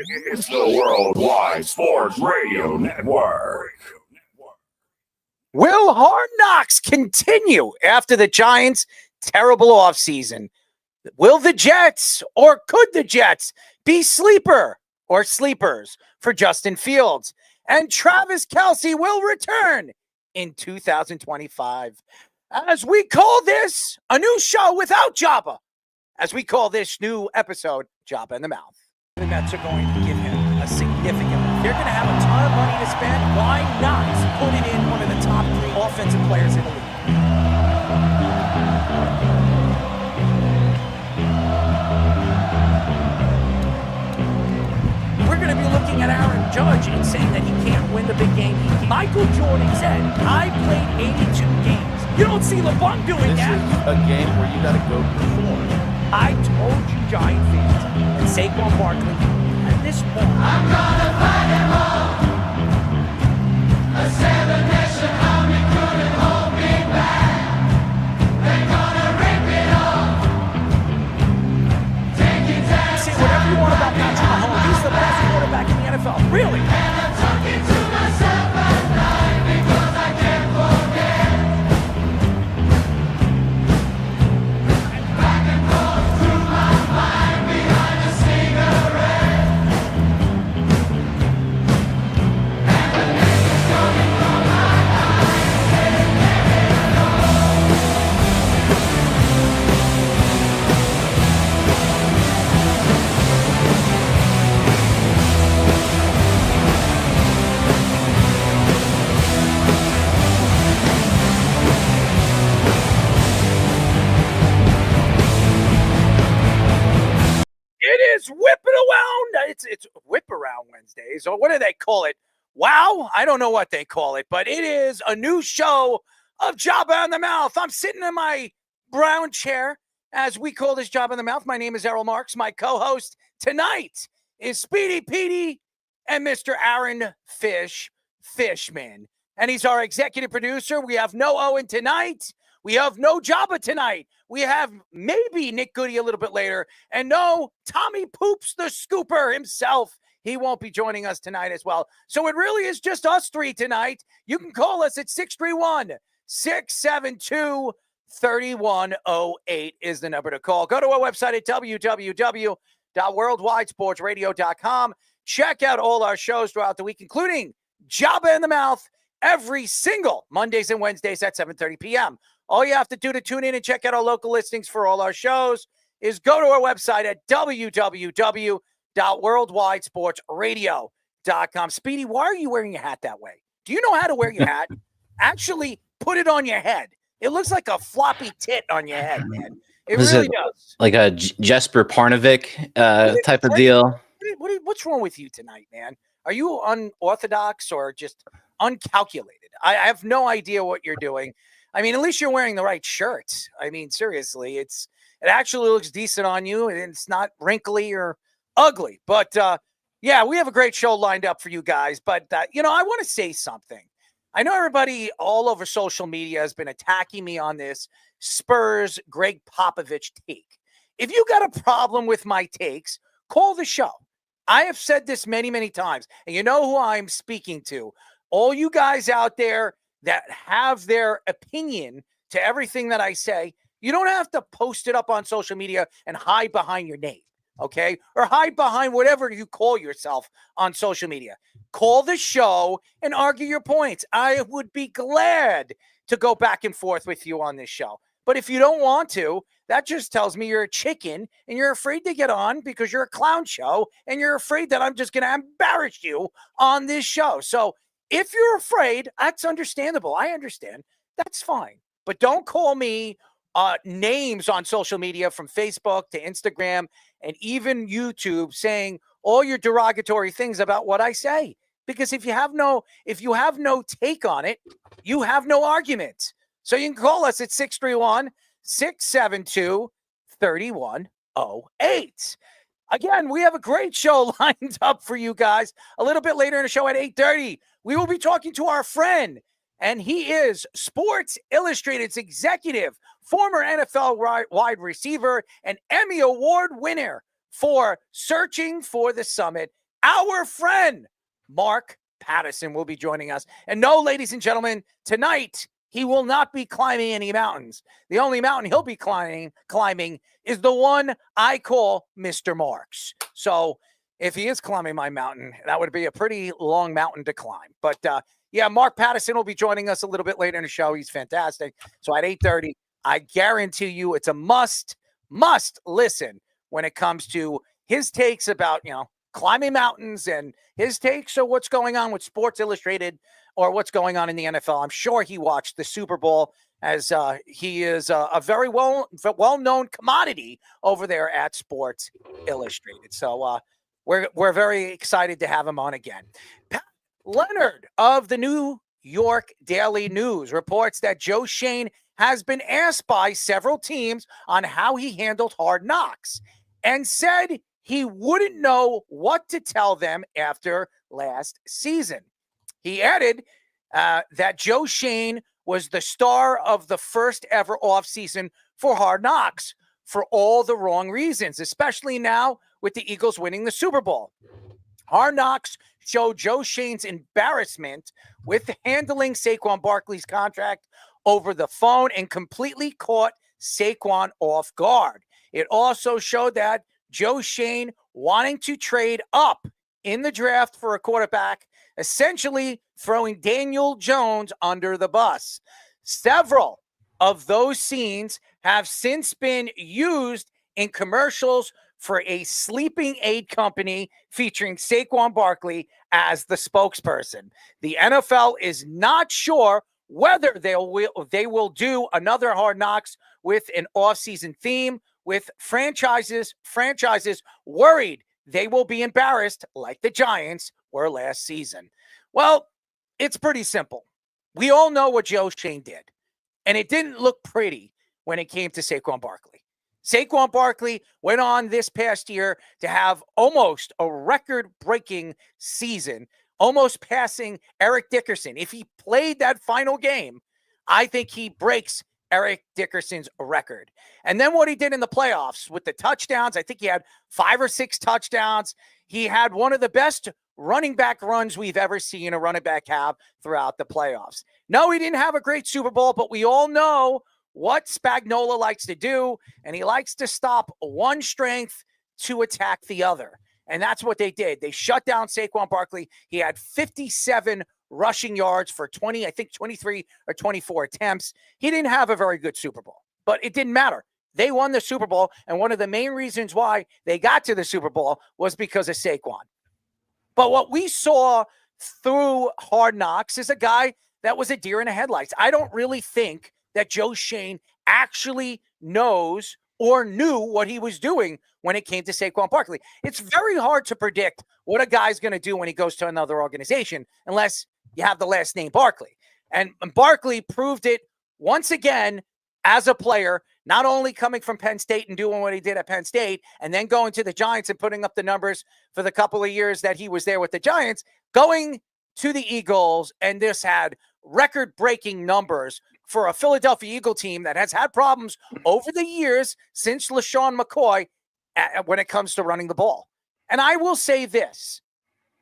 It's the Worldwide Sports Radio Network. Will Hard Knocks continue after the Giants' terrible offseason? Will the Jets, or could the Jets, be sleeper or sleepers for Justin Fields? And Travis Kelce will return in 2025. As we call this a new show without Jabba, as we call this new episode, Jabba in the Mouth. The Mets are going to give him a significant. They're going to have a ton of money to spend. Why not put it in one of the top 3 offensive players in the league? We're going to be looking at Aaron Judge and saying that he can't win the big game. Michael Jordan said, I played 82 games. You don't see LeBron doing that. This is a game where you got to go perform. I told you, Giant fans, and Saquon Barkley at this point. I'm gonna fight them all. A 7-nation army couldn't hold me back. They're gonna rip it off. Take it down. Say whatever you want about Patrick Mahomes. He's the best quarterback in the NFL. Really? And I'm talking to myself at night because I can't forget. Back and forth through my mind behind a cigarette. And the name's coming from my eyes, saying let it go. It is whipping around. It's whip around Wednesdays, or what do they call it? Wow, I don't know what they call it, but it is a new show of Jabba in the Mouth. I'm sitting in my brown chair as we call this Jabba in the Mouth. My name is Errol Marks. My co-host tonight is Speedy Petey and Mr. Aaron Fishman. And he's our executive producer. We have no Owen tonight. We have no Jabba tonight. We have maybe Nick Goody a little bit later. And no, Tommy Poops the Scooper himself. He won't be joining us tonight as well. So it really is just us 3 tonight. You can call us at 631-672-3108 is the number to call. Go to our website at www.worldwidesportsradio.com. Check out all our shows throughout the week, including Jabba in the Mouth, every single Mondays and Wednesdays at 7:30 p.m. All you have to do to tune in and check out our local listings for all our shows is go to our website at www.worldwidesportsradio.com. Speedy, why are you wearing your hat that way? Do you know how to wear your hat? Actually, put it on your head. It looks like a floppy tit on your head, man. It really does. Like a Jesper Parnevik type of deal. What's wrong with you tonight, man? Are you unorthodox or just uncalculated? I have no idea what you're doing. I mean, at least you're wearing the right shirt. I mean, seriously, it actually looks decent on you, and it's not wrinkly or ugly. But, yeah, we have a great show lined up for you guys. But, I want to say something. I know everybody all over social media has been attacking me on this Spurs Greg Popovich take. If you got a problem with my takes, call the show. I have said this many, many times, and you know who I'm speaking to. All you guys out there that have their opinion to everything that I say, you don't have to post it up on social media and hide behind your name, okay? Or hide behind whatever you call yourself on social media. Call the show and argue your points. I would be glad to go back and forth with you on this show. But if you don't want to, that just tells me you're a chicken and you're afraid to get on because you're a clown show and you're afraid that I'm just going to embarrass you on this show. So if you're afraid, that's understandable. I understand. That's fine. But don't call me names on social media from Facebook to Instagram and even YouTube saying all your derogatory things about what I say. Because if you have no take on it, you have no argument. So you can call us at 631-672-3108. Again, we have a great show lined up for you guys. A little bit later in the show at 8:30, we will be talking to our friend, and he is Sports Illustrated's executive, former NFL wide receiver, and Emmy Award winner for Searching for the Summit, our friend Mark Pattison will be joining us. And no, ladies and gentlemen, tonight he will not be climbing any mountains. The only mountain he'll be climbing is the one I call Mr. Marks. So if he is climbing my mountain, that would be a pretty long mountain to climb. But yeah, Mark Pattison will be joining us a little bit later in the show. He's fantastic. So at 8:30, I guarantee you it's a must listen when it comes to his takes about, climbing mountains and his takes of what's going on with Sports Illustrated or what's going on in the NFL. I'm sure he watched the Super Bowl, as he is a very well-known commodity over there at Sports Illustrated. So we're very excited to have him on again. Pat Leonard of the New York Daily News reports that Joe Schoen has been asked by several teams on how he handled Hard Knocks and said he wouldn't know what to tell them after last season. He added that Joe Schoen was the star of the first ever offseason for Hard Knocks for all the wrong reasons, especially now with the Eagles winning the Super Bowl. Hard Knocks showed Joe Schoen's embarrassment with handling Saquon Barkley's contract over the phone and completely caught Saquon off guard. It also showed that Joe Schoen wanting to trade up in the draft for a quarterback, essentially throwing Daniel Jones under the bus. Several of those scenes have since been used in commercials for a sleeping aid company featuring Saquon Barkley as the spokesperson. The NFL is not sure whether they will do another Hard Knocks with an offseason theme, with franchises worried they will be embarrassed like the Giants were last season. Well, it's pretty simple. We all know what Joe Schoen did, and it didn't look pretty when it came to Saquon Barkley. Saquon Barkley went on this past year to have almost a record-breaking season, almost passing Eric Dickerson. If he played that final game, I think he breaks Eric Dickerson's record. And then what he did in the playoffs with the touchdowns, I think he had 5 or 6 touchdowns. He had one of the best running back runs we've ever seen a running back have throughout the playoffs. No, he didn't have a great Super Bowl, but we all know what Spagnuolo likes to do, and he likes to stop one strength to attack the other. And that's what they did. They shut down Saquon Barkley. He had 57 rushing yards for 23 or 24 attempts. He didn't have a very good Super Bowl, but it didn't matter. They won the Super Bowl, and one of the main reasons why they got to the Super Bowl was because of Saquon. But what we saw through Hard Knocks is a guy that was a deer in the headlights. I don't really think that Joe Schoen actually knows or knew what he was doing when it came to Saquon Barkley. It's very hard to predict what a guy's going to do when he goes to another organization unless you have the last name Barkley. And Barkley proved it once again as a player, not only coming from Penn State and doing what he did at Penn State and then going to the Giants and putting up the numbers for the couple of years that he was there with the Giants, going to the Eagles, and this had record-breaking numbers for a Philadelphia Eagle team that has had problems over the years since LaShawn McCoy when it comes to running the ball. And I will say this,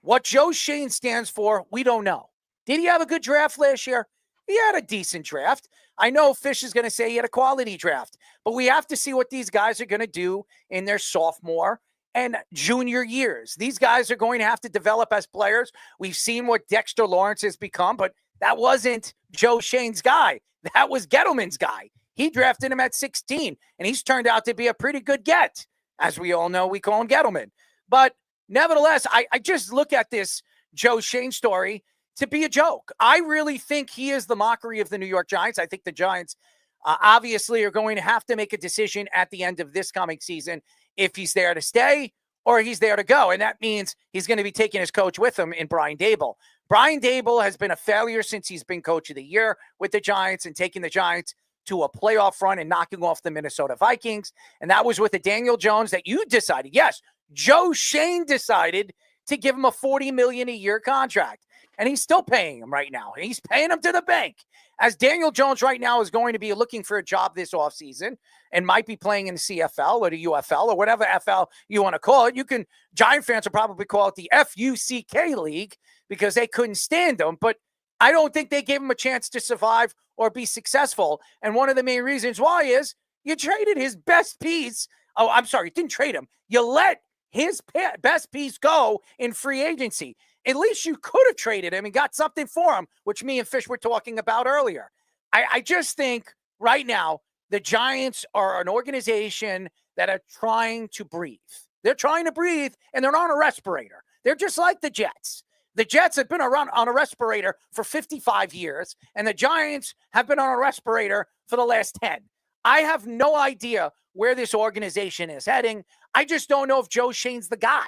what Joe Schoen stands for, we don't know. Did he have a good draft last year? He had a decent draft. I know Fish is going to say he had a quality draft, but we have to see what these guys are going to do in their sophomore and junior years. These guys are going to have to develop as players. We've seen what Dexter Lawrence has become, but that wasn't Joe Schoen's guy. That was Gettleman's guy. He drafted him at 16, and he's turned out to be a pretty good get. As we all know, we call him Gettleman. But nevertheless, I just look at this Joe Schoen story to be a joke. I really think he is the mockery of the New York Giants. I think the Giants obviously are going to have to make a decision at the end of this coming season if he's there to stay or he's there to go. And that means he's going to be taking his coach with him in Brian Daboll. Brian Daboll has been a failure since he's been coach of the year with the Giants and taking the Giants to a playoff run and knocking off the Minnesota Vikings. And that was with a Daniel Jones that you decided. Yes, Joe Schoen decided to give him a $40 million a year contract. and he's still paying him right now. He's paying him to the bank. As Daniel Jones right now is going to be looking for a job this offseason and might be playing in the CFL or the UFL or whatever FL you want to call it. Giant fans will probably call it the FUCK League because they couldn't stand him, but I don't think they gave him a chance to survive or be successful. And one of the main reasons why is you traded his best piece. Oh, I'm sorry, you didn't trade him. You let his best piece go in free agency. At least you could have traded him and got something for him, which me and Fish were talking about earlier. I just think right now the Giants are an organization that are trying to breathe. They're trying to breathe, and they're on a respirator. They're just like the Jets. The Jets have been around on a respirator for 55 years, and the Giants have been on a respirator for the last 10. I have no idea where this organization is heading. I just don't know if Joe Schoen's the guy.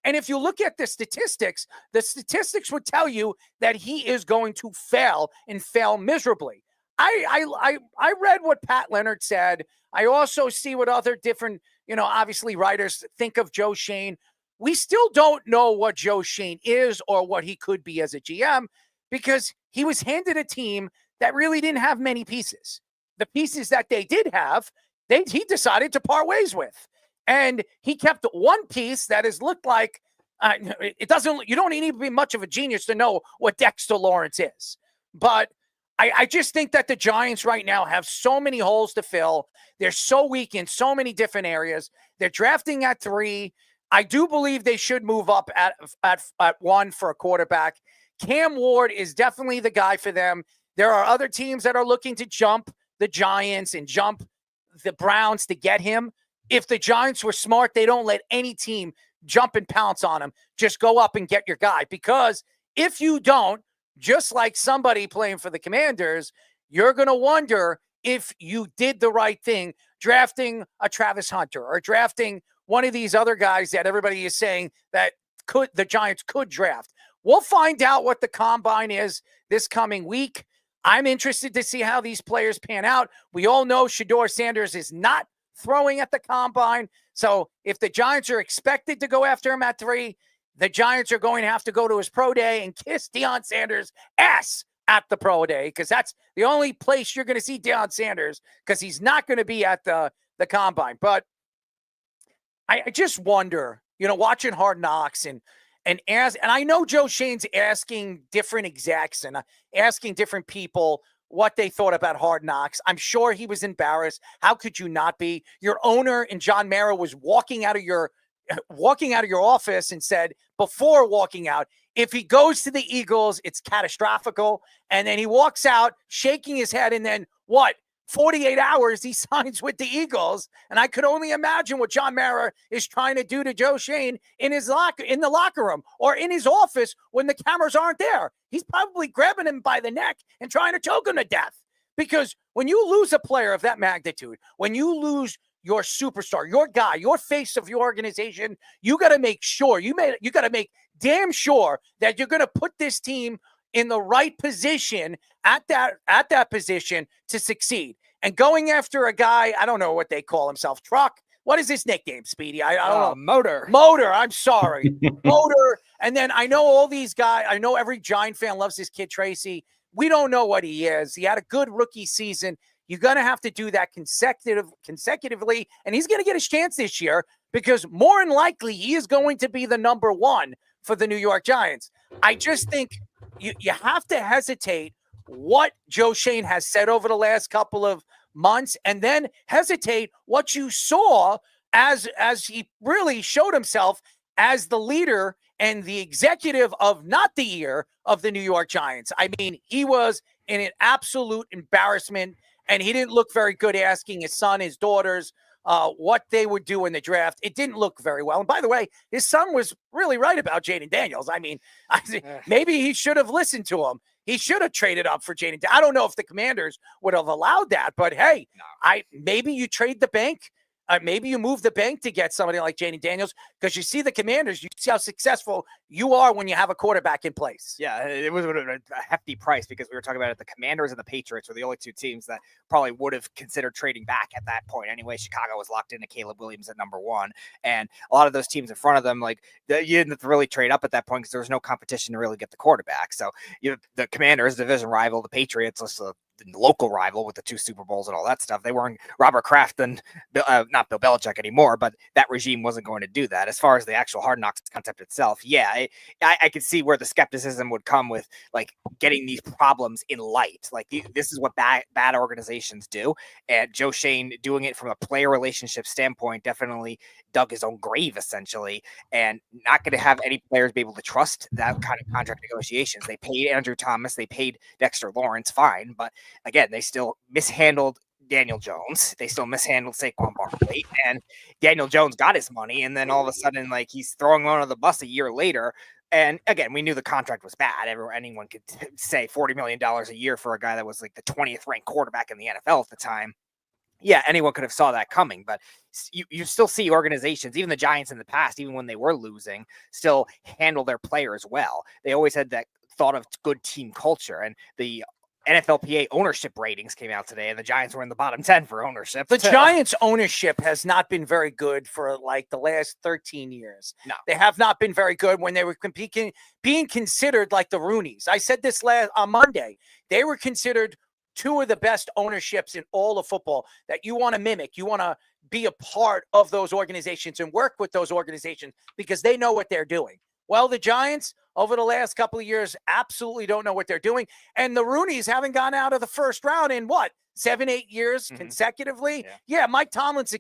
And if you look at the statistics would tell you that he is going to fail and fail miserably. I read what Pat Leonard said. I also see what other different, obviously writers think of Joe Schoen. We still don't know what Joe Schoen is or what he could be as a GM because he was handed a team that really didn't have many pieces. The pieces that they did have, he decided to part ways with. And he kept one piece that has looked like you don't need to be much of a genius to know what Dexter Lawrence is. But I just think that the Giants right now have so many holes to fill. They're so weak in so many different areas. They're drafting at 3. I do believe they should move up at 1 for a quarterback. Cam Ward is definitely the guy for them. There are other teams that are looking to jump the Giants and jump the Browns to get him. If the Giants were smart, they don't let any team jump and pounce on him. Just go up and get your guy. Because if you don't, just like somebody playing for the Commanders, you're going to wonder if you did the right thing drafting a Travis Hunter or drafting one of these other guys that everybody is saying that the Giants could draft. We'll find out what the combine is this coming week. I'm interested to see how these players pan out. We all know Shedeur Sanders is not throwing at the combine. So if the Giants are expected to go after him at 3, the Giants are going to have to go to his pro day and kiss Deion Sanders' ass at the pro day because that's the only place you're going to see Deion Sanders because he's not going to be at the combine. But I just wonder, watching Hard Knocks and I know Joe Schoen's asking different execs and asking different people what they thought about Hard Knocks. I'm sure he was embarrassed. How could you not be? Your owner and John Mara was walking out of your office and said before walking out, if he goes to the Eagles, it's catastrophical. And then he walks out shaking his head. And then 48 hours, he signs with the Eagles. And I could only imagine what John Mara is trying to do to Joe Schoen in the locker room or in his office when the cameras aren't there. He's probably grabbing him by the neck and trying to choke him to death. Because when you lose a player of that magnitude, when you lose your superstar, your guy, your face of your organization, you got to make sure, you got to make damn sure that you're going to put this team in the right position at that position to succeed. And going after a guy, I don't know what they call himself, Truck. What is his nickname, Speedy? I don't know. Motor. I'm sorry. Motor. And then I know all these guys. I know every Giant fan loves this kid, Tracy. We don't know what he is. He had a good rookie season. You're going to have to do that consecutively. And he's going to get his chance this year because more than likely he is going to be the number 1 for the New York Giants. I just think you have to hesitate what Joe Schoen has said over the last couple of months and then hesitate what you saw as he really showed himself as the leader and the executive of not the year of the New York Giants. I mean, he was in an absolute embarrassment and he didn't look very good asking his son, his daughters, what they would do in the draft. It didn't look very well. And by the way, his son was really right about Jaden Daniels. I mean, maybe he should have listened to him. He should have traded up for Jaden. I don't know if the Commanders would have allowed that, but hey, maybe you trade the bank. Maybe you move the bank to get somebody like Janie Daniels, because you see the Commanders, you see how successful you are when you have a quarterback in place. Yeah, it was a hefty price because we were talking about it. The Commanders and the Patriots were the only two teams that probably would have considered trading back at that point. Anyway, Chicago was locked into Caleb Williams at number 1. And a lot of those teams in front of them, like, you didn't have to really trade up at that point because there was no competition to really get the quarterback. So the Commanders, division rival, the Patriots, the local rival with the 2 Super Bowls and all that stuff. They weren't Robert Kraft and not Bill Belichick anymore, but that regime wasn't going to do that. As far as the actual Hard Knocks concept itself, yeah, I could see where the skepticism would come with like getting these problems in light. Like this is what bad organizations do, and Joe Schoen doing it from a player relationship standpoint definitely dug his own grave essentially, and not going to have any players be able to trust that kind of contract negotiations. They paid Andrew Thomas, they paid Dexter Lawrence, fine, but again, they still mishandled Daniel Jones. They still mishandled Saquon Barkley, and Daniel Jones got his money, and then all of a sudden, like, he's throwing one on the bus a year later. And again, we knew the contract was bad. Anyone could say $40 million a year for a guy that was like the 20th ranked quarterback in the NFL at the time. Yeah, anyone could have saw that coming, but you still see organizations, even the Giants in the past, even when they were losing, still handle their players well. They always had that thought of good team culture, and the NFLPA ownership ratings came out today, and the Giants were in the bottom 10 for ownership. The Giants' ownership has not been very good for like the last 13 years. No, they have not been very good when they were being considered like the Rooneys. I said this on Monday. They were considered 2 of the best ownerships in all of football that you want to mimic. You want to be a part of those organizations and work with those organizations because they know what they're doing. Well, the Giants over the last couple of years absolutely don't know what they're doing. And the Rooneys haven't gone out of the first round in 7-8 years consecutively. Yeah, Mike Tomlin's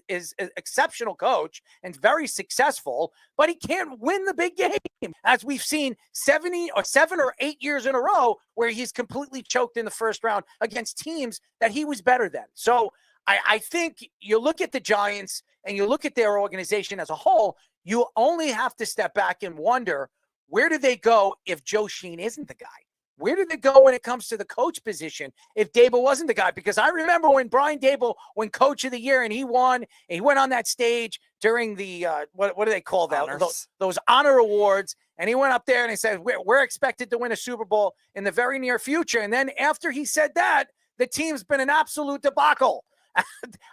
is an exceptional coach and very successful, but he can't win the big game. As we've seen 7 or 8 years in a row where he's completely choked in the first round against teams that he was better than. So I think you look at the Giants and you look at their organization as a whole, you only have to step back and wonder, where do they go if Joe Schoen isn't the guy? Where do they go when it comes to the coach position if Dable wasn't the guy? Because I remember when Brian Dable won Coach of the Year and he won, and he went on that stage during the, what do they call that? Those honor awards. And he went up there and he said, we're expected to win a Super Bowl in the very near future. And then after he said that, the team's been an absolute debacle.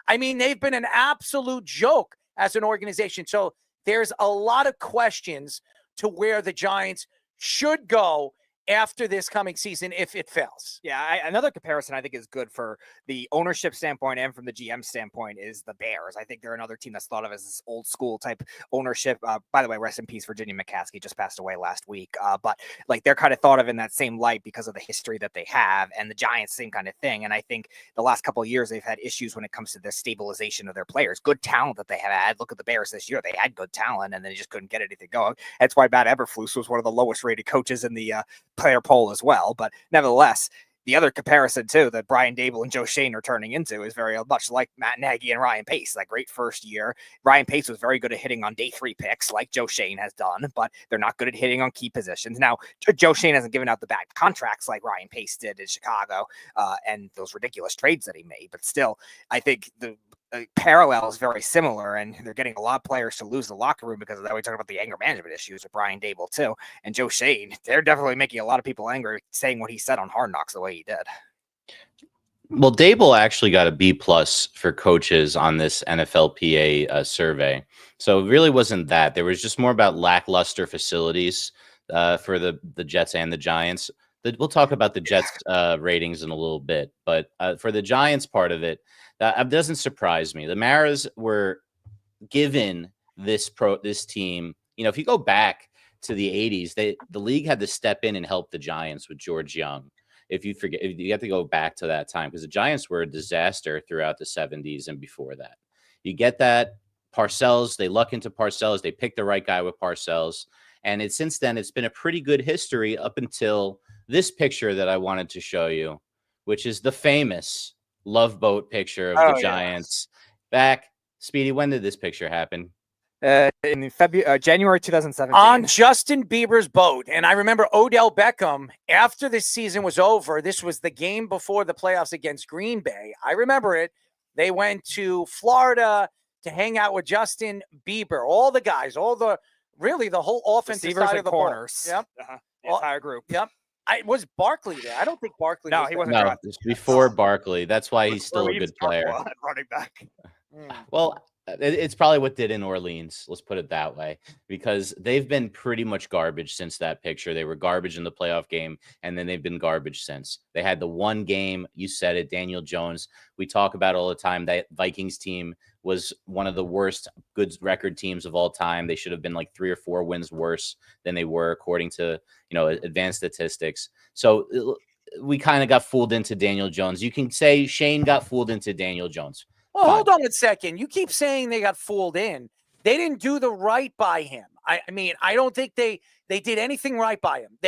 I mean, they've been an absolute joke as an organization. So there's a lot of questions to where the Giants should go after this coming season if it fails. Yeah, another comparison I think is good for the ownership standpoint and from the GM standpoint is the Bears. I think they're another team that's thought of as this old school type ownership. By the way, rest in peace, Virginia McCaskey just passed away last week. But like they're kind of thought of in that same light because of the history that they have, and the Giants, same kind of thing. And I think the last couple of years they've had issues when it comes to the stabilization of their players. Good talent that they have had. Look at the Bears this year; they had good talent, and they just couldn't get anything going. That's why Matt Eberflus was one of the lowest rated coaches in the player poll as well. But nevertheless, the other comparison too that Brian Dable and Joe Schoen are turning into is very much like Matt Nagy and Ryan Pace. That great first year, Ryan Pace was very good at hitting on day 3 picks like Joe Schoen has done, but they're not good at hitting on key positions. Now, Joe Schoen hasn't given out the bad contracts like Ryan Pace did in Chicago and those ridiculous trades that he made, but still, I think the parallel is very similar, and they're getting a lot of players to lose the locker room because of that. We talked about the anger management issues with Brian Dable too, and Joe Schoen. They're definitely making a lot of people angry saying what he said on Hard Knocks the way he did. Well, Dable actually got a B+ for coaches on this NFLPA survey, so it really wasn't that. There was just more about lackluster facilities for the Jets and the Giants. We'll talk about the Jets ratings in a little bit, but for the Giants part of it, that doesn't surprise me. The Maras were given this team. You know, if you go back to the 80s, the league had to step in and help the Giants with George Young. If you have to go back to that time because the Giants were a disaster throughout the 70s and before that. You get that Parcells, they luck into Parcells, they pick the right guy with Parcells, and since then it's been a pretty good history up until this picture that I wanted to show you, which is the famous Love Boat picture of the Giants. Back, Speedy, when did this picture happen? In January 2017. On Justin Bieber's boat. And I remember Odell Beckham, after this season was over, this was the game before the playoffs against Green Bay. I remember it. They went to Florida to hang out with Justin Bieber, all the guys, really the whole offensive Receivers side and of the corners. ball. Yep. The entire group. Yep. Was Barkley there? I don't think Barkley. No, was he there. wasn't No, drafted. it's before Barkley. That's why he's still a Orleans good player. Darkwa at running back. Well, it's probably what did in Orleans. Let's put it that way, because they've been pretty much garbage since that picture. They were garbage in the playoff game, and then they've been garbage since. They had the one game, you said it, Daniel Jones. We talk about all the time that Vikings team was one of the worst good record teams of all time. They should have been like 3 or 4 wins worse than they were, according to advanced statistics. So we kind of got fooled into Daniel Jones. You can say Shane got fooled into Daniel Jones. Well, hold on a second. You keep saying they got fooled in. They didn't do the right by him. I mean, I don't think they did anything right by him.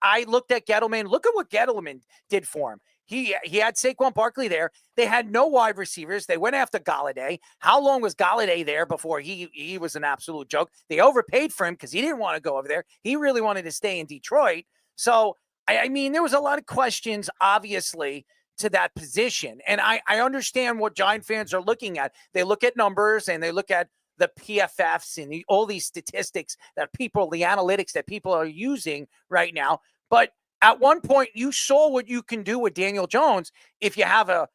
I looked at Gettleman. Look at what Gettleman did for him. He had Saquon Barkley there. They had no wide receivers. They went after Galladay. How long was Galladay there before he was an absolute joke? They overpaid for him because he didn't want to go over there. He really wanted to stay in Detroit. So, I mean, there was a lot of questions, obviously, to that position. And I understand what Giant fans are looking at. They look at numbers and they look at the PFFs and all these statistics the analytics that people are using right now. But at one point, you saw what you can do with Daniel Jones if you have a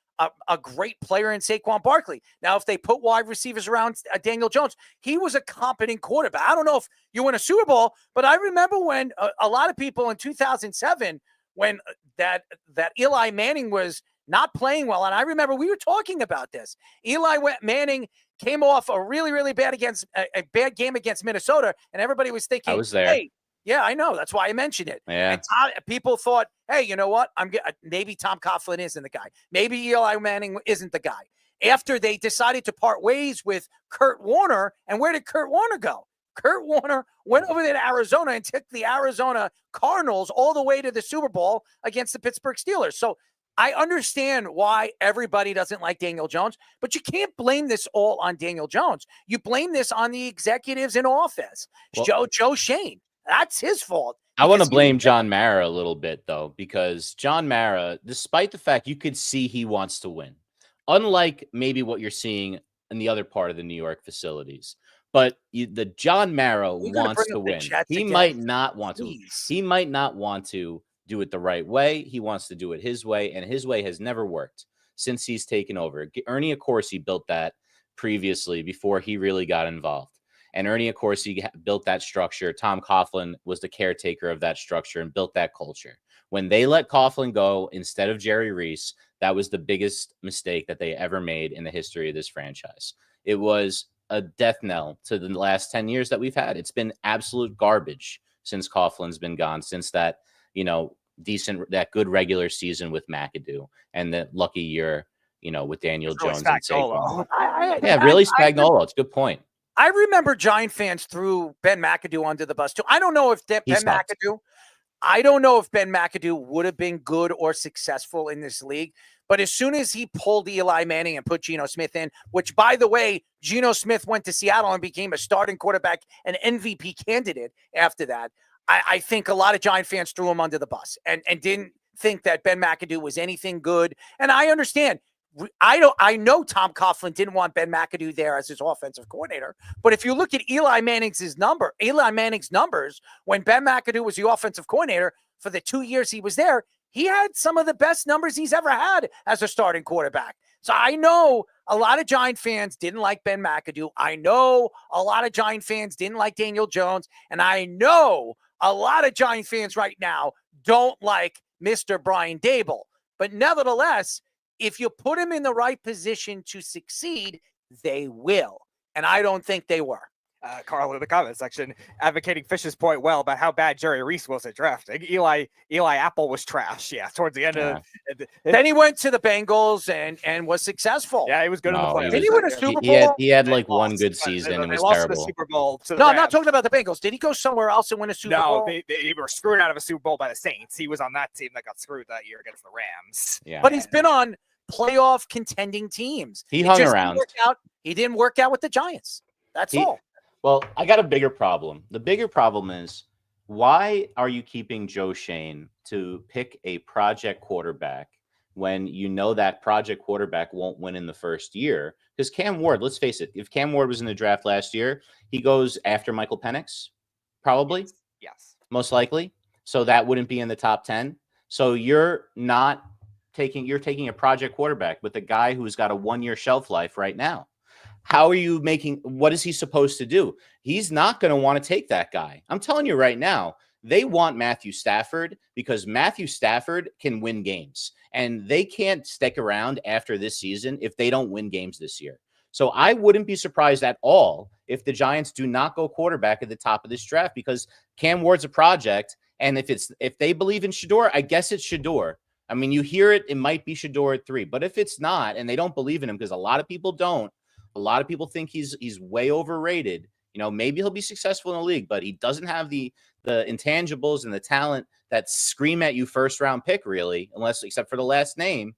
great player in Saquon Barkley. Now, if they put wide receivers around Daniel Jones, he was a competent quarterback. I don't know if you win a Super Bowl, but I remember when a lot of people in 2007, when that Eli Manning was not playing well, and I remember we were talking about this. Eli Manning came off a really, really bad game against Minnesota, and everybody was thinking, I was there. Hey, yeah, I know. That's why I mentioned it. Yeah. And people thought, hey, you know what? Maybe Tom Coughlin isn't the guy. Maybe Eli Manning isn't the guy. After they decided to part ways with Kurt Warner, and where did Kurt Warner go? Kurt Warner went over there to Arizona and took the Arizona Cardinals all the way to the Super Bowl against the Pittsburgh Steelers. So I understand why everybody doesn't like Daniel Jones, but you can't blame this all on Daniel Jones. You blame this on the executives in office. Well, Joe Shane. That's his fault. I want to blame John Mara a little bit, though, because John Mara, despite the fact you could see he wants to win, unlike maybe what you're seeing in the other part of the New York facilities. But the John Mara wants to win. He might not want to. He might not want to do it the right way. He wants to do it his way, and his way has never worked since he's taken over. Ernie Accorsi built that previously before he really got involved. And Ernie Accorsi built that structure. Tom Coughlin was the caretaker of that structure and built that culture. When they let Coughlin go instead of Jerry Reese, that was the biggest mistake that they ever made in the history of this franchise. It was a death knell to the last 10 years that we've had. It's been absolute garbage since Coughlin's been gone, since that, that good regular season with McAdoo and the lucky year, with Daniel Jones and Saquon. Really Spagnuolo. It's a good point. I remember Giant fans threw Ben McAdoo under the bus too. I don't know if Ben McAdoo would have been good or successful in this league. But as soon as he pulled Eli Manning and put Geno Smith in, which, by the way, Geno Smith went to Seattle and became a starting quarterback, an MVP candidate after that, I think a lot of Giant fans threw him under the bus and didn't think that Ben McAdoo was anything good. And I understand. I know Tom Coughlin didn't want Ben McAdoo there as his offensive coordinator, but if you look at Eli Manning's numbers when Ben McAdoo was the offensive coordinator for the 2 years he was there, he had some of the best numbers he's ever had as a starting quarterback. So I know a lot of Giant fans didn't like Ben McAdoo. I know a lot of Giant fans didn't like Daniel Jones, and I know a lot of Giant fans right now don't like Mr. Brian Daboll. But nevertheless, if you put him in the right position to succeed, they will. And I don't think they were. Carl in the comment section advocating Fish's point well about how bad Jerry Reese was at drafting. Eli Apple was trash. Yeah, towards the end of then he went to the Bengals and was successful. Yeah, he was good in the playoffs. Did he win a Super Bowl? He had like one good season and was terrible. The Super Bowl no, I'm not talking about the Bengals. Did he go somewhere else and win a Super Bowl? No, they were screwed out of a Super Bowl by the Saints. He was on that team that got screwed that year against the Rams. Yeah, but he's been on playoff contending teams. He hung around. He didn't work out with the Giants. That's all. Well, I got a bigger problem. The bigger problem is, why are you keeping Joe Shane to pick a project quarterback when you know that project quarterback won't win in the first year. Because Cam Ward, let's face it, if Cam Ward was in the draft last year, he goes after Michael Penix, probably, Yes. most likely. So that wouldn't be in the top 10. So you're taking a project quarterback with a guy who's got a 1-year shelf life right now. How are you what is he supposed to do? He's not going to want to take that guy. I'm telling you right now, they want Matthew Stafford because Matthew Stafford can win games, and they can't stick around after this season if they don't win games this year. So I wouldn't be surprised at all if the Giants do not go quarterback at the top of this draft, because Cam Ward's a project. And if they believe in Shador, I guess it's Shador. I mean, you hear it might be Shador at 3, but if it's not, and they don't believe in him, because a lot of people don't, a lot of people think he's way overrated. Maybe he'll be successful in the league, but he doesn't have the intangibles and the talent that scream at you first round pick, really, except for the last name.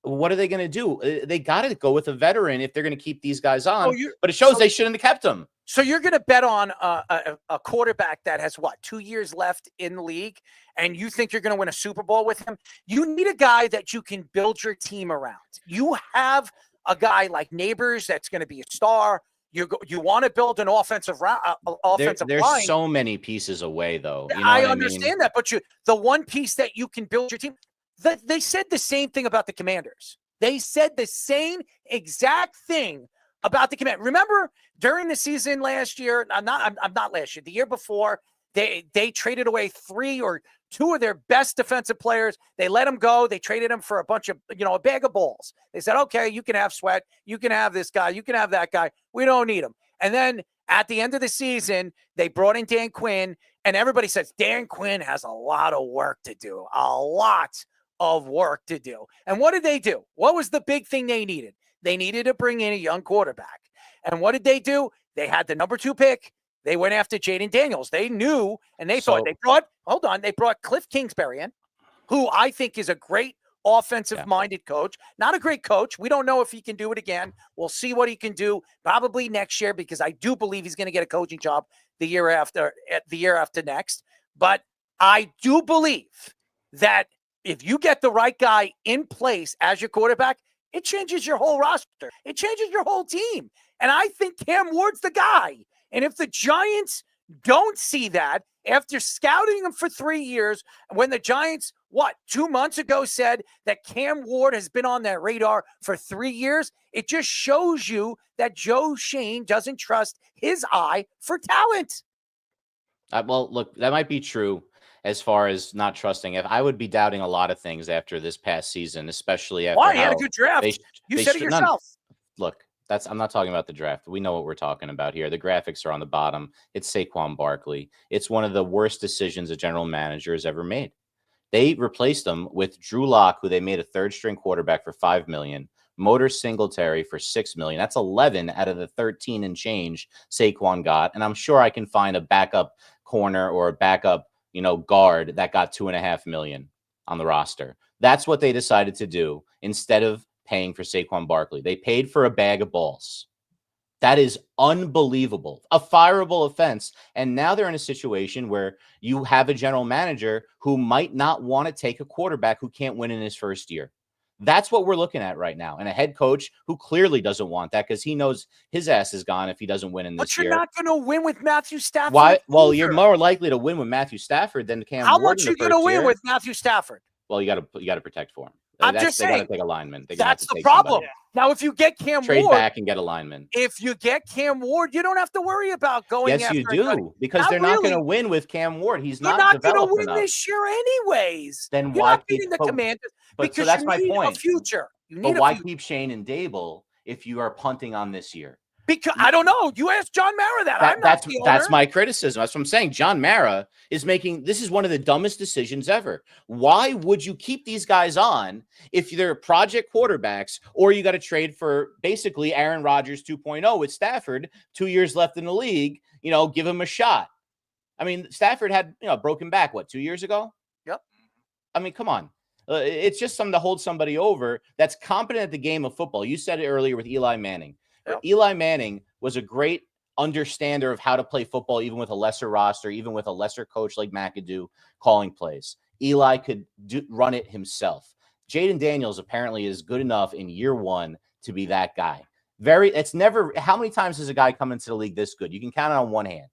What are they going to do? They got to go with a veteran if they're going to keep these guys on. But it shows they shouldn't have kept them. So you're going to bet on a quarterback that has 2 years left in the league, and you think you're going to win a Super Bowl with him? You need a guy that you can build your team around. You have a guy like Neighbors that's going to be a star. You want to build an offensive line. There's so many pieces away, though. I understand that, but the one piece that you can build your team. They said the same thing about the Commanders. They said the same exact thing about the Commanders. Remember during the season last year? I'm not last year. The year before, they traded away 3 or 2 of their best defensive players. They let them go. They traded them for a bunch of, a bag of balls. They said, okay, you can have Sweat. You can have this guy. You can have that guy. We don't need him. And then at the end of the season, they brought in Dan Quinn, and everybody says Dan Quinn has a lot of work to do. A lot of work to do. And what did they do? What was the big thing they needed? They needed to bring in a young quarterback. And what did they do? They had the number 2 pick. They went after Jaden Daniels. They knew, and they brought Cliff Kingsbury in, who I think is a great offensive-minded coach. Not a great coach. We don't know if he can do it again. We'll see what he can do probably next year, because I do believe he's going to get a coaching job the year after next. But I do believe that if you get the right guy in place as your quarterback, it changes your whole roster. It changes your whole team. And I think Cam Ward's the guy. And if the Giants don't see that after scouting him for 3 years, when the Giants, 2 months ago said that Cam Ward has been on their radar for 3 years, it just shows you that Joe Schoen doesn't trust his eye for talent. Well, look, that might be true. As far as not trusting, if I would be doubting a lot of things after this past season, especially after why he had a good draft. You said it yourself. Look, I'm not talking about the draft. We know what we're talking about here. The graphics are on the bottom. It's Saquon Barkley. It's one of the worst decisions a general manager has ever made. They replaced him with Drew Lock, who they made a 3rd-string quarterback for $5 million. Motor Singletary for $6 million. That's 11 out of the 13 and change Saquon got. And I'm sure I can find a backup corner or a backup guard that got $2.5 million on the roster. That's what they decided to do instead of paying for Saquon Barkley. They paid for a bag of balls. That is unbelievable. A fireable offense. And now they're in a situation where you have a general manager who might not want to take a quarterback who can't win in his first year. That's what we're looking at right now. And a head coach who clearly doesn't want that, because he knows his ass is gone if he doesn't win in this year. But you're not going to win with Matthew Stafford. Why? Well, you're more likely to win with Matthew Stafford than Cam Ward. How much are you going to win with Matthew Stafford? Well, you got to protect for him. I'm just saying. They got to take a lineman. That's the problem. Now, if you get Cam Ward, trade back and get a lineman. If you get Cam Ward, you don't have to worry about going after. Yes, you do, because they're not going to win with Cam Ward. He's not going to win enough this year anyways. Then you're why not beating the Commanders? Because that's you my need point. a future. But why keep Schoen and Dable if you are punting on this year? Because I don't know. You asked John Mara that. That's my criticism. That's what I'm saying. John Mara is this is one of the dumbest decisions ever. Why would you keep these guys on if they're project quarterbacks, or you got to trade for basically Aaron Rodgers 2.0 with Stafford, 2 years left in the league, give him a shot. I mean, Stafford had, broken back, 2 years ago? Yep. I mean, come on. It's just something to hold somebody over that's competent at the game of football. You said it earlier with Eli Manning. Yep. Eli Manning was a great understander of how to play football, even with a lesser roster, even with a lesser coach like McAdoo calling plays. Eli could run it himself. Jaden Daniels apparently is good enough in year one to be that guy. How many times has a guy come into the league this good? You can count it on one hand.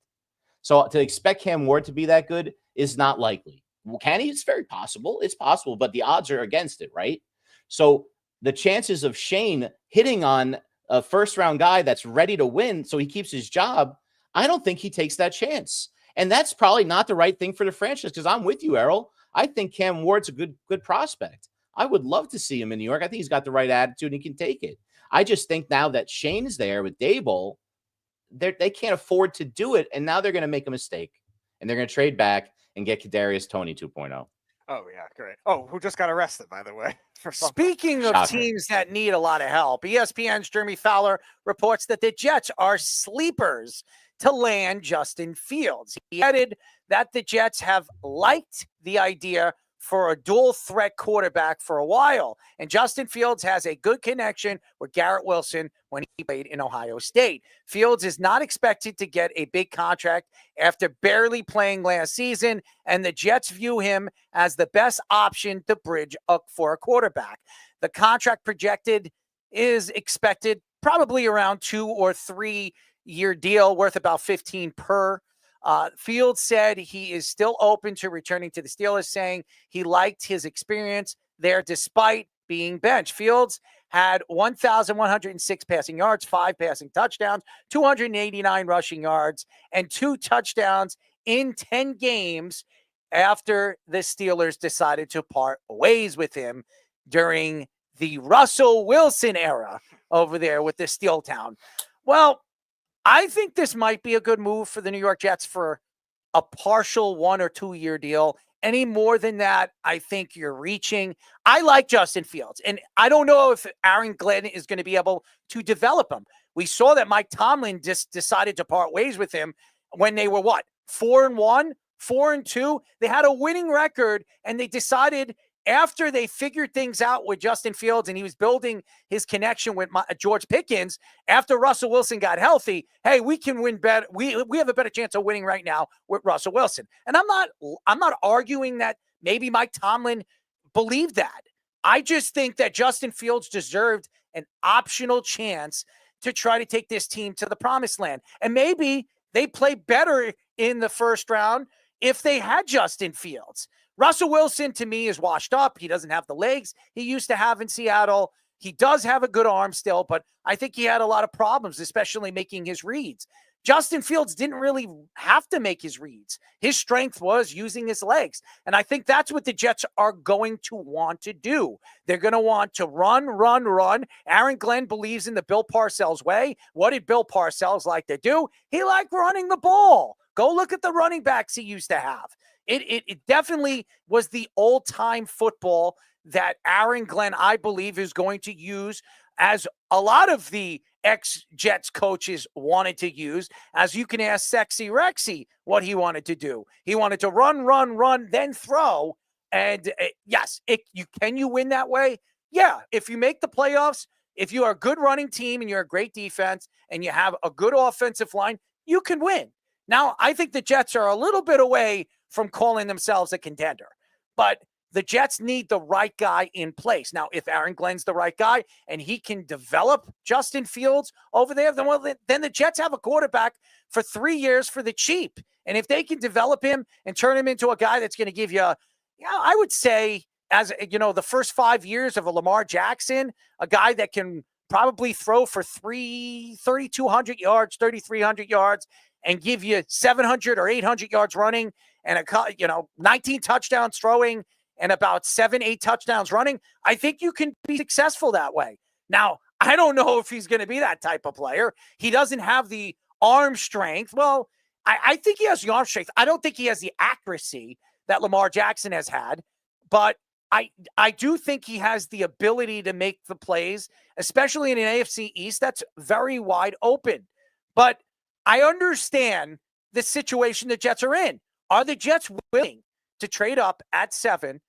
So to expect Cam Ward to be that good is not likely. Well, can he? It's very possible. It's possible, but the odds are against it, right? So the chances of Schoen hitting on a first-round guy that's ready to win so he keeps his job, I don't think he takes that chance. And that's probably not the right thing for the franchise, because I'm with you, Errol. I think Cam Ward's a good prospect. I would love to see him in New York. I think he's got the right attitude and he can take it. I just think now that Shane's there with Dable, they can't afford to do it, and now they're going to make a mistake, and they're going to trade back and get Kadarius Toney 2.0. Oh, yeah, great. Oh, who just got arrested, by the way. Speaking of Shocker. teams that need a lot of help, ESPN's Jeremy Fowler reports that the Jets are sleepers to land Justin Fields. He added that the Jets have liked the idea for a dual threat quarterback for a while, and Justin Fields has a good connection with Garrett Wilson when he played in Ohio State. Fields is not expected to get a big contract after barely playing last season, and the Jets view him as the best option to bridge up for a quarterback. The contract projected is expected probably around 2 or 3 year deal worth about 15 per. Fields said he is still open to returning to the Steelers, saying he liked his experience there despite being benched. Fields had 1,106 passing yards, 5 passing touchdowns, 289 rushing yards, and 2 touchdowns in 10 games after the Steelers decided to part ways with him during the Russell Wilson era over there with the Steel Town. Well, I think this might be a good move for the New York Jets for a partial 1 or 2 year deal. Any more than that, I think you're reaching. I like Justin Fields, and I don't know if Aaron Glenn is going to be able to develop him. We saw that Mike Tomlin just decided to part ways with him when they were 4-1, 4-2. They had a winning record, and they decided after they figured things out with Justin Fields and he was building his connection with George Pickens, after Russell Wilson got healthy, hey, we can win better. We have a better chance of winning right now with Russell Wilson. And I'm not arguing that maybe Mike Tomlin believed that. I just think that Justin Fields deserved an optional chance to try to take this team to the promised land. And maybe they play better in the first round if they had Justin Fields. Russell Wilson, to me, is washed up. He doesn't have the legs he used to have in Seattle. He does have a good arm still, but I think he had a lot of problems, especially making his reads. Justin Fields didn't really have to make his reads. His strength was using his legs. And I think that's what the Jets are going to want to do. They're going to want to run. Aaron Glenn believes in the Bill Parcells way. What did Bill Parcells like to do? He liked running the ball. Go look at the running backs he used to have. It definitely was the old-time football that Aaron Glenn, I believe, is going to use, as a lot of the ex-Jets coaches wanted to use. As you can ask Sexy Rexy what he wanted to do. He wanted to run, then throw. And yes, can you win that way? Yeah, if you make the playoffs, if you are a good running team and you're a great defense and you have a good offensive line, you can win. Now, I think the Jets are a little bit away from calling themselves a contender, but the Jets need the right guy in place. Now, if Aaron Glenn's the right guy and he can develop Justin Fields over there, then the Jets have a quarterback for 3 years for the cheap. And if they can develop him and turn him into a guy that's going to give you, I would say, as the first 5 years of a Lamar Jackson, a guy that can probably throw for 3,200 yards, 3,300 yards, and give you 700 or 800 yards running and 19 touchdowns throwing and about 7-8 touchdowns running, I think you can be successful that way. Now, I don't know if he's going to be that type of player. He doesn't have the arm strength. Well, I think he has the arm strength. I don't think he has the accuracy that Lamar Jackson has had, but I do think he has the ability to make the plays, especially in an AFC East that's very wide open. But I understand the situation the Jets are in. Are the Jets willing to trade up at 7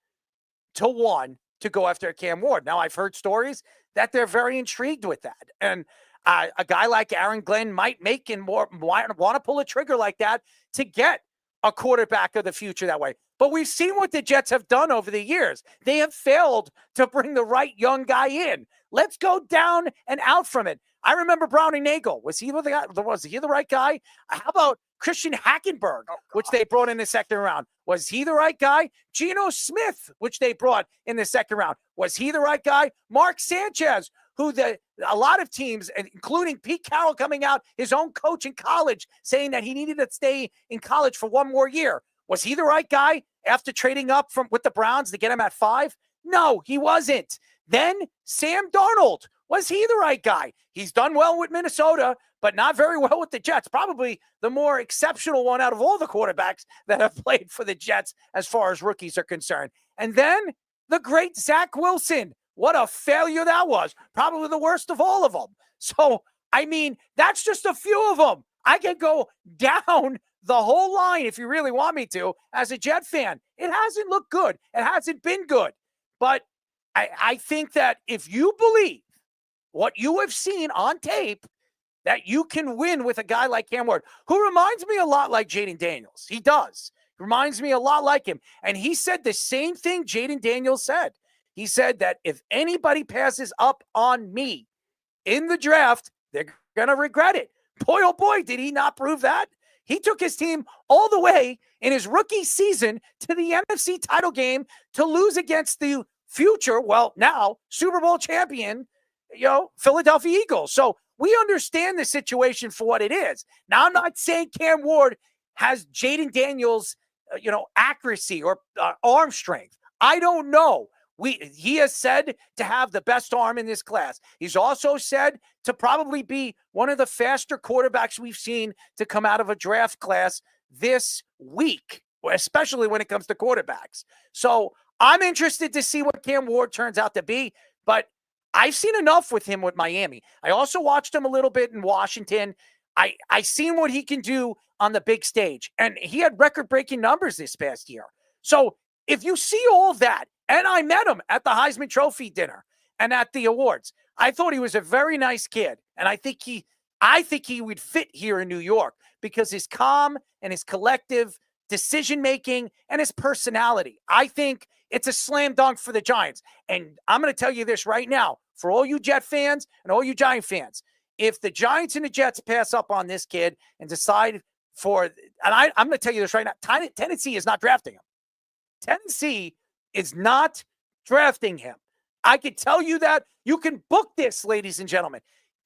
to 1 to go after Cam Ward? Now, I've heard stories that they're very intrigued with that. And a guy like Aaron Glenn might want to pull a trigger like that to get a quarterback of the future that way. But we've seen what the Jets have done over the years. They have failed to bring the right young guy in. Let's go down and out from it. I remember Browning Nagel. Was he the right guy? How about Christian Hackenberg, which they brought in the second round? Was he the right guy? Geno Smith, which they brought in the second round. Was he the right guy? Mark Sanchez, who a lot of teams, including Pete Carroll coming out, his own coach in college, saying that he needed to stay in college for one more year. Was he the right guy after trading up with the Browns to get him at 5? No, he wasn't. Then Sam Darnold. Was he the right guy? He's done well with Minnesota, but not very well with the Jets. Probably the more exceptional one out of all the quarterbacks that have played for the Jets as far as rookies are concerned. And then the great Zach Wilson. What a failure that was. Probably the worst of all of them. So, I mean, that's just a few of them. I can go down the whole line if you really want me to as a Jet fan. It hasn't looked good. It hasn't been good. But I think that if you believe what you have seen on tape, that you can win with a guy like Cam Ward, who reminds me a lot like Jaden Daniels. He does. Reminds me a lot like him. And he said the same thing Jaden Daniels said. He said that if anybody passes up on me in the draft, they're going to regret it. Boy, oh boy, did he not prove that? He took his team all the way in his rookie season to the NFC title game to lose against the future, well, now Super Bowl champion, Philadelphia Eagles. So we understand the situation for what it is. Now, I'm not saying Cam Ward has Jaden Daniels, accuracy or arm strength. I don't know. He has said to have the best arm in this class. He's also said to probably be one of the faster quarterbacks we've seen to come out of a draft class this week, especially when it comes to quarterbacks. So I'm interested to see what Cam Ward turns out to be, but I've seen enough with him with Miami. I also watched him a little bit in Washington. I seen what he can do on the big stage, and he had record-breaking numbers this past year. So if you see all that, and I met him at the Heisman Trophy dinner and at the awards, I thought he was a very nice kid, and I think he would fit here in New York because his calm and his collective decision-making and his personality. I think it's a slam dunk for the Giants. And I'm going to tell you this right now, for all you Jet fans and all you Giant fans, if the Giants and the Jets pass up on this kid and decide I'm going to tell you this right now, Tennessee is not drafting him. Tennessee is not drafting him. I can tell you that. You can book this, ladies and gentlemen.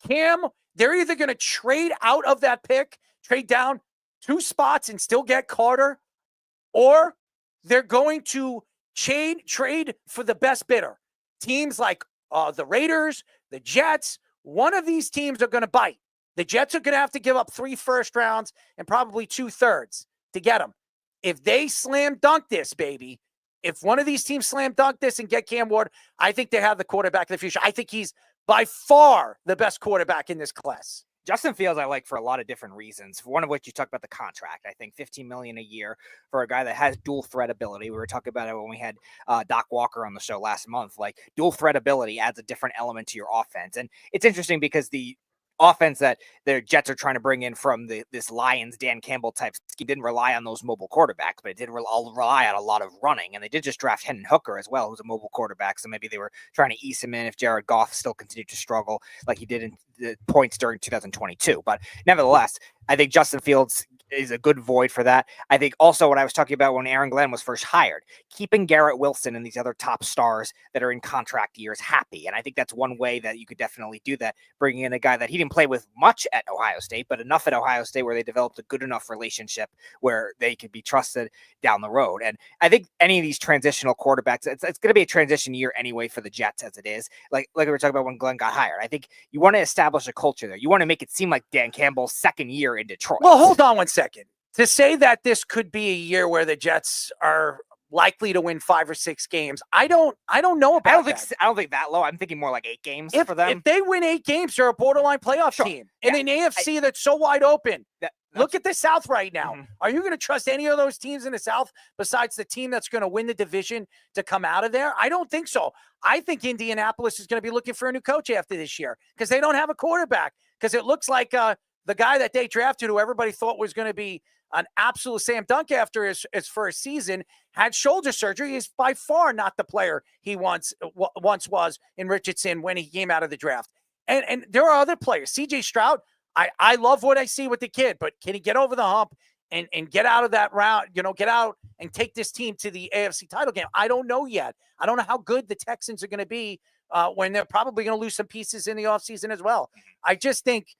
Cam, they're either going to trade out of that pick, trade down 2 spots and still get Carter, or they're going to trade for the best bidder. Teams like the Raiders, the Jets, one of these teams are going to bite. The Jets are going to have to give up 3 first rounds and probably 2 thirds to get him. If they slam dunk this, baby, if one of these teams slam dunk this and get Cam Ward, I think they have the quarterback of the future. I think he's by far the best quarterback in this class. Justin Fields I like for a lot of different reasons. One of which you talked about the contract. I think $15 million a year for a guy that has dual threat ability. We were talking about it when we had Doc Walker on the show last month. Like, dual threat ability adds a different element to your offense. And it's interesting because the offense that the Jets are trying to bring in from this Lions Dan Campbell type scheme didn't rely on those mobile quarterbacks, but it did rely on a lot of running. And they did just draft Hendon Hooker as well, who's a mobile quarterback. So maybe they were trying to ease him in if Jared Goff still continued to struggle like he did in the points during 2022. But nevertheless, I think Justin Fields is a good void for that. I think also what I was talking about when Aaron Glenn was first hired, keeping Garrett Wilson and these other top stars that are in contract years happy. And I think that's one way that you could definitely do that, bringing in a guy that he didn't play with much at Ohio State, but enough at Ohio State where they developed a good enough relationship where they could be trusted down the road. And I think any of these transitional quarterbacks, it's going to be a transition year anyway for the Jets as it is. Like we were talking about when Glenn got hired. I think you want to establish a culture there. You want to make it seem like Dan Campbell's second year in Detroit. Well, hold on one second. To say that this could be a year where the Jets are likely to win 5 or 6 games, I don't know about I don't think that low. I'm thinking more like 8 games for them. If they win 8 games, they're a borderline playoff team in an AFC that's so wide open. Look at the South right now. Mm-hmm. Are you going to trust any of those teams in the South besides the team that's going to win the division to come out of there? I don't think so. I think Indianapolis is going to be looking for a new coach after this year because they don't have a quarterback, because it looks like the guy that they drafted, who everybody thought was going to be an absolute slam dunk after his first season, had shoulder surgery. He's by far not the player he once was in Richardson when he came out of the draft. And there are other players. CJ Stroud, I love what I see with the kid, but can he get over the hump and get out of that route, get out and take this team to the AFC title game? I don't know yet. I don't know how good the Texans are going to be when they're probably going to lose some pieces in the offseason as well. I just think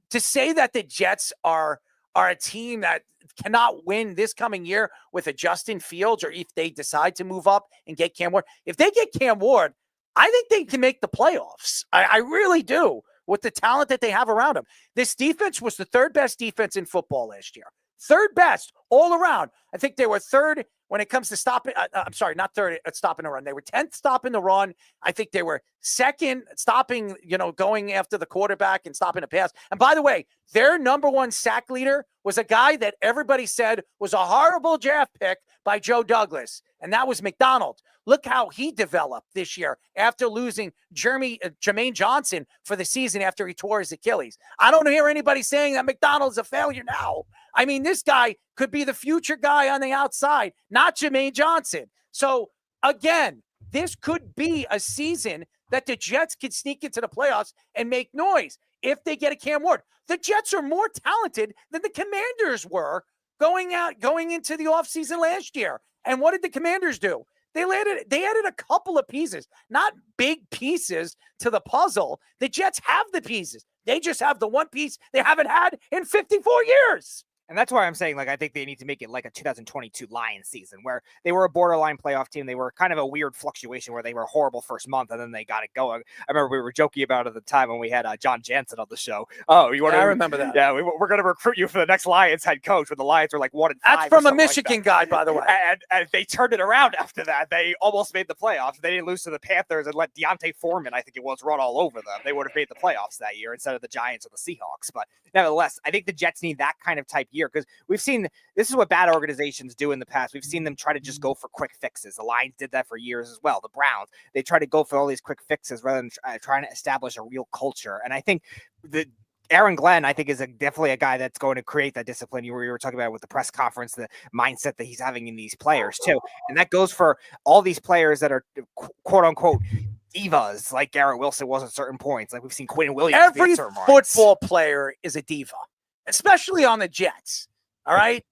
to say that the Jets are a team that cannot win this coming year with a Justin Fields, or if they decide to move up and get Cam Ward, if they get Cam Ward, I think they can make the playoffs. I really do, with the talent that they have around them. This defense was the third best defense in football last year. Third best all around. I think they were third when it comes to stopping. I'm sorry, not third at stopping the run. They were 10th stopping the run. I think they were second stopping, going after the quarterback and stopping the pass. And by the way, their number one sack leader was a guy that everybody said was a horrible draft pick by Joe Douglas, and that was McDonald. Look how he developed this year after losing Jermaine Johnson for the season after he tore his Achilles. I don't hear anybody saying that McDonald's a failure now. I mean, this guy could be the future guy on the outside, not Jermaine Johnson. So, again, this could be a season that the Jets could sneak into the playoffs and make noise if they get a Cam Ward. The Jets are more talented than the Commanders were going into the offseason last year. And what did the Commanders do? They added a couple of pieces, not big pieces to the puzzle. The Jets have the pieces. They just have the one piece they haven't had in 54 years. And that's why I'm saying, I think they need to make it like a 2022 Lions season where they were a borderline playoff team. They were kind of a weird fluctuation where they were horrible first month and then they got it going. I remember we were joking about it at the time when we had John Jansen on the show. Oh, you want to? I remember that. Yeah, we're going to recruit you for the next Lions head coach when the Lions were like 1-5. That's from a Michigan guy, by the way. And they turned it around after that. They almost made the playoffs. They didn't lose to the Panthers and let Deontay Foreman, I think it was, run all over them. They would have made the playoffs that year instead of the Giants or the Seahawks. But nevertheless, I think the Jets need that kind of type year because we've seen this is what bad organizations do in the past. We've seen them try to just go for quick fixes. The Lions did that for years as well. The Browns, they try to go for all these quick fixes rather than trying to establish a real culture. And I think Aaron Glenn, I think, is definitely a guy that's going to create that discipline you were talking about with the press conference, the mindset that he's having in these players too. And that goes for all these players that are quote unquote divas, like Garrett Wilson was at certain points. Like we've seen Quinn Williams. Every football player is a diva, especially on the Jets. All right.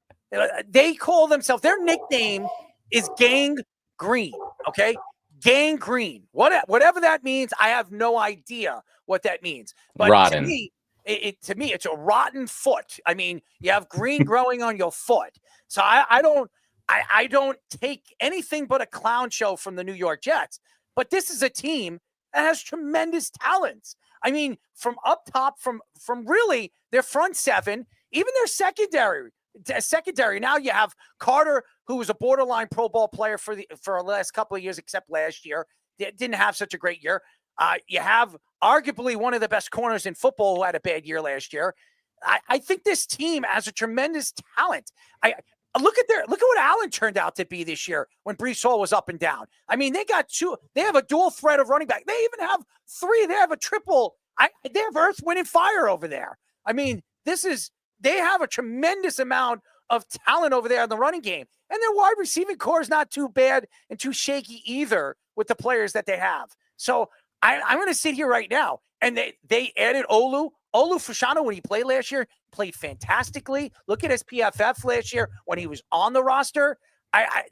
They call themselves, their nickname is Gang Green. Okay. Gang Green. Whatever that means, I have no idea what that means. But rotten. To me, it's a rotten foot. I mean, you have green growing on your foot. So I don't take anything but a clown show from the New York Jets. But this is a team that has tremendous talents. I mean, from up top, from really their front seven, even their secondary. Now you have Carter, who was a borderline Pro Bowl player for the last couple of years, except last year. They didn't have such a great year. You have arguably one of the best corners in football who had a bad year last year. I think this team has a tremendous talent. Look at what Allen turned out to be this year when Breece Hall was up and down. I mean, they got two. They have a dual threat of running back. They even have three. They have a triple. They have Earth, Wind, and Fire over there. I mean, they have a tremendous amount of talent over there in the running game. And their wide receiving core is not too bad and too shaky either with the players that they have. So I'm going to sit here right now. And they added Olu Fashanu when he played last year, played fantastically. Look at his PFF last year when he was on the roster.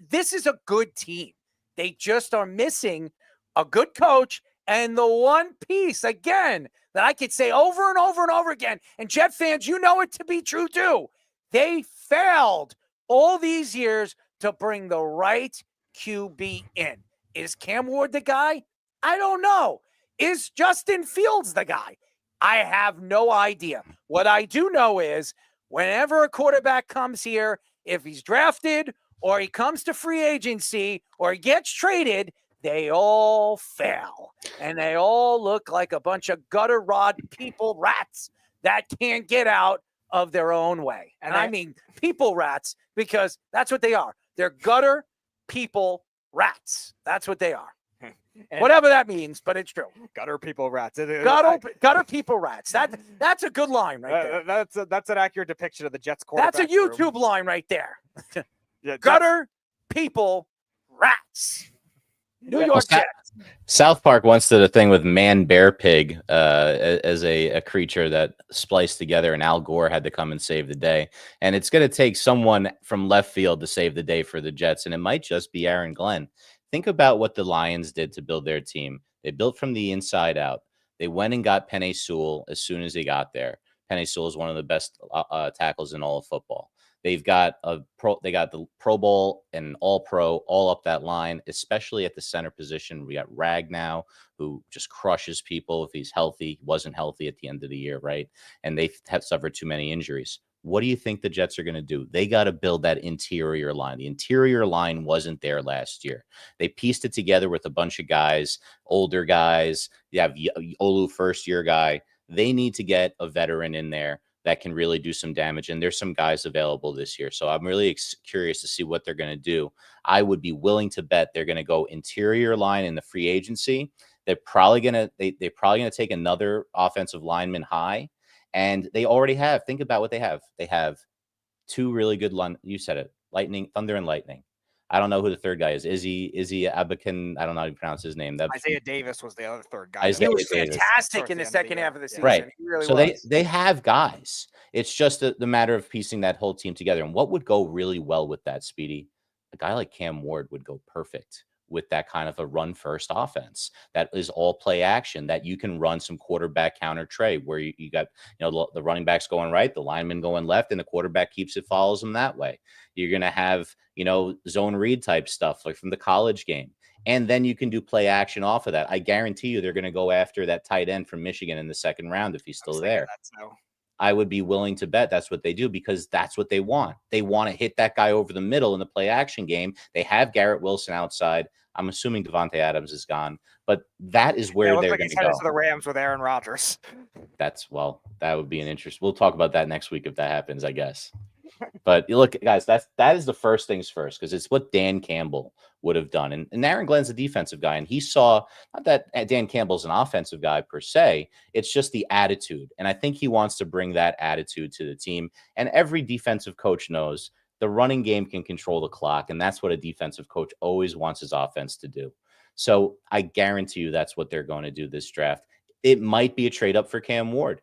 This is a good team. They just are missing a good coach and the one piece, again, that I could say over and over and over again. And Jet fans, you know it to be true too. They failed all these years to bring the right QB in. Is Cam Ward the guy? I don't know. Is Justin Fields the guy? I have no idea. What I do know is whenever a quarterback comes here, if he's drafted or he comes to free agency or he gets traded, they all fail. And they all look like a bunch of gutter rod people rats that can't get out of their own way. And I mean people rats because that's what they are. They're gutter people rats. That's what they are. And whatever that means, but it's true. gutter people rats. Gutter people rats. That's a good line right there. That's an accurate depiction of the Jets That's quarterback a YouTube line right there. Yeah, Gutter people rats. New York Jets. South Park once did a thing with Man Bear Pig as a creature that spliced together, and Al Gore had to come and save the day. And it's going to take someone from left field to save the day for the Jets, and it might just be Aaron Glenn. Think about what the Lions did to build their team. They built from the inside out. They went and got Penei Sewell as soon as they got there. Penei Sewell is one of the best tackles in all of football. They got the Pro Bowl and All Pro all up that line, especially at the center position. We got Rag now, who just crushes people if he's healthy. He wasn't healthy at the end of the year, right? And they have suffered too many injuries. What do you think the Jets are going to do? They got to build that interior line. The interior line wasn't there last year. They pieced it together with a bunch of guys, older guys. You have Olu, first-year guy. They need to get a veteran in there that can really do some damage. And there's some guys available this year. So I'm really curious to see what they're going to do. I would be willing to bet they're going to go interior line in the free agency. They're probably going to take another offensive lineman high. And they already have. Think about what they have. They have two really good you said it. Thunder and Lightning. I don't know who the third guy is. Izzy Abakan. I don't know how to pronounce his name. Isaiah Davis was the other third guy. He was fantastic in the second half of the season. Right. He really so was. they have guys. It's just the matter of piecing that whole team together. And what would go really well with that, Speedy? A guy like Cam Ward would go perfect with that kind of a run-first offense that is all play action, that you can run some quarterback counter trade where you got the running backs going right, the lineman going left, and the quarterback follows them that way. You're going to have zone read type stuff like from the college game. And then you can do play action off of that. I guarantee you they're going to go after that tight end from Michigan in the second round if he's still there. I would be willing to bet that's what they do because that's what they want. They want to hit that guy over the middle in the play action game. They have Garrett Wilson outside. I'm assuming Devontae Adams is gone, but that is where they're going to go. To the Rams with Aaron Rodgers. That would be an interest. We'll talk about that next week if that happens, I guess. But look, guys, that is the first things first because it's what Dan Campbell would have done. And Aaron Glenn's a defensive guy, and he saw not that Dan Campbell's an offensive guy per se. It's just the attitude, and I think he wants to bring that attitude to the team. And every defensive coach knows the running game can control the clock, and that's what a defensive coach always wants his offense to do. So I guarantee you that's what they're going to do this draft. It might be a trade up for Cam Ward,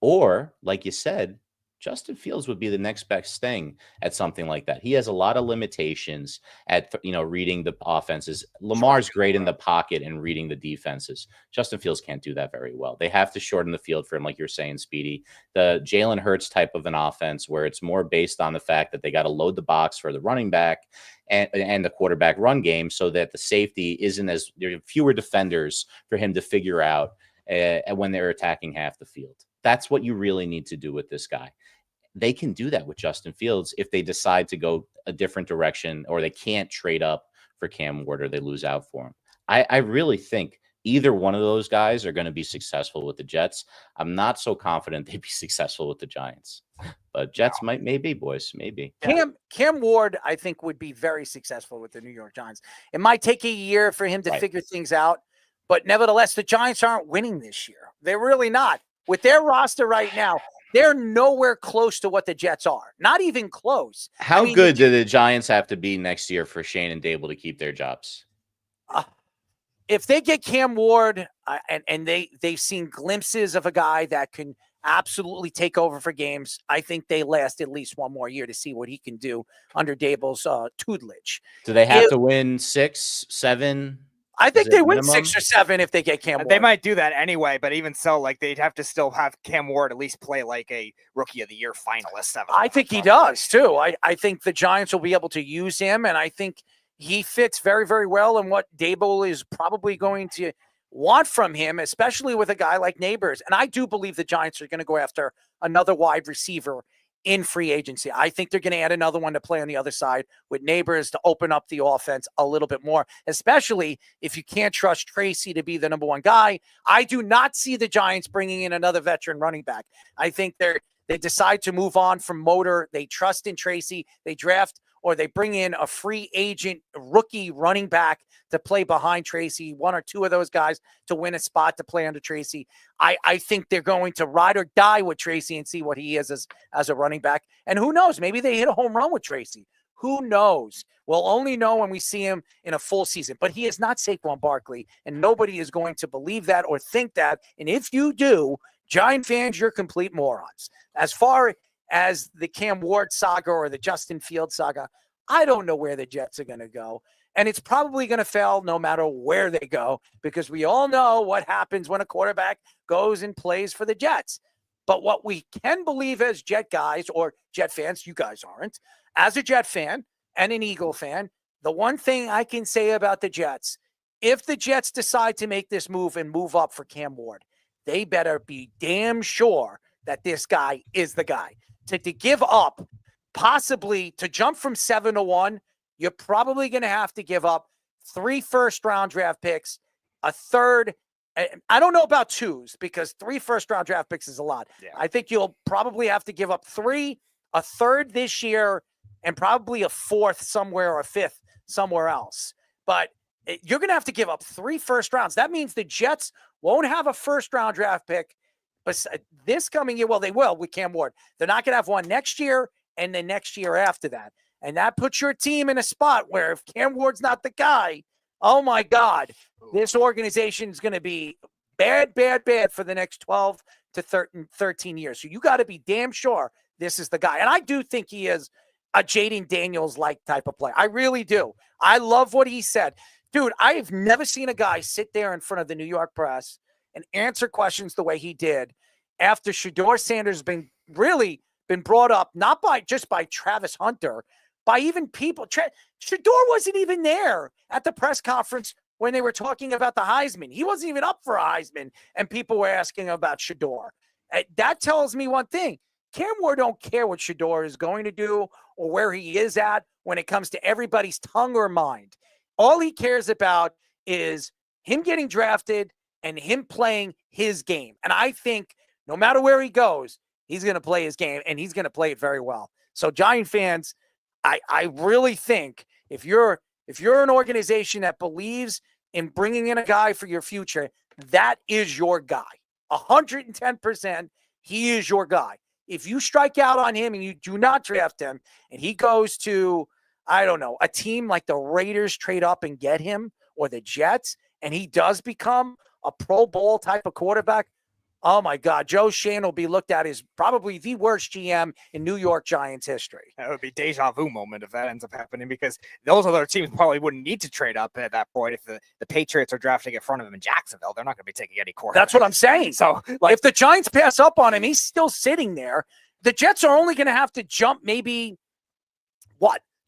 or like you said, Justin Fields would be the next best thing at something like that. He has a lot of limitations at, reading the offenses. Lamar's great in the pocket and reading the defenses. Justin Fields can't do that very well. They have to shorten the field for him, like you're saying, Speedy. The Jalen Hurts type of an offense where it's more based on the fact that they got to load the box for the running back and the quarterback run game so that the safety isn't there are fewer defenders for him to figure out when they're attacking half the field. That's what you really need to do with this guy. They can do that with Justin Fields if they decide to go a different direction or they can't trade up for Cam Ward or they lose out for him. I really think either one of those guys are going to be successful with the Jets. I'm not so confident they'd be successful with the Giants. But Jets maybe, boys, maybe. Cam Ward, I think, would be very successful with the New York Giants. It might take a year for him to figure things out, but nevertheless, the Giants aren't winning this year. They're really not. With their roster right now, they're nowhere close to what the Jets are. Not even close. How good do the Giants have to be next year for Shane and Dable to keep their jobs? If they get Cam Ward and they've seen glimpses of a guy that can absolutely take over for games, I think they last at least one more year to see what he can do under Dable's tutelage. Do they have to win 6, 7? I think they win 6 or 7 if they get Cam Ward. They might do that anyway, but even so, they'd have to still have Cam Ward at least play like a Rookie of the Year finalist. I think he does too. I think the Giants will be able to use him, and I think he fits very, very well in what Dable is probably going to want from him, especially with a guy like Neighbors. And I do believe the Giants are going to go after another wide receiver in free agency. I think they're going to add another one to play on the other side with Neighbors to open up the offense a little bit more, especially if you can't trust Tracy to be the number one guy. I do not see the Giants bringing in another veteran running back. I think they decide to move on from Motor. They trust in Tracy. They draft or they bring in a free agent rookie running back to play behind Tracy, one or two of those guys to win a spot to play under Tracy. I think they're going to ride or die with Tracy and see what he is as a running back. And who knows? Maybe they hit a home run with Tracy. Who knows? We'll only know when we see him in a full season. But he is not Saquon Barkley, and nobody is going to believe that or think that. And if you do, Giant fans, you're complete morons. As far as the Cam Ward saga or the Justin Fields saga, I don't know where the Jets are going to go. And it's probably going to fail no matter where they go, because we all know what happens when a quarterback goes and plays for the Jets. But what we can believe as Jet guys or Jet fans, you guys aren't, as a Jet fan and an Eagle fan, the one thing I can say about the Jets, if the Jets decide to make this move and move up for Cam Ward, they better be damn sure that this guy is the guy. To give up, possibly to jump from 7-1, you're probably going to have to give up 3 first-round draft picks, a third. I don't know about 2s, because 3 first-round draft picks is a lot. Yeah. I think you'll probably have to give up 3, a third this year, and probably a 4th somewhere or a 5th somewhere else. But you're going to have to give up 3 first rounds. That means the Jets won't have a first-round draft pick but this coming year. Well, they will with Cam Ward. They're not going to have one next year and the next year after that. And that puts your team in a spot where if Cam Ward's not the guy, oh, my God, this organization is going to be bad for the next 12 to 13 years. So you got to be damn sure this is the guy. And I do think he is a Jaden Daniels-like type of player. I really do. I love what he said. Dude, I've never seen a guy sit there in front of the New York press and answer questions the way he did after Shedeur Sanders been brought up, not just by Travis Hunter, by even people. Shedeur wasn't even there at the press conference when they were talking about the Heisman. He wasn't even up for a Heisman, and people were asking about Shedeur. That tells me one thing. Cam Ward don't care what Shedeur is going to do or where he is at when it comes to everybody's tongue or mind. All he cares about is him getting drafted and him playing his game. And I think no matter where he goes, he's going to play his game, and he's going to play it very well. So Giant fans, I really think if you're an organization that believes in bringing in a guy for your future, that is your guy. 110%, he is your guy. If you strike out on him and you do not draft him and he goes to, I don't know, a team like the Raiders trade up and get him, or the Jets, and he does become a Pro Bowl type of quarterback, oh my God, Joe Schoen will be looked at as probably the worst GM in New York Giants history. That would be deja vu moment if that ends up happening, because those other teams probably wouldn't need to trade up at that point. If the Patriots are drafting in front of him in Jacksonville, they're not going to be taking any quarterback. That's what I'm saying. So if the Giants pass up on him, he's still sitting there. The Jets are only going to have to jump maybe,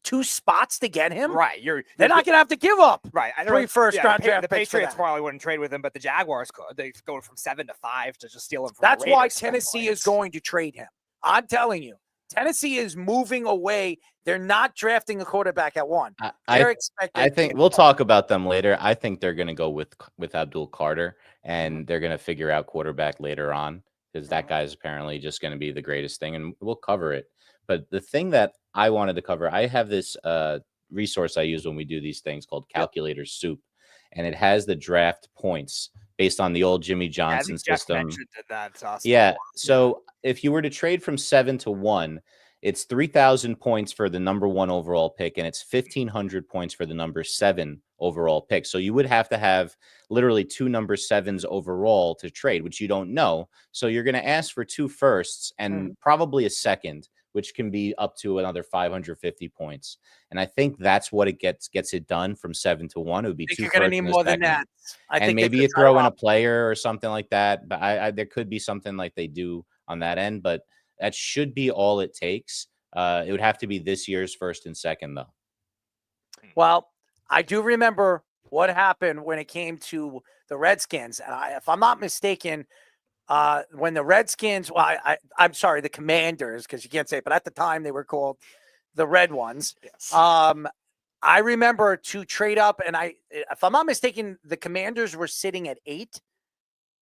2 spots to get him? Right. They're not going to have to give up. Right. I 3 first-round draft the picks for Patriots that. probably wouldn't trade with him, but the Jaguars could. They go from 7 to 5 to just steal him from That's the why Raiders. Tennessee is going to trade him. I'm telling you, Tennessee is moving away. They're not drafting a quarterback at 1. They're expecting. I think we'll talk about them later. I think they're going to go with Abdul Carter, and they're going to figure out quarterback later on, because that guy is apparently just going to be the greatest thing, and we'll cover it. But the thing that I wanted to cover, I have this resource I use when we do these things called Calculator Soup, and it has the draft points based on the old Jimmy Johnson system. Yeah. So if you were to trade from 7 to 1, it's 3,000 points for the number 1 overall pick, and it's 1,500 points for the number 7 overall pick. So you would have to have literally 2 number 7s overall to trade, which you don't know. So you're going to ask for 2 firsts and probably a second, which can be up to another 550 points. And I think that's what it gets it done from 7 to 1. It would be 2 you're going to need more than that. And maybe you throw in a player or something like that. But I there could be something like they do on that end, but that should be all it takes. It would have to be this year's first and second, though. Well, I do remember what happened when it came to the Redskins. And if I'm not mistaken, when the Redskins, I'm sorry, the Commanders, because you can't say it, but at the time they were called the Red Ones. Yes. I remember to trade up, and if I'm not mistaken, the Commanders were sitting at 8.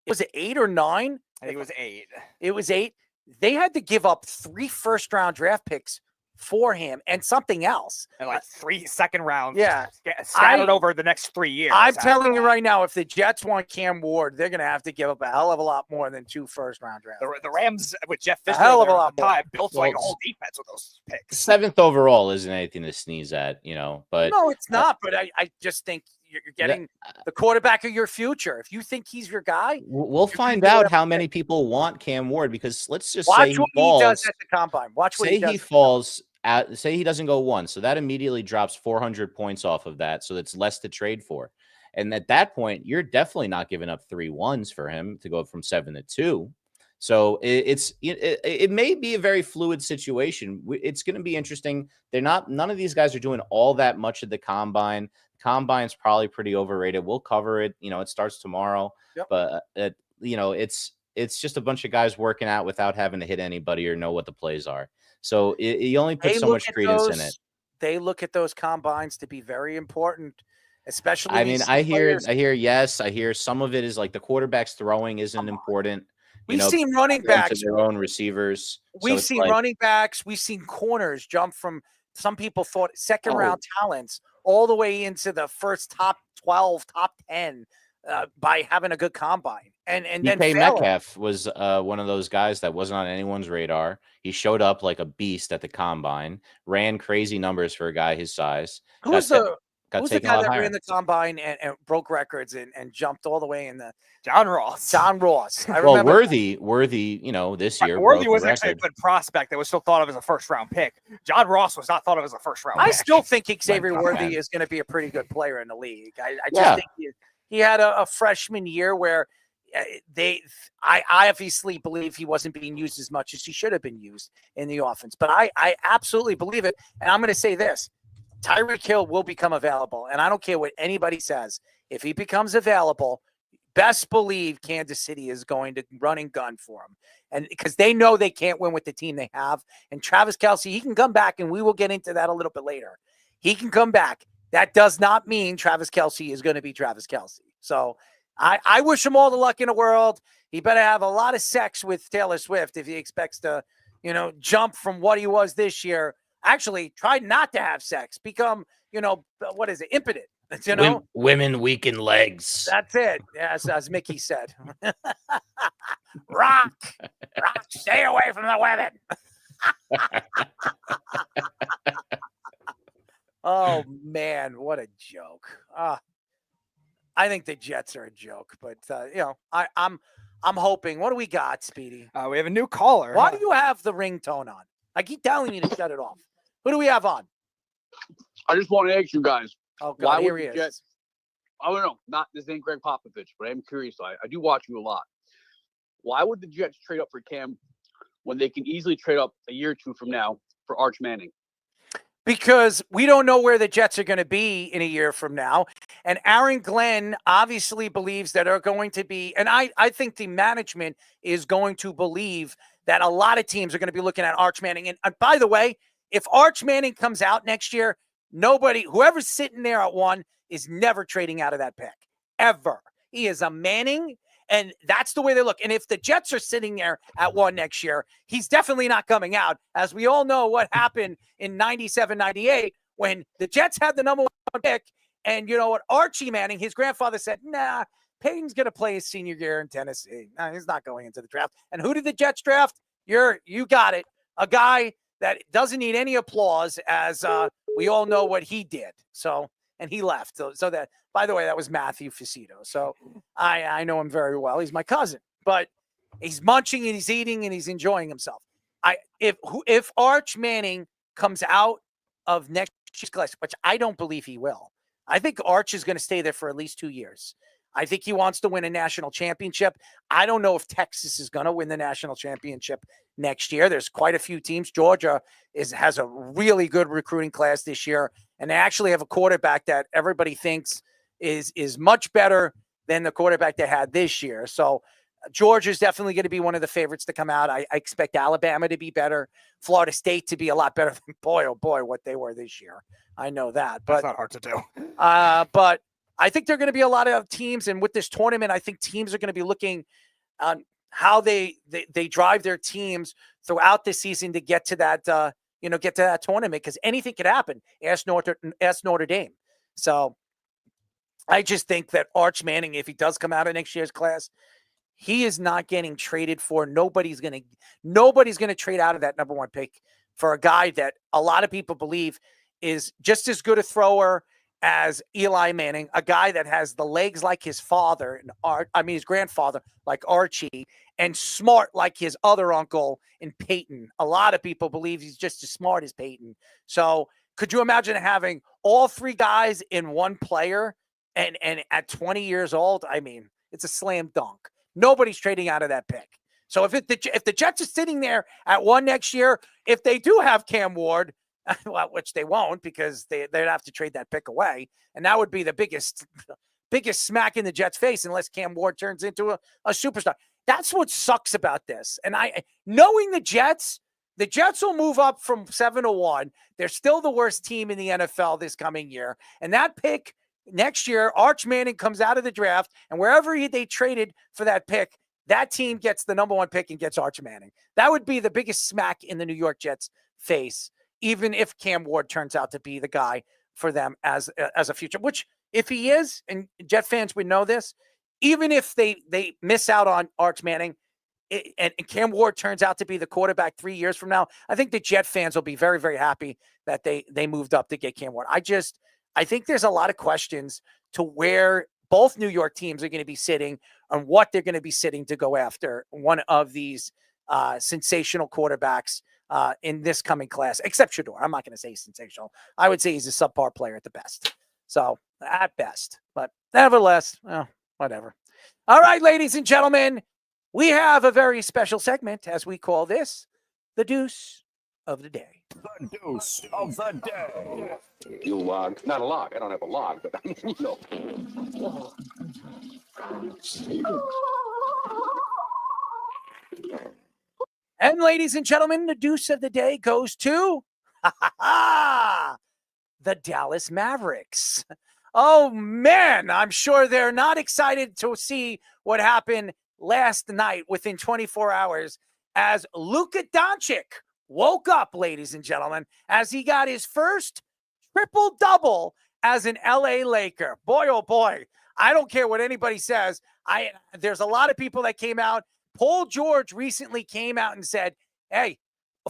Was it 8 or 9? I think it was 8. It was 8. They had to give up 3 first-round draft picks for him and something else. And like 3 second rounds. Yeah. Scattered over the next 3 years. I'm telling you right now, if the Jets want Cam Ward, they're going to have to give up a hell of a lot more than 2 first-round drafts. The Rams with Jeff Fisher hell of a lot more. built like a whole defense with those picks. 7th overall isn't anything to sneeze at, but no, it's not. But I just think you're getting the quarterback of your future. If you think he's your guy, we'll find out how many people want Cam Ward, because let's just watch say what he does at the combine. Watch what he does. Say he falls at, say he doesn't go 1, so that immediately drops 400 points off of that, so it's less to trade for. And at that point, you're definitely not giving up 3 1s for him to go from 7 to 2. So it may be a very fluid situation. It's going to be interesting. None of these guys are doing all that much at the combine. Combine's probably pretty overrated. We'll cover it. It starts tomorrow, but it's just a bunch of guys working out without having to hit anybody or know what the plays are. So you only put so much credence in it. They look at those combines to be very important, especially. I mean, I hear some of it is like the quarterback's throwing isn't important. We've seen running backs, their own receivers. We've seen running backs. We've seen corners jump from some people thought second round talents all the way into the first top 12, top 10 by having a good combine. And then Metcalf was one of those guys that wasn't on anyone's radar. He showed up like a beast at the combine, ran crazy numbers for a guy his size. Who's the guy that ran the combine and broke records and jumped all the way in the John Ross. I remember Worthy, this year. Worthy was actually a good prospect that was still thought of as a first-round pick. John Ross was not thought of as a first-round pick. I still think Xavier Worthy is going to be a pretty good player in the league. I just think he had a freshman year where I obviously believe he wasn't being used as much as he should have been used in the offense. But I absolutely believe it. And I'm going to say this. Tyreek Hill will become available. And I don't care what anybody says. If he becomes available, best believe Kansas City is going to run and gun for him. And because they know they can't win with the team they have. And Travis Kelce, he can come back, and we will get into that a little bit later. He can come back. That does not mean Travis Kelce is going to be Travis Kelce. So I wish him all the luck in the world. He better have a lot of sex with Taylor Swift if he expects to, jump from what he was this year. Actually, try not to have sex. Become, what is it? Impotent. Women weaken legs. That's it. Yes, as Mickey said. Rock, stay away from the women. Oh man, what a joke! I think the Jets are a joke, but I'm hoping. What do we got, Speedy? We have a new caller. Why do you have the ringtone on? I keep telling you to shut it off. Who do we have on? I just want to ask you guys. Oh God, here he is. Jets, I don't know. This ain't Greg Popovich, but I'm curious. I do watch you a lot. Why would the Jets trade up for Cam when they can easily trade up a year or two from now for Arch Manning? Because we don't know where the Jets are going to be in a year from now. And Aaron Glenn obviously believes that are going to be, and I think the management is going to believe that a lot of teams are going to be looking at Arch Manning. And by the way, if Arch Manning comes out next year, whoever's sitting there at 1 is never trading out of that pick, ever. He is a Manning, and that's the way they look. And if the Jets are sitting there at 1 next year, he's definitely not coming out. As we all know what happened in 97, 98, when the Jets had the number 1 pick, and you know what? Archie Manning, his grandfather said, nah, Peyton's going to play his senior year in Tennessee. No, he's not going into the draft. And who did the Jets draft? You got it. A guy that doesn't need any applause, as we all know what he did. So, and he left. So that, by the way, that was Matthew Facito. So I know him very well. He's my cousin, but he's munching and he's eating and he's enjoying himself. If Arch Manning comes out of next year's class, which I don't believe he will, I think Arch is going to stay there for at least 2 years. I think he wants to win a national championship. I don't know if Texas is going to win the national championship next year. There's quite a few teams. Georgia has a really good recruiting class this year, and they actually have a quarterback that everybody thinks is much better than the quarterback they had this year. So Georgia's definitely going to be one of the favorites to come out. I expect Alabama to be better, Florida State to be a lot better than boy what they were this year. I know that, but that's not hard to do. But I think there are going to be a lot of teams, and with this tournament, I think teams are going to be looking on how they drive their teams throughout the season to get to that get to that tournament, because anything could happen. Ask Notre Dame. So I just think that Arch Manning, if he does come out of next year's class, he is not getting traded for. Nobody's going to trade out of that number 1 pick for a guy that a lot of people believe is just as good a thrower as Eli Manning, a guy that has the legs like his father, his grandfather, like Archie, and smart like his other uncle in Peyton. A lot of people believe he's just as smart as Peyton. So could you imagine having all 3 guys in one player and at 20 years old? I mean, it's a slam dunk. Nobody's trading out of that pick. So if the Jets are sitting there at 1 next year, if they do have Cam Ward, well, which they won't, because they'd have to trade that pick away, and that would be the biggest smack in the Jets' face unless Cam Ward turns into a superstar. That's what sucks about this. And knowing the Jets will move up from 7-1. They're still the worst team in the NFL this coming year. And that pick next year, Arch Manning comes out of the draft, and wherever they traded for that pick, that team gets the number 1 pick and gets Arch Manning. That would be the biggest smack in the New York Jets' face, even if Cam Ward turns out to be the guy for them as a future, which if he is, and Jet fans would know this, even if they miss out on Arch Manning and Cam Ward turns out to be the quarterback 3 years from now, I think the Jet fans will be very, very happy that they moved up to get Cam Ward. I think there's a lot of questions to where both New York teams are going to be sitting and what they're going to be sitting to go after one of these sensational quarterbacks in this coming class, except Shedeur. I'm not going to say sensational. I would say he's a subpar player at the best. So at best, but nevertheless, well, whatever. All right, ladies and gentlemen, we have a very special segment, as we call this, the Deuce of the Day. The Deuce of the Day. You log. Not a log. I don't have a log, but you know. And ladies and gentlemen, the Deuce of the Day goes to the Dallas Mavericks. Oh, man, I'm sure they're not excited to see what happened last night within 24 hours as Luka Doncic woke up, ladies and gentlemen, as he got his first triple-double as an LA Laker. Boy, oh boy, I don't care what anybody says. There's a lot of people that came out. Paul George recently came out and said, hey,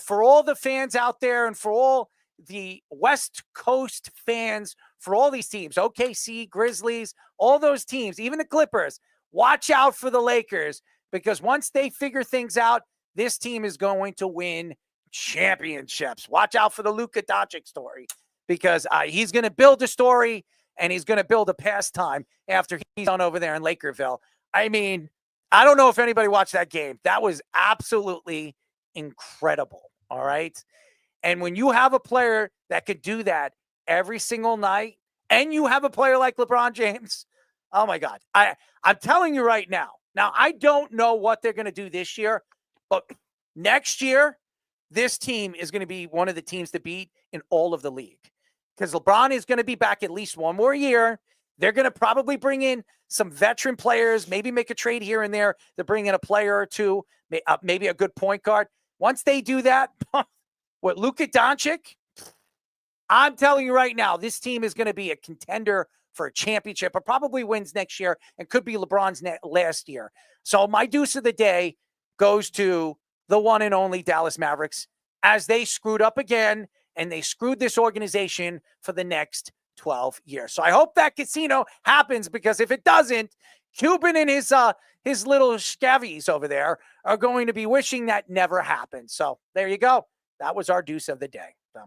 for all the fans out there and for all the West Coast fans, for all these teams, OKC, Grizzlies, all those teams, even the Clippers, watch out for the Lakers, because once they figure things out, this team is going to win championships. Watch out for the Luka Doncic story, because he's going to build a story and he's going to build a pastime after he's done over there in Lakerville. I mean, I don't know if anybody watched that game. That was absolutely incredible. All right. And when you have a player that could do that every single night, and you have a player like LeBron James, oh my God. I'm telling you right now. Now, I don't know what they're going to do this year, but next year, this team is going to be one of the teams to beat in all of the league, because LeBron is going to be back at least one more year. They're going to probably bring in some veteran players, maybe make a trade here and there to bring in a player or two, maybe a good point guard. Once they do that, with Luka Doncic, I'm telling you right now, this team is going to be a contender for a championship, or probably wins next year and could be LeBron's last year. So my Deuce of the Day goes to the one and only Dallas Mavericks, as they screwed up again, and they screwed this organization for the next 12 years. So I hope that casino happens, because if it doesn't, Cuban and his little scavies over there are going to be wishing that never happened. So there you go. That was our Deuce of the Day. So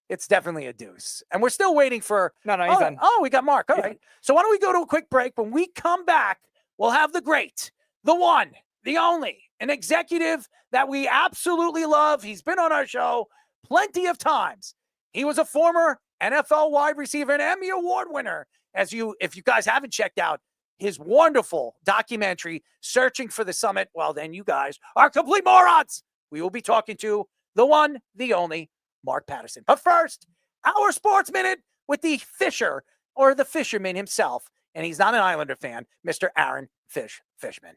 it's definitely a deuce. And we're still waiting for... No, he's done. Oh, we got Mark. All right. So why don't we go to a quick break? When we come back, we'll have the great, the one, the only, an executive that we absolutely love. He's been on our show plenty of times. He was a former NFL wide receiver and Emmy Award winner. If you guys haven't checked out his wonderful documentary, Searching for the Summit, well, then you guys are complete morons. We will be talking to the one, the only, Mark Pattison. But first, our Sports Minute with the Fisher, or the Fisherman himself, and he's not an Islander fan, Mr. Aaron Fishman.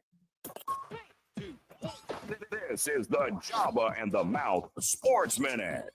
This is the Jabba and the Mouth Sports Minute.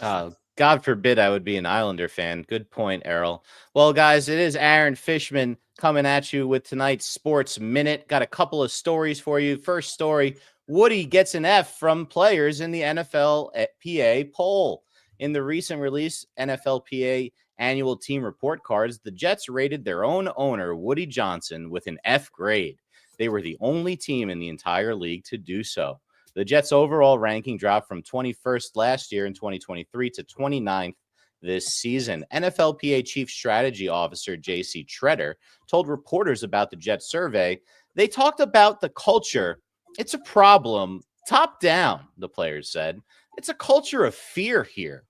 God forbid I would be an Islander fan. Good point, Errol. Well, guys, it is Aaron Fishman coming at you with tonight's Sports Minute. Got a couple of stories for you. First story, Woody gets an F from players in the NFLPA poll. In the recent release NFLPA annual team report cards, the Jets rated their own owner, Woody Johnson, with an F grade. They were the only team in the entire league to do so. The Jets' overall ranking dropped from 21st last year in 2023 to 29th this season. NFLPA Chief Strategy Officer J.C. Treader told reporters about the Jets survey. They talked about the culture. It's a problem. Top down, the players said. It's a culture of fear here.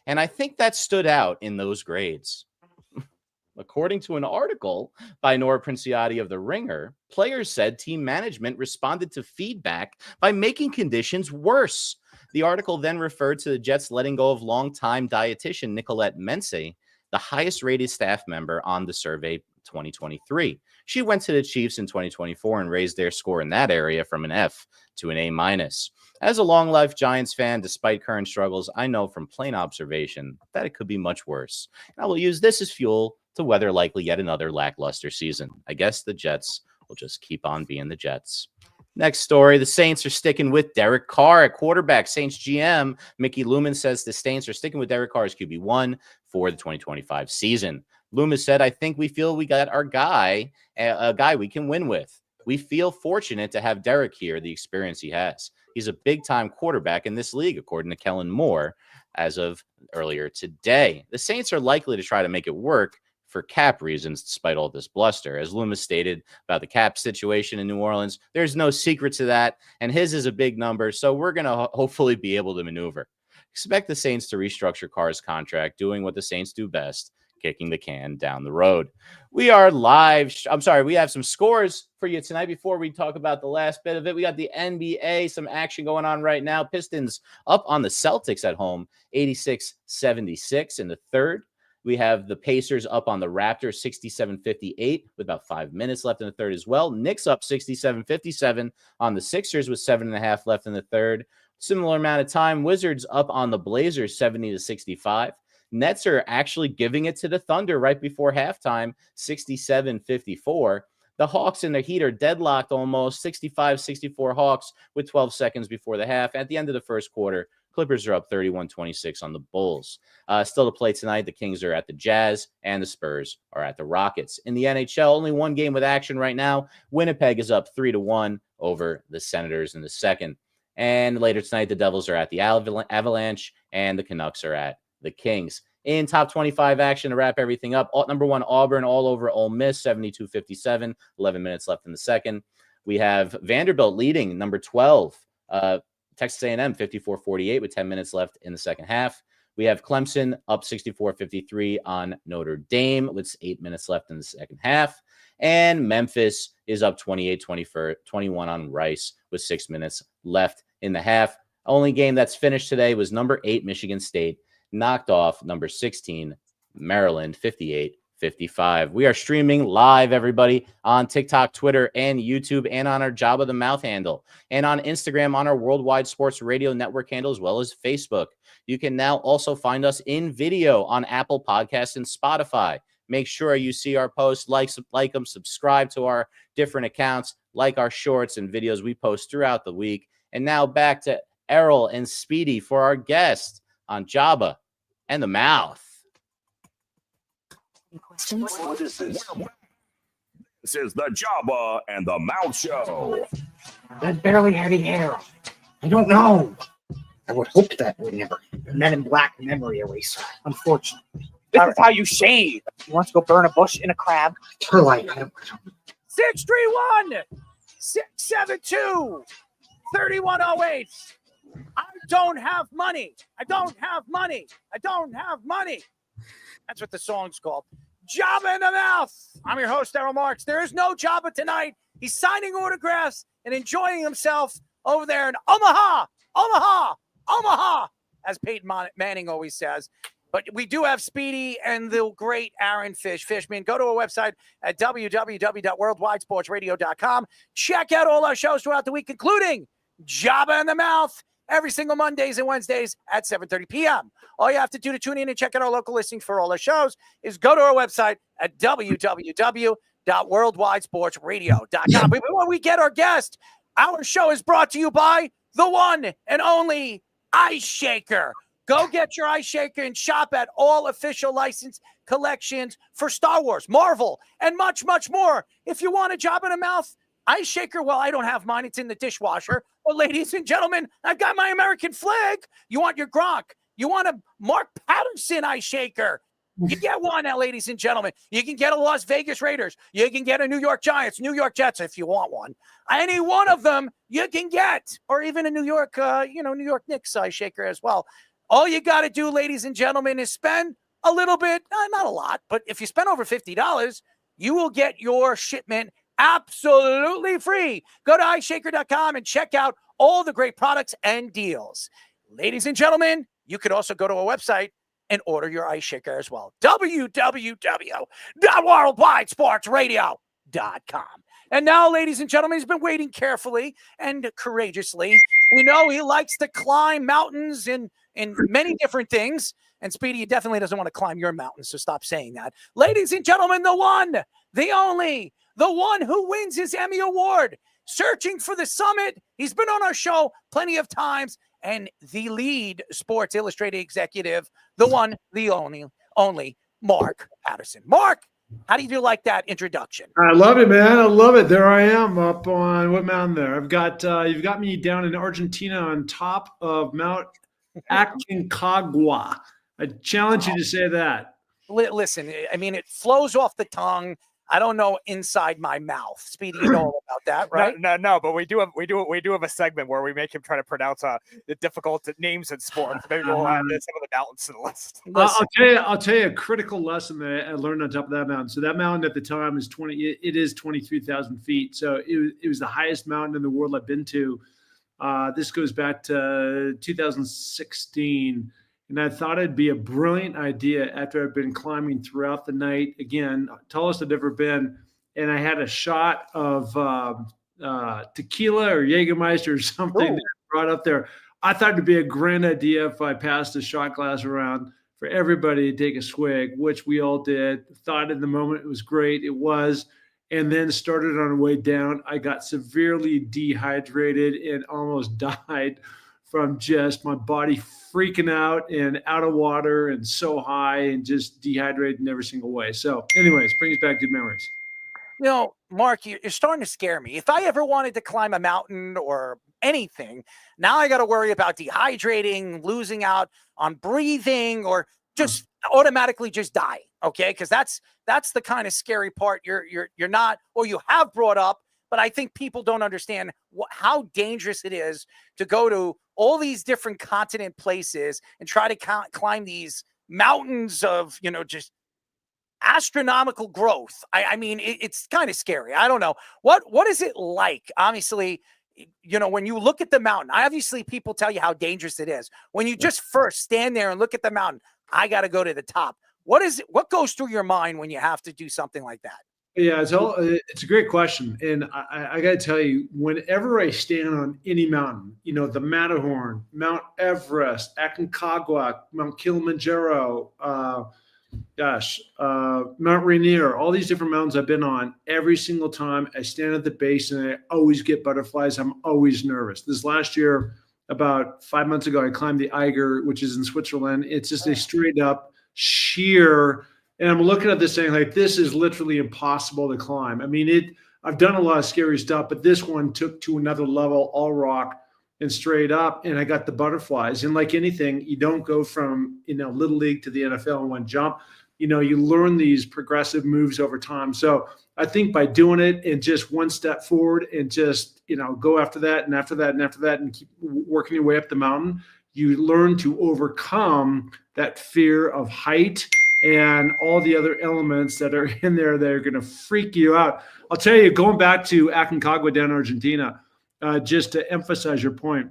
And I think that stood out in those grades. According to an article by Nora Princiati of The Ringer, players said team management responded to feedback by making conditions worse. The article then referred to the Jets letting go of longtime dietitian Nicolette Mense, the highest-rated staff member on the survey 2023. She went to the Chiefs in 2024 and raised their score in that area from an F to an A-. As a long-life Giants fan, despite current struggles, I know from plain observation that it could be much worse. And I will use this as fuel to weather likely yet another lackluster season. I guess the Jets will just keep on being the Jets. Next story, the Saints are sticking with Derek Carr at quarterback. Saints GM Mickey Loomis says the Saints are sticking with Derek Carr as QB1 for the 2025 season. Loomis said, I think we feel we got our guy, a guy we can win with. We feel fortunate to have Derek here, the experience he has. He's a big-time quarterback in this league, according to Kellen Moore, as of earlier today. The Saints are likely to try to make it work for cap reasons, despite all this bluster. As Loomis stated about the cap situation in New Orleans, there's no secret to that, and his is a big number, so we're going to hopefully be able to maneuver. Expect the Saints to restructure Carr's contract, doing what the Saints do best, kicking the can down the road. We are live. We have some scores for you tonight before we talk about the last bit of it. We got the NBA, some action going on right now. Pistons up on the Celtics at home, 86-76 in the third. We have the Pacers up on the Raptors, 67-58 with about 5 minutes left in the third as well. Knicks up 67-57 on the Sixers with 7.5 left in the third. Similar amount of time. Wizards up on the Blazers, 70-65. Nets are actually giving it to the Thunder right before halftime, 67-54. The Hawks and the Heat are deadlocked almost, 65-64 Hawks with 12 seconds before the half. At the end of the first quarter, Clippers are up 31-26 on the Bulls. Still to play tonight, the Kings are at the Jazz and the Spurs are at the Rockets. In the NHL, only one game with action right now. Winnipeg is up 3-1 over the Senators in the second. And later tonight, the Devils are at the Avalanche and the Canucks are at the Kings. In top 25 action to wrap everything up, number one, Auburn all over Ole Miss, 72-57, 11 minutes left in the second. We have Vanderbilt leading, number 12, Texas A&M, 54-48 with 10 minutes left in the second half. We have Clemson up 64-53 on Notre Dame with 8 minutes left in the second half. And Memphis is up 28-21 on Rice with 6 minutes left in the half. Only game that's finished today was number 8, Michigan State, knocked off number 16, Maryland, 58-55. We are streaming live, everybody, on TikTok, Twitter, and YouTube, and on our Jabba the Mouth handle, and on Instagram on our Worldwide Sports Radio Network handle, as well as Facebook. You can now also find us in video on Apple Podcasts and Spotify. Make sure you see our posts, like them, subscribe to our different accounts, like our shorts and videos we post throughout the week. And now back to Errol and Speedy for our guest on Jabba and the Mouth. Questions? What is this? This is the Jabba and the Mouth Show. That barely had any hair. I don't know. I would hope that would never. The Men in Black memory eraser. Unfortunately. This is how you shave. You want to go burn a bush in a crab? Perlite. 631 672 3108. I don't have money. I don't have money. I don't have money. That's what the song's called. Jabba in the Mouth. I'm your host, Errol Marks. There is no Jabba tonight. He's signing autographs and enjoying himself over there in Omaha, Omaha, Omaha, as Peyton Manning always says. But we do have Speedy and the great Aaron Fishman. Go to our website at www.worldwidesportsradio.com. Check out all our shows throughout the week, including Jabba in the Mouth, every single Mondays and Wednesdays at 7:30 p.m. All you have to do to tune in and check out our local listings for all our shows is go to our website at www.worldwidesportsradio.com. But before we get our guest, our show is brought to you by the one and only Ice Shaker. Go get your Ice Shaker and shop at all official license collections for Star Wars, Marvel, and much, much more. If you want a job in the mouth, Ice Shaker, well, I don't have mine. It's in the dishwasher. But ladies and gentlemen, I've got my American flag. You want your Gronk. You want a Mark Pattison Ice Shaker. You get one now, ladies and gentlemen. You can get a Las Vegas Raiders. You can get a New York Giants, New York Jets if you want one. Any one of them you can get. Or even a New York Knicks Ice Shaker as well. All you got to do, ladies and gentlemen, is spend a little bit, not a lot, but if you spend over $50, you will get your shipment absolutely free. Go to iceshaker.com and check out all the great products and deals. Ladies and gentlemen, you could also go to our website and order your Ice Shaker as well. www.worldwidesportsradio.com. And now, ladies and gentlemen, he's been waiting carefully and courageously. We know he likes to climb mountains and many different things. And Speedy, he definitely doesn't want to climb your mountain, so stop saying that. Ladies and gentlemen, the one, the only, the one who wins his Emmy Award, searching for the summit. He's been on our show plenty of times, and the lead Sports Illustrated executive, the one, the only Mark Pattison. Mark, how do you like that introduction? I love it, man. I love it. There I am up on what mountain there? I've got you've got me down in Argentina on top of Mount Aconcagua. I challenge you to say that. Listen, I mean, it flows off the tongue. I don't know inside my mouth. Speedy, you know all about that, right? No. But we do have a segment where we make him try to pronounce the difficult names in sports. Maybe we'll add some of the mountains to the list. I'll tell you a critical lesson that I learned on top of that mountain. So that mountain at the time is 23,000 feet. So it was the highest mountain in the world I've been to. This goes back to 2016. And I thought it'd be a brilliant idea after I've been climbing throughout the night. Again, tallest I've ever been. And I had a shot of tequila or Jägermeister or something that I brought up there. I thought it'd be a grand idea if I passed a shot glass around for everybody to take a swig, which we all did. Thought in the moment it was great. It was. And then started on the way down. I got severely dehydrated and almost died from just my body freaking out and out of water and so high and just dehydrated in every single way. So anyways, brings back good memories. You know, Mark, you're starting to scare me. If I ever wanted to climb a mountain or anything, now I got to worry about dehydrating, losing out on breathing, or just automatically just dying. Okay, because that's the kind of scary part you're not, or you have brought up. But I think people don't understand how dangerous it is to go to all these different continent places and try to climb these mountains of, just astronomical growth. I mean, it's kind of scary. I don't know. What is it like? Obviously, when you look at the mountain, obviously people tell you how dangerous it is. When you just first stand there and look at the mountain, I got to go to the top. What goes through your mind when you have to do something like that? Yeah, it's a great question. And I got to tell you, whenever I stand on any mountain, the Matterhorn, Mount Everest, Aconcagua, Mount Kilimanjaro, Mount Rainier, all these different mountains I've been on, every single time I stand at the base and I always get butterflies. I'm always nervous. This last year, about 5 months ago, I climbed the Eiger, which is in Switzerland. It's just a straight up sheer. And I'm looking at this saying, like, this is literally impossible to climb. I mean, I've done a lot of scary stuff, but this one took to another level, all rock and straight up. And I got the butterflies. And like anything, you don't go from, little league to the NFL in one jump. You learn these progressive moves over time. So I think by doing it and just one step forward and just, go after that and after that and after that and keep working your way up the mountain, you learn to overcome that fear of height and all the other elements that are in there that are going to freak you out. I'll tell you, going back to Aconcagua down in Argentina, just to emphasize your point,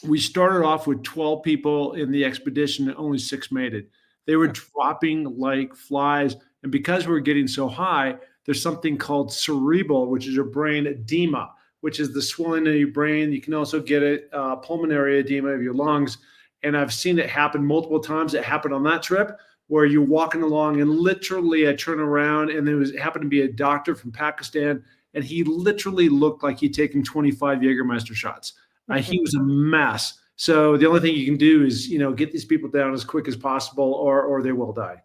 we started off with 12 people in the expedition and only 6 made it. They were dropping like flies. And because we're getting so high, there's something called cerebral, which is your brain edema, which is the swelling of your brain. You can also get it pulmonary edema of your lungs. And I've seen it happen multiple times. It happened on that trip where you're walking along and literally I turn around and it happened to be a doctor from Pakistan. And he literally looked like he'd taken 25 Jägermeister shots. He was a mess. So the only thing you can do is, get these people down as quick as possible or they will die.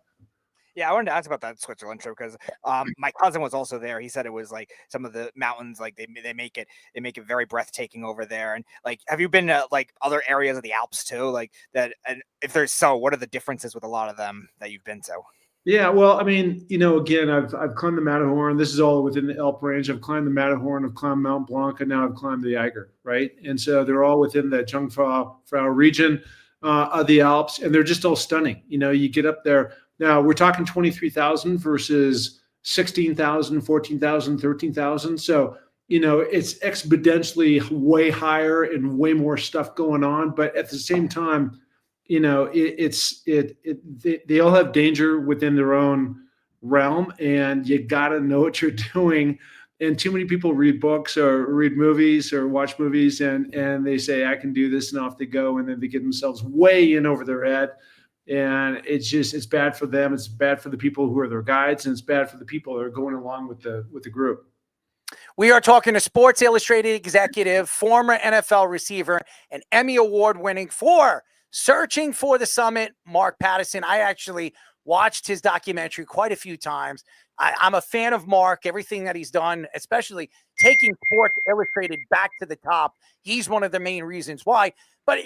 Yeah, I wanted to ask about that Switzerland trip because my cousin was also there. He said it was like some of the mountains, like they make it very breathtaking over there. And like, have you been to like other areas of the Alps too? Like that, and if there's so, what are the differences with a lot of them that you've been to? Yeah, well, I mean, again, I've climbed the Matterhorn. This is all within the Alp range. I've climbed the Matterhorn. I've climbed Mount Blanc, and now I've climbed the Eiger, right? And so they're all within the Jungfrau region of the Alps, and they're just all stunning. You get up there. Now, we're talking 23,000 versus 16,000, 14,000, 13,000. So, it's exponentially way higher and way more stuff going on. But at the same time, they all have danger within their own realm, and you got to know what you're doing. And too many people read books or read movies or watch movies and they say, I can do this, and off they go. And then they get themselves way in over their head. And it's bad for them. It's bad for the people who are their guides, and it's bad for the people that are going along with the group. We are talking to Sports Illustrated executive, former NFL receiver, and Emmy Award winning for Searching for the Summit, Mark Pattison. I actually watched his documentary quite a few times. I'm a fan of Mark, everything that he's done, especially taking Sports Illustrated back to the top. He's one of the main reasons why. But,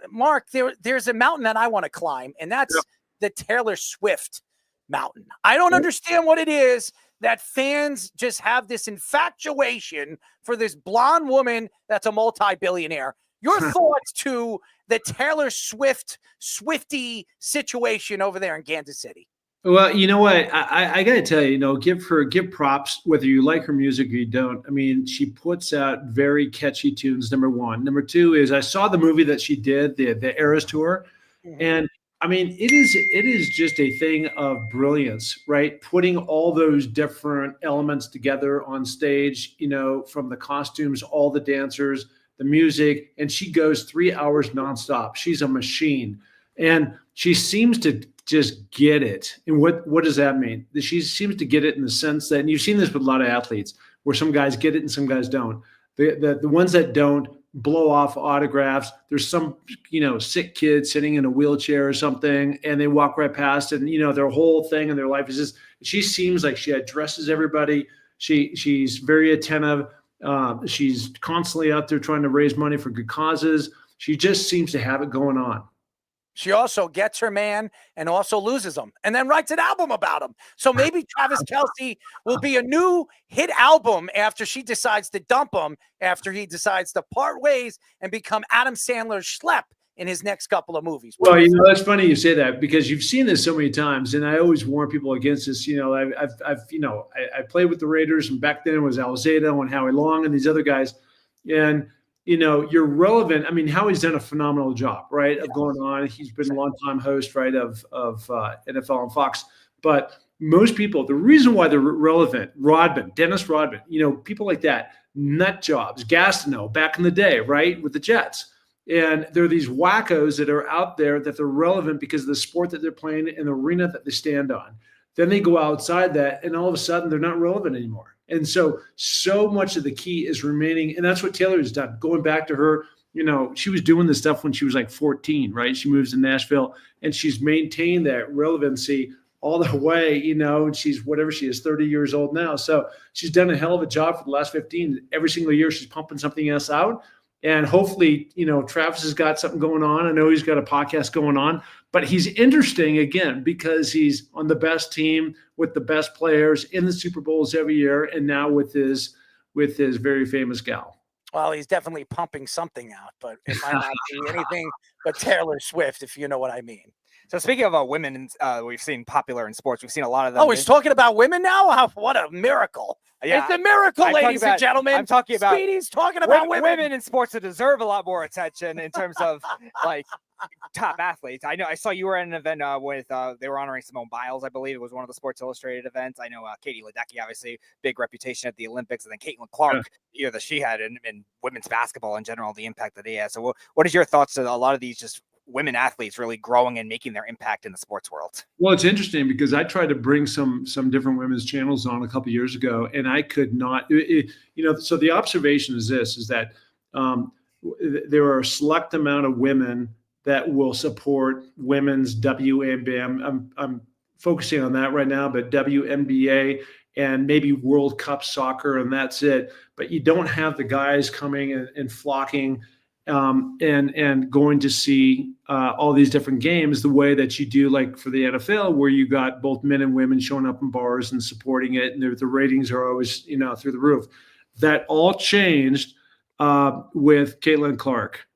Mark, there's a mountain that I want to climb, and that's the Taylor Swift mountain. I don't understand what it is that fans just have this infatuation for this blonde woman that's a multi-billionaire. Your thoughts to the Taylor Swiftie situation over there in Kansas City? Well, you know what? I got to tell you, give props, whether you like her music or you don't. I mean, she puts out very catchy tunes, number one. Number two is I saw the movie that she did, the Eras Tour. Mm-hmm. And I mean, it is just a thing of brilliance, right? Putting all those different elements together on stage, from the costumes, all the dancers, the music, and she goes 3 hours nonstop. She's a machine. And she seems to just get it. And what does that mean? She seems to get it in the sense that, and you've seen this with a lot of athletes, where some guys get it and some guys don't. The ones that don't blow off autographs. There's some, sick kid sitting in a wheelchair or something, and they walk right past it. And, their whole thing in their life is just, she seems like she addresses everybody. She's very attentive. She's constantly out there trying to raise money for good causes. She just seems to have it going on. She also gets her man and also loses him and then writes an album about him. So maybe Travis Kelce will be a new hit album after she decides to dump him, after he decides to part ways and become Adam Sandler's schlep in his next couple of movies. Well, that's funny you say that, because you've seen this so many times, and I always warn people against this. I played with the Raiders, and back then it was Alzado and Howie Long and these other guys, and you're relevant. I mean, Howie's done a phenomenal job, right, of going on. He's been a longtime host, right, of NFL on Fox. But most people, the reason why they're relevant, Dennis Rodman, people like that, nut jobs, Gastineau back in the day, right, with the Jets. And there are these wackos that are out there that they're relevant because of the sport that they're playing and the arena that they stand on. Then they go outside that, and all of a sudden they're not relevant anymore. And so much of the key is remaining. And that's what Taylor has done. Going back to her, she was doing this stuff when she was like 14, right? She moves to Nashville, and she's maintained that relevancy all the way, and she's whatever she is, 30 years old now. So she's done a hell of a job for the last 15. Every single year she's pumping something else out. And hopefully, Travis has got something going on. I know he's got a podcast going on, but he's interesting again because he's on the best team with the best players in the Super Bowls every year, and now with his very famous gal. Well, he's definitely pumping something out, but it might not be anything but Taylor Swift, if you know what I mean. So speaking of women, we've seen popular in sports. We've seen a lot of them. Oh, he's talking about women now? What a miracle. Yeah, it's a miracle, I'm talking ladies and about- gentlemen. I'm talking about Speedy's talking about women in sports that deserve a lot more attention in terms of like top athletes. I know I saw you were at an event with they were honoring Simone Biles, I believe it was one of the Sports Illustrated events. I know Katie Ledecky, obviously big reputation at the Olympics, and then Caitlin Clark, that she had in women's basketball in general, the impact that he has. So what is your thoughts to a lot of these just women athletes really growing and making their impact in the sports world? Well, it's interesting because I tried to bring some different women's channels on a couple of years ago, and I could not. So the observation is this: is that there are a select amount of women that will support women's WNBA. I'm focusing on that right now, but WNBA and maybe World Cup soccer, and that's it. But you don't have the guys coming and flocking and going to see all these different games the way that you do, like for the NFL, where you got both men and women showing up in bars and supporting it, and the ratings are always through the roof. That all changed with Caitlin Clark.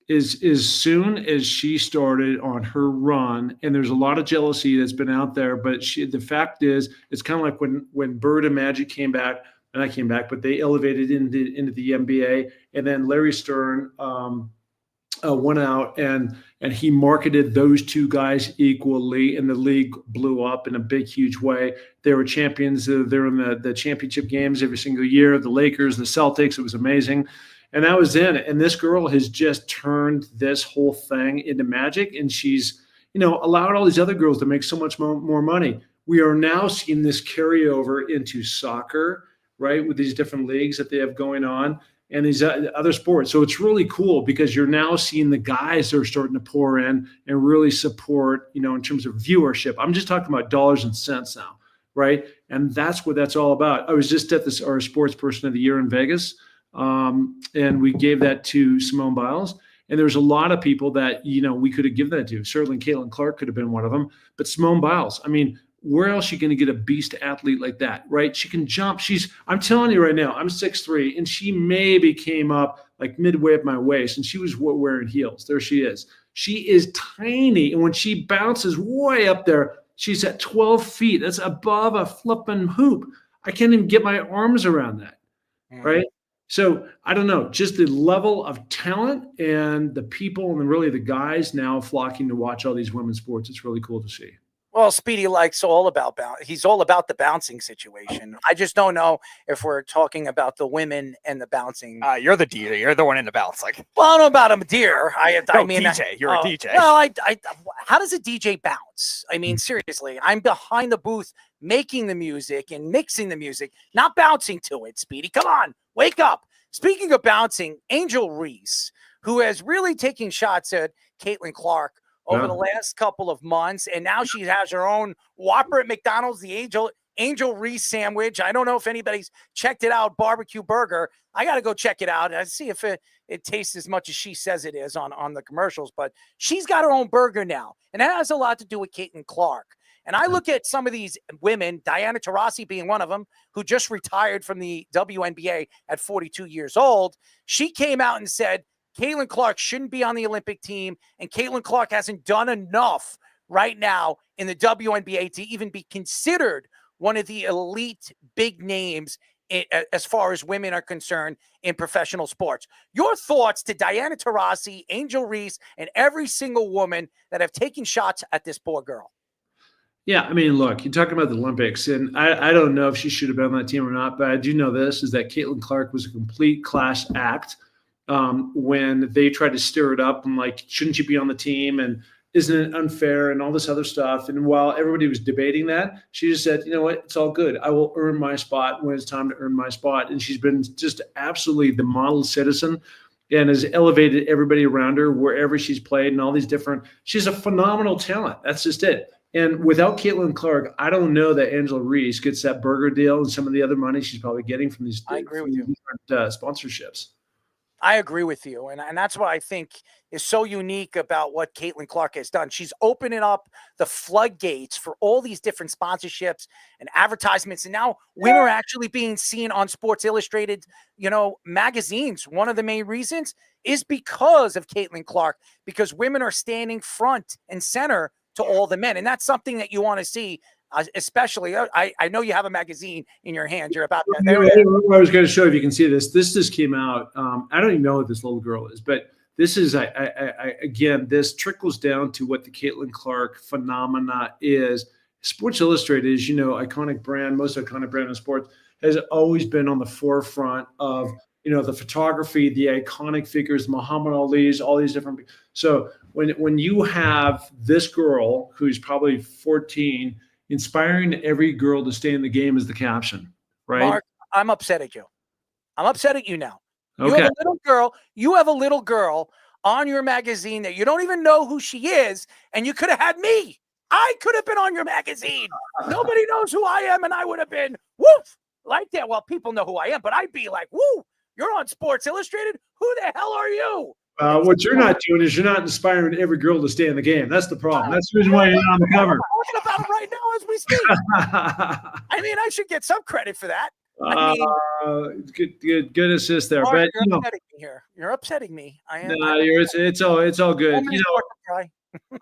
As soon as she started on her run, and there's a lot of jealousy that's been out there, but the fact is, it's kind of like when Bird and Magic came back. And I came back, but they elevated into the NBA. And then Larry Stern went out and he marketed those two guys equally, and the league blew up in a big, huge way. They were champions. They're in the championship games every single year. The Lakers, the Celtics, it was amazing. And that was in it. And this girl has just turned this whole thing into magic. And she's, allowed all these other girls to make so much more money. We are now seeing this carry over into soccer, right, with these different leagues that they have going on and these other sports. So it's really cool because you're now seeing the guys that are starting to pour in and really support, in terms of viewership. I'm just talking about dollars and cents now, right? And that's what that's all about. I was just at our Sports Person of the Year in Vegas, and we gave that to Simone Biles. And there's a lot of people that, we could have given that to. Certainly Caitlin Clark could have been one of them. But Simone Biles, where else are you going to get a beast athlete like that, right? She can jump. I'm telling you right now, I'm 6'3", and she maybe came up like midway up my waist, and she was wearing heels. There she is. She is tiny, and when she bounces way up there, she's at 12 feet. That's above a flipping hoop. I can't even get my arms around that, right? So I don't know, just the level of talent and the people and really the guys now flocking to watch all these women's sports. It's really cool to see. Well, Speedy likes he's all about the bouncing situation. I just don't know if we're talking about the women and the bouncing. You're the DJ. You're the one in the bounce. Like, well, I don't know about a deer. DJ. You're a DJ. Well, how does a DJ bounce? Seriously, I'm behind the booth making the music and mixing the music, not bouncing to it, Speedy. Come on, wake up. Speaking of bouncing, Angel Reese, who has really taken shots at Caitlin Clark over the last couple of months, and now she has her own Whopper at McDonald's, the Angel Reese sandwich. I don't know if anybody's checked it out, barbecue burger. I got to go check it out and see if it tastes as much as she says it is on the commercials. But she's got her own burger now, and that has a lot to do with Caitlin Clark. And I look at some of these women, Diana Taurasi being one of them, who just retired from the WNBA at 42 years old. She came out and said, Caitlin Clark shouldn't be on the Olympic team, and Caitlin Clark hasn't done enough right now in the WNBA to even be considered one of the elite big names as far as women are concerned in professional sports. Your thoughts to Diana Taurasi, Angel Reese, and every single woman that have taken shots at this poor girl? Yeah, look, you're talking about the Olympics, and I don't know if she should have been on that team or not, but I do know this, is that Caitlin Clark was a complete class act. When they tried to stir it up and like, shouldn't you be on the team? And isn't it unfair and all this other stuff? And while everybody was debating that, she just said, you know what, it's all good. I will earn my spot when it's time to earn my spot. And she's been just absolutely the model citizen and has elevated everybody around her wherever she's played and all these different, she's a phenomenal talent. That's just it. And without Caitlin Clark, I don't know that Angela Reese gets that burger deal and some of the other money she's probably getting from these different sponsorships. I agree with you. And that's what I think is so unique about what Caitlin Clark has done. She's opening up the floodgates for all these different sponsorships and advertisements. And now women are actually being seen on Sports Illustrated, magazines. One of the main reasons is because of Caitlin Clark, because women are standing front and center to all the men. And that's something that you want to see, especially. I know you have a magazine in your hand. You're about to. I was going to show you if you can see this. This just came out. I don't even know what this little girl is, but this is, again, this trickles down to what the Caitlin Clark phenomena is. Sports Illustrated is, iconic brand, most iconic brand in sports, has always been on the forefront of, the photography, the iconic figures, Muhammad Ali's, all these different. So when you have this girl who's probably 14, inspiring every girl to stay in the game is the caption, right? Mark, I'm upset at you. I'm upset at you now. You Okay. have a little girl. You have a little girl on your magazine that you don't even know who she is, and you could have had me. I could have been on your magazine. Nobody knows who I am, and I would have been woof like that. Well, people know who I am, but I'd be like, woo, you're on Sports Illustrated. Who the hell are you? What you're not doing is you're not inspiring every girl to stay in the game. That's the problem. That's the reason why you're not on the cover. I'm talking about it right now as we speak. I mean, I should get some credit for that. Good assist there. Mark, But you're upsetting me here. You're upsetting me. it's all good.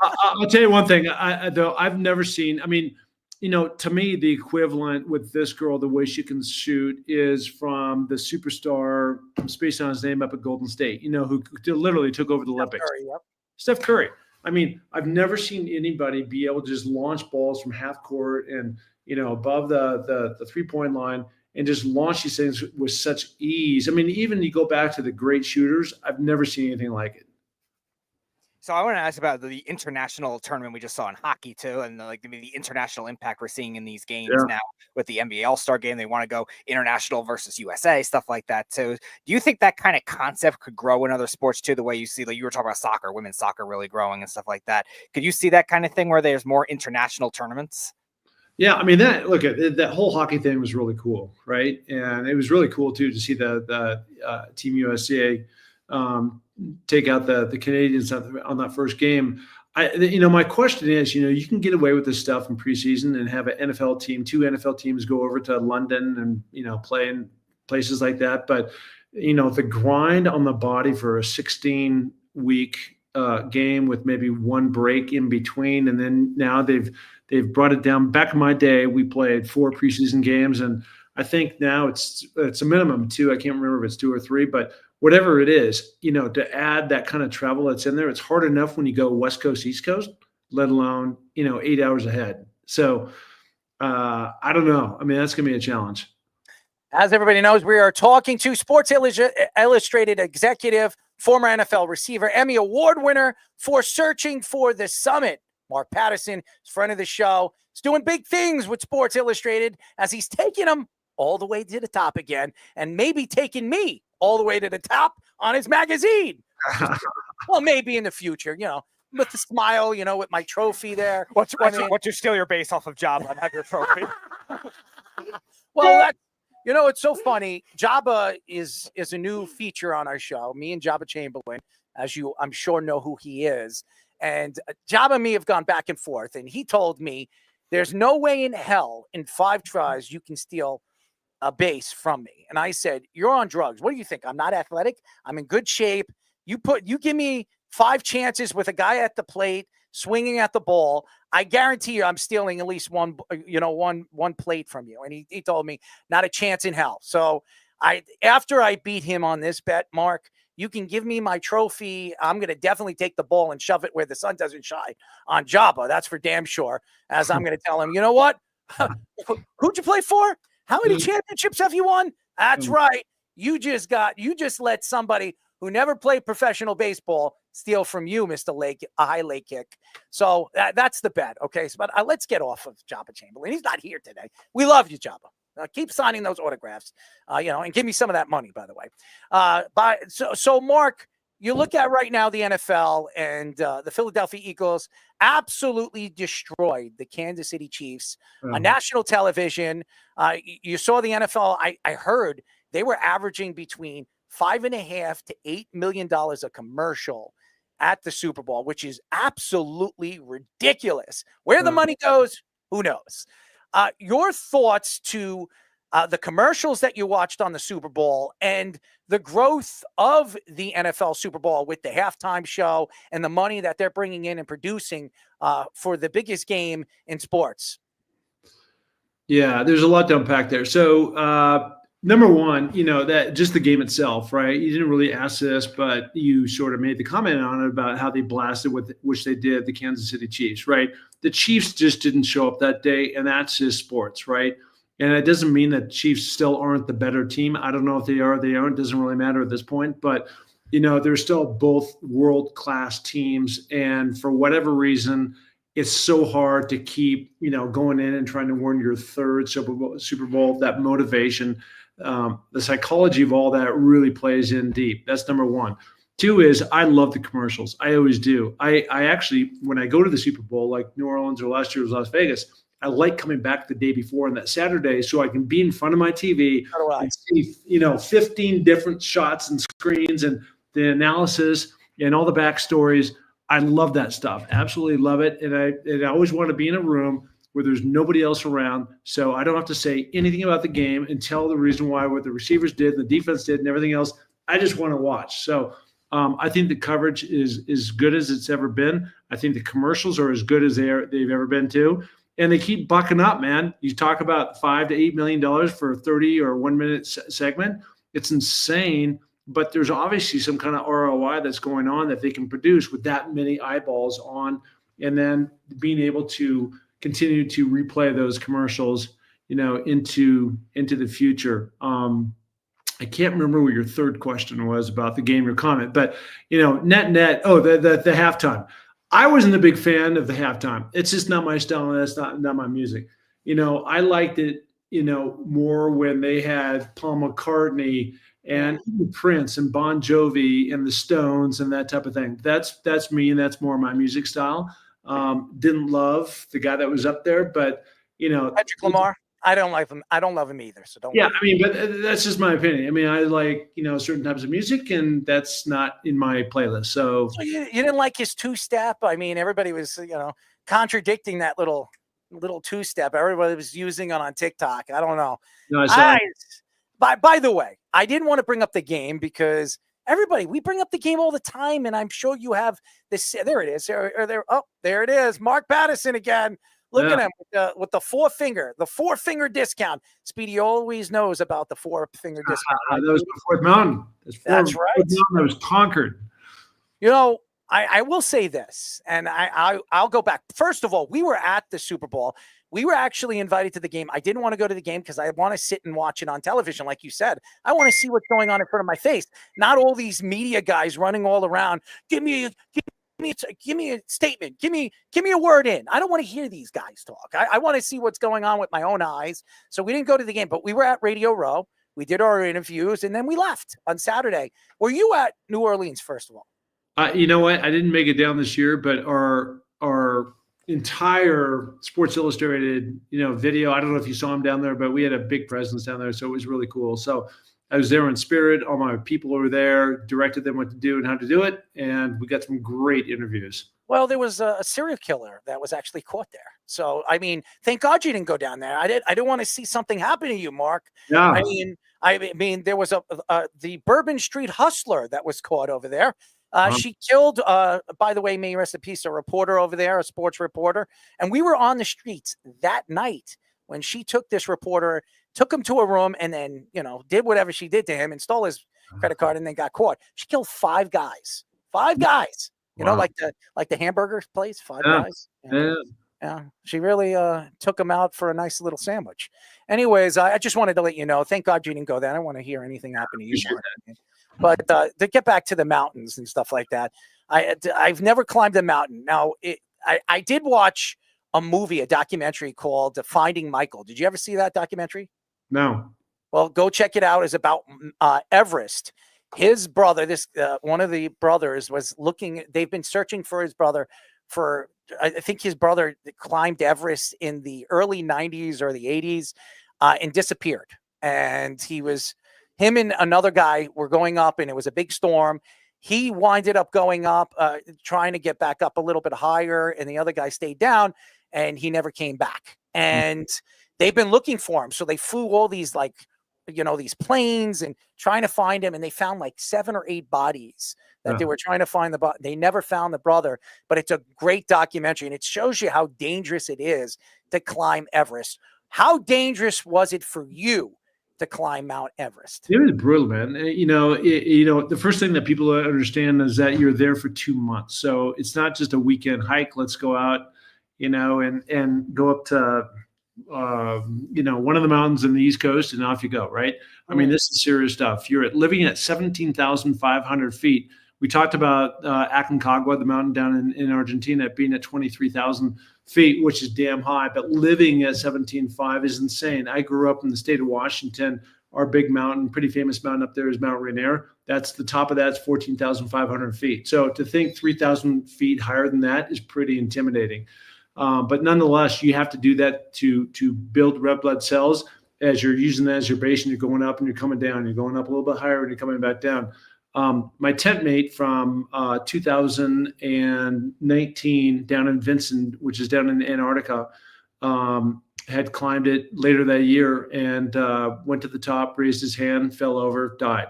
I'll tell you one thing. I've never seen. I mean, to me, the equivalent with this girl, the way she can shoot, is from the superstar. I'm spacing on his name up at Golden State. Who literally took over the Olympics. Curry, yep. Steph Curry. I mean, I've never seen anybody be able to just launch balls from half court and above the 3-point line and just launch these things with such ease. I mean, even you go back to the great shooters, I've never seen anything like it. So I want to ask about the international tournament we just saw in hockey too, and the international impact we're seeing in these games now with the NBA All-Star game. They want to go international versus USA, stuff like that too. Do you think that kind of concept could grow in other sports too? The way you see, like you were talking about soccer, women's soccer really growing and stuff like that. Could you see that kind of thing where there's more international tournaments? Yeah, I mean that whole hockey thing was really cool, right? And it was really cool too to see the Team USA take out the Canadians on that first game. My question is, you can get away with this stuff in preseason and have an NFL team, 2 NFL teams go over to London and play in places like that. But the grind on the body for a 16-week game with maybe one break in between, and then now they've brought it down. Back in my day, we played 4 preseason games, and I think now it's a minimum 2. I can't remember if it's 2 or 3, but whatever it is, to add that kind of travel that's in there, it's hard enough when you go West Coast, East Coast, let alone 8 hours ahead. So I don't know. I mean, that's going to be a challenge. As everybody knows, we are talking to Sports Illustrated executive, former NFL receiver, Emmy Award winner for Searching for the Summit. Mark Pattison is friend of the show. He's doing big things with Sports Illustrated as he's taking them all the way to the top again, and maybe taking me all the way to the top on his magazine. Well, maybe in the future, with the smile, with my trophy there. What's you steal your base off of Jabba and have your trophy? Well, it's so funny. Jabba is a new feature on our show. Me and Jabba Chamberlain, as you, I'm sure, know who he is. And Jabba and me have gone back and forth, and he told me there's no way in hell in 5 tries you can steal a base from me. And I said, you're on drugs. What do you think? I'm not athletic. I'm in good shape. You give me 5 chances with a guy at the plate swinging at the ball. I guarantee you I'm stealing at least one plate from you. And he told me not a chance in hell. So after I beat him on this bet, Mark, you can give me my trophy. I'm going to definitely take the ball and shove it where the sun doesn't shine on Jabba. That's for damn sure. As I'm going to tell him, you know what? Who'd you play for? How many championships have you won? That's right. You just let somebody who never played professional baseball steal from you, Mr. a high leg kick. So that's the bet. Okay. So, but let's get off of Jabba Chamberlain. He's not here today. We love you, Jabba. Keep signing those autographs, and give me some of that money, by the way. So Mark, you look at right now the NFL and the Philadelphia Eagles absolutely destroyed the Kansas City Chiefs on national television. You saw the NFL. I heard they were averaging between $5.5 to $8 million a commercial at the Super Bowl, which is absolutely ridiculous. Where the money goes, who knows? Your thoughts to the commercials that you watched on the Super Bowl, and the growth of the NFL Super Bowl with the halftime show and the money that they're bringing in and producing for the biggest game in sports? Yeah, there's a lot to unpack there. So, number one, that just the game itself, right? You didn't really ask this, but you sort of made the comment on it about how they blasted which they did the Kansas City Chiefs, right? The Chiefs just didn't show up that day, and that's just sports, right? And it doesn't mean that Chiefs still aren't the better team. I don't know if they are, they aren't. It doesn't really matter at this point, but they're still both world-class teams, and for whatever reason, it's so hard to keep, going in and trying to win your third Super Bowl. That motivation, the psychology of all that really plays in deep. That's number one. Two is I love the commercials. I always do. I actually, when I go to the Super Bowl, like New Orleans or last year was Las Vegas, I like coming back the day before on that Saturday so I can be in front of my TV and see, 15 different shots and screens and the analysis and all the backstories. I love that stuff. Absolutely love it. And I always want to be in a room where there's nobody else around. So I don't have to say anything about the game and tell the reason why, what the receivers did, the defense did, and everything else. I just want to watch. So I think the coverage is as good as it's ever been. I think the commercials are as good as they've ever been too. And they keep bucking up, man. You talk about $5 to $8 million for a 30 or 1 minute segment. It's insane. But there's obviously some kind of ROI that's going on that they can produce with that many eyeballs on, and then being able to continue to replay those commercials, into the future. I can't remember what your third question was about the game or comment, but net. Oh, the halftime. I wasn't a big fan of the halftime. It's just not my style, and that's not my music. I liked it, more when they had Paul McCartney and Prince and Bon Jovi and the Stones and that type of thing. That's me, and that's more my music style. Didn't love the guy that was up there, but Patrick Lamar. I don't like him. I don't love him either. So don't. Yeah, but that's just my opinion. I like certain types of music, and that's not in my playlist. So you didn't like his two-step. Everybody was contradicting that little two-step. Everybody was using it on TikTok. I don't know. No, I saw it. By the way, I didn't want to bring up the game because we bring up the game all the time, and I'm sure you have this. There it is. There it is. Mark Pattison again. Look at him with the four-finger discount. Speedy always knows about the four-finger discount. That was the fourth mountain. That's right. That was conquered. I will say this, and I'll go back. First of all, we were at the Super Bowl. We were actually invited to the game. I didn't want to go to the game because I want to sit and watch it on television. Like you said, I want to see what's going on in front of my face. Not all these media guys running all around. Give me a statement. Give me a word in. I don't want to hear these guys talk. I want to see what's going on with my own eyes. So we didn't go to the game, but we were at Radio Row. We did our interviews, and then we left on Saturday. Were you at New Orleans, first of all? You know what? I didn't make it down this year, but our entire Sports Illustrated, video, I don't know if you saw him down there, but we had a big presence down there. So it was really cool. So I was there in spirit. All my people were there, directed them what to do and how to do it. And we got some great interviews. Well, there was a serial killer that was actually caught there. So, thank God you didn't go down there. I didn't want to see something happen to you, Mark. Yeah. There was the Bourbon Street hustler that was caught over there. She killed, by the way, may rest in peace, a reporter over there, a sports reporter. And we were on the streets that night when she took this reporter, took him to a room, and then, did whatever she did to him and stole his credit card and then got caught. She killed 5 guys. 5 guys. Wow. Like the hamburger place, 5 guys. Yeah. She really took him out for a nice little sandwich. Anyways, I just wanted to let you know. Thank God you didn't go there. I don't want to hear anything happen to you, Mark. But to get back to the mountains and stuff like that, I've never climbed a mountain. Now, I did watch a documentary called Finding Michael. Did you ever see that documentary? No. Well, go check it out. It's about Everest. His brother, one of the brothers was looking. They've been searching for his brother for. I think his brother climbed Everest in the early 90s or the 80s and disappeared. And him and another guy were going up, and it was a big storm. He winded up going up, trying to get back up a little bit higher, and the other guy stayed down, and he never came back. And they've been looking for him. So they flew all these these planes and trying to find him. And they found like 7 or 8 bodies that they were trying to find they never found the brother, but it's a great documentary. And it shows you how dangerous it is to climb Everest. How dangerous was it for you to climb Mount Everest? It was brutal, man. The first thing that people understand is that you're there for 2 months. So it's not just a weekend hike. Let's go out, and go up to, one of the mountains in the East Coast and off you go, right? I mean, this is serious stuff. You're living at 17,500 feet. We talked about Aconcagua, the mountain down in Argentina, being at 23,000 feet, which is damn high, but living at 17.5 is insane. I grew up in the state of Washington. Our big mountain, pretty famous mountain up there is Mount Rainier. That's the top of that's 14,500 feet. So to think 3,000 feet higher than that is pretty intimidating. But nonetheless, you have to do that to build red blood cells as you're using that as your base, and you're going up and you're coming down. You're going up a little bit higher and you're coming back down. My tent mate from 2019 down in Vincent, which is down in Antarctica, had climbed it later that year and went to the top, raised his hand, fell over, died.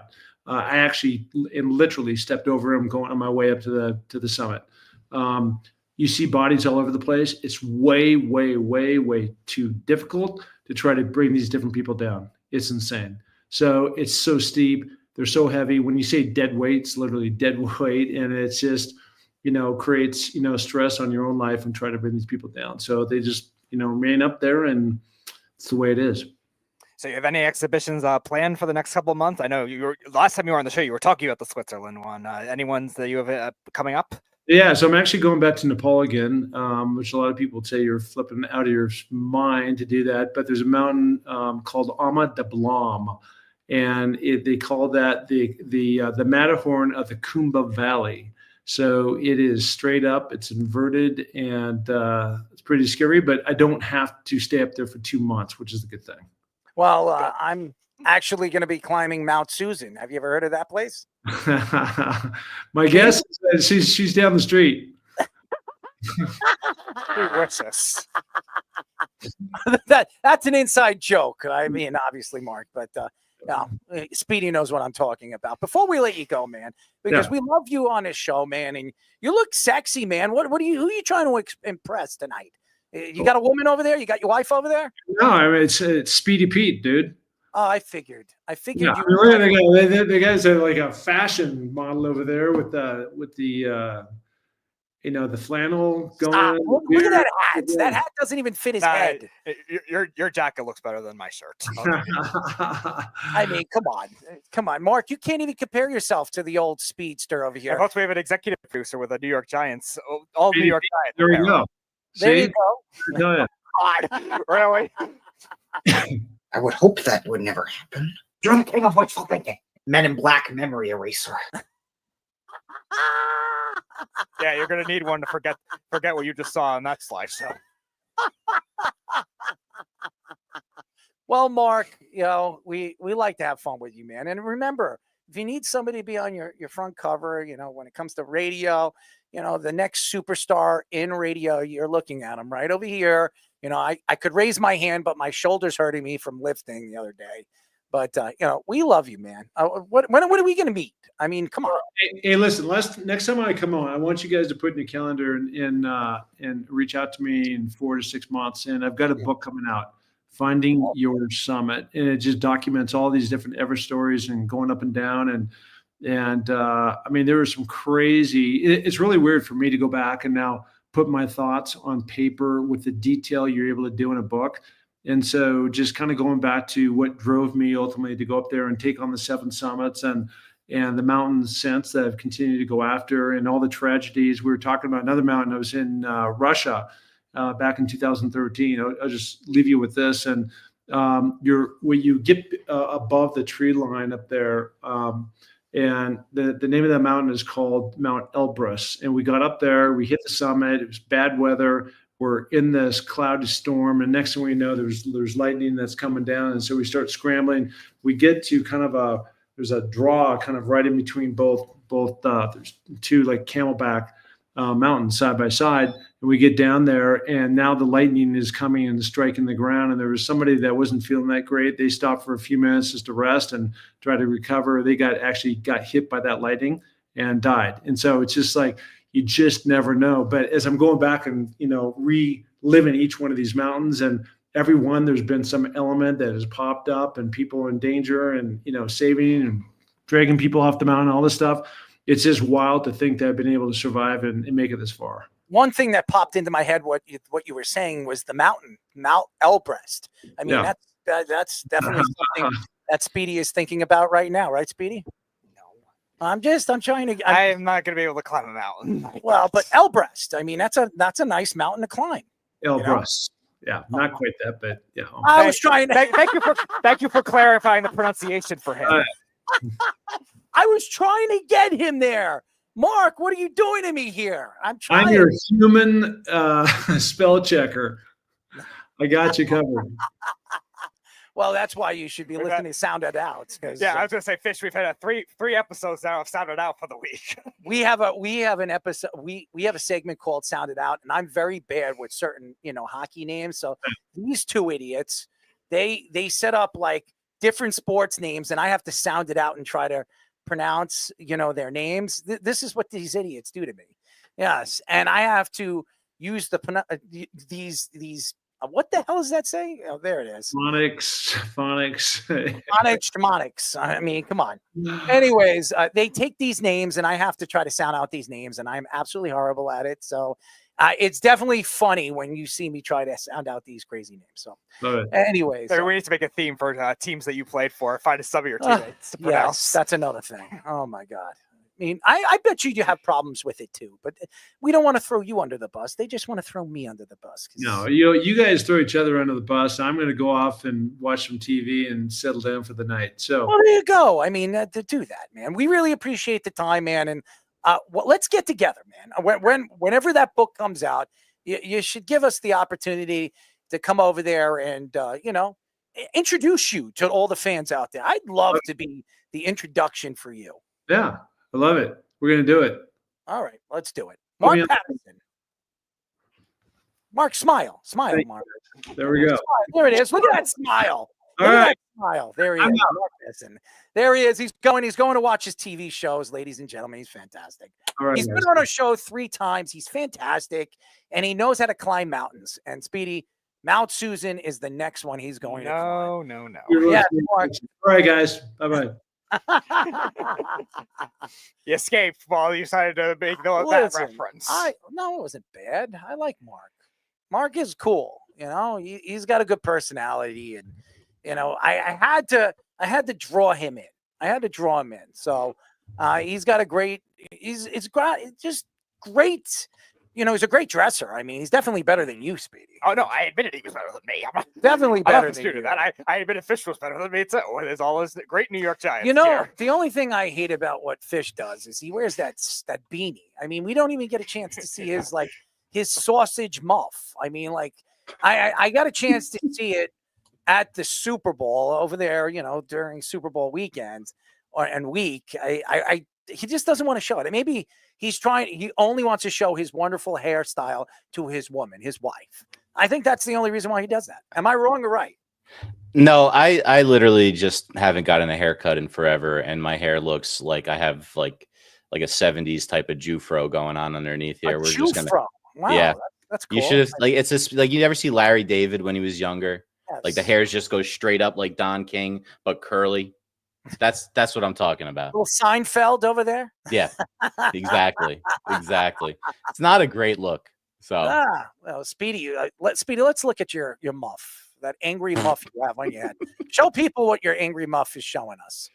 I actually literally stepped over him going on my way up to the summit. You see bodies all over the place. It's way, way, way, way too difficult to try to bring these different people down. It's insane. So it's so steep. They're so heavy. When you say dead weight, it's literally dead weight. And it's just, creates, stress on your own life and try to bring these people down. So they just, remain up there, and it's the way it is. So you have any exhibitions planned for the next couple of months? I know last time you were on the show, you were talking about the Switzerland one. Any ones that you have coming up? Yeah, so I'm actually going back to Nepal again, which a lot of people would say you're flipping out of your mind to do that. But there's a mountain called Ama Dablam, and they call that the Matterhorn of the Kumbha Valley. So it is straight up, it's inverted, and it's pretty scary. But I don't have to stay up there for 2 months, which is a good thing. Well, I'm actually going to be climbing Mount Susan. Have you ever heard of that place? My guess is that she's down the street. That's an inside joke. I mean, obviously, Mark, but Speedy knows what I'm talking about. Before we let you go, man, because we love you on this show, man, and you look sexy, man. Who are you trying to impress tonight? You got a woman over there? You got your wife over there? No, I mean it's Speedy Pete, dude. Oh, I figured. Yeah, the guys are like a fashion model over there with the the flannel going. Look at that hat. That hat doesn't even fit his head. Your jacket looks better than my shirt. I mean, come on, Mark. You can't even compare yourself to the old speedster over here. Plus, we have an executive producer with the New York Giants. All New York Giants. There we go. There you go. No, God, really? I would hope that would never happen. You're the king of wishful thinking. Men in Black memory eraser. Yeah, you're gonna need one to forget what you just saw on that slide. So. Well, Mark, we like to have fun with you, man. And remember, if you need somebody to be on your front cover, when it comes to radio, the next superstar in radio, you're looking at them right over here. I could raise my hand, but my shoulder's hurting me from lifting the other day. But, we love you, man. When are we going to meet? I mean, come on. Hey, listen, next time I come on, I want you guys to put in your calendar and reach out to me in 4 to 6 months. And I've got a book coming out, Finding Your Summit. And it just documents all these different Everest stories and going up and down. And I mean, there was some crazy, it's really weird for me to go back and now put my thoughts on paper with the detail you're able to do in a book. And so just kind of going back to what drove me ultimately to go up there and take on the 7 summits and the mountains since that I've continued to go after, and all the tragedies. We were talking about another mountain. I was in Russia back in 2013. I'll just leave you with this. And when you get above the tree line up there, and the name of that mountain is called Mount Elbrus. And we got up there, we hit the summit. It was bad weather. We're in this cloudy storm, and next thing we know, there's lightning that's coming down, and so we start scrambling. We get to kind of there's a draw kind of right in between both. There's 2 like camelback mountains side by side. And we get down there, and now the lightning is coming and striking the ground. And there was somebody that wasn't feeling that great. They stopped for a few minutes just to rest and try to recover. They actually got hit by that lightning and died. And so it's just like, you just never know. But as I'm going back and, reliving each one of these mountains, and every one, there's been some element that has popped up and people in danger and, saving and dragging people off the mountain, all this stuff. It's just wild to think that I've been able to survive and make it this far. One thing that popped into my head, what you were saying, was the mountain, Mount Elbrest. I mean, that's definitely something that Speedy is thinking about right now, right, Speedy? No, I'm trying to. I'm not going to be able to climb a mountain. Well, but Elbrest, I mean, that's a nice mountain to climb. Elbrest. Yeah, not quite that, but I was trying to. Thank you for clarifying the pronunciation for him. I was trying to get him there. Mark, what are you doing to me here? I'm trying. I'm your human spell checker. I got you covered. Well, that's why you should be listening to Sound It Out. Yeah, I was gonna say, Fish. We've had three episodes now of Sound It Out for the week. we have an episode. We have a segment called Sound It Out, and I'm very bad with certain hockey names. So these two idiots, they set up like different sports names, and I have to sound it out and try to pronounce their names. This is what these idiots do to me. Yes, and I have to use these. What the hell does that say? Oh, there it is. Phonics. I mean, come on. Anyways, they take these names, and I have to try to sound out these names, and I'm absolutely horrible at it. So it's definitely funny when you see me try to sound out these crazy names. So anyways. We need to make a theme for teams that you played for. Find some of your teammates to pronounce. Yes, that's another thing. Oh, my God. I mean, I bet you have problems with it too, but we don't want to throw you under the bus. They just want to throw me under the bus. No, you guys throw each other under the bus. I'm going to go off and watch some TV and settle down for the night. So well, there you go. I mean, to do that, man. We really appreciate the time, man. And let's get together, man. Whenever that book comes out, you should give us the opportunity to come over there and introduce you to all the fans out there. I'd love to be the introduction for you. Yeah. I love it. We're going to do it. All right, let's do it. Mark Pattison. Mark, smile. Smile, Mark. There we go. There it is. Look at that smile. Look at that smile. There he is. Mark Pattison. There he is. He's going to watch his TV shows, ladies and gentlemen. He's fantastic. All right, he's been on our show 3 times. He's fantastic, and he knows how to climb mountains. And Speedy, Mount Susan is the next one he's going to climb. No. Yeah, Mark. All right, guys. Bye-bye. You escaped while you decided to make that reference. No, it wasn't bad. I like Mark. Mark is cool. He's got a good personality, and I had to draw him in. So he's got a great. He's just great. He's a great dresser. I mean, he's definitely better than you, Speedy. Oh, no, I admitted he was better than me. Definitely better than you. That. I admitted Fish was better than me, too. There's all this great New York Giants The only thing I hate about what Fish does is he wears that beanie. I mean, we don't even get a chance to see his sausage muff. I mean, I got a chance to see it at the Super Bowl over there, during Super Bowl weekend and week. He just doesn't want to show it. Maybe he only wants to show his wonderful hairstyle to his woman, his wife. I think that's the only reason why he does that. Am I wrong or right? No, I literally just haven't gotten a haircut in forever, and my hair looks like I have like a 70s type of Jufro going on underneath here. We're just gonna, wow, yeah, that's cool. You should have it's just like you ever see Larry David when he was younger? Yes. Like the hairs just go straight up like Don King, but curly. That's what I'm talking about. Little Seinfeld over there. Yeah, exactly. It's not a great look. So, well, Speedy, let's look at your muff, that angry muff you have on your head. Show people what your angry muff is showing us.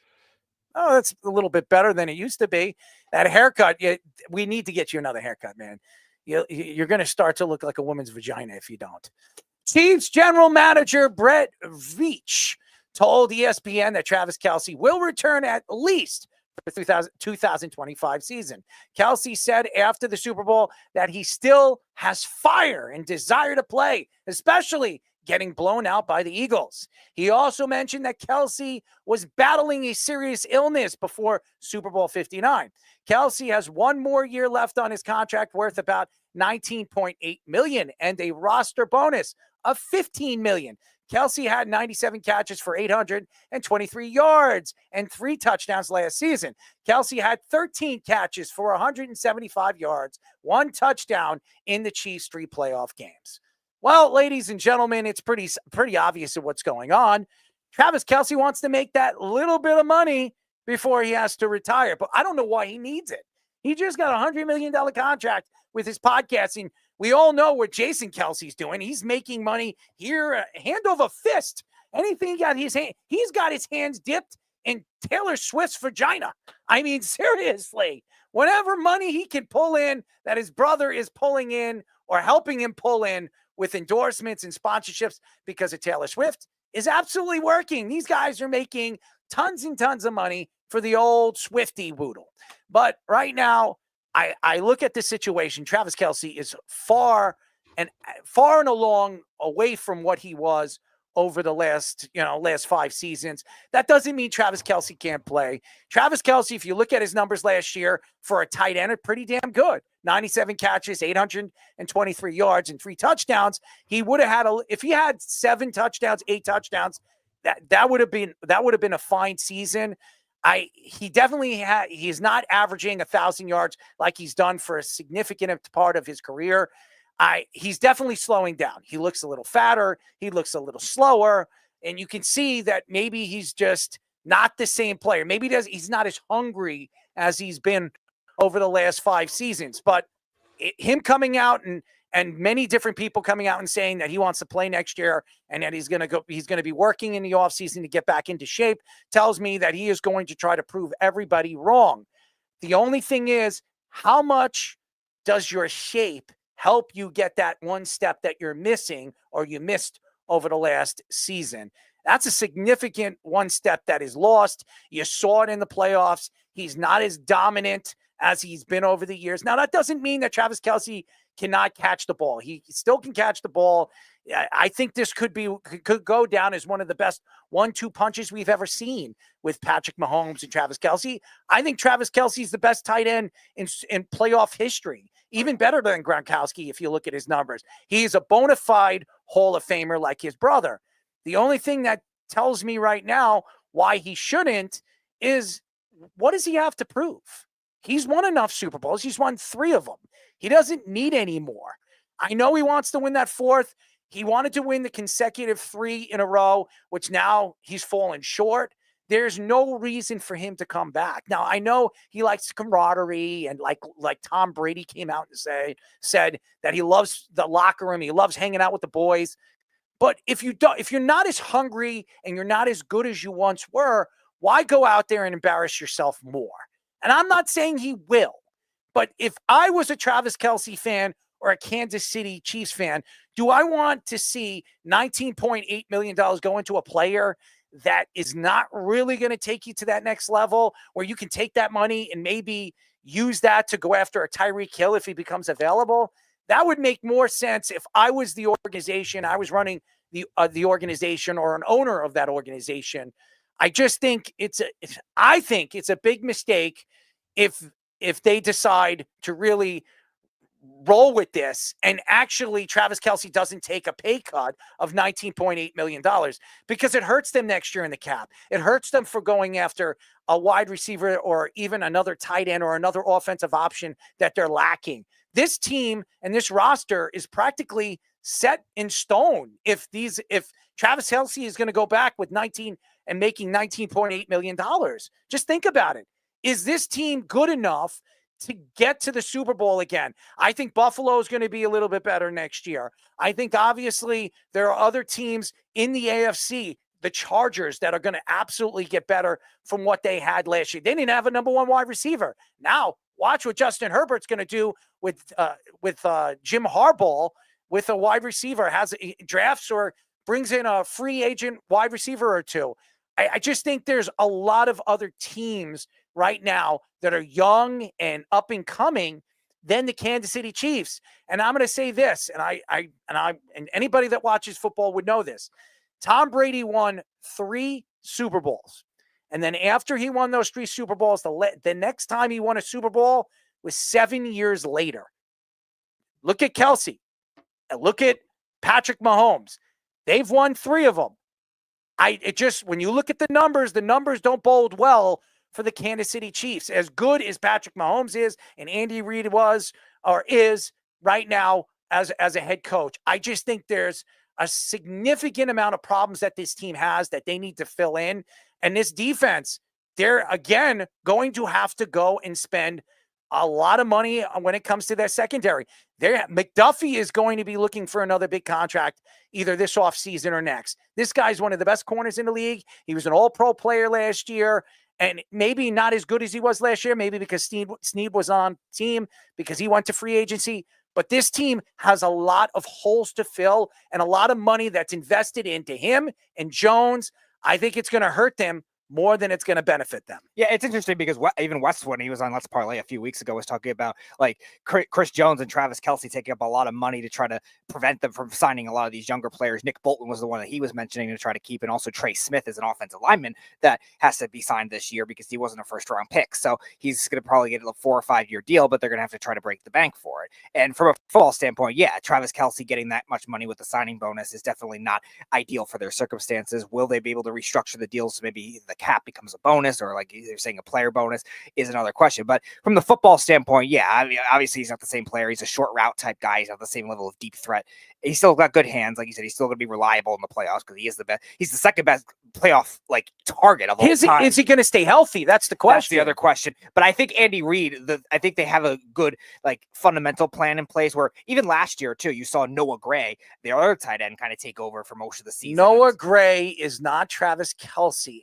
Oh, that's a little bit better than it used to be. That haircut, we need to get you another haircut, man. You're going to start to look like a woman's vagina if you don't. Chiefs general manager Brett Veach told ESPN that Travis Kelce will return at least for the 2025 season. Kelce said after the Super Bowl that he still has fire and desire to play, especially getting blown out by the Eagles. He also mentioned that Kelce was battling a serious illness before Super Bowl 59. Kelce has one more year left on his contract worth about $19.8 million and a roster bonus of $15 million. Kelce had 97 catches for 823 yards and 3 touchdowns last season. Kelce had 13 catches for 175 yards, 1 touchdown in the Chiefs' 3 playoff games. Well, ladies and gentlemen, it's pretty obvious of what's going on. Travis Kelce wants to make that little bit of money before he has to retire, but I don't know why he needs it. He just got a $100 million contract with his podcasting. We all know what Jason Kelce's doing. He's making money here, hand over fist. Anything he's got his hands dipped in Taylor Swift's vagina. I mean, seriously, whatever money he can pull in that his brother is pulling in or helping him pull in with endorsements and sponsorships because of Taylor Swift is absolutely working. These guys are making tons and tons of money for the old Swifty Woodle. But right now, I look at the situation. Travis Kelce is far and along away from what he was over the last 5 seasons. That doesn't mean Travis Kelce can't play. Travis Kelce, if you look at his numbers last year for a tight end, are pretty damn good. 97 catches, 823 yards, and 3 touchdowns. He would have had if he had 7 touchdowns, 8 touchdowns, that would have been a fine season. He's not averaging 1,000 yards like he's done for a significant part of his career. He's definitely slowing down. He looks a little fatter. He looks a little slower. And you can see that maybe he's just not the same player. Maybe he's not as hungry as he's been over the last 5 seasons. But him coming out and many different people coming out and saying that he wants to play next year and that he's going to be working in the offseason to get back into shape tells me that he is going to try to prove everybody wrong. The only thing is, how much does your shape help you get that one step that you're missing or you missed over the last season? That's a significant one step that is lost. You saw it in the playoffs. He's not as dominant as he's been over the years. Now, that doesn't mean that Travis Kelce cannot catch the ball. He still can catch the ball. I think this could go down as one of the best 1-2 punches we've ever seen with Patrick Mahomes and Travis Kelce. I think Travis Kelce is the best tight end in playoff history, even better than Gronkowski if you look at his numbers. He's a bona fide Hall of Famer like his brother. The only thing that tells me right now why he shouldn't is, what does he have to prove? He's won enough Super Bowls. He's won 3 of them. He doesn't need any more. I know he wants to win that 4th. He wanted to win the consecutive 3 in a row, which now he's fallen short. There's no reason for him to come back. Now, I know he likes camaraderie, and like Tom Brady came out and said that he loves the locker room. He loves hanging out with the boys. But if you're not as hungry and you're not as good as you once were, why go out there and embarrass yourself more? And I'm not saying he will, but if I was a Travis Kelce fan or a Kansas City Chiefs fan, do I want to see $19.8 million go into a player that is not really going to take you to that next level, where you can take that money and maybe use that to go after a Tyreek Hill if he becomes available? That would make more sense if I was the organization, I was running the organization or an owner of that organization. I just think it's a big mistake if they decide to really roll with this, and actually Travis Kelce doesn't take a pay cut of $19.8 million, because it hurts them next year in the cap. It hurts them for going after a wide receiver or even another tight end or another offensive option that they're lacking. This team and this roster is practically set in stone. If Travis Kelce is going to go back with 19 and making $19.8 million, just think about it. Is this team good enough to get to the Super Bowl again? I think Buffalo is going to be a little bit better next year. I think obviously there are other teams in the AFC, the Chargers, that are going to absolutely get better from what they had last year. They didn't have a number 1 wide receiver. Now watch what Justin Herbert's going to do with Jim Harbaugh with a wide receiver, drafts or brings in a free agent wide receiver or 2. I just think there's a lot of other teams right now that are young and up and coming than the Kansas City Chiefs. And I'm going to say this, and anybody that watches football would know this. Tom Brady won 3 Super Bowls. And then after he won those 3 Super Bowls, the next time he won a Super Bowl was 7 years later. Look at Kelce. And look at Patrick Mahomes. They've won 3 of them. When you look at the numbers don't bode well for the Kansas City Chiefs. As good as Patrick Mahomes is and Andy Reid was or is right now as a head coach, I just think there's a significant amount of problems that this team has that they need to fill in. And this defense, they're, again, going to have to go and spend a lot of money when it comes to their secondary. McDuffie is going to be looking for another big contract either this offseason or next. This guy's one of the best corners in the league. He was an all-pro player last year, and maybe not as good as he was last year, maybe because Snead was on team, because he went to free agency. But this team has a lot of holes to fill and a lot of money that's invested into him and Jones. I think it's going to hurt them more than it's going to benefit them. Yeah, it's interesting because even Westwood, when he was on Let's Parlay a few weeks ago, was talking about like Chris Jones and Travis Kelce taking up a lot of money to try to prevent them from signing a lot of these younger players. Nick Bolton was the one that he was mentioning to try to keep, and also Trey Smith is an offensive lineman that has to be signed this year because he wasn't a first-round pick. So he's going to probably get a 4 or 5 year deal, but they're going to have to try to break the bank for it. And from a football standpoint, yeah, Travis Kelce getting that much money with the signing bonus is definitely not ideal for their circumstances. Will they be able to restructure the deals so maybe the cap becomes a bonus, or like they're saying a player bonus, is another question. But from the football standpoint, yeah, I mean, obviously he's not the same player. He's a short route type guy. He's not the same level of deep threat. He's still got good hands. Like you said, he's still going to be reliable in the playoffs because he is the best. He's the second best playoff like target of all time. Is he going to stay healthy? That's the question. That's the other question. But I think Andy Reid, I think they have a good like fundamental plan in place where even last year too, you saw Noah Gray, the other tight end, kind of take over for most of the season. Noah Gray is not Travis Kelce.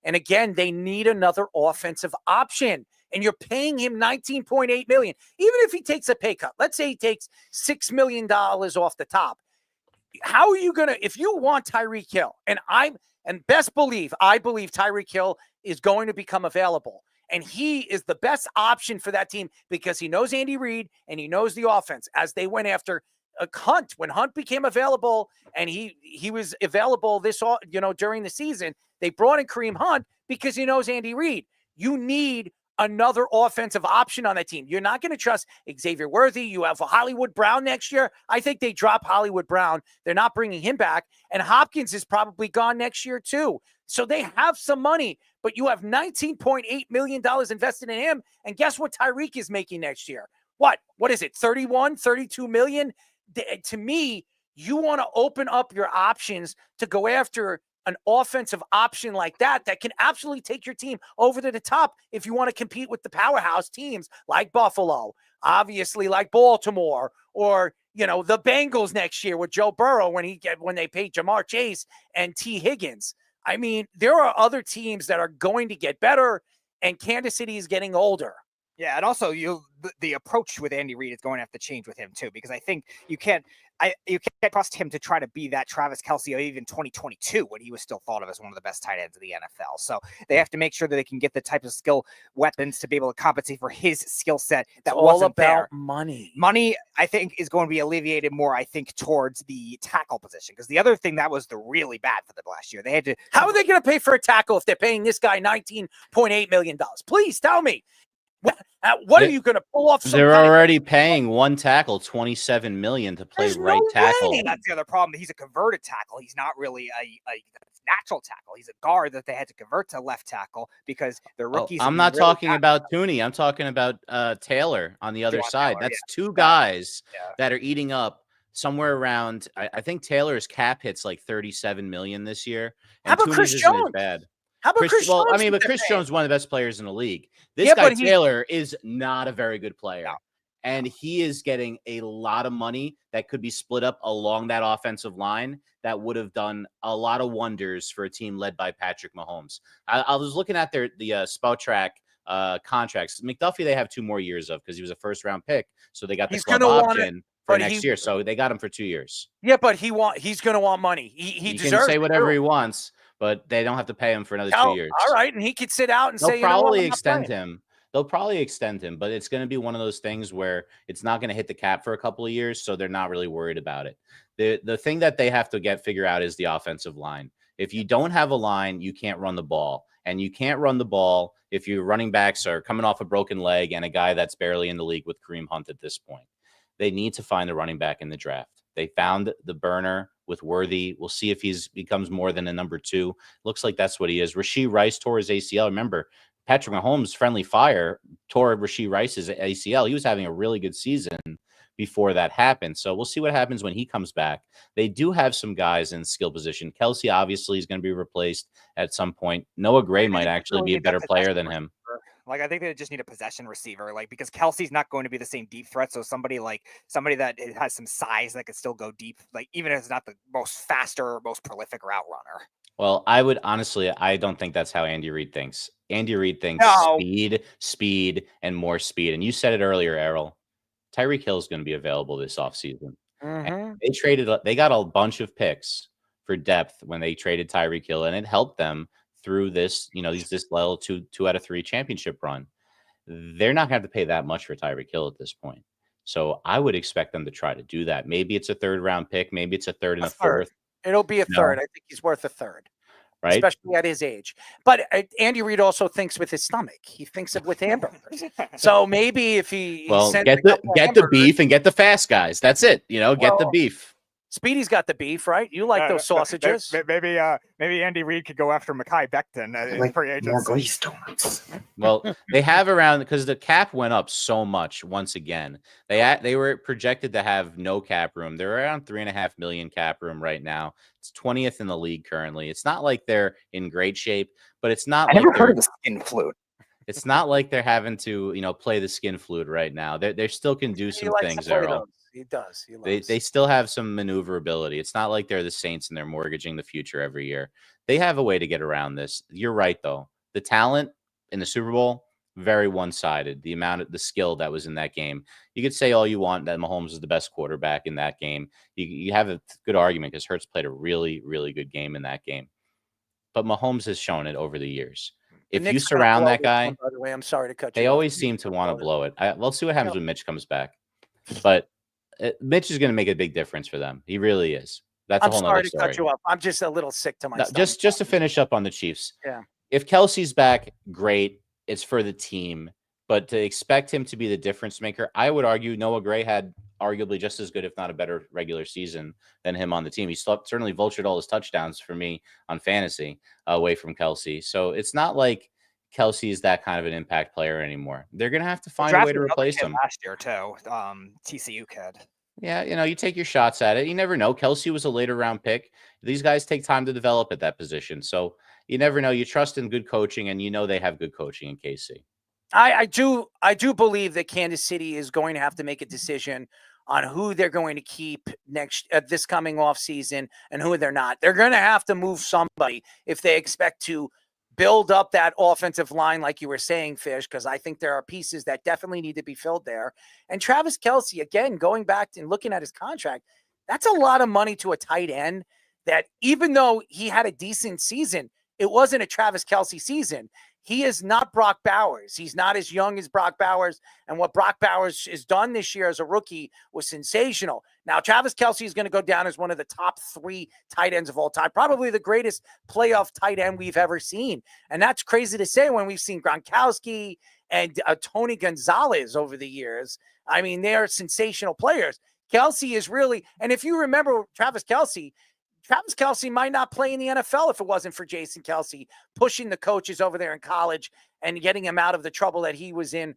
And again, they need another offensive option. And you're paying him $19.8 million. Even if he takes a pay cut, let's say he takes $6 million off the top. How are you going to, if you want Tyreek Hill, I believe Tyreek Hill is going to become available. And he is the best option for that team because he knows Andy Reid and he knows the offense as they went after Hunt. When Hunt became available and he was available during the season, they brought in Kareem Hunt because he knows Andy Reid. You need another offensive option on that team. You're not going to trust Xavier Worthy. You have Hollywood Brown next year. I think they drop Hollywood Brown. They're not bringing him back. And Hopkins is probably gone next year too. So they have some money, but you have $19.8 million invested in him. And guess what Tyreek is making next year? What is it? 31, 32 million? To me, you want to open up your options to go after an offensive option like that can absolutely take your team over to the top if you want to compete with the powerhouse teams like Buffalo, obviously like Baltimore, or the Bengals next year with Joe Burrow when they pay Jamar Chase and T. Higgins. I mean, there are other teams that are going to get better, and Kansas City is getting older. Yeah, and also the approach with Andy Reid is going to have to change with him too, because I think you can't trust him to try to be that Travis Kelce of even 2022 when he was still thought of as one of the best tight ends of the NFL. So they have to make sure that they can get the type of skill weapons to be able to compensate for his skill set that wasn't there. Money. Money, I think, is going to be alleviated more, I think, towards the tackle position, because the other thing that was the really bad for them last year, they had to. How are they going to pay for a tackle if they're paying this guy $19.8 million? Please tell me. What are you going to pull off? They're already paying one tackle $27 million to play right tackle. And that's the other problem. He's a converted tackle. He's not really a natural tackle. He's a guard that they had to convert to left tackle because the rookies. I'm not talking about Tooney. I'm talking about Taylor on the other side. Taylor, that's two guys that are eating up somewhere around. I think Taylor's cap hits like $37 million this year. And how about Chris Jones? Bad. How about Chris Jones? I mean, but Chris Jones is one of the best players in the league. This guy, Taylor, is not a very good player. No. And he is getting a lot of money that could be split up along that offensive line that would have done a lot of wonders for a team led by Patrick Mahomes. I was looking at the Spout Track contracts. McDuffie, they have 2 more years of because he was a first-round pick. So they got the club option for next year. So they got him for 2 years. Yeah, but he's going to want money. He deserves can say whatever he wants, but they don't have to pay him for another 2 years. All right, and he could sit out and say, they'll probably extend him. They'll probably extend him, but it's going to be one of those things where it's not going to hit the cap for a couple of years, so they're not really worried about it. The thing that they have to figure out is the offensive line. If you don't have a line, you can't run the ball. And you can't run the ball if your running backs are coming off a broken leg and a guy that's barely in the league with Kareem Hunt at this point. They need to find the running back in the draft. They found the burner with Worthy. We'll see if he becomes more than a number 2. Looks like that's what he is. Rashee Rice tore his ACL. Remember, Patrick Mahomes' friendly fire tore Rashee Rice's ACL. He was having a really good season before that happened. So we'll see what happens when he comes back. They do have some guys in skill position. Kelce obviously is going to be replaced at some point. Noah Gray might actually be a better player than him. Like, I think they just need a possession receiver, like, because Kelsey's not going to be the same deep threat. So somebody that has some size that could still go deep, like, even if it's not the most faster, most prolific route runner. Well, I don't think that's how Andy Reid thinks. Andy Reid thinks speed, and more speed. And you said it earlier, Errol. Tyreek Hill is going to be available this offseason. They got a bunch of picks for depth when they traded Tyreek Hill, and it helped them through this, this level 2 out of 3 championship run. They're not going to have to pay that much for Tyreek Hill at this point. So I would expect them to try to do that. Maybe it's a 3rd round pick. Maybe it's a 3rd and a 4th. It'll be a 3rd. I think he's worth a 3rd. Right? Especially at his age. But Andy Reid also thinks with his stomach. He thinks of with hamburgers. So maybe if he get the beef and get the fast guys. That's it. Get the beef. Speedy's got the beef, right? You like those sausages? Maybe Andy Reid could go after Mekhi Becton in free agency. Well, they have around, because the cap went up so much once again. They were projected to have no cap room. They're around $3.5 million cap room right now. It's 20th in the league currently. It's not like they're in great shape, but it's not. I never heard of the skin flute. It's not like they're having to, play the skin flute right now. They still can do some things, Errol. He does. They still have some maneuverability. It's not like they're the Saints and they're mortgaging the future every year. They have a way to get around this. You're right, though. The talent in the Super Bowl, very one-sided. The skill that was in that game. You could say all you want that Mahomes is the best quarterback in that game. You have a good argument because Hurts played a really, really good game in that game. But Mahomes has shown it over the years. If you surround that guy, by the way, I'm sorry to cut you. They always seem to want to blow it. We'll see what happens when Mitch comes back. But Mitch is going to make a big difference for them. He really is. That's a whole nother story. Cut you up. I'm just a little sick to my stomach. Just to finish up on the Chiefs. Yeah. If Kelce's back, great. It's for the team. But to expect him to be the difference maker, I would argue Noah Gray had arguably just as good, if not a better, regular season than him on the team. He certainly vultured all his touchdowns for me on fantasy away from Kelce. So it's not like Kelce is that kind of an impact player anymore. They're going to have to find a way to replace him. Last year, too, TCU kid. Yeah, you take your shots at it. You never know. Kelce was a later round pick. These guys take time to develop at that position. So you never know. You trust in good coaching, and they have good coaching in KC. I do believe that Kansas City is going to have to make a decision on who they're going to keep this coming off season and who they're not. They're going to have to move somebody if they expect to build up that offensive line, like you were saying, Fish, because I think there are pieces that definitely need to be filled there. And Travis Kelce, again, going back and looking at his contract, that's a lot of money to a tight end that even though he had a decent season, it wasn't a Travis Kelce season. He is not Brock Bowers. He's not as young as Brock Bowers. And what Brock Bowers has done this year as a rookie was sensational. Now, Travis Kelce is going to go down as one of the top 3 tight ends of all time, probably the greatest playoff tight end we've ever seen. And that's crazy to say when we've seen Gronkowski and Tony Gonzalez over the years. I mean, they are sensational players. Kelce is really, and if you remember Travis Kelce might not play in the NFL if it wasn't for Jason Kelce pushing the coaches over there in college and getting him out of the trouble that he was in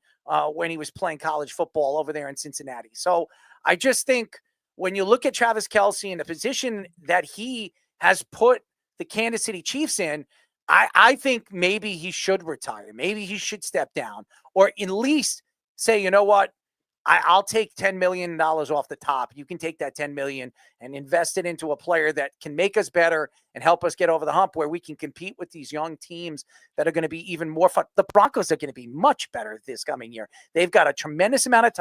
when he was playing college football over there in Cincinnati. So I just think when you look at Travis Kelce in the position that he has put the Kansas City Chiefs in, I think maybe he should retire. Maybe he should step down or at least say, you know what? I'll take $10 million off the top. You can take that $10 million and invest it into a player that can make us better and help us get over the hump where we can compete with these young teams that are going to be even more fun. The Broncos are going to be much better this coming year. They've got a tremendous amount of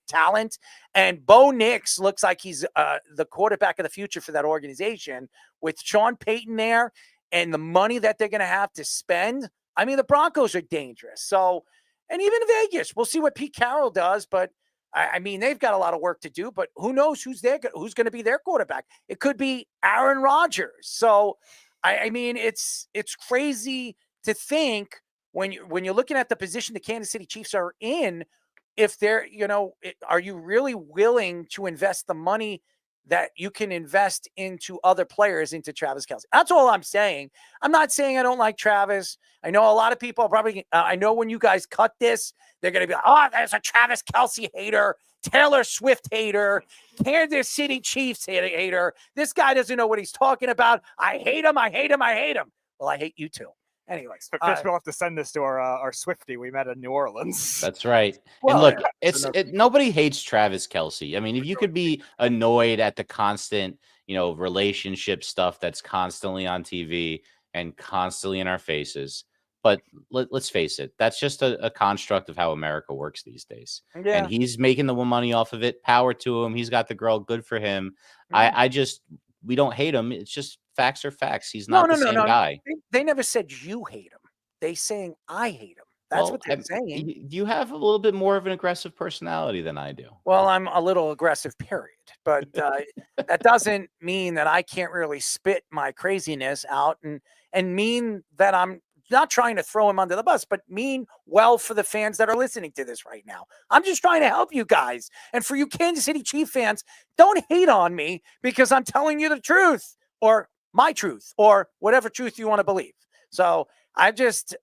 talent. And Bo Nix looks like he's the quarterback of the future for that organization with Sean Payton there and the money that they're going to have to spend I mean, the Broncos are dangerous. So, and even Vegas, we'll see what Pete Carroll does. But I mean, they've got a lot of work to do. But who knows who's going to be their quarterback? It could be Aaron Rodgers. So, I mean, it's crazy to think when you're looking at the position the Kansas City Chiefs are in, if they're, are you really willing to invest the money that you can invest into other players, into Travis Kelce? That's all I'm saying. I'm not saying I don't like Travis. I know a lot of people probably, I know when you guys cut this, they're going to be like, oh, there's a Travis Kelce hater, Taylor Swift hater, Kansas City Chiefs hater. This guy doesn't know what he's talking about. I hate him. I hate him. I hate him. Well, I hate you too. Anyways, Chris, we'll have to send this to our Swiftie we met in New Orleans. That's right. Well, and look, nobody hates Travis Kelce. I mean, if you could be annoyed at the constant, relationship stuff that's constantly on TV and constantly in our faces, but let's face it, that's just a construct of how America works these days. Yeah. And he's making the money off of it. Power to him. He's got the girl. Good for him. We don't hate him. It's just facts are facts. He's not the same guy. They never said you hate him. They saying I hate him. That's what they're saying. You have a little bit more of an aggressive personality than I do. Well, I'm a little aggressive, period. But that doesn't mean that I can't really spit my craziness out and mean that I'm not trying to throw him under the bus, but mean well for the fans that are listening to this right now. I'm just trying to help you guys. And for you Kansas City Chief fans, don't hate on me because I'm telling you the truth, or my truth, or whatever truth you want to believe. So I'm just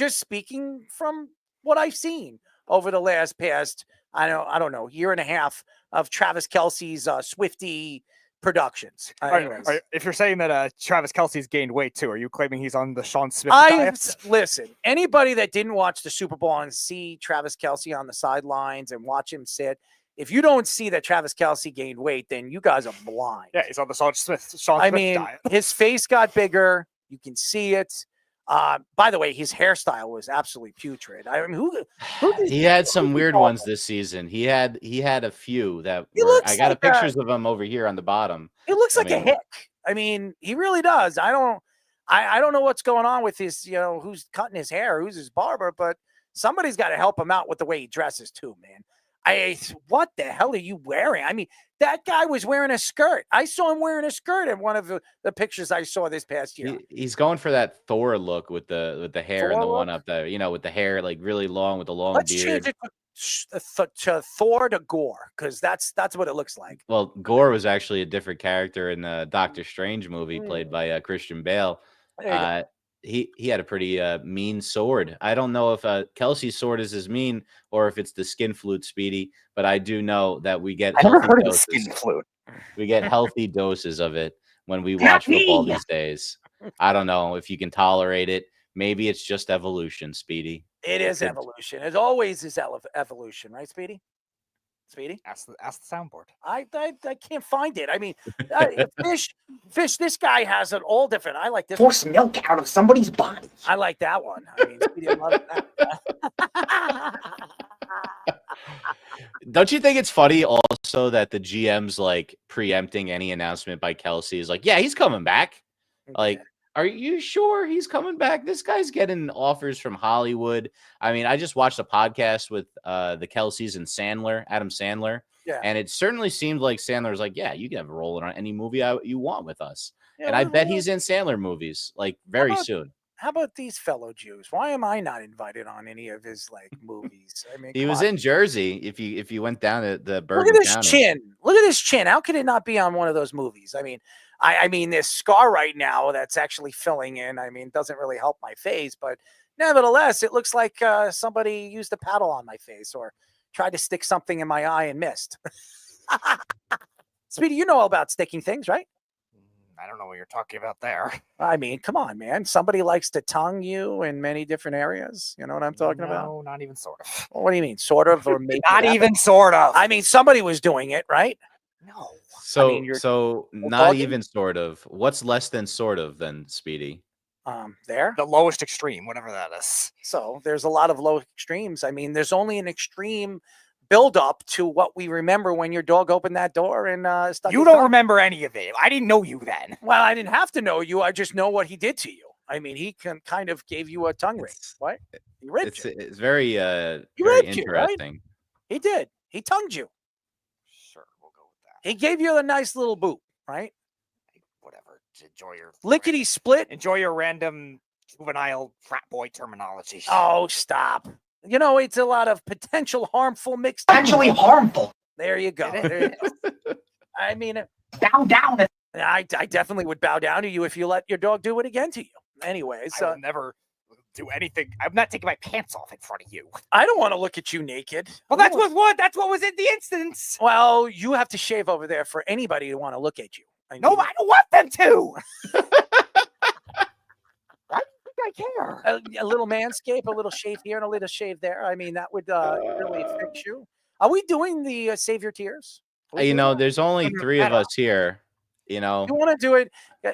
speaking from what I've seen over the past, I don't know, year and a half of Travis Kelce's Swiftie productions. If you're saying that Travis Kelce's gained weight too, are you claiming he's on the Sean Smith diet? Listen, anybody that didn't watch the Super Bowl and see Travis Kelce on the sidelines and watch him sit, if you don't see that Travis Kelce gained weight, then you guys are blind. Yeah, he's on the Sean Smith diet. His face got bigger. You can see it. By the way, his hairstyle was absolutely putrid. I mean, who he had some weird ones this season. He had a few that I got pictures of him over here on the bottom. He looks like a hick. I mean, he really does. I don't know what's going on with his, who's cutting his hair, who's his barber, but somebody's got to help him out with the way he dresses too, man. What the hell are you wearing? I mean, that guy was wearing a skirt. I saw him wearing a skirt in one of the pictures I saw this past year. He's going for that Thor look with the hair and the one up there, with the hair like really long with the long beard. Change it to Thor to Gore, because that's what it looks like. Well, Gore was actually a different character in the Doctor Strange movie played by Christian Bale. He had a pretty mean sword. I don't know if Kelce's sword is as mean or if it's the skin flute, Speedy, but I do know that we get healthy doses. Skin flute. We get healthy doses of it when we watch football these days. I don't know if you can tolerate it. Maybe it's just evolution, Speedy. It is evolution. It always is evolution, right, Speedy? Speedy? Ask the soundboard. I can't find it. I mean, fish. This guy has it all different. I like this. Force milk out of somebody's body. I like that one. I mean, Speedy loves that. Don't you think it's funny also that the GM's like preempting any announcement by Kelce is like, yeah, he's coming back. Like, are you sure he's coming back? This guy's getting offers from Hollywood. I mean, I just watched a podcast with the Kelces and Adam Sandler. Yeah. And it certainly seemed like Sandler's like, yeah, you can have a role in any movie you want with us. Yeah, and I bet he's in Sandler movies like very soon. How about these fellow Jews? Why am I not invited on any of his movies? I mean, he was in Jersey. If you went down to the Bergen Look at this County. chin. Look at this chin. How could it not be on one of those movies? I mean, I mean, this scar right now that's actually filling in. I mean, doesn't really help my face, but nevertheless, it looks like somebody used a paddle on my face or tried to stick something in my eye and missed. Speedy, you know all about sticking things, right? I don't know what you're talking about there. I mean, come on, man. Somebody likes to tongue you in many different areas. You know what I'm talking about? No, not even sort of. Well, what do you mean? Sort of, or maybe not even sort of. I mean, somebody was doing it, right? No. So not even sort of. What's less than sort of then, Speedy? There? The lowest extreme, whatever that is. So there's a lot of low extremes. I mean, there's only an extreme build up to what we remember when your dog opened that door and stuck. You don't remember any of it. I didn't know you then. Well, I didn't have to know you. I just know what he did to you. I mean, he kind of gave you a tongue ring. What? He ripped you. It's very He very ripped you, right? interesting. He did. He tongued you. Sure, we'll go with that. He gave you a nice little boot, right? Whatever. Enjoy your Lickety split. Enjoy your random juvenile frat boy terminology. Oh, stop. You know, it's a lot of potential harmful mixed. Potentially harmful. There you go. There you go. I mean, Bow down. I definitely would bow down to you if you let your dog do it again to you. Anyway, I so will never do anything. I'm not taking my pants off in front of you. I don't want to look at you naked. Well, that's what was in the instance. Well, you have to shave over there for anybody to want to look at you. No, I don't want them to. Why do you think I care? A little manscape, a little shave here and a little shave there. I mean, that would really fix you. Are we doing the Save Your Tears? You know, there's only 3 of us here. You know, You want to do it?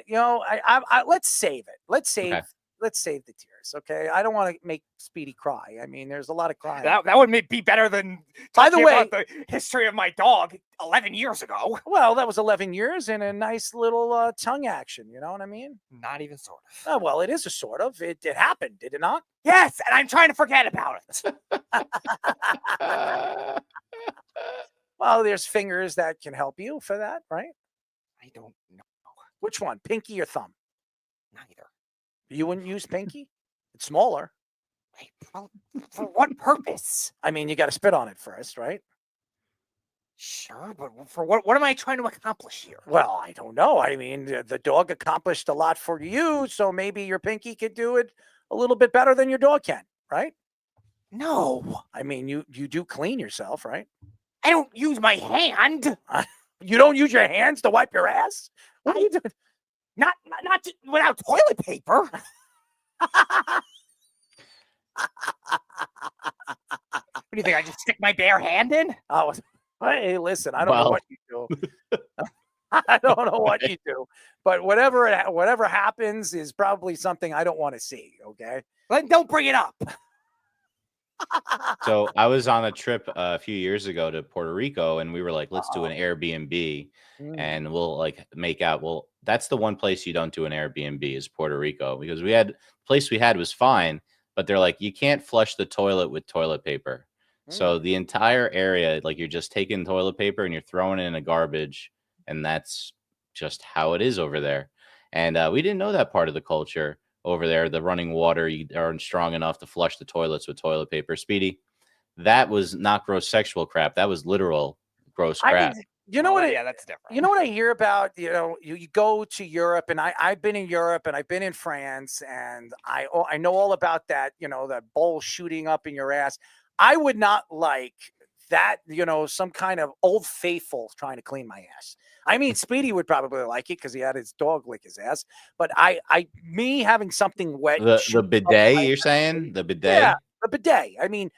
You know, I let's save it. Let's save the tears. Okay, I don't want to make Speedy cry. I mean, there's a lot of crying. That would be better than By the talking way, about the history of my dog 11 years ago. well, that was 11 years and a nice little tongue action. You know what I mean? Not even sort of. Oh, well, it is a sort of. It happened, did it not? Yes, and I'm trying to forget about it. Well, there's fingers that can help you for that, right? I don't know. Which one, pinky or thumb? Neither. You wouldn't use pinky? It's smaller. Wait, for what purpose? I mean, you got to spit on it first, right? Sure, but for what am I trying to accomplish here? Well, I don't know. I mean, the dog accomplished a lot for you, so maybe your pinky could do it a little bit better than your dog can, right? No. I mean, you do clean yourself, right? I don't use my hand. You don't use your hands to wipe your ass? What are you doing? Not without toilet paper. What do you think? I just stick my bare hand in? Oh, hey, listen, I don't know what you do. I don't know what you do, but whatever happens is probably something I don't want to see. Okay, then don't bring it up. So I was on a trip a few years ago to Puerto Rico, and we were like, let's do an Airbnb and we'll like make out. Well, that's the one place you don't do an Airbnb is Puerto Rico, because the place we had was fine, but they're like, you can't flush the toilet with toilet paper. So the entire area, like you're just taking toilet paper and you're throwing it in a garbage, and that's just how it is over there. And we didn't know that part of the culture over there. The running water, you aren't strong enough to flush the toilets with toilet paper. Speedy, that was not gross sexual crap. That was literal gross crap. You know what? Yeah, that's different. You know what I hear about? You know, you go to Europe, and I've been in Europe, and I've been in France, and I know all about that. You know, that bowl shooting up in your ass. I would not like that. You know, some kind of old faithful trying to clean my ass. I mean, Speedy would probably like it because he had his dog lick his ass. But me having something wet. The bidet, you're saying? The bidet? Yeah, the bidet. I mean,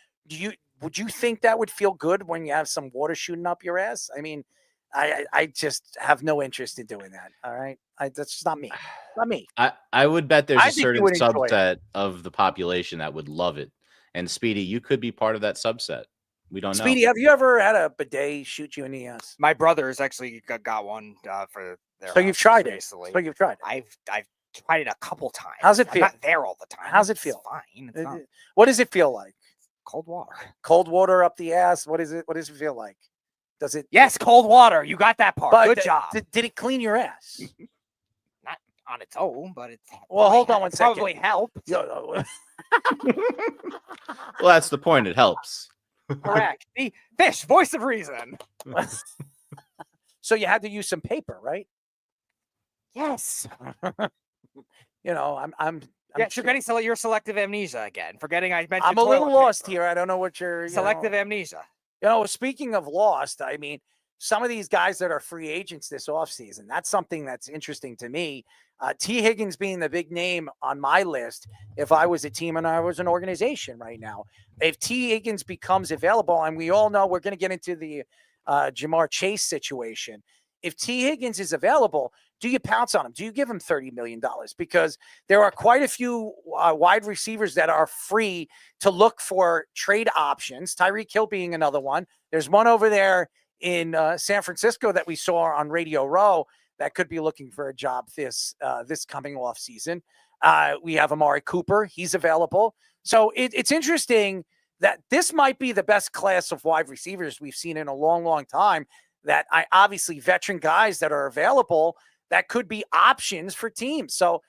would you think that would feel good when you have some water shooting up your ass? I mean, I just have no interest in doing that. All right. That's just not me. Not me. I would bet there's I a think you certain would enjoy subset of the population that would love it. And Speedy, you could be part of that subset. We don't know. Speedy, have you ever had a bidet shoot you in the ass? My brother's actually got one for their So you've tried it. recently. So you've tried it. I've tried it a couple times. How's it I'm feel? not there all the time. How's it It's feel? fine. It's not What does it feel like? cold water. Cold water up the ass? What is it? What does it feel like? Does it? Yes, cold water. You got that part. But Good job. Did it clean your ass? Not on its own, but it's Well, hold on one second. Probably helped. Yo, Well, that's the point. It helps. Correct. The fish, voice of reason. So you had to use some paper, right? Yes. You know, I'm Yeah, you're getting your selective amnesia again. Forgetting I mentioned. I'm a little toilet lost paper. here. I don't know what you're Selective amnesia. You know, speaking of lost, I mean, some of these guys that are free agents this offseason, that's something that's interesting to me. T. Higgins being the big name on my list if I was a team and I was an organization right now. If T. Higgins becomes available, and we all know we're going to get into the Jamar Chase situation. If T. Higgins is available, do you pounce on him? Do you give him $30 million? Because there are quite a few wide receivers that are free to look for trade options. Tyreek Hill being another one. There's one over there in San Francisco that we saw on Radio Row that could be looking for a job this coming off season. We have Amari Cooper. He's available. So it's interesting that this might be the best class of wide receivers we've seen in a long, long time. That obviously veteran guys that are available that could be options for teams. So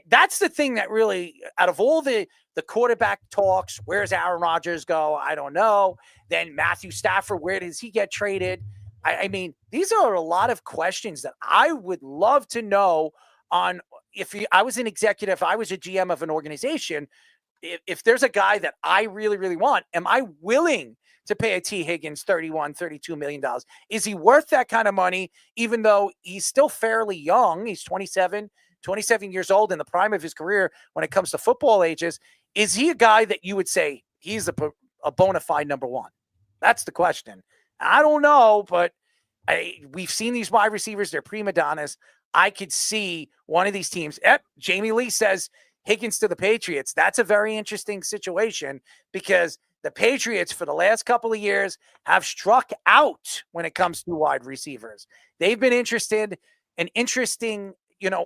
that's the thing that really, out of all the quarterback talks, where's Aaron Rodgers go? I don't know. Then Matthew Stafford, where does he get traded? I mean, these are a lot of questions that I would love to know on. If I was an executive, I was a GM of an organization, if there's a guy that I really, really want, am I willing to pay a T. Higgins $32 million? Is he worth that kind of money, even though he's still fairly young? He's 27 years old in the prime of his career when it comes to football ages. Is he a guy that you would say he's a bona fide number one? That's the question. I don't know, but we've seen these wide receivers. They're prima donnas. I could see one of these teams. Jamie Lee says Higgins to the Patriots. That's a very interesting situation because the Patriots for the last couple of years have struck out when it comes to wide receivers. They've been an interesting,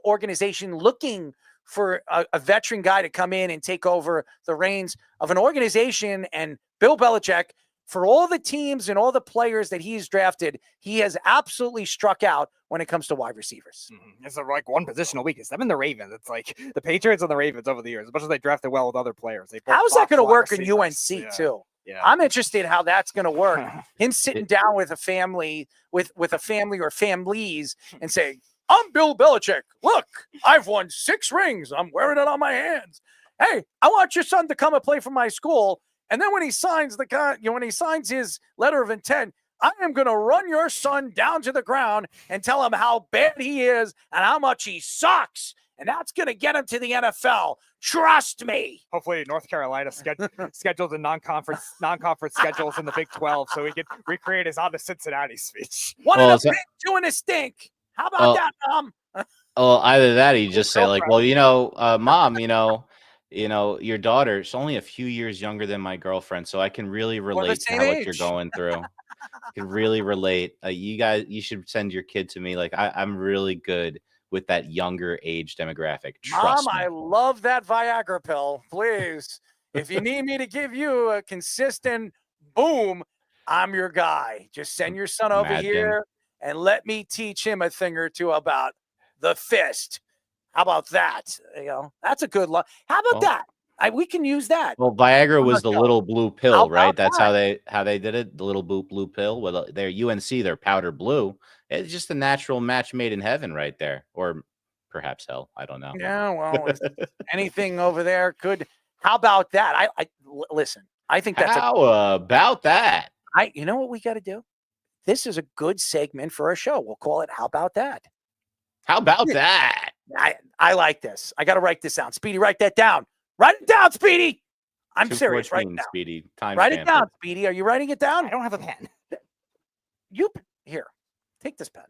organization looking for a veteran guy to come in and take over the reins of an organization. And Bill Belichick, for all the teams and all the players that he's drafted, he has absolutely struck out when it comes to wide receivers. Mm-hmm. It's like one positional weakness. Them and the Ravens. It's like the Patriots and the Ravens over the years, as much as they drafted well with other players. How's that going to work in UNC too? Yeah. I'm interested how that's going to work. Him sitting down with a family, with a family or families and saying, I'm Bill Belichick. Look, I've won 6 rings. I'm wearing it on my hands. Hey, I want your son to come and play for my school. And then when he signs when he signs his letter of intent, I am going to run your son down to the ground and tell him how bad he is and how much he sucks. And that's going to get him to the NFL. Trust me. Hopefully North Carolina scheduled the non-conference schedules in the Big 12 so he could recreate his on the Cincinnati speech. One in a pig, 2 in a stink. How about that, Mom? Well, either that or you just say like, well, Mom, your daughter's only a few years younger than my girlfriend, so I can really relate to what you're going through. I can really relate. You should send your kid to me. Like I'm really good with that younger age demographic. Trust Mom, me. I love that Viagra pill. Please, if you need me to give you a consistent boom, I'm your guy. Just send your son over here and let me teach him a thing or two about the fist. How about that? That's a good one. How about that? We can use that. Well, Viagra was the little blue pill, right? That's that? how they did it. The little blue pill. Well, they're UNC, they're powder blue. It's just a natural match made in heaven, right there, or perhaps hell. I don't know. Yeah, well, anything over there could. How about that? Listen. I think that's about that. You know what we got to do? This is a good segment for a show. We'll call it. How about that? How about that? I like this. I got to write this down. Speedy, write that down. Write it down, Speedy. I'm serious right now. Speedy. Write it down, Speedy. Are you writing it down? I don't have a pen. Here, take this pen.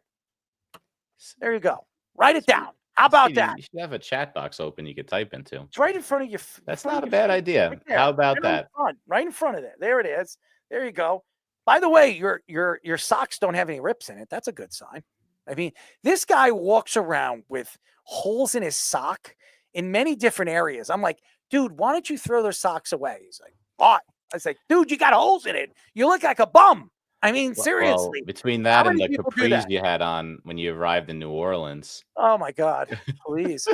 There you go. Write it down. How about Speedy, that? You should have a chat box open you could type into. It's right in front of you. That's not a bad idea. Right How about that? Right in front of it. There it is. There you go. By the way, your socks don't have any rips in it. That's a good sign. I mean, this guy walks around with holes in his sock in many different areas. I'm like, dude, why don't you throw those socks away? He's like, what? I was like, dude, you got holes in it. You look like a bum. I mean, seriously. Well, between that and the capris you had on when you arrived in New Orleans. Oh, my God. Please.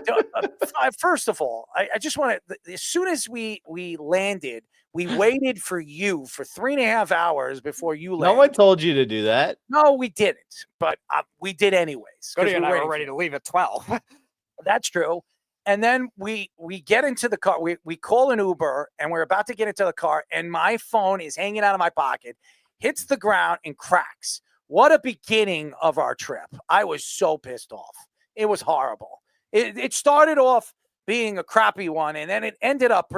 First of all, I just want to, as soon as we landed, we waited for you for 3.5 hours before you landed. No one told you to do that. No, we didn't. But we did anyways. Cody and I were ready to leave at 12. That's true. And then we get into the car. We call an Uber, and we're about to get into the car, and my phone is hanging out of my pocket, hits the ground, and cracks. What a beginning of our trip. I was so pissed off. It was horrible. It started off being a crappy one, and then it ended up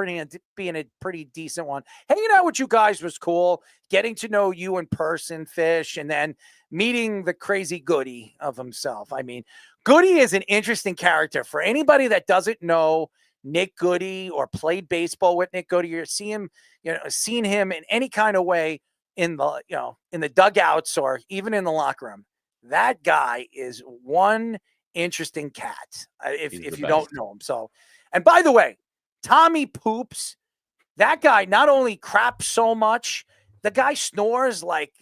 being a pretty decent one. Hanging out with you guys was cool. Getting to know you in person, Fish, and then meeting the crazy Goody of himself. I mean, Goody is an interesting character. For anybody that doesn't know Nick Goody or played baseball with Nick Goody, or seen him in any kind of way in the dugouts or even in the locker room. That guy is one interesting cat. If He's if the you don't best. know him, so. And by the way, Tommy Poops. That guy not only craps so much, the guy snores like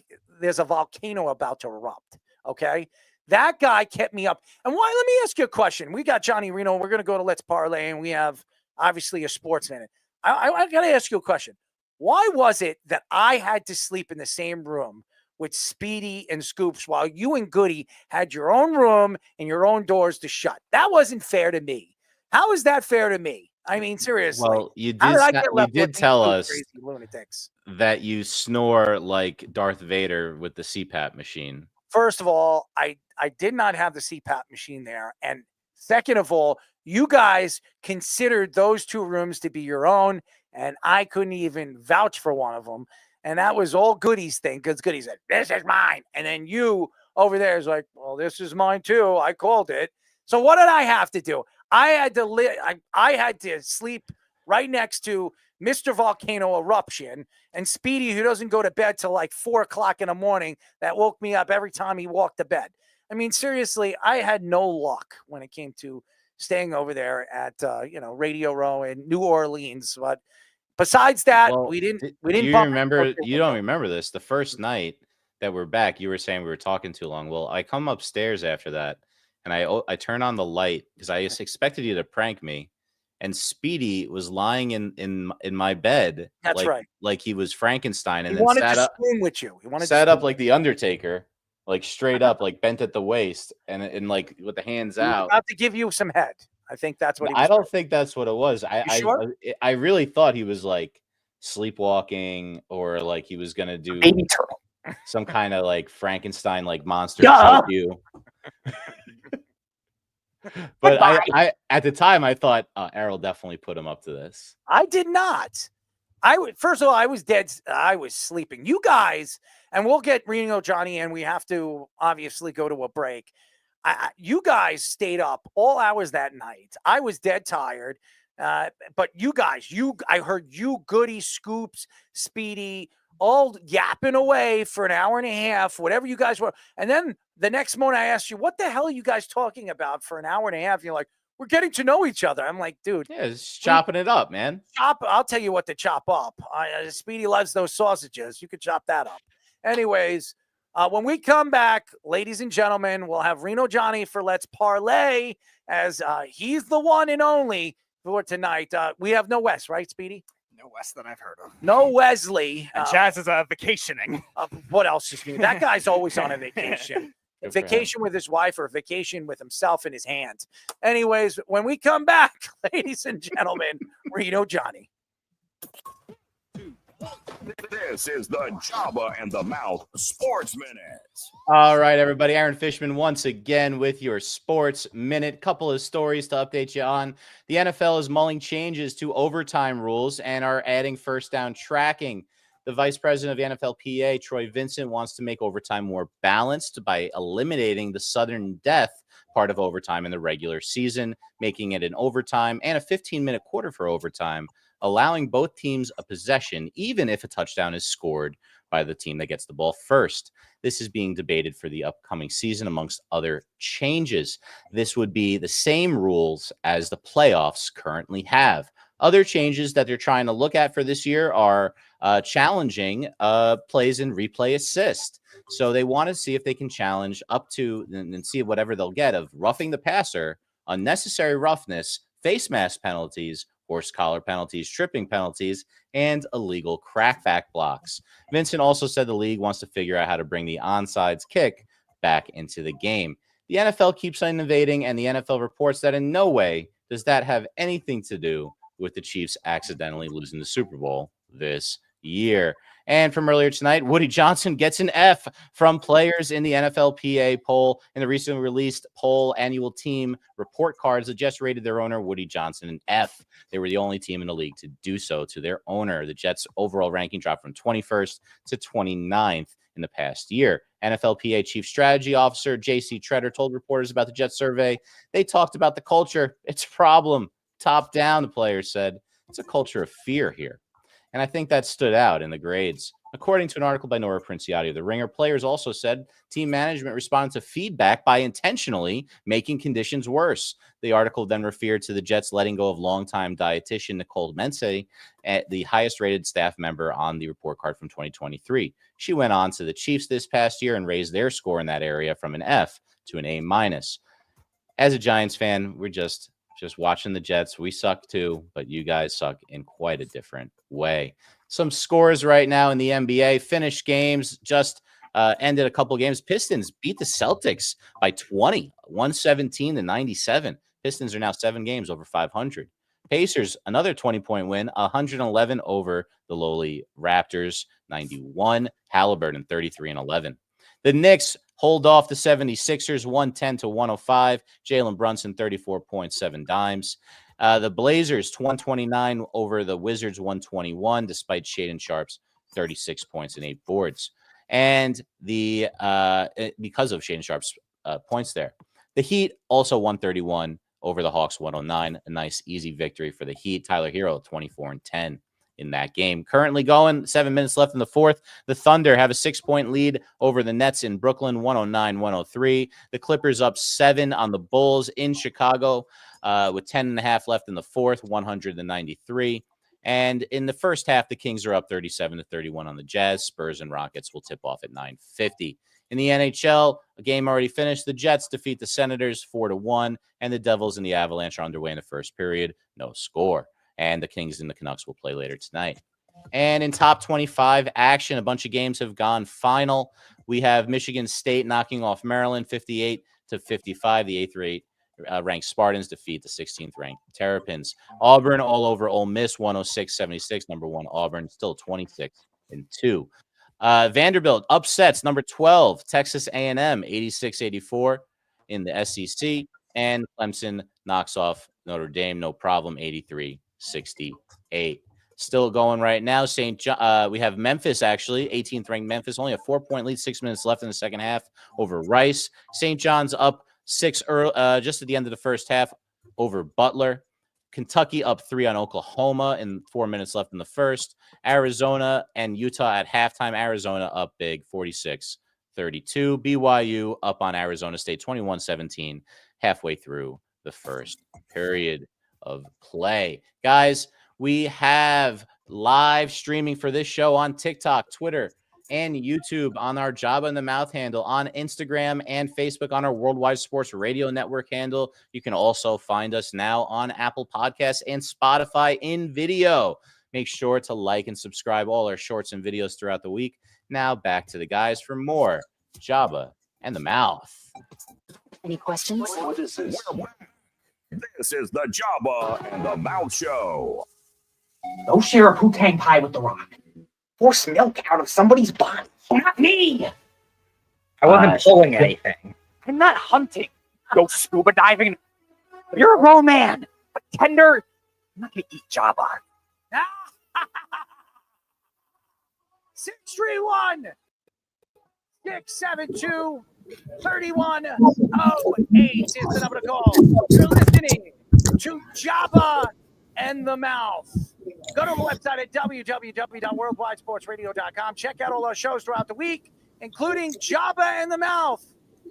there's a volcano about to erupt. Okay. That guy kept me up. And why? Let me ask you a question. We got Johnny Reno. We're going to go to Let's Parlay, and we have obviously a sports minute. I got to ask you a question. Why was it that I had to sleep in the same room with Speedy and Scoops while you and Goody had your own room and your own doors to shut? That wasn't fair to me. How is that fair to me? I mean, seriously. Well, you How did did I sa- get you left did with these tell two us crazy lunatics? that you snore like Darth Vader with the CPAP machine. First of all, I did not have the CPAP machine there. And second of all, you guys considered those two rooms to be your own, and I couldn't even vouch for one of them. And that was all Goody's thing, because Goody said, "This is mine." And then you over there is like, "Well, this is mine too. I called it." So what did I have to do? I had to I had to sleep right next to Mr. Volcano Eruption and Speedy, who doesn't go to bed till like 4:00 in the morning. That woke me up every time he walked to bed. I mean, seriously, I had no luck when it came to staying over there at Radio Row in New Orleans. But besides that, Well, we didn't do bump you remember? into You don't remember this. The first night that we're back, you were saying we were talking too long. Well, I come upstairs after that, and I turn on the light because I just expected you to prank me. And Speedy was lying in my bed. That's right. Like he was Frankenstein, and He then wanted sat to up, swoon with you. He wanted sat to up like the Undertaker, like straight up, like bent at the waist, and like with the hands He was out. about to give you some head. I think that's what he was. I don't think that's what it was. You sure? I really thought he was like sleepwalking, or like he was gonna do Baby turtle. some kind of like Frankenstein like monster Duh. choke you. But I at the time I thought Errol definitely put him up to this. I did not. First of all, I was dead. I was sleeping. You guys, and we'll get Reno, Johnny, and we have to obviously go to a break. You guys stayed up all hours that night. I was dead tired. But you guys, I heard you, Goody, Scoops, Speedy, all yapping away for an hour and a half, whatever you guys were. And then the next morning I asked you, what the hell are you guys talking about for an hour and a half? You're like, we're getting to know each other. I'm like, dude. Yeah, it's chopping it up, man. I'll tell you what to chop up. Speedy loves those sausages. You could chop that up. Anyways, when we come back, ladies and gentlemen, we'll have Reno Johnny for Let's Parlay, as he's the one and only for tonight. We have no Wes, right, Speedy? No Wes that I've heard of. No Wesley. And Chaz is vacationing. What else is new? That guy's always on a vacation. Good for Vacation with his wife, or vacation with himself in his hands. Anyways, when we come back, ladies and gentlemen, Reno Johnny. This is the Jabba and the Mouth Sports Minute. All right, everybody. Aaron Fishman once again with your Sports Minute. Couple of stories to update you on. The NFL is mulling changes to overtime rules and are adding first down tracking. The vice president of the NFLPA, Troy Vincent, wants to make overtime more balanced by eliminating the sudden death part of overtime in the regular season, making it an overtime and a 15-minute quarter for overtime, allowing both teams a possession, even if a touchdown is scored by the team that gets the ball first. This is being debated for the upcoming season, amongst other changes. This would be the same rules as the playoffs currently have. Other changes that they're trying to look at for this year are challenging plays and replay assist. So they want to see if they can challenge up to and see whatever they'll get of roughing the passer, unnecessary roughness, face mask penalties, horse collar penalties, tripping penalties, and illegal crackback blocks. Vincent also said the league wants to figure out how to bring the onside kick back into the game. The NFL keeps innovating, and the NFL reports that in no way does that have anything to do with the Chiefs accidentally losing the Super Bowl this year. And from earlier tonight, Woody Johnson gets an F from players in the NFLPA poll. In the recently released poll annual team report cards, the Jets rated their owner, Woody Johnson, an F. They were the only team in the league to do so to their owner. The Jets' overall ranking dropped from 21st to 29th in the past year. NFLPA Chief Strategy Officer J.C. Treader told reporters about the Jets survey. They talked about the culture. It's a problem. Top down, the players said. It's a culture of fear here. And I think that stood out in the grades. According to an article by Nora Princiati of The Ringer, players also said team management responded to feedback by intentionally making conditions worse. The article then referred to the Jets letting go of longtime dietitian Nicole Mense, the highest-rated staff member on the report card from 2023. She went on to the Chiefs this past year and raised their score in that area from an F to an A-. As a Giants fan, we're just watching the Jets. We suck too, but you guys suck in quite a different way. Some scores right now in the NBA. Finished games, just ended a couple games. Pistons beat the Celtics by 20, 117-97. Pistons are now 7 games over 500. Pacers, another 20-point win, 111 over the lowly Raptors, 91. Halliburton, 33-11. The Knicks hold off the 76ers, 110-105. Jalen Brunson, 34.7 dimes. The Blazers, 129 over the Wizards, 121, despite Shaedon Sharp's 36 points and 8 boards. And because of Shaedon Sharp's points there. The Heat, also 131 over the Hawks, 109. A nice, easy victory for the Heat. Tyler Hero, 24-10 in that game. Currently going, 7 minutes left in the fourth. The Thunder have a 6-point lead over the Nets in Brooklyn, 109-103. The Clippers up 7 on the Bulls in Chicago with 10.5 left in the fourth, 100-93. And in the first half, the Kings are up 37-31 on the Jazz. Spurs and Rockets will tip off at 9:50. In the NHL, a game already finished. The Jets defeat the Senators 4-1, and the Devils and the Avalanche are underway in the first period. No score. And the Kings and the Canucks will play later tonight. And in top 25 action, a bunch of games have gone final. We have Michigan State knocking off Maryland 58-55. The 8th ranked Spartans defeat the 16th ranked Terrapins. Auburn all over Ole Miss 106-76. Number 1 Auburn still 26-2. Vanderbilt upsets number 12 Texas A&M 86-84 in the SEC. And Clemson knocks off Notre Dame, no problem, 83-68. Still going right now. We have Memphis, actually, 18th ranked Memphis, only a 4-point lead, 6 minutes left in the second half over Rice. St. John's up 6 just at the end of the first half over Butler. Kentucky up 3 on Oklahoma in 4 minutes left in the first. Arizona and Utah at halftime. Arizona up big, 46-32. BYU up on Arizona State, 21-17, halfway through the first period of play. Guys, we have live streaming for this show on TikTok, Twitter, and YouTube on our Jabba in the Mouth handle, on Instagram and Facebook on our Worldwide Sports Radio Network handle. You can also find us now on Apple Podcasts and Spotify in video. Make sure to like and subscribe all our shorts and videos throughout the week. Now back to the guys for more Jabba and the Mouth. Any questions? This is the Jabba and the Mouth Show. Go share a Poo-Tang pie with The Rock. Force milk out of somebody's body. Not me. I wasn't pulling anything. I'm not hunting. Go scuba diving. You're a grown man. But tender. I'm not going to eat Jabba. 631 672 3108 is the number to call. You're listening to Jabba and the Mouth. Go to the website at www.worldwidesportsradio.com. Check out all our shows throughout the week, including Jabba and the Mouth,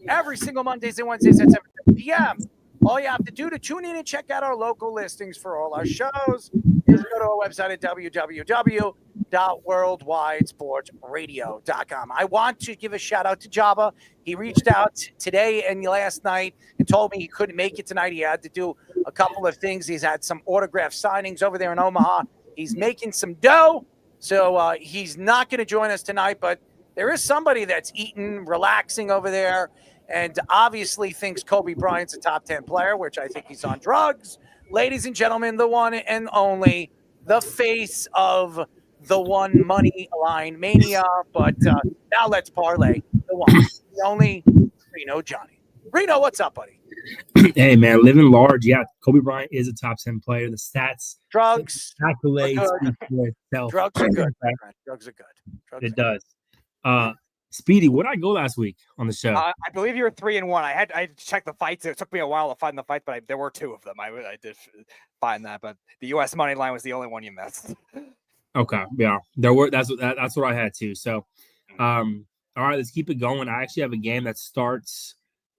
every single Mondays and Wednesdays at 7 p.m. All you have to do to tune in and check out our local listings for all our shows is go to our website at www.worldwidesportsradio.com. I want to give a shout out to Jabba. He reached out today and last night and told me he couldn't make it tonight. He had to do a couple of things. He's had some autograph signings over there in Omaha. He's making some dough, so he's not going to join us tonight, but there is somebody that's eating, relaxing over there, and obviously thinks Kobe Bryant's a top 10 player, which I think he's on drugs. Ladies and gentlemen, the one and only, the face of the One Money Line Mania. But now let's parlay. The one, the only, Reno Johnny. Reno, what's up, buddy? Hey, man, living large. Yeah, Kobe Bryant is a top 10 player. The stats, drugs, accolades speak for itself. Drugs are good. Drugs are good. It does. Speedy, where did I go last week on the show? I believe you were 3-1. I had to check the fights. It took me a while to find the fight, but there were 2 of them. I did find that, but the U.S. money line was the only one you missed. Okay, yeah, there were. That's what I had too. So, all right, let's keep it going. I actually have a game that starts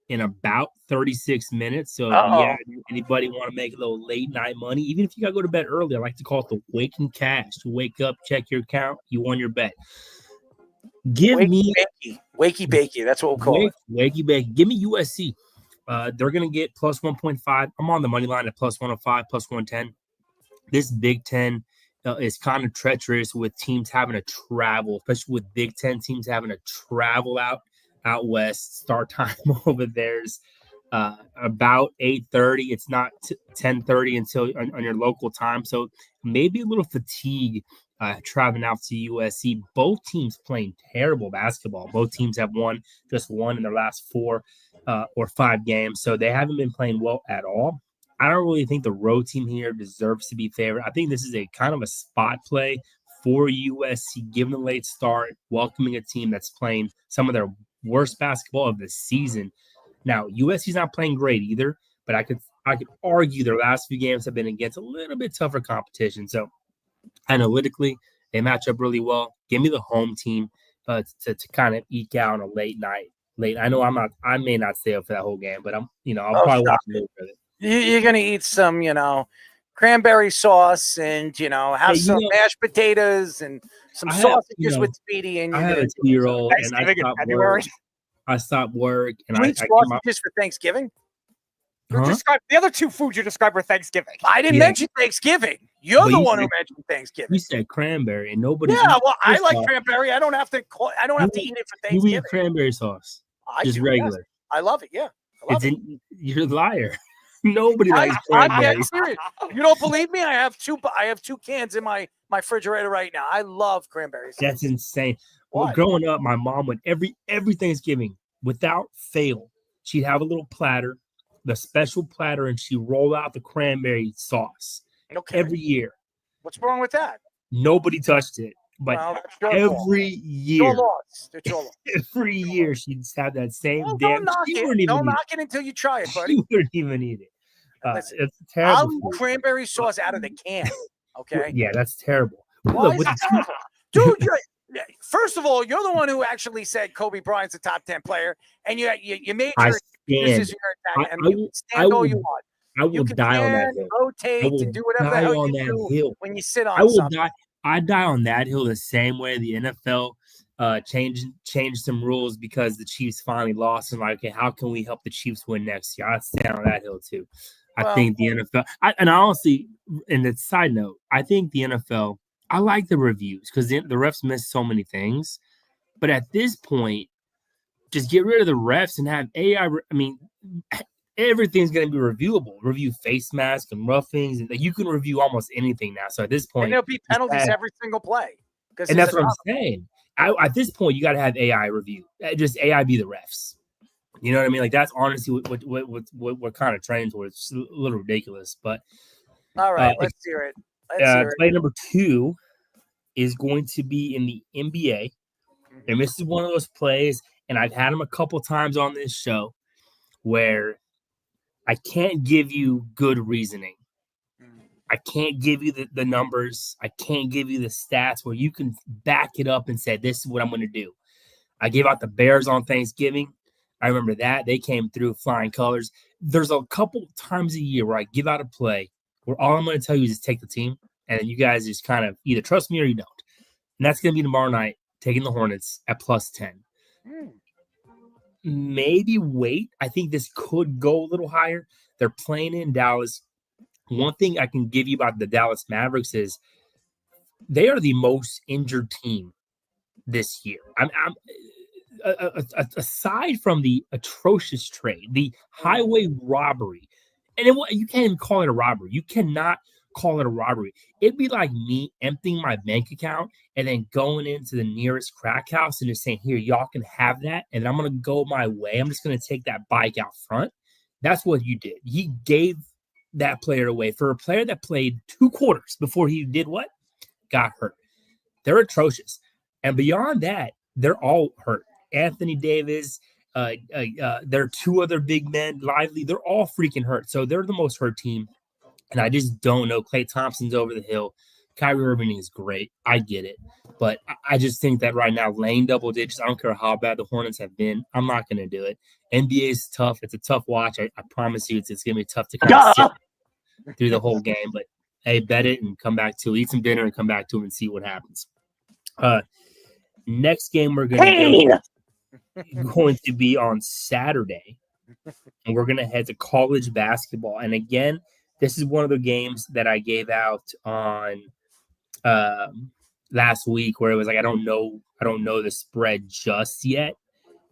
in about 36 minutes. So, Uh-oh. yeah, anybody want to make a little late night money, even if you got to go to bed early, I like to call it the waking cash. You wake up, check your account, you won your bet. Give me wakey bakey. That's what we'll call it. Wakey bakey. Give me USC. They're gonna get plus 1.5. I'm on the money line at plus 105, plus 110. This Big Ten is kind of treacherous with teams having to travel, especially with Big Ten teams having to travel out west. Start time over there's about 8:30. It's not 10:30 until on your local time. So maybe a little fatigue traveling out to USC. Both teams playing terrible basketball. Both teams have just won in their last 4 or 5 games. So they haven't been playing well at all. I don't really think the road team here deserves to be favored. I think this is a kind of a spot play for USC, giving a late start, welcoming a team that's playing some of their worst basketball of the season. Now, USC's not playing great either, but I could argue their last few games have been against a little bit tougher competition. So analytically, they match up really well. Give me the home team to kind of eke out on a late night. I know I may not stay up for that whole game, but I'll probably watch a little bit of it. You're gonna eat some, cranberry sauce and have some mashed potatoes and some sausages with Speedy. And I have a 2-year-old, and I stopped work, and I sausages for Thanksgiving. The other 2 foods you described were Thanksgiving. I didn't mention Thanksgiving. You're the one who mentioned Thanksgiving. You said cranberry, and nobody. Yeah, well, I like cranberry. I don't have to. I don't have to eat it for Thanksgiving. You eat cranberry sauce, just do, regular. Yes. I love it. Yeah, you're a liar. Nobody likes cranberry. I'm serious. You don't believe me? I have 2 cans in my refrigerator right now. I love cranberry sauce. That's insane. Well, growing up, my mom would every Thanksgiving, without fail, she'd have a little platter, the special platter, and she'd roll out the cranberry sauce every year. What's wrong with that? Nobody touched it, but every year, every year she'd have that same damn. Don't knock it until you try it, buddy. She wouldn't even eat it. It's terrible. I'll eat cranberry sauce out of the can. Okay. Yeah, that's terrible. Why is that terrible? Dude, first of all, you're the one who actually said Kobe Bryant's a top 10 player, and you made your excuses. You stand all you want. I will die on that hill. Rotate and do whatever the hell you do when you sit on something. I die on that hill the same way the NFL changed some rules because the Chiefs finally lost, and okay, how can we help the Chiefs win next year? I stand on that hill too. I think the NFL, and honestly, and the side note, I think the NFL, I like the reviews because the refs miss so many things. But at this point, just get rid of the refs and have AI. I mean, everything's going to be reviewable. Review face masks and roughings, and you can review almost anything now. So at this point, and there'll be penalties every single play. And that's what I'm saying. At this point, you got to have AI review. Just AI be the refs. You know what I mean? Like that's honestly what we're kind of training towards. It's a little ridiculous, but all right, let's hear it. Play number 2 is going to be in the NBA, and this is one of those plays, and I've had them a couple times on this show where I can't give you good reasoning. I can't give you the numbers. I can't give you the stats where you can back it up and say, this is what I'm going to do. I gave out the Bears on Thanksgiving. I remember that. They came through flying colors. There's a couple times a year where I give out a play where all I'm going to tell you is just take the team, and then you guys just kind of either trust me or you don't. And that's going to be tomorrow night, taking the Hornets at plus 10. Maybe wait. I think this could go a little higher. They're playing in Dallas. One thing I can give you about the Dallas Mavericks is they are the most injured team this year. Aside from the atrocious trade, the highway robbery, and you can't even call it a robbery. You cannot call it a robbery. It'd be like me emptying my bank account and then going into the nearest crack house and just saying, here, y'all can have that, and I'm going to go my way. I'm just going to take that bike out front. That's what you did. He gave that player away for a player that played 2 quarters before he did what? Got hurt. They're atrocious. And beyond that, they're all hurt. Anthony Davis, there are 2 other big men, Lively. They're all freaking hurt. So they're the most hurt team. And I just don't know. Klay Thompson's over the hill. Kyrie Irving is great. I get it. But I just think that right now, laying double digits, I don't care how bad the Hornets have been, I'm not going to do it. NBA is tough. It's a tough watch. I promise you it's going to be tough to kind of sit through the whole game. But, hey, bet it and come back to it. Eat some dinner and come back to it and see what happens. Next game we're going to be on Saturday. And we're going to head to college basketball. And, again, this is one of the games that I gave out on last week where it was like I don't know the spread just yet,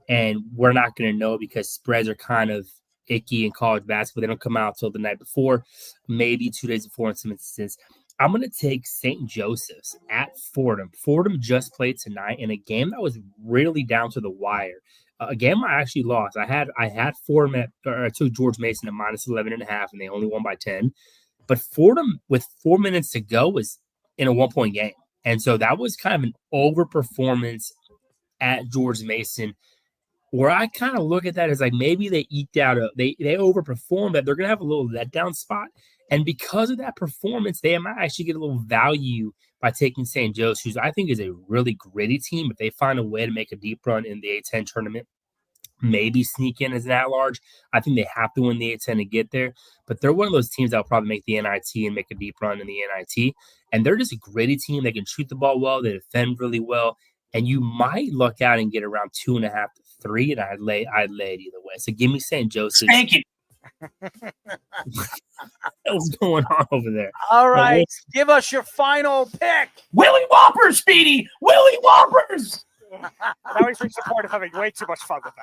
and we're not going to know because spreads are kind of icky in college basketball. They don't come out till the night before, maybe 2 days before in some instances. I'm going to take St. Joseph's at Fordham. Fordham just played tonight in a game that was really down to the wire. A game I actually lost. I had Fordham I took George Mason at minus 11.5, and they only won by 10. But Fordham, with 4 minutes to go, was in a 1-point game. And so that was kind of an overperformance at George Mason, where I kind of look at that as like maybe they eked out they overperformed, that they're going to have a little letdown spot. And because of that performance, they might actually get a little value by taking St. Joe's, who I think is a really gritty team. If they find a way to make a deep run in the A-10 tournament, maybe sneak in as an at-large. I think they have to win the A-10 to get there. But they're one of those teams that will probably make the NIT and make a deep run in the NIT. And they're just a gritty team. They can shoot the ball well. They defend really well. And you might luck out and get around 2.5 to 3, and I'd lay it either way. So give me St. Joseph's. Thank you. What's going on over there? All right, give us your final pick. Willie Whoppers, Speedy. Willie Whoppers. Now he's reached the point of having way too much fun with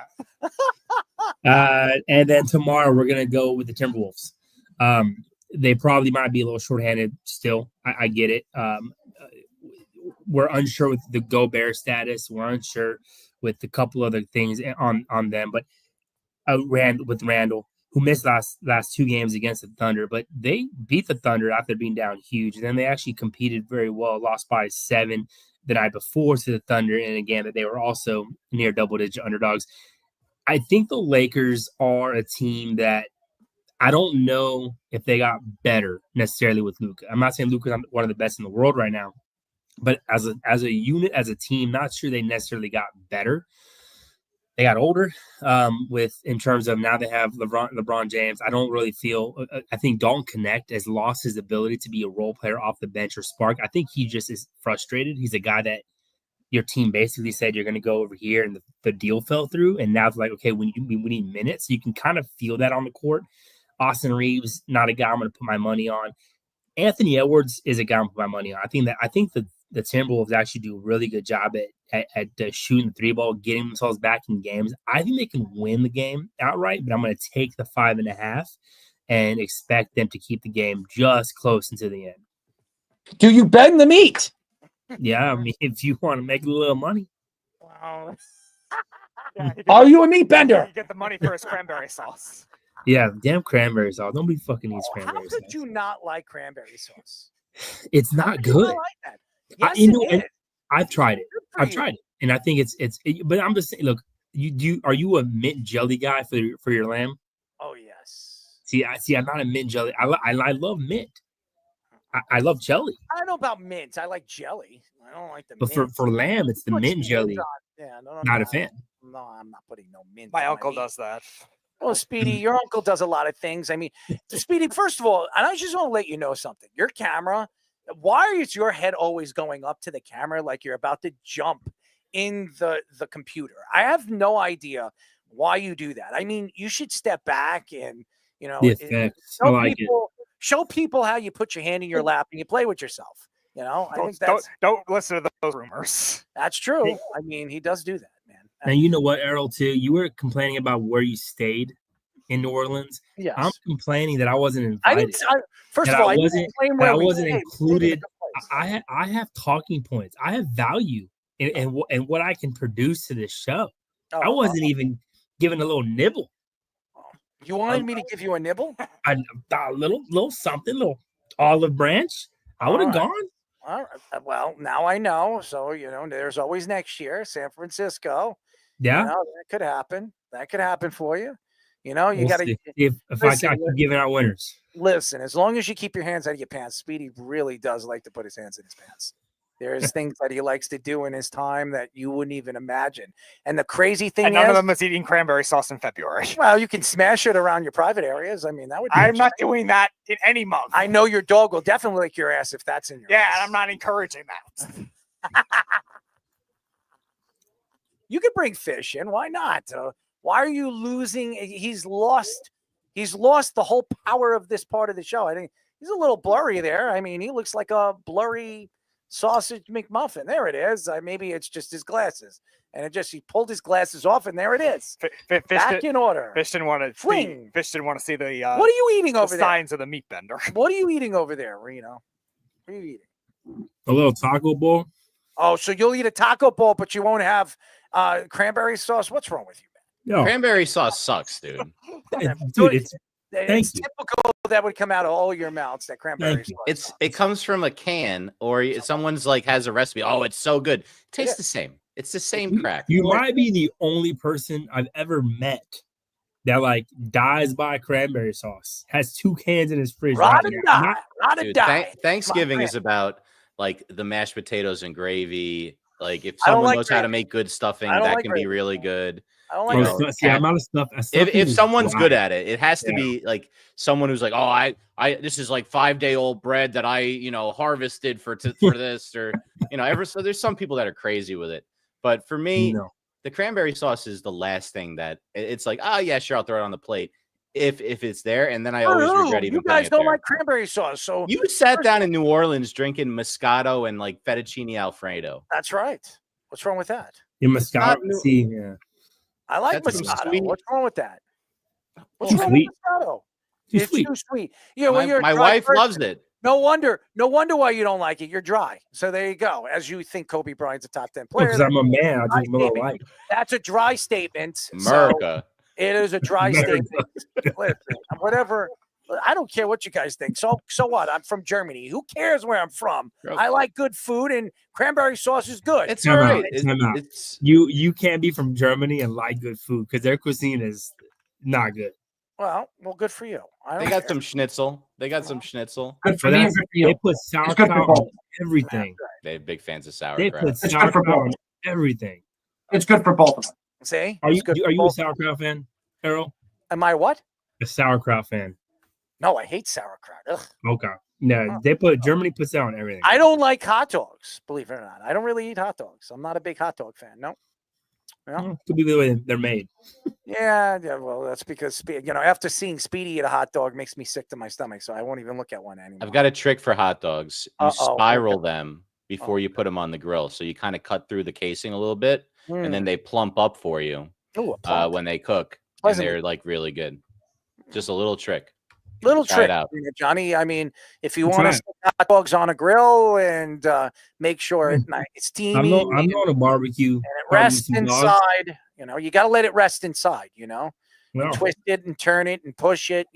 that. And then tomorrow we're gonna go with the Timberwolves. They probably might be a little shorthanded still. I get it. We're unsure with the Gobert status. We're unsure with a couple other things on them. But with Randall, who missed last 2 games against the Thunder, but they beat the Thunder after being down huge. And then they actually competed very well, lost by 7 the night before to the Thunder in a game that they were also near double-digit underdogs. I think the Lakers are a team that I don't know if they got better necessarily with Luka. I'm not saying Luka's one of the best in the world right now, but as a unit, as a team, not sure they necessarily got better. They got older in terms of now they have LeBron James. I don't really feel I think Dalton Connect has lost his ability to be a role player off the bench or spark. I think he just is frustrated. He's a guy that your team basically said you're going to go over here and the deal fell through. And now it's like, okay, we need minutes. So you can kind of feel that on the court. Austin Reeves, not a guy I'm going to put my money on. Anthony Edwards is a guy I'm going to put my money on. I think the Timberwolves actually do a really good job at shooting the 3 ball, getting themselves back in games. I think they can win the game outright, but I'm going to take the 5.5 and expect them to keep the game just close into the end. Do you bend the meat? Yeah, I mean, if you want to make a little money. Wow. Are you a meat bender? You get the money for his cranberry sauce. Yeah, damn cranberry sauce. Nobody fucking eats cranberry sauce. How could you not like cranberry sauce? It's not good. I like that. Yes, it is. I've tried it, and I think it's. But I'm just saying. Look, are you a mint jelly guy for your lamb? Oh yes. See. I'm not a mint jelly. I love mint. I love jelly. I don't know about mint. I like jelly. I don't like the. But mint. for lamb, it's the mint jelly. Yeah, not a fan. No, I'm not putting no mint. My uncle does that. Oh, Speedy, your uncle does a lot of things. I mean, Speedy, first of all, and I just want to let you know something. Your camera, why is your head always going up to the camera like you're about to jump in the computer? I have no idea why you do that. I mean, you should step back and, show people how you put your hand in your lap and you play with yourself. You know, I think don't listen to those rumors. That's true. I mean, he does do that, man. And you know what, Errol, too? You were complaining about where you stayed in New Orleans. Yes. I'm complaining that I wasn't invited. First of all, I wasn't included. I have talking points. I have value in what I can produce to this show. I wasn't even given a little nibble. You wanted me to give you a nibble? A little something, little olive branch. I would have gone. All right. Well, now I know. So, there's always next year, San Francisco. Yeah. That could happen. That could happen for you. You we'll got to. if I keep giving out winners. Listen, as long as you keep your hands out of your pants, Speedy really does like to put his hands in his pants. There's things that he likes to do in his time that you wouldn't even imagine. And the crazy thing And none of is, them is eating cranberry sauce in February. well, you can smash it around your private areas. I mean, that would be I'm not doing that in any month. I know your dog will definitely lick your ass if that's in your Yeah, ass. and I'm not encouraging that. You could bring fish in. Why not? Why are you losing? He's lost the whole power of this part of the show. I think he's a little blurry there. I mean, he looks like a blurry sausage McMuffin. There it is. Maybe it's just his glasses. And he pulled his glasses off, and there it is. Back in order. Fish didn't want to Fling. Fish didn't want to see the What are you eating over there? signs of the meat bender. What are you eating over there, Reno? What are you eating? A little taco bowl. Oh, so you'll eat a taco bowl, but you won't have cranberry sauce? What's wrong with you, Yo, Cranberry sauce sucks, dude. dude, it's It's you. typical that would come out of all your mouths, that cranberry sauce. It comes from a can, or someone's like has a recipe. Oh, it's so good. It tastes the same. It's the same crap. You might be the only person I've ever met that like dies by cranberry sauce. Has 2 cans in his fridge. Rot right and now. die. Rot and Dude, die. Thanksgiving is about like the mashed potatoes and gravy. Like if I don't someone like knows how to gravy. make good stuffing, I don't that like can be gravy. really good. I don't like Oh, gravy. see, I'm out of stuff. If someone's good at it, it has to Yeah. be like someone who's like, oh, I this is like 5-day-old bread that I harvested for this, or so there's some people that are crazy with it. But for me, No. the cranberry sauce is the last thing that it's like, oh yeah, sure, I'll throw it on the plate if it's there, and then I always regret even You putting guys it don't there. like cranberry sauce, so You sat down in New Orleans drinking Moscato and like fettuccine Alfredo. that's right. What's wrong with that? In Moscato, not new- see, yeah. I like That's some Moscato. sweet- What's wrong with that? What's Too wrong sweet. with Moscato? Too It's sweet. too sweet. Yeah, well, you're a My dry wife person. loves it. No wonder why you don't like it. You're dry. So there you go. As you think Kobe Bryant's a top 10 player. Because I'm a man. I Dry drink Miller statement. Lite. That's a dry statement. So America. it is a dry America. statement. Listen, whatever. I don't care what you guys think. So what? I'm from Germany. Who cares where I'm from? I like good food, and cranberry sauce is good. It's Time all out, right. time out. It's You can't be from Germany and like good food because their cuisine is not good. well, good for you. I they don't got care. some schnitzel. They got some schnitzel. Good for But me and that's, good for you. they put It's good for sauerkraut on both. everything. They're big fans of They sauerkraut. put It's good for sauerkraut both. on everything. It's good for both of them. See? Are you It's good for are you a both. sauerkraut fan, Errol? Am I what? A sauerkraut fan. No, I hate sauerkraut. Ugh. Okay. No, Germany puts that on everything. I don't like hot dogs, believe it or not. I don't really eat hot dogs. I'm not a big hot dog fan. No. Could be the way they're made. Yeah. Well, that's because after seeing Speedy eat a hot dog makes me sick to my stomach, so I won't even look at one anymore. I've got a trick for hot dogs. You Uh-oh, spiral okay. them before you put them on the grill. So you kind of cut through the casing a little bit, and Hmm. then they plump up for you Ooh, a plump. when they cook. And Pleasant. they're like really good. Just a little trick. Little Try it trick, out. Johnny. I mean, if you That's want to right. stick hot dogs on a grill and make sure it's I'm steamy on a barbecue. and it probably rests some dogs. inside, you got to let it rest inside, Well, twist it and turn it and push it,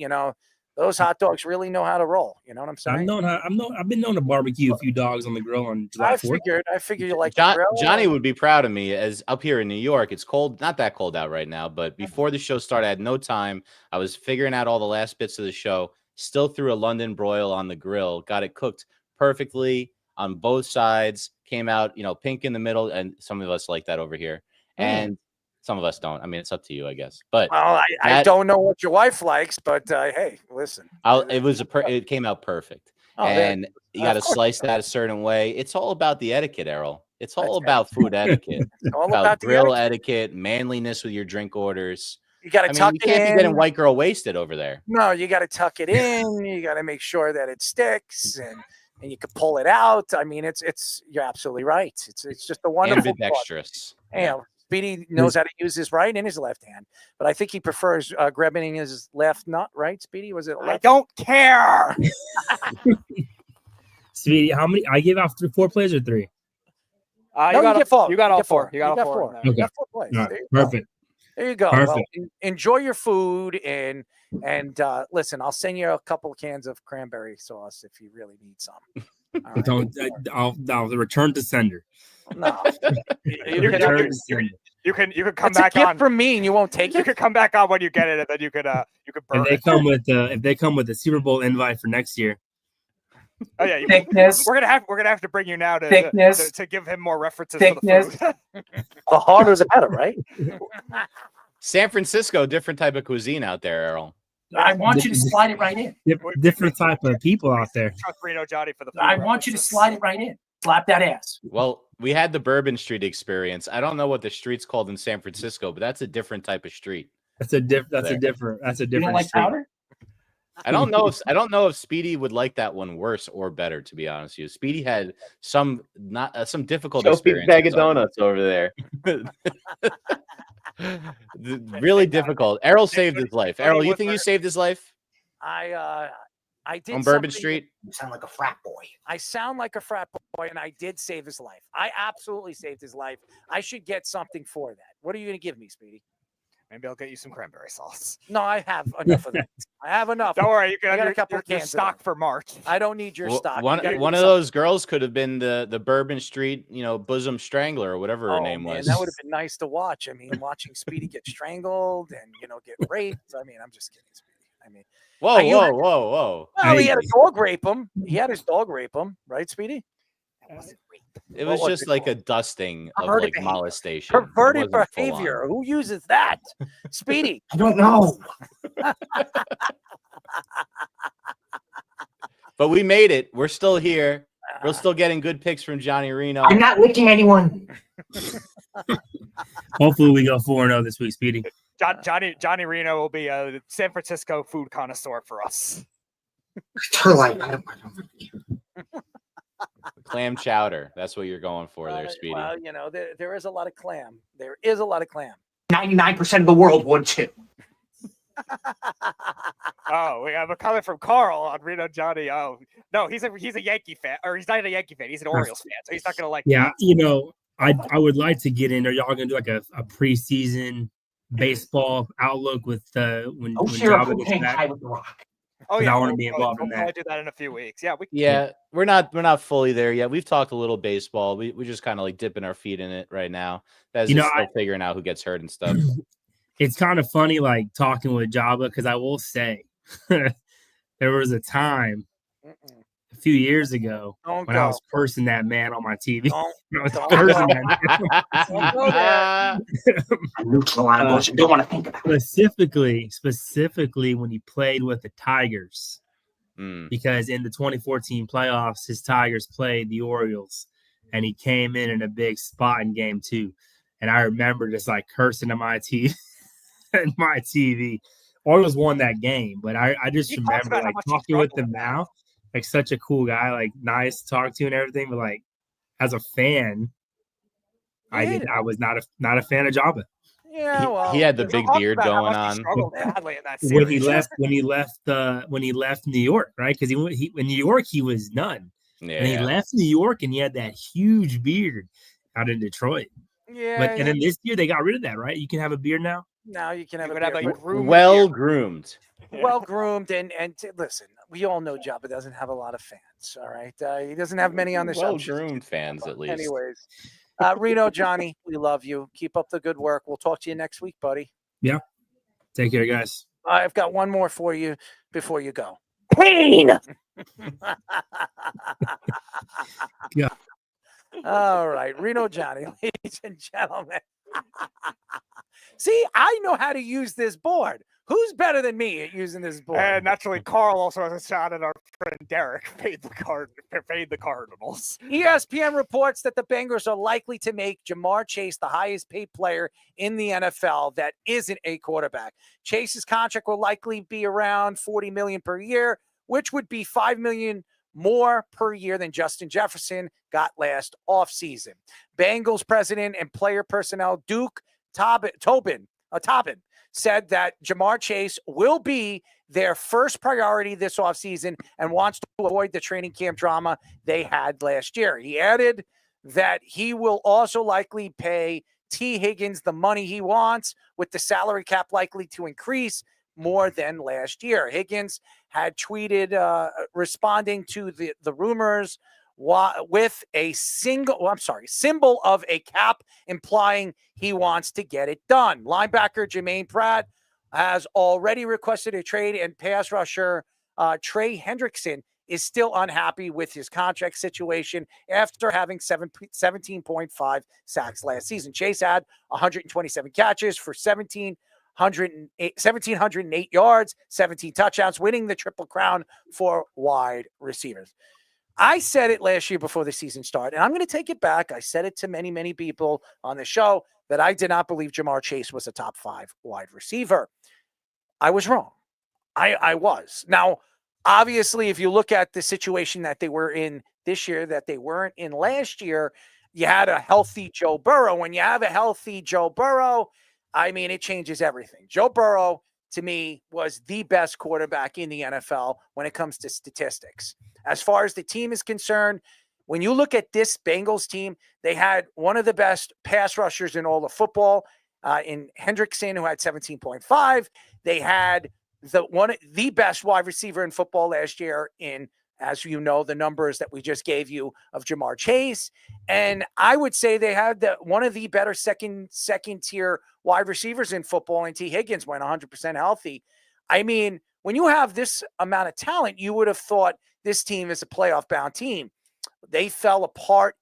those hot dogs really know how to roll. You know what I'm saying? I've been known to barbecue a few dogs on the grill on July I 4th. figured you like the grill. Johnny would be proud of me, as up here in New York, it's cold, not that cold out right now, but before the show started, I had no time. I was figuring out all the last bits of the show, still threw a London broil on the grill, got it cooked perfectly on both sides, came out, pink in the middle, and some of us like that over here. And some of us don't. I mean, it's up to you, I guess. But Well, I don't know what your wife likes, but hey, listen. it came out perfect. Oh, there- And you got to of course. slice that a certain way. It's all about the etiquette, Errol. It's all about food etiquette. all about about the grill etiquette. etiquette, manliness with your drink orders. You got to tuck you it can't in. be getting white girl wasted over there. No, you got to tuck it in. You got to make sure that it sticks and you can pull it out. I mean, you're absolutely right. It's just a wonderful thought. Ambidextrous. Speedy knows how to use his right and his left hand, but I think he prefers grabbing his left nut, right, Speedy? Was it I left? don't care. Speedy, how many? I gave out 4 plays or 3. No, You got get four. You got all get 4. You got all 4. four. Okay. You got 4 plays. All right, There you go. perfect. There you go. Well, Perfect. enjoy your food and listen, I'll send you a couple of cans of cranberry sauce if you really need some. All right. Don't. I'll return to sender. No. You can Return to sender. come It's back a gift on. from me, and you won't take You it. could come back on when you get it, and then you could burn If they it. come with a Super Bowl invite for next year, Oh yeah, Thickness. we're gonna have to bring you now to Thickness. to give him more references Thickness. for the food. The harder the better, right? San Francisco, different type of cuisine out there, Errol. I want you to slide it right in. different type of people out there. Trust Reno Johnny for the food I want you to references. slide it right in. Slap that ass. Well, we had the Bourbon Street experience. I don't know what the street's called in San Francisco, but that's a different type of street. That's a different. You don't like street. powder? I don't know if Speedy would like that one worse or better, to be honest with you. Speedy had some difficult experiences. Bag of donuts over there. Really difficult. Errol saved his life. Errol, you think you saved his life I did on Bourbon something- Street? You sound like a frat boy. I sound like a frat boy, and I did save his life. I absolutely saved his life. I should get something for that. What are you going to give me, Speedy? Maybe I'll get you some cranberry sauce. No, I have enough of that. I have enough. Don't worry, you I can got have a couple your cans of stock it. for March. I don't need your stock. One You gotta of do those girls could have been the Bourbon Street, bosom strangler or whatever her name man, was. that would have been nice to watch. I mean, watching Speedy get strangled and get raped. I mean, I'm just kidding, Speedy. I mean, Whoa, you- whoa. well, he had a dog rape him. He had his dog rape him, right, Speedy? It was What was just it like called? a dusting of Perverted like behavior. molestation. It Perverted wasn't full on. behavior. Who uses that? Speedy. I don't know. But we made it. We're still here. We're still getting good picks from Johnny Reno. I'm not licking anyone. Hopefully, we go 4-0 this week, Speedy. Johnny Reno will be a San Francisco food connoisseur for us. Turlite. I don't Clam chowder. That's what you're going for there, Speedy. Well, there is a lot of clam. There is a lot of clam. 99% of the world would too. Oh, we have a comment from Carl on Reno Johnny. Oh no, he's a Yankee fan, or he's not a Yankee fan. He's an Orioles fan, so he's not gonna like. Yeah, I would like to get in. Are y'all gonna do like a preseason baseball outlook with when Java gets back? Oh 'Cause yeah, I want to be involved in we'll that. probably do that in a few weeks. Yeah, We're not fully there yet. We've talked a little baseball. We just kind of like dipping our feet in it right now. That's just like figuring out who gets hurt and stuff. It's kind of funny, like talking with Java, because I will say there was a time a few years ago when I was cursing that man on my TV. I was cursing that man. Neutral animals. Don't want to think about it. Specifically when he played with the Tigers. Because in the 2014 playoffs, his Tigers played the Orioles, and he came in a big spot in game 2. And I remember just like cursing at my TV. Orioles won that game, but I just remember like talking with him now, like such a cool guy, like nice to talk to and everything. But like as a fan, I was not a fan of Java. Yeah, well, he had the big beard going on. When he left New York, right? Because he in New York he was none, and he left New York and he had that huge beard out in Detroit. Yeah, but and then this year they got rid of that, right? You can have a beard now. Now you can have a well groomed. Well groomed, and listen, we all know Jabba doesn't have a lot of fans. All right, he doesn't have many on the show. Well groomed fans, at least. Anyways, Reno, Johnny, we love you. Keep up the good work. We'll talk to you next week, buddy. Yeah. Take care, guys. I've got one more for you before you go. Pain. Yeah. All right, Reno Johnny, ladies and gentlemen. See, I know how to use this board. Who's better than me at using this board? And naturally, Carl also has a shot at our friend Derek. Paid the Cardinals. ESPN reports that the Bengals are likely to make Jamar Chase the highest paid player in the NFL that isn't a quarterback. Chase's contract will likely be around $40 million per year, which would be $5 million more per year than Justin Jefferson got last offseason. Bengals president and player personnel Duke Tobin said that Jamar Chase will be their first priority this offseason and wants to avoid the training camp drama they had last year. He added that he will also likely pay T. Higgins the money he wants, with the salary cap likely to increase more than last year. Higgins had tweeted responding to the rumors with a symbol of a cap, implying he wants to get it done. Linebacker Jermaine Pratt has already requested a trade, and pass rusher Trey Hendrickson is still unhappy with his contract situation after having 17.5 sacks last season. Chase had 127 catches for 1,708 yards, 17 touchdowns, winning the Triple Crown for wide receivers. I said it last year before the season started, and I'm going to take it back. I said it to many, many people on the show that I did not believe Jamar Chase was a top 5 wide receiver. I was wrong. I was. Now, obviously, if you look at the situation that they were in this year that they weren't in last year, you had a healthy Joe Burrow. When you have a healthy Joe Burrow, I mean, it changes everything. Joe Burrow, to me, was the best quarterback in the NFL when it comes to statistics. As far as the team is concerned, when you look at this Bengals team, they had one of the best pass rushers in all of football in Hendrickson, who had 17.5. They had the best wide receiver in football last year in, as you know, the numbers that we just gave you of Jamar Chase. And I would say they had one of the better second tier wide receivers in football, and T. Higgins went 100% healthy. I mean, when you have this amount of talent, you would have thought this team is a playoff bound team. They fell apart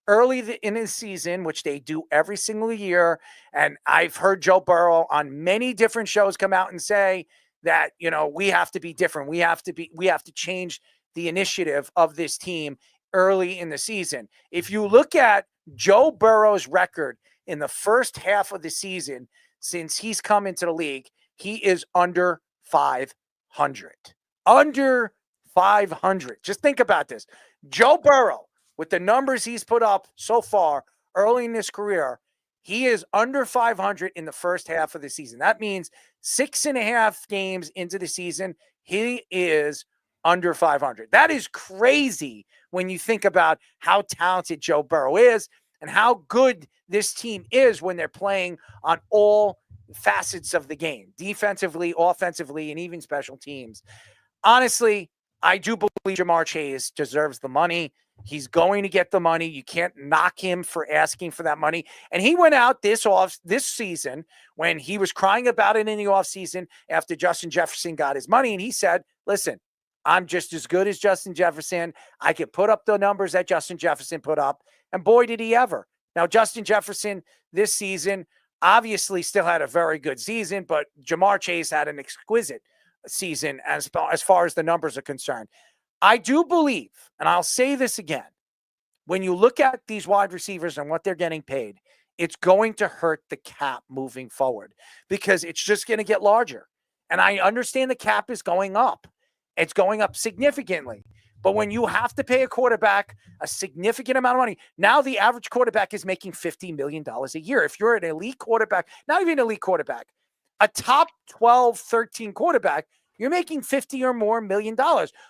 early in the season, which they do every single year. And I've heard Joe Burrow on many different shows come out and say that, you know, we have to be different. We have to change the initiative of this team early in the season. If you look at Joe Burrow's record in the first half of the season, since he's come into the league, he is under 500. Under 500. Just think about this. Joe Burrow, with the numbers he's put up so far early in his career, he is under 500 in the first half of the season. That means 6.5 games into the season, he is under 500. That is crazy when you think about how talented Joe Burrow is and how good this team is when they're playing on all facets of the game, defensively, offensively, and even special teams. Honestly, I do believe Jamar Chase deserves the money. He's going to get the money. You can't knock him for asking for that money. And he went out this season when he was crying about it in the offseason after Justin Jefferson got his money. And he said, listen, I'm just as good as Justin Jefferson. I can put up the numbers that Justin Jefferson put up. And boy, did he ever. Now, Justin Jefferson this season obviously still had a very good season, but Jamar Chase had an exquisite season as far as the numbers are concerned. I do believe, and I'll say this again, when you look at these wide receivers and what they're getting paid, it's going to hurt the cap moving forward because it's just going to get larger. And I understand the cap is going up. It's going up significantly. But when you have to pay a quarterback a significant amount of money, now the average quarterback is making $50 million a year. If you're an elite quarterback, not even an elite quarterback, a top 12, 13 quarterback, you're making $50 or more million.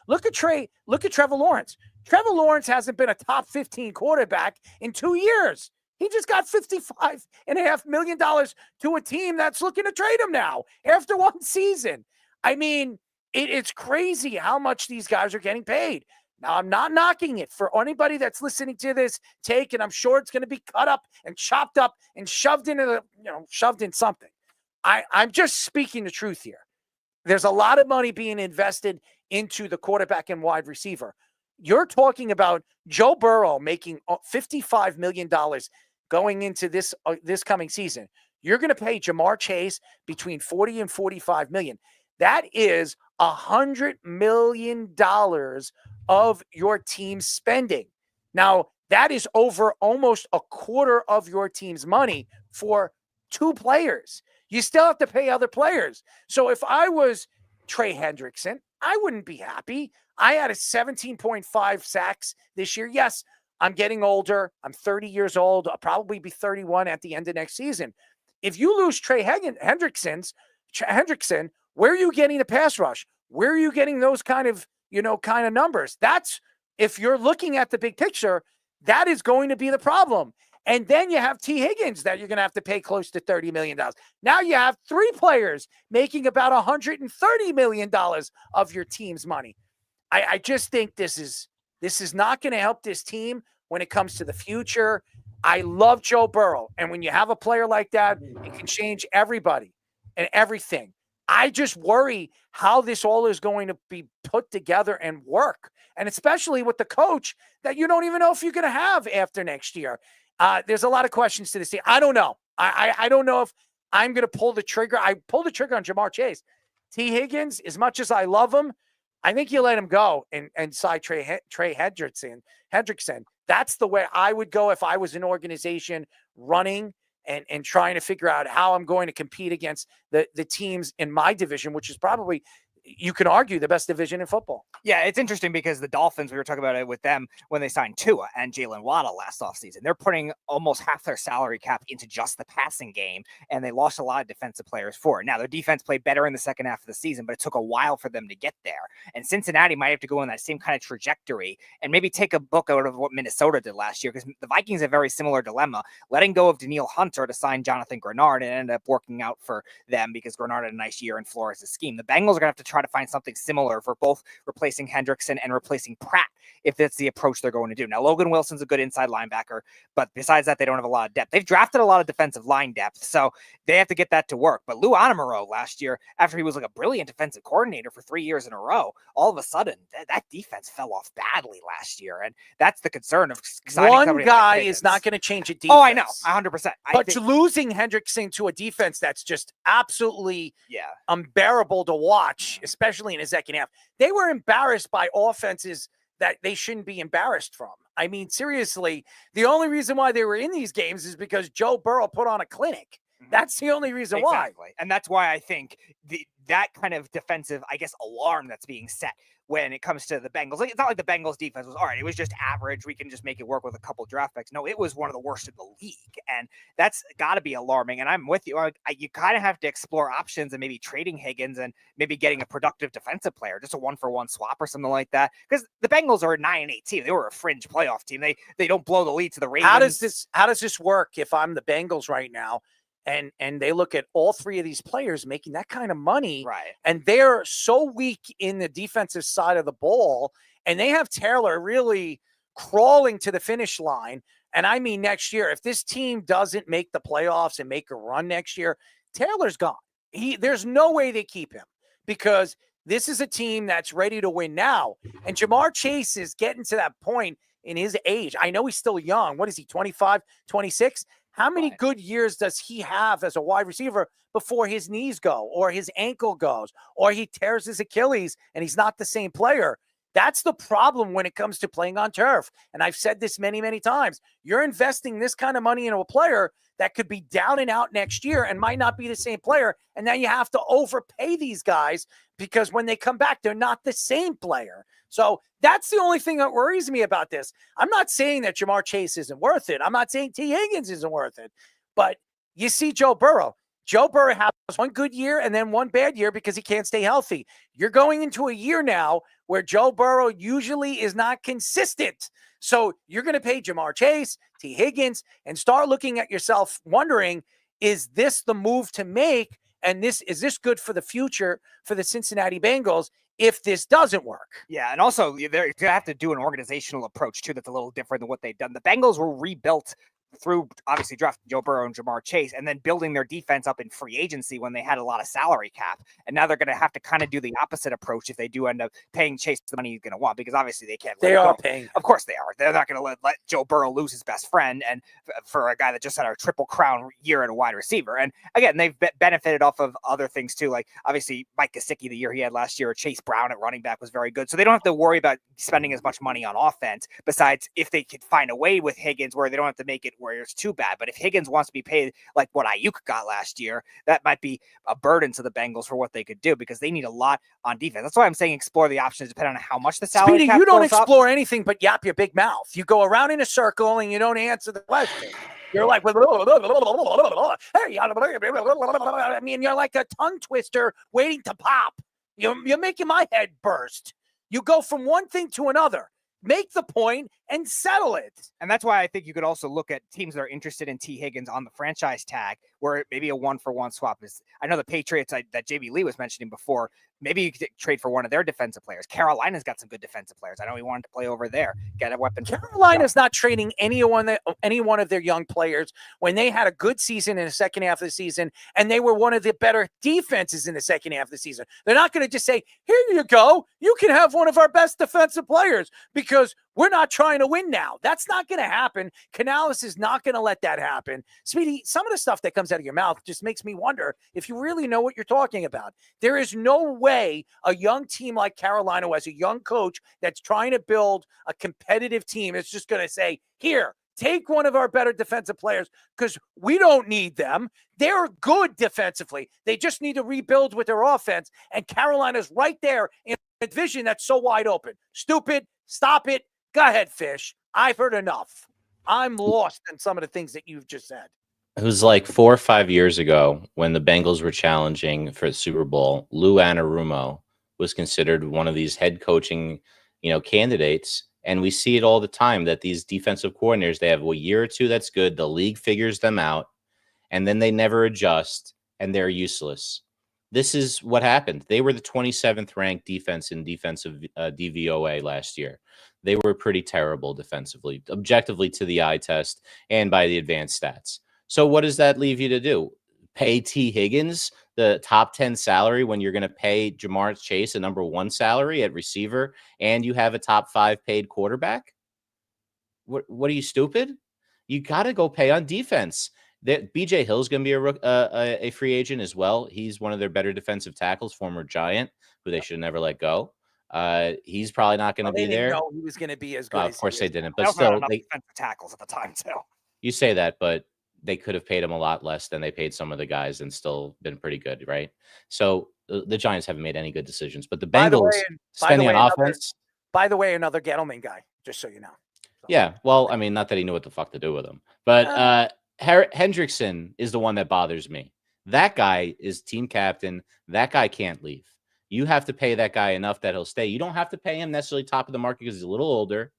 Look at Trevor Lawrence. Trevor Lawrence hasn't been a top 15 quarterback in 2 years. He just got $55.5 million to a team that's looking to trade him now after one season. I mean, it's crazy how much these guys are getting paid. Now, I'm not knocking it for anybody that's listening to this take, and I'm sure it's going to be cut up and chopped up and shoved in something. I'm just speaking the truth here. There's a lot of money being invested into the quarterback and wide receiver. You're talking about Joe Burrow making $55 million going into this coming season. You're going to pay Jamar Chase between $40 and $45 million. That is $100 million of your team's spending. Now, that is over almost a quarter of your team's money for 2 players. You still have to pay other players. So if I was Trey Hendrickson, I wouldn't be happy. I had a 17.5 sacks this year. Yes, I'm getting older. I'm 30 years old. I'll probably be 31 at the end of next season. If you lose Trey Hendrickson, where are you getting the pass rush? Where are you getting those kind of numbers? That's, if you're looking at the big picture, that is going to be the problem. And then you have T. Higgins that you're going to have to pay close to $30 million. Now you have 3 players making about $130 million of your team's money. I just think this is This is not going to help this team when it comes to the future. I love Joe Burrow. And when you have a player like that, it can change everybody and everything. I just worry how this all is going to be put together and work. And especially with the coach that you don't even know if you're going to have after next year. There's a lot of questions to this team. I don't know. I don't know if I'm going to pull the trigger. I pulled the trigger on Jamar Chase. T. Higgins, as much as I love him, I think you let him go and side Trey Hendrickson. That's the way I would go if I was an organization running and trying to figure out how I'm going to compete against the teams in my division, which is probably, you can argue, the best division in football. Yeah, it's interesting because the Dolphins, we were talking about it with them when they signed Tua and Jalen Waddle last offseason. They're putting almost half their salary cap into just the passing game, and they lost a lot of defensive players for it. Now, their defense played better in the second half of the season, but it took a while for them to get there. And Cincinnati might have to go in that same kind of trajectory and maybe take a book out of what Minnesota did last year, because the Vikings have a very similar dilemma, letting go of Danielle Hunter to sign Jonathan Grenard, and it ended up working out for them because Grenard had a nice year in Flores' scheme. The Bengals are going to have to try to find something similar for both replacing Hendrickson and replacing Pratt, if that's the approach they're going to do. Now, Logan Wilson's a good inside linebacker, but besides that, they don't have a lot of depth. They've drafted a lot of defensive line depth, so they have to get that to work. But Lou Anamaro last year, after he was like a brilliant defensive coordinator for 3 years in a row, all of a sudden, that defense fell off badly last year, and that's the concern of signing one guy is not going to change a defense. Oh, I know, 100%. But losing Hendrickson to a defense that's just absolutely unbearable to watch, especially in the second half. They were embarrassed by offenses that they shouldn't be embarrassed from. I mean, seriously, the only reason why they were in these games is because Joe Burrow put on a clinic. That's the only reason why. And that's why I think that kind of defensive, I guess, alarm that's being set when it comes to the Bengals. Like, it's not like the Bengals defense was, all right, it was just average, we can just make it work with a couple draft picks. No, it was one of the worst in the league. And that's got to be alarming. And I'm with you. You kind of have to explore options and maybe trading Higgins and maybe getting a productive defensive player, just a 1-for-1 swap or something like that. Because the Bengals are a 9-8 team. They were a fringe playoff team. They don't blow the lead to the Ravens. How does this work if I'm the Bengals right now? And they look at all three of these players making that kind of money, right? And they're so weak in the defensive side of the ball, and they have Taylor really crawling to the finish line. And I mean, next year, if this team doesn't make the playoffs and make a run next year, Taylor's gone. There's no way they keep him, because this is a team that's ready to win now. And Jamar Chase is getting to that point in his age. I know he's still young. What is he, 25, 26? How many good years does he have as a wide receiver before his knees go or his ankle goes or he tears his Achilles and he's not the same player? That's the problem when it comes to playing on turf. And I've said this many, many times. You're investing this kind of money into a player that could be down and out next year and might not be the same player. And then you have to overpay these guys because when they come back, they're not the same player. So that's the only thing that worries me about this. I'm not saying that Jamar Chase isn't worth it. I'm not saying T. Higgins isn't worth it. But you see Joe Burrow. Joe Burrow has one good year and then one bad year because he can't stay healthy. You're going into a year now where Joe Burrow usually is not consistent. So you're going to pay Jamar Chase, T. Higgins, and start looking at yourself wondering, is this the move to make? And is this good for the future for the Cincinnati Bengals if this doesn't work? Yeah, and also they're going to have to do an organizational approach too that's a little different than what they've done. The Bengals were rebuilt through obviously drafting Joe Burrow and Jamar Chase and then building their defense up in free agency when they had a lot of salary cap. And now they're going to have to kind of do the opposite approach if they do end up paying Chase the money he's going to want, because obviously they can't. They are paying. Of course they are. They're not going to let Joe Burrow lose his best friend and for a guy that just had a triple crown year at a wide receiver. And again, they've benefited off of other things too. Like obviously Mike Gesicki, the year he had last year, or Chase Brown at running back was very good. So they don't have to worry about spending as much money on offense, besides if they could find a way with Higgins where they don't have to make it where it's too bad. But if Higgins wants to be paid like what Ayuk got last year, that might be a burden to the Bengals for what they could do, because they need a lot on defense. That's why I'm saying explore the options depending on how much the salary Speedy, cap you don't goes explore up. anything but yap your big mouth. You go around in a circle and you don't answer the question. You're like, hey, I mean, you're like a tongue twister waiting to pop. You're making my head burst. You go from one thing to another. Make the point and settle it. And that's why I think you could also look at teams that are interested in T. Higgins on the franchise tag, where where maybe a 1-for-1 swap is. I know the Patriots that JB Lee was mentioning before. Maybe you could trade for one of their defensive players. Carolina's got some good defensive players. I know he wanted to play over there, get a weapon. Carolina's not trading any one of their young players when they had a good season in the second half of the season, and they were one of the better defenses in the second half of the season. They're not going to just say, here you go, you can have one of our best defensive players because we're not trying to win now. That's not going to happen. Canales is not going to let that happen. Speedy, some of the stuff that comes out of your mouth just makes me wonder if you really know what you're talking about. There is no way a young team like Carolina, who has a young coach that's trying to build a competitive team, is just going to say, here, take one of our better defensive players because we don't need them. They're good defensively. They just need to rebuild with their offense. And Carolina's right there in a division that's so wide open. Stupid. Stop it. Go ahead, Fish. I've heard enough. I'm lost in some of the things that you've just said. It was like 4 or 5 years ago when the Bengals were challenging for the Super Bowl. Lou Anarumo was considered one of these head coaching, candidates. And we see it all the time that these defensive coordinators, they have a year or two that's good. The league figures them out, and then they never adjust, and they're useless. This is what happened. They were the 27th ranked defense in defensive DVOA last year. They were pretty terrible defensively, objectively to the eye test and by the advanced stats. So what does that leave you to do? Pay T. Higgins the top 10 salary when you're going to pay Jamar Chase a number 1 salary at receiver and you have a top 5 paid quarterback? What are you, stupid? You got to go pay on defense. BJ Hill's going to be a free agent as well. He's one of their better defensive tackles, former Giant, who they should have never let go. He's probably not going to be there. Know he was going to be as good. Of course they didn't, but They still, defensive tackles at the time too. You say that, but they could have paid him a lot less than they paid some of the guys and still been pretty good, right? So the Giants haven't made any good decisions, but the Bengals spending on offense. By the way, another Gettleman guy, just so you know. So. Yeah, well, I mean, not that he knew what the fuck to do with him, but Hendrickson is the one that bothers me. That guy is team captain. That guy can't leave. You have to pay that guy enough that he'll stay. You don't have to pay him necessarily top of the market because he's a little older,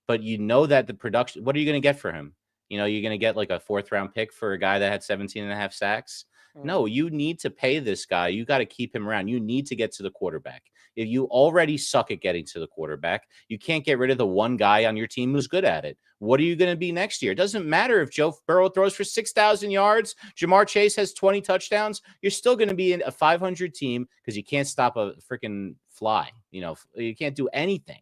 but you know that the production, what are you going to get for him? You're going to get like a 4th round pick for a guy that had 17.5 sacks. No, you need to pay this guy. You got to keep him around. You need to get to the quarterback. If you already suck at getting to the quarterback, you can't get rid of the one guy on your team who's good at it. What are you going to be next year? It doesn't matter if Joe Burrow throws for 6,000 yards, Jamar Chase has 20 touchdowns. You're still going to be in a 500 team because you can't stop a freaking fly. You can't do anything.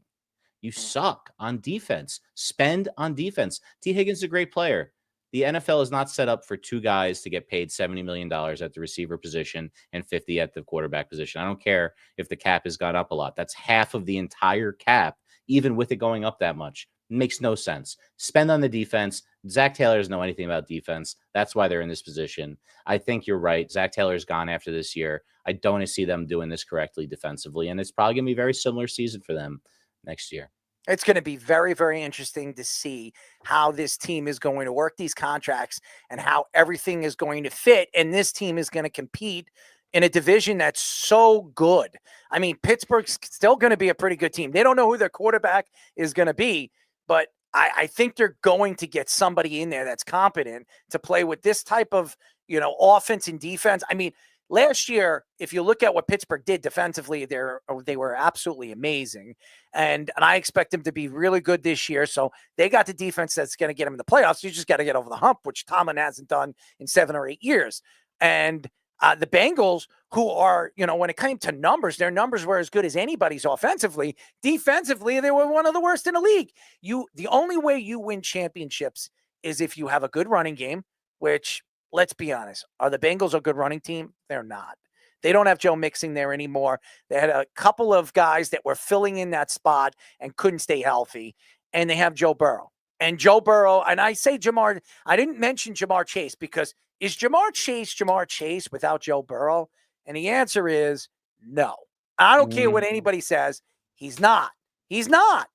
You suck on defense. Spend on defense. T. Higgins is a great player. The NFL is not set up for 2 guys to get paid $70 million at the receiver position and 50 at the quarterback position. I don't care if the cap has gone up a lot. That's half of the entire cap, even with it going up that much. It makes no sense. Spend on the defense. Zach Taylor doesn't know anything about defense. That's why they're in this position. I think you're right. Zach Taylor's gone after this year. I don't see them doing this correctly defensively, and it's probably going to be a very similar season for them next year. It's going to be very, very interesting to see how this team is going to work these contracts and how everything is going to fit. And this team is going to compete in a division that's so good. I mean, Pittsburgh's still going to be a pretty good team. They don't know who their quarterback is going to be, but I think they're going to get somebody in there that's competent to play with this type of, offense and defense. I mean, last year, if you look at what Pittsburgh did defensively, they were absolutely amazing. And I expect them to be really good this year. So they got the defense that's going to get them in the playoffs. You just got to get over the hump, which Tomlin hasn't done in 7 or 8 years. And the Bengals, who are, when it came to numbers, their numbers were as good as anybody's offensively. Defensively, they were one of the worst in the league. The only way you win championships is if you have a good running game, which, let's be honest, are the Bengals a good running team? They're not. They don't have Joe Mixon there anymore. They had a couple of guys that were filling in that spot and couldn't stay healthy. And they have Joe Burrow. And Joe Burrow, and I say Jamar, I didn't mention Jamar Chase because is Jamar Chase without Joe Burrow? And the answer is no. I don't care what anybody says. He's not. He's not.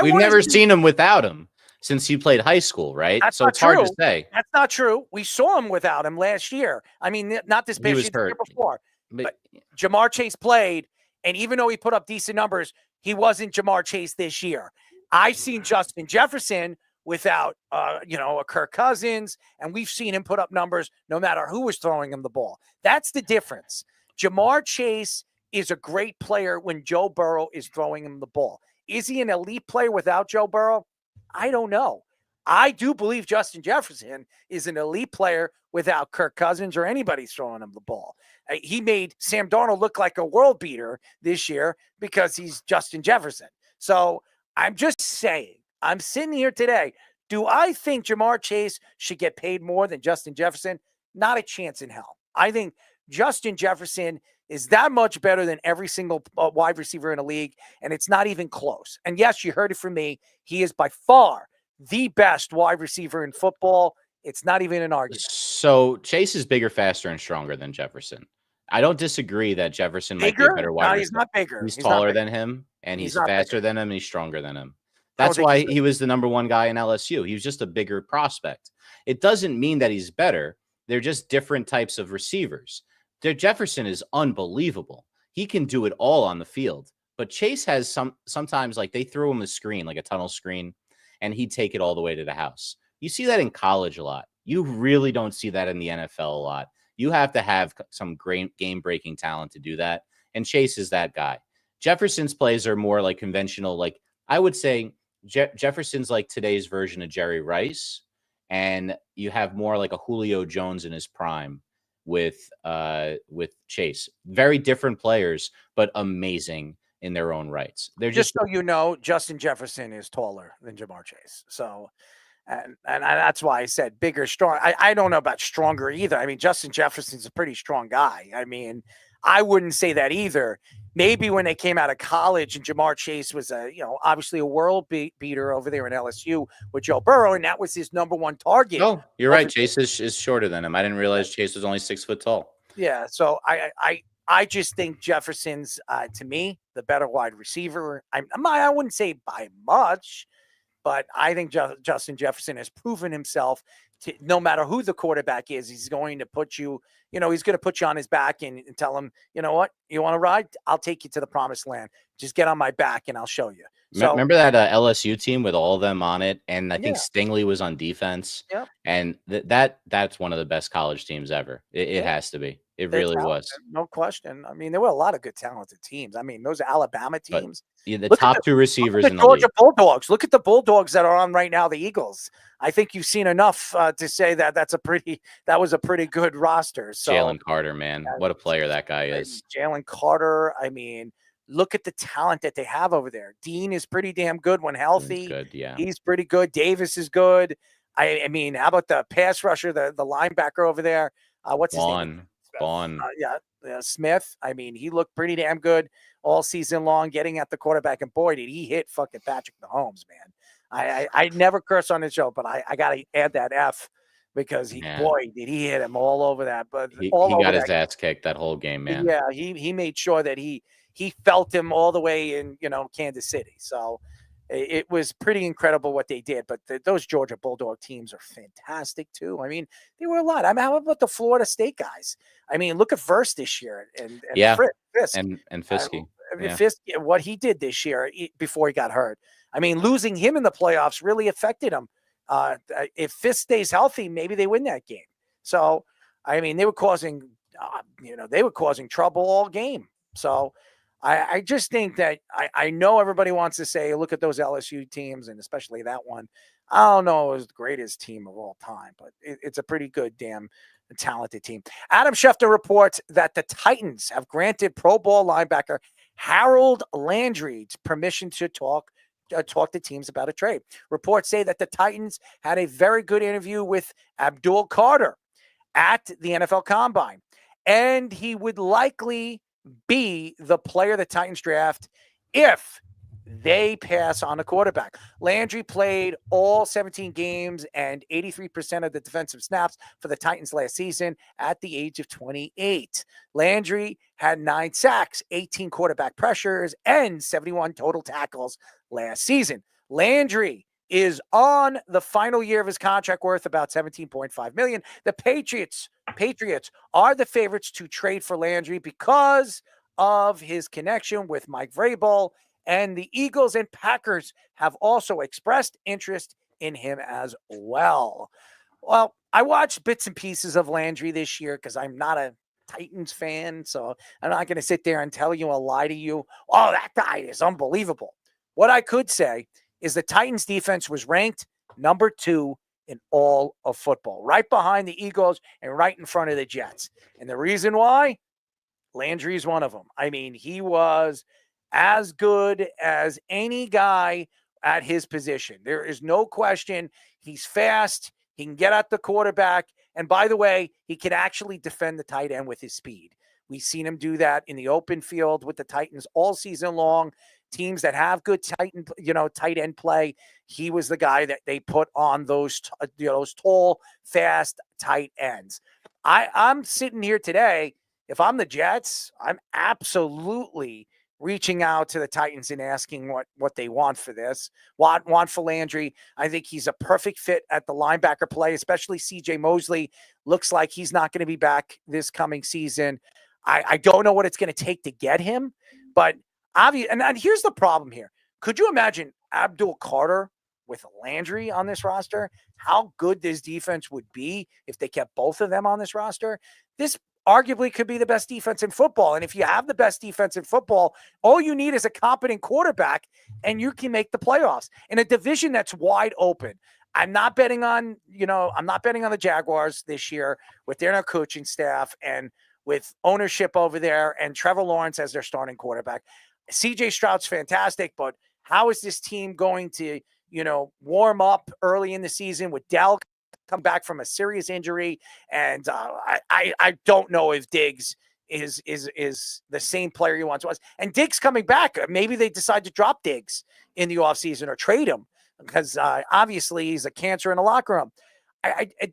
We've never seen him without him since he played high school, right? That's so it's true. hard to say. That's not true. We saw him without him last year. I mean, not this past year, the year before. But Jamar Chase played, and even though he put up decent numbers, he wasn't Jamar Chase this year. I've seen Justin Jefferson, without, a Kirk Cousins, and we've seen him put up numbers no matter who was throwing him the ball. That's the difference. Jamar Chase is a great player when Joe Burrow is throwing him the ball. Is he an elite player without Joe Burrow? I don't know. I do believe Justin Jefferson is an elite player without Kirk Cousins or anybody throwing him the ball. He made Sam Darnold look like a world beater this year because he's Justin Jefferson. So I'm just saying, I'm sitting here today. Do I think Jamar Chase should get paid more than Justin Jefferson? Not a chance in hell. I think Justin Jefferson is that much better than every single wide receiver in the league, and it's not even close. And yes, you heard it from me. He is by far the best wide receiver in football. It's not even an argument. So Chase is bigger, faster, and stronger than Jefferson. I don't disagree that Jefferson might be a better wide receiver. He's not bigger. He's taller than him, and he's faster bigger than him, and he's stronger than him. That's why he was the number one guy in LSU. He was just a bigger prospect. It doesn't mean that he's better. They're just different types of receivers. Jefferson is unbelievable. He can do it all on the field. But Chase has sometimes like they throw him a screen, like a tunnel screen, and he'd take it all the way to the house. You see that in college a lot. You really don't see that in the NFL a lot. You have to have some great game-breaking talent to do that, and Chase is that guy. Jefferson's plays are more like conventional. Like I would say Jefferson's like today's version of Jerry Rice, and you have more like a Julio Jones in his prime with Chase. Very different players, but amazing in their own rights. They're just so you know, Justin Jefferson is taller than Jamar Chase. So, and that's why I said bigger, strong. I don't know about stronger either. I mean, Justin Jefferson's a pretty strong guy. I mean, I wouldn't say that either. Maybe when they came out of college and Jamar Chase was obviously a world beater over there in LSU with Joe Burrow, and that was his number one target. Oh, you're right. Chase is shorter than him. I didn't realize Chase was only 6 foot tall. Yeah. So I just think Jefferson's, to me, the better wide receiver. I wouldn't say by much, but I think Justin Jefferson has proven himself to, no matter who the quarterback is, he's going to put you, he's going to put you on his back and tell him, you know what, you want to ride? I'll take you to the promised land. Just get on my back and I'll show you. So, remember that LSU team with all of them on it? And I think Stingley was on defense. Yeah. And that's one of the best college teams ever. It has to be. It really was. No question. I mean, there were a lot of good talented teams. I mean, those Alabama teams. The top two receivers in the Georgia league. Bulldogs. Look at the Bulldogs that are on right now, the Eagles. I think you've seen enough to say that that was a pretty good roster. So Jalen Carter, man. What a player that guy is. Jalen Carter. I mean, look at the talent that they have over there. Dean is pretty damn good when healthy. Good, yeah. He's pretty good. Davis is good. I mean, how about the pass rusher, the linebacker over there? What's his name? Vaughn. Smith. I mean, he looked pretty damn good all season long, getting at the quarterback, and boy, did he hit fucking Patrick Mahomes, man. I never curse on the show, but I got to add that F because boy, did he hit him all over that. But he got his ass kicked that whole game, man. Yeah, he made sure that he felt him all the way in, Kansas City. So it was pretty incredible what they did. But those Georgia Bulldog teams are fantastic too. I mean, they were a lot. I mean, how about the Florida State guys? I mean, look at Verse this year and Fisk. and Fiske. Fisk, what he did this year before he got hurt. I mean, losing him in the playoffs really affected him. If Fisk stays healthy, maybe they win that game. So, I mean, they were causing trouble all game. So, I just think that I know everybody wants to say, look at those LSU teams, and especially that one. I don't know, it was the greatest team of all time, but it's a pretty good, damn talented team. Adam Schefter reports that the Titans have granted Pro Bowl linebacker Harold Landry permission to talk to teams about a trade. Reports say that the Titans had a very good interview with Abdul Carter at the NFL Combine, and he would likely be the player the Titans draft if they pass on a quarterback. Landry played all 17 games and 83% of the defensive snaps for the Titans last season at the age of 28. Landry had 9 sacks, 18 quarterback pressures, and 71 total tackles last season. Landry is on the final year of his contract, worth about $17.5 million. The Patriots are the favorites to trade for Landry because of his connection with Mike Vrabel, and the Eagles and Packers have also expressed interest in him as well. Well, I watched bits and pieces of Landry this year because I'm not a Titans fan, so I'm not going to sit there and tell you, I'll lie to you. Oh, that guy is unbelievable. What I could say is the Titans defense was ranked number 2 in all of football, right behind the Eagles and right in front of the Jets. And the reason why? Landry is one of them. I mean, he was as good as any guy at his position. There is no question. He's fast. He can get at the quarterback. And by the way, he can actually defend the tight end with his speed. We've seen him do that in the open field with the Titans all season long. Teams that have good tight end play, he was the guy that they put on those tall, fast tight ends. I'm sitting here today. If I'm the Jets, I'm absolutely reaching out to the Titans and asking what they want for this. Want for Landry. I think he's a perfect fit at the linebacker play, especially CJ Mosley. Looks like he's not going to be back this coming season. I don't know what it's going to take to get him, but obviously, and here's the problem here. Could you imagine Abdul Carter with Landry on this roster? How good this defense would be if they kept both of them on this roster? This arguably could be the best defense in football. And if you have the best defense in football, all you need is a competent quarterback and you can make the playoffs in a division that's wide open. I'm not betting on the Jaguars this year with their coaching staff and with ownership over there and Trevor Lawrence as their starting quarterback. CJ Stroud's fantastic, but how is this team going to, warm up early in the season with Dell come back from a serious injury? And I don't know if Diggs is the same player he once was. And Diggs coming back, maybe they decide to drop Diggs in the offseason or trade him because obviously he's a cancer in the locker room.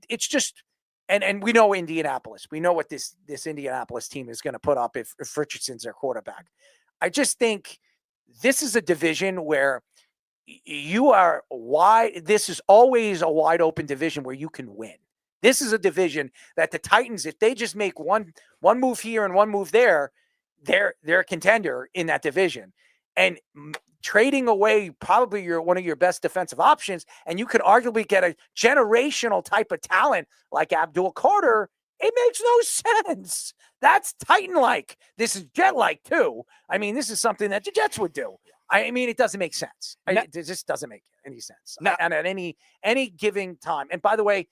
It's just, and we know Indianapolis. We know what this Indianapolis team is going to put up if Richardson's their quarterback. I just think this is a division where this is always a wide open division where you can win. This is a division that the Titans, if they just make one move here and one move there, they're a contender in that division. And trading away probably one of your best defensive options, and you could arguably get a generational type of talent like Abdul Carter, it makes no sense. That's Titan-like. This is Jet-like too. I mean, this is something that the Jets would do. I mean, it doesn't make sense. It just doesn't make any sense. And at any given time. And by the way,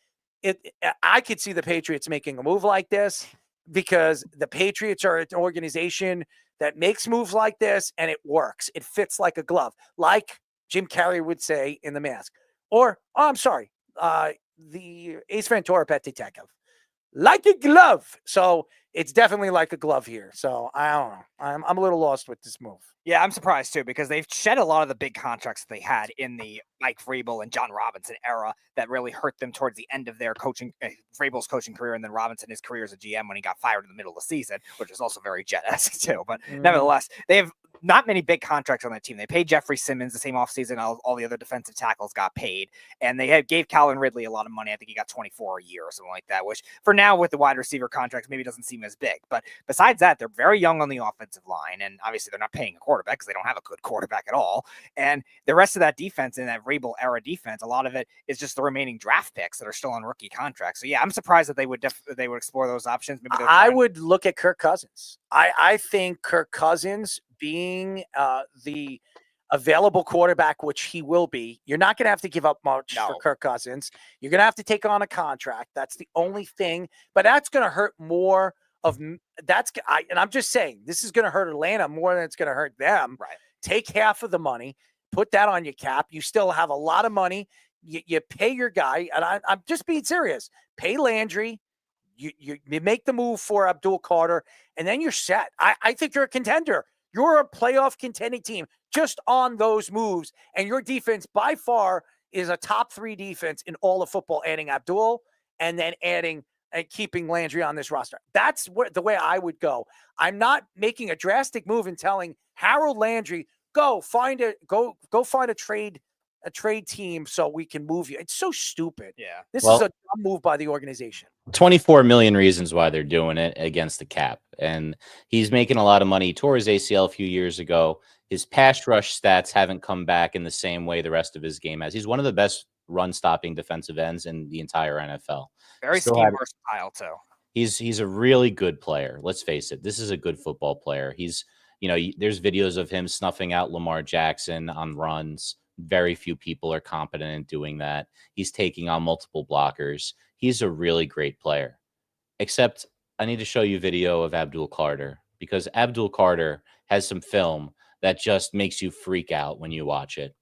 I could see the Patriots making a move like this because the Patriots are an organization that makes moves like this and it works. It fits like a glove, like Jim Carrey would say in The Mask. Or, the Ace Ventura: Pet Detective. Like a glove. So it's definitely like a glove here. So I don't know. I'm a little lost with this move. Yeah, I'm surprised too because they've shed a lot of the big contracts that they had in the Mike Vrabel and John Robinson era that really hurt them towards the end of their coaching, Vrabel's coaching career, and then Robinson his career as a GM when he got fired in the middle of the season, which is also very Jet-esque too. But nevertheless, they have not many big contracts on that team. They paid Jeffrey Simmons the same offseason. All the other defensive tackles got paid, and they gave Calvin Ridley a lot of money. I think he got 24 a year or something like that, which for now with the wide receiver contracts maybe doesn't seem as big. But besides that, they're very young on the offensive line, and obviously they're not paying a quarterback because they don't have a good quarterback at all. And the rest of that defense in that Vrabel era defense, a lot of it is just the remaining draft picks that are still on rookie contracts. So yeah, I'm surprised that they would explore those options. Maybe I would look at Kirk Cousins. I think Kirk Cousins being the available quarterback, which he will be, you're not going to have to give up much for Kirk Cousins. You're going to have to take on a contract. That's the only thing, but that's going to hurt more of that's. And I'm just saying, this is going to hurt Atlanta more than it's going to hurt them. Right. Take half of the money, put that on your cap. You still have a lot of money. You pay your guy, and I'm just being serious. Pay Landry. You make the move for Abdul Carter, and then you're set. I think you're a contender. You're a playoff contending team just on those moves, and your defense by far is a top 3 defense in all of football, adding Abdul and then adding and keeping Landry on this roster. That's the way I would go. I'm not making a drastic move and telling Harold Landry, go find a trade team so we can move you. It's so stupid. Yeah. This is a dumb move by the organization. 24 million reasons why they're doing it against the cap. And he's making a lot of money. He tore his ACL a few years ago. His pass rush stats haven't come back in the same way the rest of his game has. He's one of the best run-stopping defensive ends in the entire NFL. Very Still scheme had- versatile too. He's a really good player. Let's face it. This is a good football player. He's, there's videos of him snuffing out Lamar Jackson on runs. Very few people are competent in doing that. He's taking on multiple blockers. He's a really great player. Except I need to show you video of Abdul Carter, because Abdul Carter has some film that just makes you freak out when you watch it.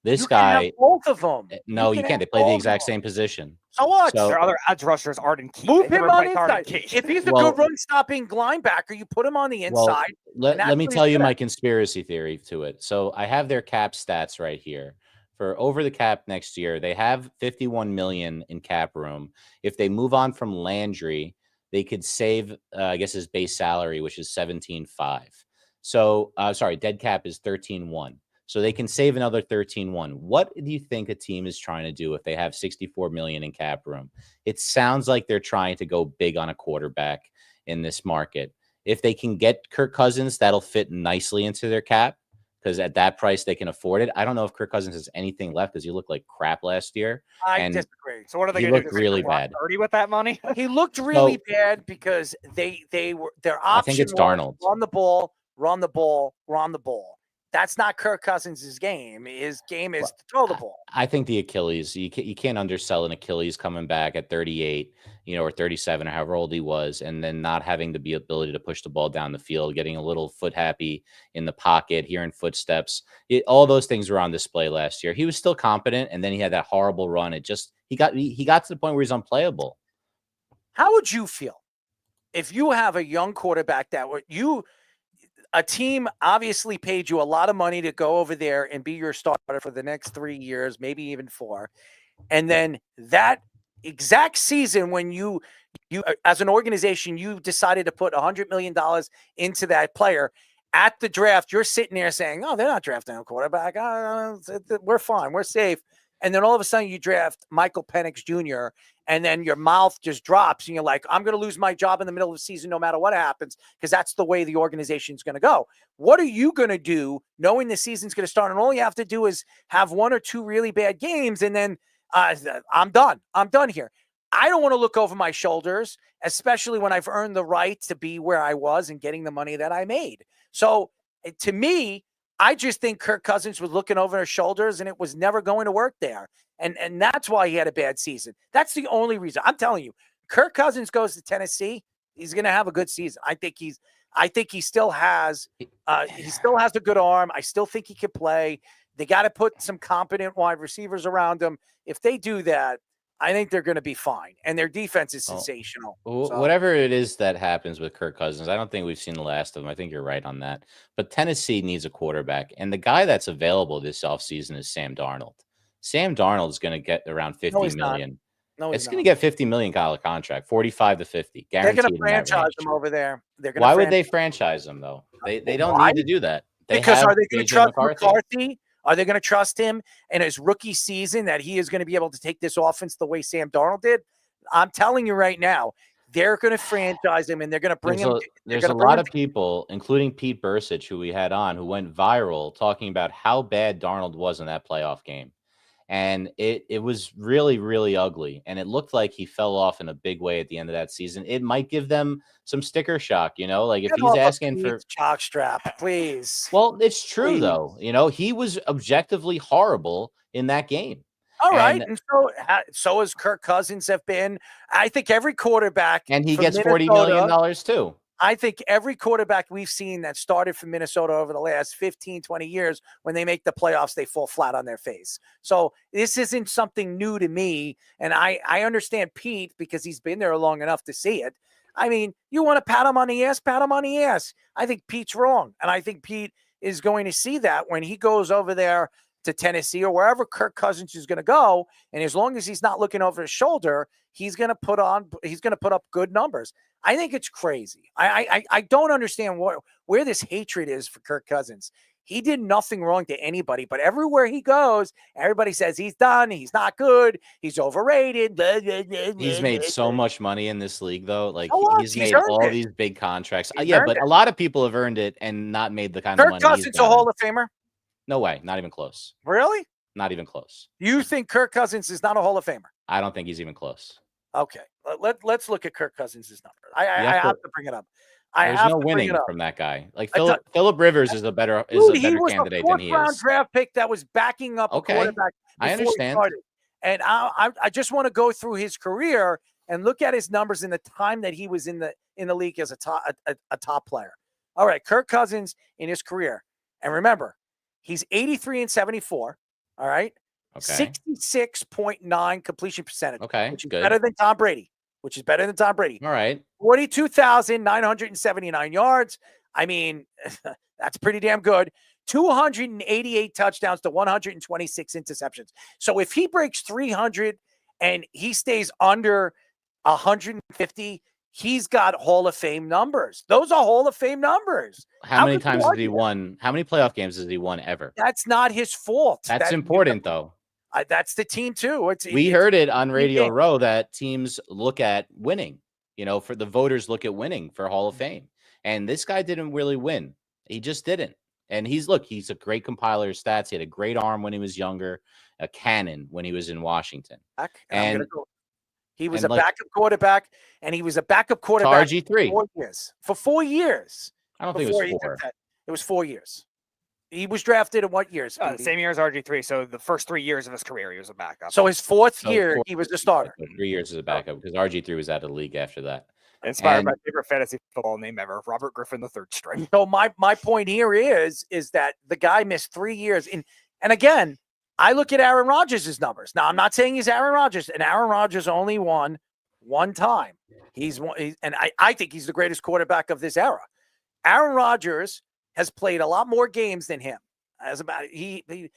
This You can have guy, both of them. no, you can can't. They have play the both exact of same position. So what? So- Their other edge rushers, Arden Key. Move They him replace on Arden inside. Key. If he's a Well- good run stopping linebacker, you put him on the Well, inside. let that's me what he's tell you good my at. conspiracy theory to it. So I have their cap stats right here. For over the cap next year, they have 51 million in cap room. If they move on from Landry, they could save, I guess, his base salary, which is 17.5. So, sorry, dead cap is 13.1. So they can save another 13.1. What do you think a team is trying to do if they have 64 million in cap room? It sounds like they're trying to go big on a quarterback in this market. If they can get Kirk Cousins, that'll fit nicely into their cap, because at that price they can afford it. I don't know if Kirk Cousins has anything left, because he looked like crap last year. I and disagree. So what are they He going to do? looked really bad. 30 with that money? He looked really bad because they were their option. I think it's was Darnold. run the ball, run the ball, run the ball. That's not Kirk Cousins' game. His game is to throw the ball. I think the Achilles, you can't undersell an Achilles coming back at 38, or 37, or however old he was, and then not having the ability to push the ball down the field, getting a little foot happy in the pocket, hearing footsteps. All those things were on display last year. He was still competent, and then he had that horrible run. He got to the point where he's unplayable. How would you feel if you have a young quarterback a team obviously paid you a lot of money to go over there and be your starter for the next 3 years, maybe even 4. And then that exact season when you as an organization, you decided to put $100 million into that player at the draft, you're sitting there saying, oh, they're not drafting a quarterback. We're fine. We're safe. And then all of a sudden you draft Michael Penix Jr. and then your mouth just drops and you're like, I'm going to lose my job in the middle of the season no matter what happens, because that's the way the organization is going to go. What are you going to do knowing the season's going to start and all you have to do is have 1 or 2 really bad games and then I'm done. I'm done here. I don't want to look over my shoulders, especially when I've earned the right to be where I was and getting the money that I made. So to me, I just think Kirk Cousins was looking over his shoulders and it was never going to work there. And that's why he had a bad season. That's the only reason. I'm telling you, Kirk Cousins goes to Tennessee, he's going to have a good season. I think he still has a good arm. I still think he can play. They got to put some competent wide receivers around him. If they do that, I think they're going to be fine. And their defense is sensational. So. Whatever it is that happens with Kirk Cousins, I don't think we've seen the last of him. I think you're right on that. But Tennessee needs a quarterback. And the guy that's available this offseason is Sam Darnold. Sam Darnold is going to get around $50 million. No, it's going to get $50 million contract, 45 to 50. They're Guaranteed. going to franchise him over there. Why would they franchise him, though? They don't need to do that. Because are they going to trust McCarthy? Are they going to trust him in his rookie season that he is going to be able to take this offense the way Sam Darnold did? I'm telling you right now, they're going to franchise him and they're going to bring him. There's a lot of people, including Pete Bursich, who we had on, who went viral talking about how bad Darnold was in that playoff game. And it was really, really ugly. And it looked like he fell off in a big way at the end of that season. It might give them some sticker shock, like if he's asking for chalk strap, please. Well, it's true though. He was objectively horrible in that game. All right. And so has Kirk Cousins have been. I think every quarterback, and he gets $40 million too. I think every quarterback we've seen that started from Minnesota over the last 15, 20 years, when they make the playoffs, they fall flat on their face. So this isn't something new to me. And I understand Pete because he's been there long enough to see it. I mean, you want to pat him on the ass, pat him on the ass. I think Pete's wrong. And I think Pete is going to see that when he goes over there to Tennessee or wherever Kirk Cousins is going to go. And as long as he's not looking over his shoulder, he's going to put up good numbers. I think it's crazy. I don't understand where this hatred is for Kirk Cousins. He did nothing wrong to anybody, but everywhere he goes, everybody says he's done. He's not good. He's overrated. He's made so much money in this league, though. Like he's made earned all it. these big contracts. He's Yeah, earned but it. a lot of people have earned it and not made the kind of Kirk money. Cousins a Hall of Famer? No way, not even close. Really? Not even close. You think Kirk Cousins is not a Hall of Famer? I don't think he's even close. Okay. Let's look at Kirk Cousins' number. I have to bring it up. There's no winning from that guy. Like Phillip Rivers is a better candidate than he is. Round draft pick that was backing up a quarterback. I understand. And I just want to go through his career and look at his numbers in the time that he was in the league as a top player. All right, Kirk Cousins in his career, and remember, he's 83 and 74. All right, 66.9 completion percentage. Okay, which is good. better than Tom Brady. All right. 42,979 yards. I mean, that's pretty damn good. 288 touchdowns to 126 interceptions. So if he breaks 300 and he stays under 150, he's got Hall of Fame numbers. Those are Hall of Fame numbers. How many times has he won? How many playoff games has he won ever? That's not his fault. That's important, though. That's the team, too. We heard it on Radio Row that teams look at winning. For the voters look at winning for Hall of Fame. And this guy didn't really win. He just didn't. And he's a great compiler of stats. He had a great arm when he was younger, a cannon when he was in Washington. He was a backup quarterback, and he was a backup quarterback to RG3 for 4 years. I don't think it was 4. It was 4 years. He was drafted in what years? The same year as RG3. So the first 3 years of his career, he was a backup. So his fourth year, he was the starter. 3 years as a backup because RG3 was out of the league after that. Inspired by favorite fantasy football name ever, Robert Griffin the third string. So my point here is that the guy missed 3 years. And again, I look at Aaron Rodgers' numbers. Now, I'm not saying he's Aaron Rodgers, and Aaron Rodgers only won one time. And I think he's the greatest quarterback of this era. Aaron Rodgers has played a lot more games than him. Aaron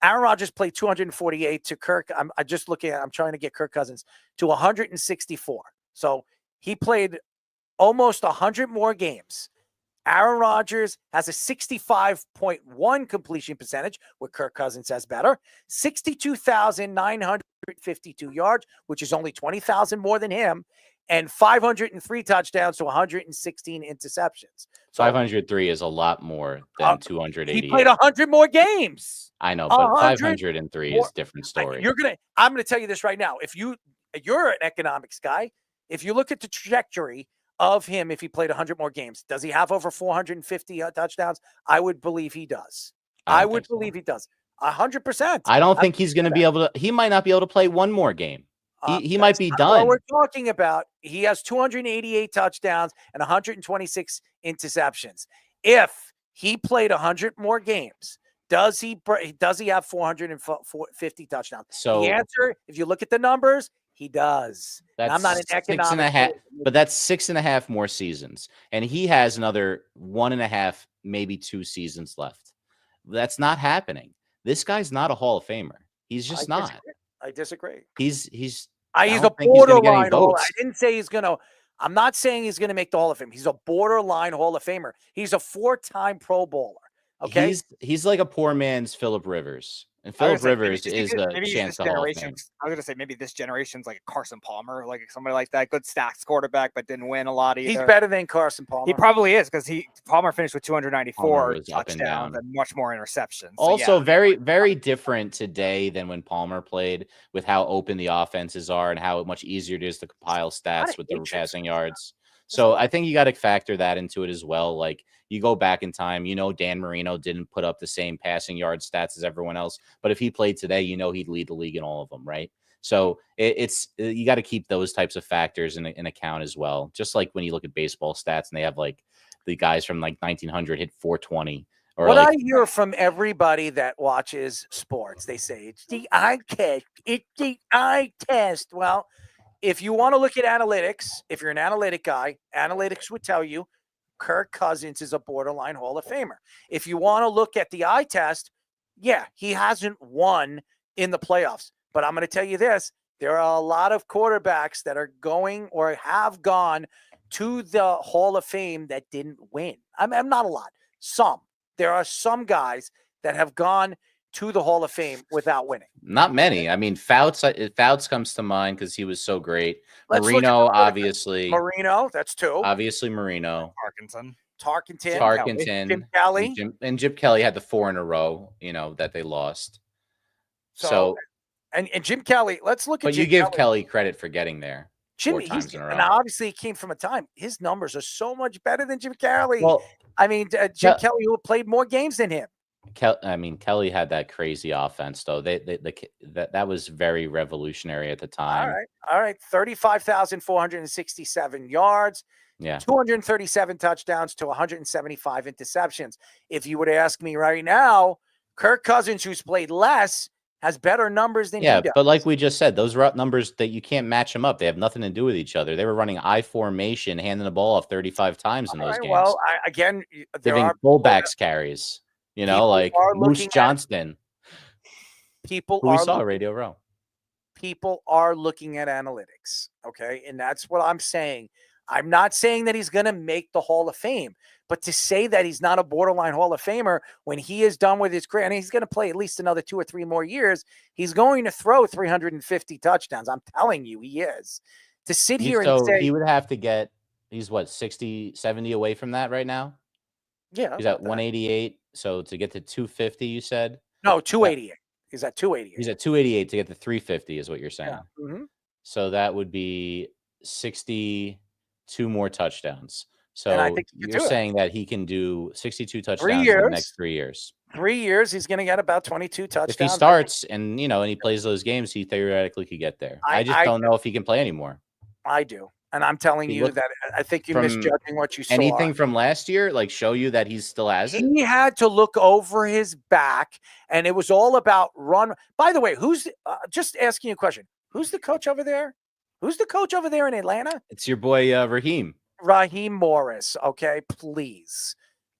Rodgers played 248 to Kirk. I'm trying to get Kirk Cousins to 164. So he played almost 100 more games. Aaron Rodgers has a 65.1 completion percentage, where Kirk Cousins has better. 62,952 yards, which is only 20,000 more than him, and 503 touchdowns to 116 interceptions. So 503 is a lot more than 288. He played 100 more games. I know, but 503 is a different story. I'm gonna tell you this right now. If you're an economics guy, if you look at the trajectory of him, if he played 100 more games, does he have over 450 touchdowns? I would believe he does. I would believe he does. 100%. I don't think he's going to be able to. He might not be able to play one more game. He might be done. What we're talking about, he has 288 touchdowns and 126 interceptions. If he played 100 more games, does he have 450 touchdowns? So the answer, if you look at the numbers, he does. I'm not an economic, but that's 6.5 more seasons, and he has another 1.5, maybe 2 seasons left. That's not happening. This guy's not a Hall of Famer. He's just not. I disagree. He's a borderline. I didn't say he's gonna. I'm not saying he's gonna make the Hall of Fame. He's a borderline Hall of Famer. He's a 4-time Pro Bowler. Okay, he's like a poor man's Phillip Rivers. And Phillip Rivers is a chance to Hall of Fame. I was going to say maybe this generation's like Carson Palmer, like somebody like that. Good stats quarterback, but didn't win a lot either. He's better than Carson Palmer. He probably is because Palmer finished with 294 touchdowns and much more interceptions. Also, very, very different today than when Palmer played, with how open the offenses are and how much easier it is to compile stats with the passing yards. So I think you got to factor that into it as well. Like, you go back in time, Dan Marino didn't put up the same passing yard stats as everyone else, but if he played today, he'd lead the league in all of them, right? So it's you got to keep those types of factors in account as well. Just like when you look at baseball stats and they have like the guys from like 1900 hit 420. Or what I hear from everybody that watches sports, they say it's the eye test. It's the eye test. Well, if you want to look at analytics, if you're an analytic guy, analytics would tell you Kirk Cousins is a borderline Hall of Famer. If you want to look at the eye test, yeah, he hasn't won in the playoffs. But I'm going to tell you this. There are a lot of quarterbacks that are going or have gone to the Hall of Fame that didn't win. I'm not a lot. Some. There are some guys that have gone to the Hall of Fame without winning. Not many. I mean, Fouts comes to mind because he was so great. Marino, obviously. Marino, that's 2. Obviously, Marino. Tarkenton. Jim Kelly. And Jim Kelly had the 4 in a row, that they lost. So and Jim Kelly, let's look at but Jim you give Kelly. Kelly credit for getting there 4 times in a row. And obviously he came from a time. His numbers are so much better than Jim Kelly. Well, I mean, Jim Kelly who played more games than him. Kelly had that crazy offense, though. That was very revolutionary at the time. All right. 35,467 yards. Yeah. 237 touchdowns to 175 interceptions. If you would ask me right now, Kirk Cousins, who's played less, has better numbers than he does. But like we just said, those numbers that you can't match them up. They have nothing to do with each other. They were running I formation, handing the ball off 35 times in those games. Well, giving fullbacks carries. Like Moose Johnston. People who we saw at Radio Row. People are looking at analytics, okay? And that's what I'm saying. I'm not saying that he's going to make the Hall of Fame, but to say that he's not a borderline Hall of Famer when he is done with his career, and he's going to play at least another 2 or 3 more years, he's going to throw 350 touchdowns. I'm telling you, he is. To sit here and say he would have to get, he's what, 60, 70 away from that right now? Yeah. He's at 188. So to get to 250, you said? No, 288. He's at 288. He's at 288 to get to 350 is what you're saying. Yeah. Mm-hmm. So that would be 62 more touchdowns. So And I think you're saying that he can do 62 touchdowns 3 in years. the next 3 years. 3 years, he's going to get about 22 touchdowns. If he starts and he plays those games, he theoretically could get there. I just don't know if he can play anymore. I do. And I'm telling you that I think you're misjudging what you saw. Anything from last year, like show you that he still has it? He had to look over his back, and it was all about run. By the way, who's just asking you a question? Who's the coach over there? Who's the coach over there in Atlanta? It's your boy Raheem Morris. Okay, please.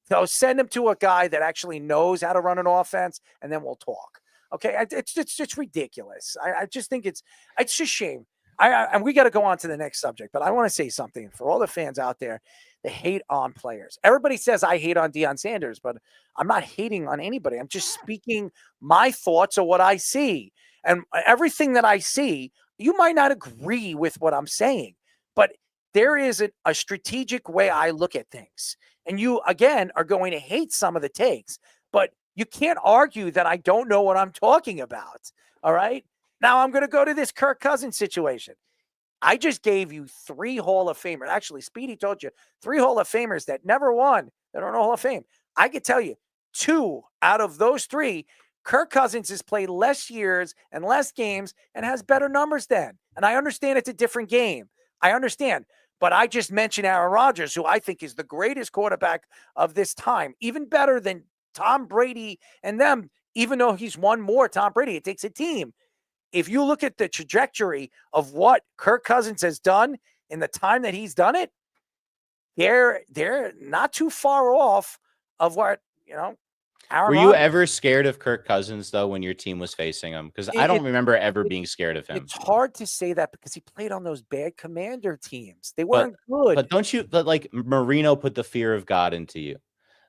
So send him to a guy that actually knows how to run an offense, and then we'll talk. Okay, it's ridiculous. I just think it's just shame. And we got to go on to the next subject, but I want to say something for all the fans out there that hate on players. Everybody says I hate on Deion Sanders, but I'm not hating on anybody. I'm just speaking my thoughts of what I see. And everything that I see, you might not agree with what I'm saying, but there is a strategic way I look at things. And you, again, are going to hate some of the takes, but you can't argue that I don't know what I'm talking about. All right. Now I'm going to go to this Kirk Cousins situation. I just gave you 3 Hall of Famers. Actually, Speedy told you 3 Hall of Famers that never won, that are in the Hall of Fame. I could tell you 2 out of those 3, Kirk Cousins has played less years and less games and has better numbers than. And I understand it's a different game. I understand. But I just mentioned Aaron Rodgers, who I think is the greatest quarterback of this time, even better than Tom Brady and them, even though he's won more Tom Brady. It takes a team. If you look at the trajectory of what Kirk Cousins has done in the time that he's done it, they're not too far off of what, Aaron Were you ever scared of Kirk Cousins, though, when your team was facing him? Because I don't remember ever being scared of him. It's hard to say that because he played on those bad Commander teams. They weren't good. But like Marino put the fear of God into you.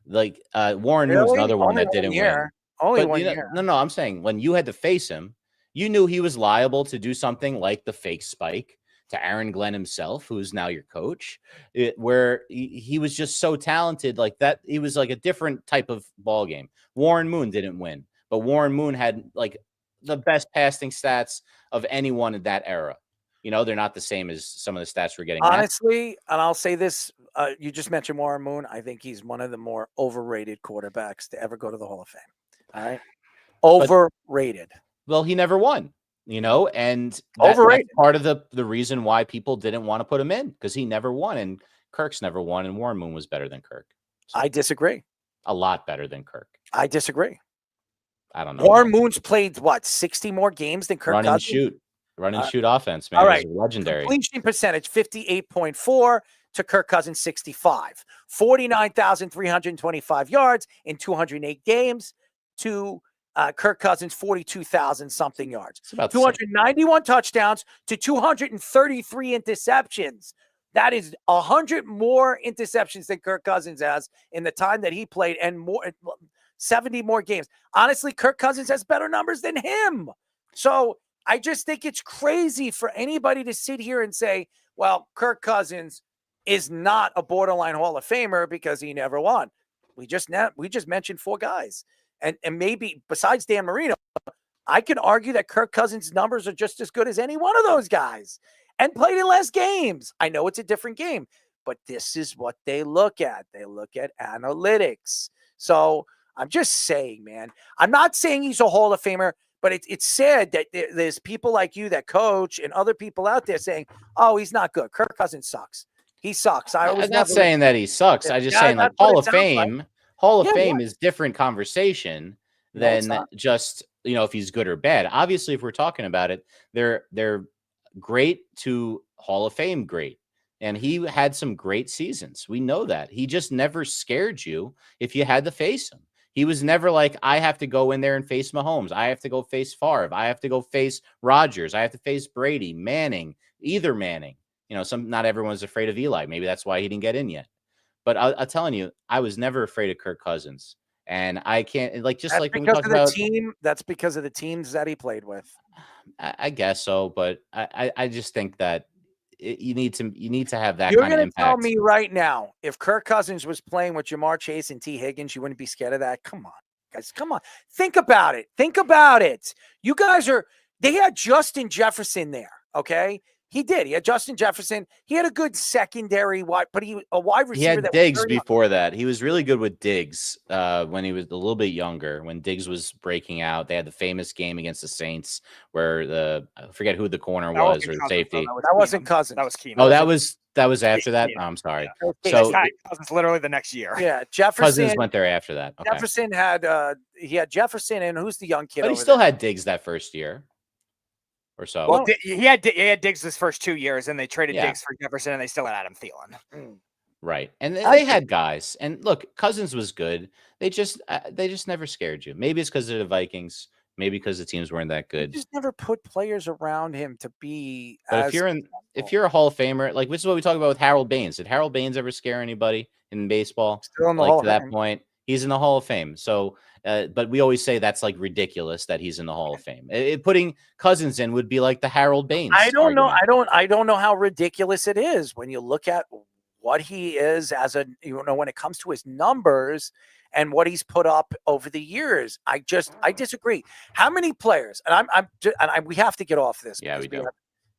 Like Warren Moon's another one that didn't win. Only 1 year. No, I'm saying when you had to face him, you knew he was liable to do something like the fake spike to Aaron Glenn himself, who's now your coach, where he was just so talented like that. He was like a different type of ball game. Warren Moon didn't win, but Warren Moon had like the best passing stats of anyone in that era. They're not the same as some of the stats we're getting. Honestly, and I'll say this, you just mentioned Warren Moon. I think he's one of the more overrated quarterbacks to ever go to the Hall of Fame. All right. Overrated. Well, he never won, and overrated. That's part of the reason why people didn't want to put him in, because he never won, and Kirk's never won, and Warren Moon was better than Kirk. So, I disagree. A lot better than Kirk. I disagree. I don't know. Warren Moon's played 60 more games than Kirk Run Cousins? and shoot offense, man. All right. Legendary. Completion percentage 58.4 to Kirk Cousins 65. 49,325 yards in 208 games to Kirk Cousins 42,000 something yards. 291 touchdowns to 233 interceptions. That is 100 more interceptions than Kirk Cousins has in the time that he played, and more 70 more games. Honestly, Kirk Cousins has better numbers than him. So I just think it's crazy for anybody to sit here and say, well, Kirk Cousins is not a borderline Hall of Famer because he never won. We just mentioned 4 guys. And maybe besides Dan Marino, I can argue that Kirk Cousins' numbers are just as good as any one of those guys and played in less games. I know it's a different game, but this is what they look at. They look at analytics. So I'm just saying, man, I'm not saying he's a Hall of Famer, but it's sad that there's people like you that coach and other people out there saying, oh, he's not good. Kirk Cousins sucks. He sucks. I'm not saying that he sucks. I'm just saying, like, Hall of Fame is different conversation than just, if he's good or bad. Obviously, if we're talking about it, they're great to Hall of Fame great. And he had some great seasons. We know that. He just never scared you if you had to face him. He was never like, I have to go in there and face Mahomes. I have to go face Favre. I have to go face Rodgers. I have to face Brady, Manning, either Manning. Not everyone's afraid of Eli. Maybe that's why he didn't get in yet. But I'm telling you, I was never afraid of Kirk Cousins. And I can't, when we talk about team. That's because of the teams that he played with. I guess so. But I just think that you need to have that You're kind of going to tell impact. me right now, if Kirk Cousins was playing with Jamar Chase and T. Higgins, you wouldn't be scared of that? Come on, guys. Come on. Think about it. You guys they had Justin Jefferson there, okay? He did. He had Justin Jefferson. He had a good secondary wide, but a wide receiver. He had Diggs before that. He was really good with Diggs when he was a little bit younger. When Diggs was breaking out, they had the famous game against the Saints where I forget who the corner was or the safety. That wasn't Cousins. That was Keenum. Oh, that was after that. Oh, I'm sorry. So Cousins literally the next year. Yeah, Jefferson. Cousins went there after that. Okay. Jefferson had Jefferson, and who's the young kid? But he still had Diggs that first year. Or so. Well, he had Diggs his first 2 years, and they traded Diggs for Jefferson, and they still had Adam Thielen. Right, and they had guys. And look, Cousins was good. They just never scared you. Maybe it's because they're the Vikings. Maybe because the teams weren't that good. They just never put players around him to be. But if you're a Hall of Famer, like this is what we talk about with Harold Baines. Did Harold Baines ever scare anybody in baseball? Still in the Hall to that point, he's in the Hall of Fame. So. But we always say that's like ridiculous that he's in the Hall of Fame. Putting Cousins in would be like the Harold Baines. I don't argument. know. I don't know how ridiculous it is when you look at what he is as when it comes to his numbers and what he's put up over the years. I disagree. How many players? And we have to get off this. Yeah, we do.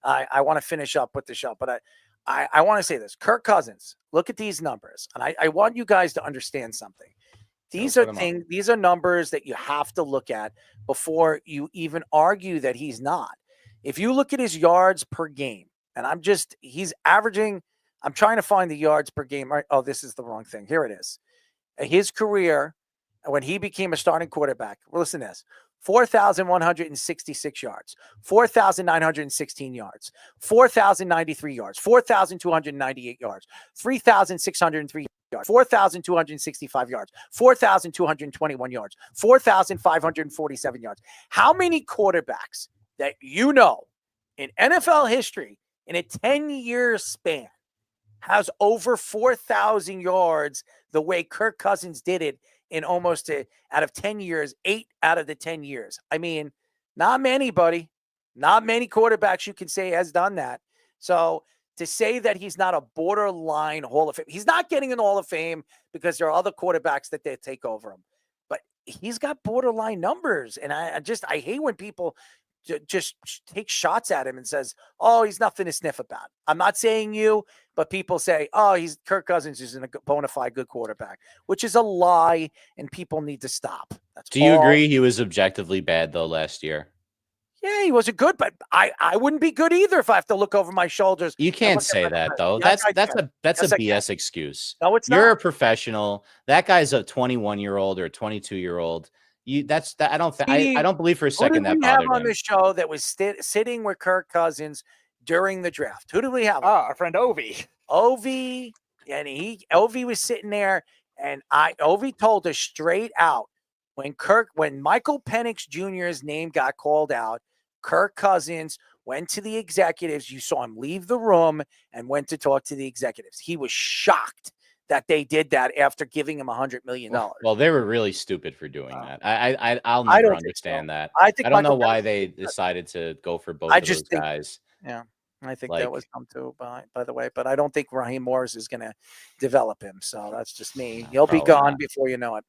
I want to finish up with the show, but I want to say this. Kirk Cousins. Look at these numbers, and I want you guys to understand something. These are numbers that you have to look at before you even argue that he's not. If you look at his yards per game, and he's averaging, I'm trying to find the yards per game. Right? Oh, this is the wrong thing. Here it is. His career, when he became a starting quarterback, listen to this, 4,166 yards, 4,916 yards, 4,093 yards, 4,298 yards, 3,603 yards, 4,265 yards, 4,221 yards, 4,547 yards. How many quarterbacks that in NFL history in a 10-year span has over 4,000 yards the way Kirk Cousins did it in almost out of 10 years, 8 out of the 10 years? I mean, not many, buddy. Not many quarterbacks you can say has done that. So to say that he's not a borderline Hall of Fame, he's not getting in the Hall of Fame because there are other quarterbacks that they take over him. But he's got borderline numbers. And I hate when people just take shots at him and says, oh, he's nothing to sniff about. I'm not saying you, but people say, oh, Kirk Cousins is a bona fide good quarterback, which is a lie, and people need to stop. Do you agree he was objectively bad, though, last year? Yeah, he wasn't good, but I wouldn't be good either if I have to look over my shoulders. You can't say that, though. Yes, That's a BS excuse. No, it's not. You're a professional. That guy's a 21-year-old or a 22-year-old. I don't believe for a second that bothered him. Who did we have on the show that was sitting with Kirk Cousins during the draft? Who did we have? Our friend Ovi. Ovi, and Ovi was sitting there, and Ovi told us straight out when Michael Penix Jr.'s name got called out, Kirk Cousins went to the executives. You saw him leave the room and went to talk to the executives. He was shocked that they did that after giving him $100 million. Well, they were really stupid for doing that. I'll never understand that. I don't know why they decided to go for both of those guys. Yeah, I think that was dumb too, by the way. But I don't think Raheem Morris is going to develop him. So that's just me. He'll be gone before you know it.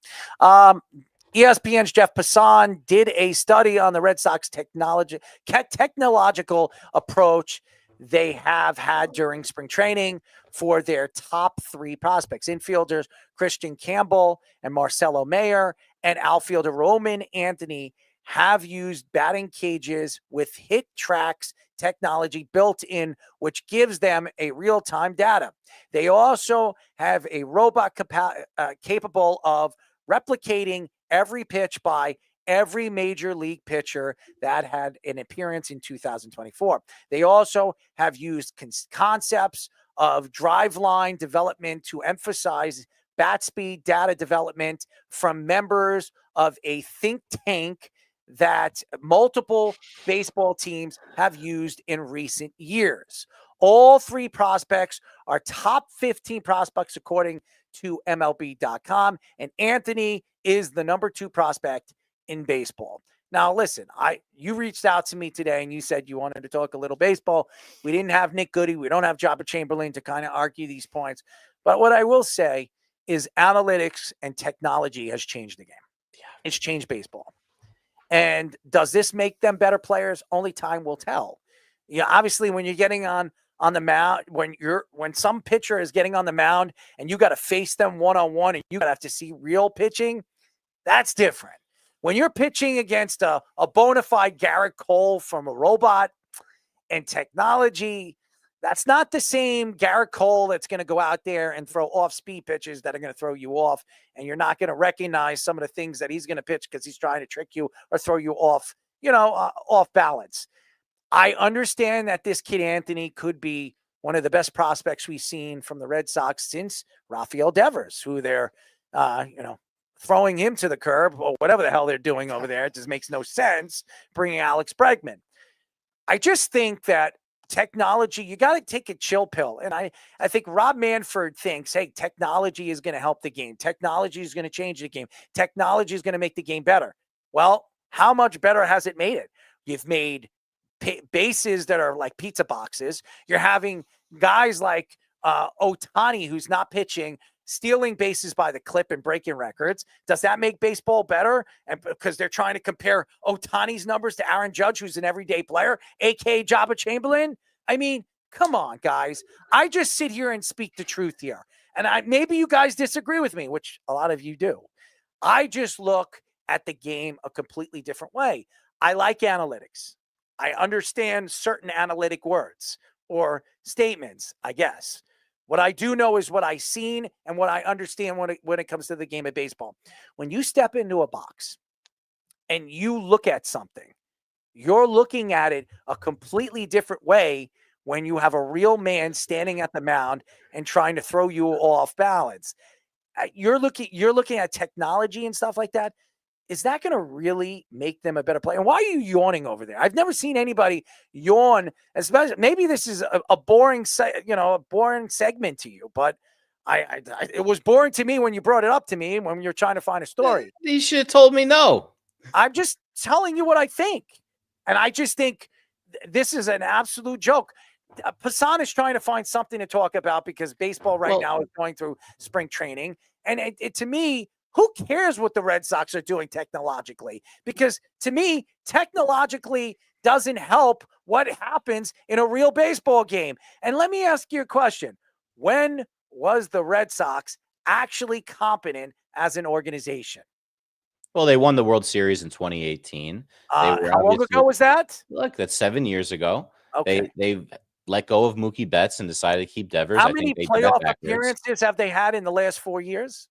ESPN's Jeff Passan did a study on the Red Sox technological approach they have had during spring training for their top 3 prospects. Infielders Christian Campbell and Marcelo Mayer, and outfielder Roman Anthony have used batting cages with hit tracks technology built in, which gives them a real-time data. They also have a robot capable of replicating every pitch by every major league pitcher that had an appearance in 2024. They also have used concepts of drive line development to emphasize bat speed data development from members of a think tank that multiple baseball teams have used in recent years. All 3 prospects are top 15 prospects according to MLB.com, and Anthony is the number 2 prospect in baseball. Now, listen, you reached out to me today and you said you wanted to talk a little baseball. We didn't have Nick Goody. We don't have Jabba Chamberlain to kind of argue these points. But what I will say is analytics and technology has changed the game. It's changed baseball. And does this make them better players? Only time will tell. Obviously, when you're getting on the mound, when some pitcher is getting on the mound and you got to face them one-on-one and you got to have to see real pitching, that's different. When you're pitching against a bona fide Garrett Cole from a robot and technology, that's not the same Garrett Cole that's going to go out there and throw off-speed pitches that are going to throw you off, and you're not going to recognize some of the things that he's going to pitch because he's trying to trick you or throw you off, off balance. I understand that this kid Anthony could be one of the best prospects we've seen from the Red Sox since Rafael Devers, who they're, throwing him to the curb or whatever the hell they're doing over there. It just makes no sense bringing Alex Bregman. I just think that technology, you got to take a chill pill. And I think Rob Manfred thinks, hey, technology is going to help the game. Technology is going to change the game. Technology is going to make the game better. Well, how much better has it made it? You've made bases that are like pizza boxes. You're having guys like Ohtani, who's not pitching, stealing bases by the clip and breaking records. Does that make baseball better? And because they're trying to compare Ohtani's numbers to Aaron Judge, who's an everyday player, aka Jabba Chamberlain. I mean, come on, guys. I just sit here and speak the truth here. And maybe you guys disagree with me, which a lot of you do. I just look at the game a completely different way. I like analytics. I understand certain analytic words or statements, I guess. What I do know is what I've seen and what I understand when it comes to the game of baseball. When you step into a box and you look at something, you're looking at it a completely different way when you have a real man standing at the mound and trying to throw you off balance. You're looking at technology and stuff like that. Is that going to really make them a better player? And why are you yawning over there? I've never seen anybody yawn. Especially, maybe this is a boring, a boring segment to you, but it was boring to me when you brought it up to me when you're trying to find a story. You should have told me no. I'm just telling you what I think, and I just think this is an absolute joke. Passan is trying to find something to talk about because baseball now is going through spring training, and to me. Who cares what the Red Sox are doing technologically? Because to me, technologically doesn't help what happens in a real baseball game. And let me ask you a question. When was the Red Sox actually competent as an organization? Well, they won the World Series in 2018. How long ago was that? Look, that's 7 years ago. Okay. They let go of Mookie Betts and decided to keep Devers. How many playoff appearances have they had in the last 4 years?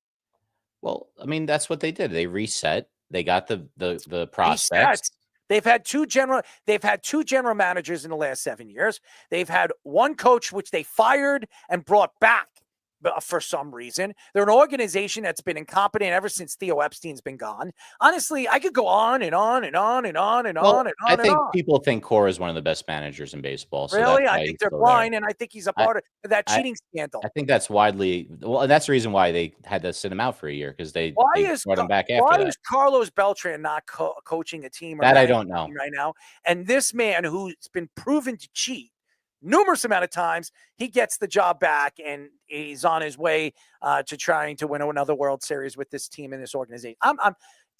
Well, I mean, that's what they did. They reset. They got the prospects. They've had two general managers in the last 7 years. They've had one coach which they fired and brought back for some reason. They're an organization that's been incompetent ever since Theo Epstein's been gone. Honestly, I could go on and on and on and on and on and on. I think people think Cora is one of the best managers in baseball. So really? I think they're blind, and I think he's a part of that cheating scandal. I think that's widely and that's the reason why they had to sit him out for a year because they brought him back after that. Why is Carlos Beltran not coaching a team? That I don't know right now. And this man who's been proven to cheat numerous amount of times, he gets the job back and he's on his way to trying to win another World Series with this team and this organization.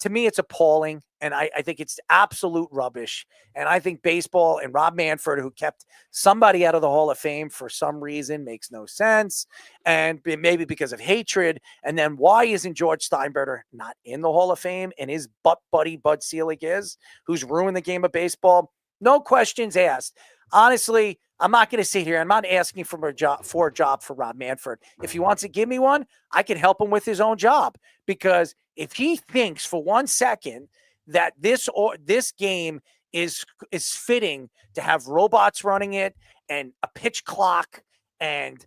to me, it's appalling. And I think it's absolute rubbish. And I think baseball and Rob Manfred, who kept somebody out of the Hall of Fame for some reason, makes no sense. And maybe because of hatred. And then why isn't George Steinbrenner not in the Hall of Fame? And his butt buddy Bud Selig is, who's ruined the game of baseball? No questions asked. Honestly, I'm not going to sit here. I'm not asking for a job for Rob Manfred. If he wants to give me one, I can help him with his own job. Because if he thinks for 1 second that this game is fitting to have robots running it and a pitch clock and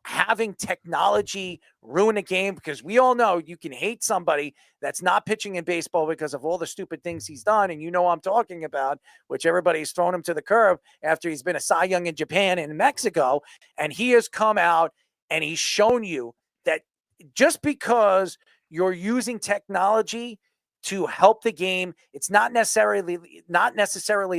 having technology ruin a game, because we all know you can hate somebody that's not pitching in baseball because of all the stupid things he's done. And I'm talking about, which everybody's thrown him to the curb after he's been a Cy Young in Japan and Mexico. And he has come out and he's shown you that just because you're using technology to help the game, it's not necessarily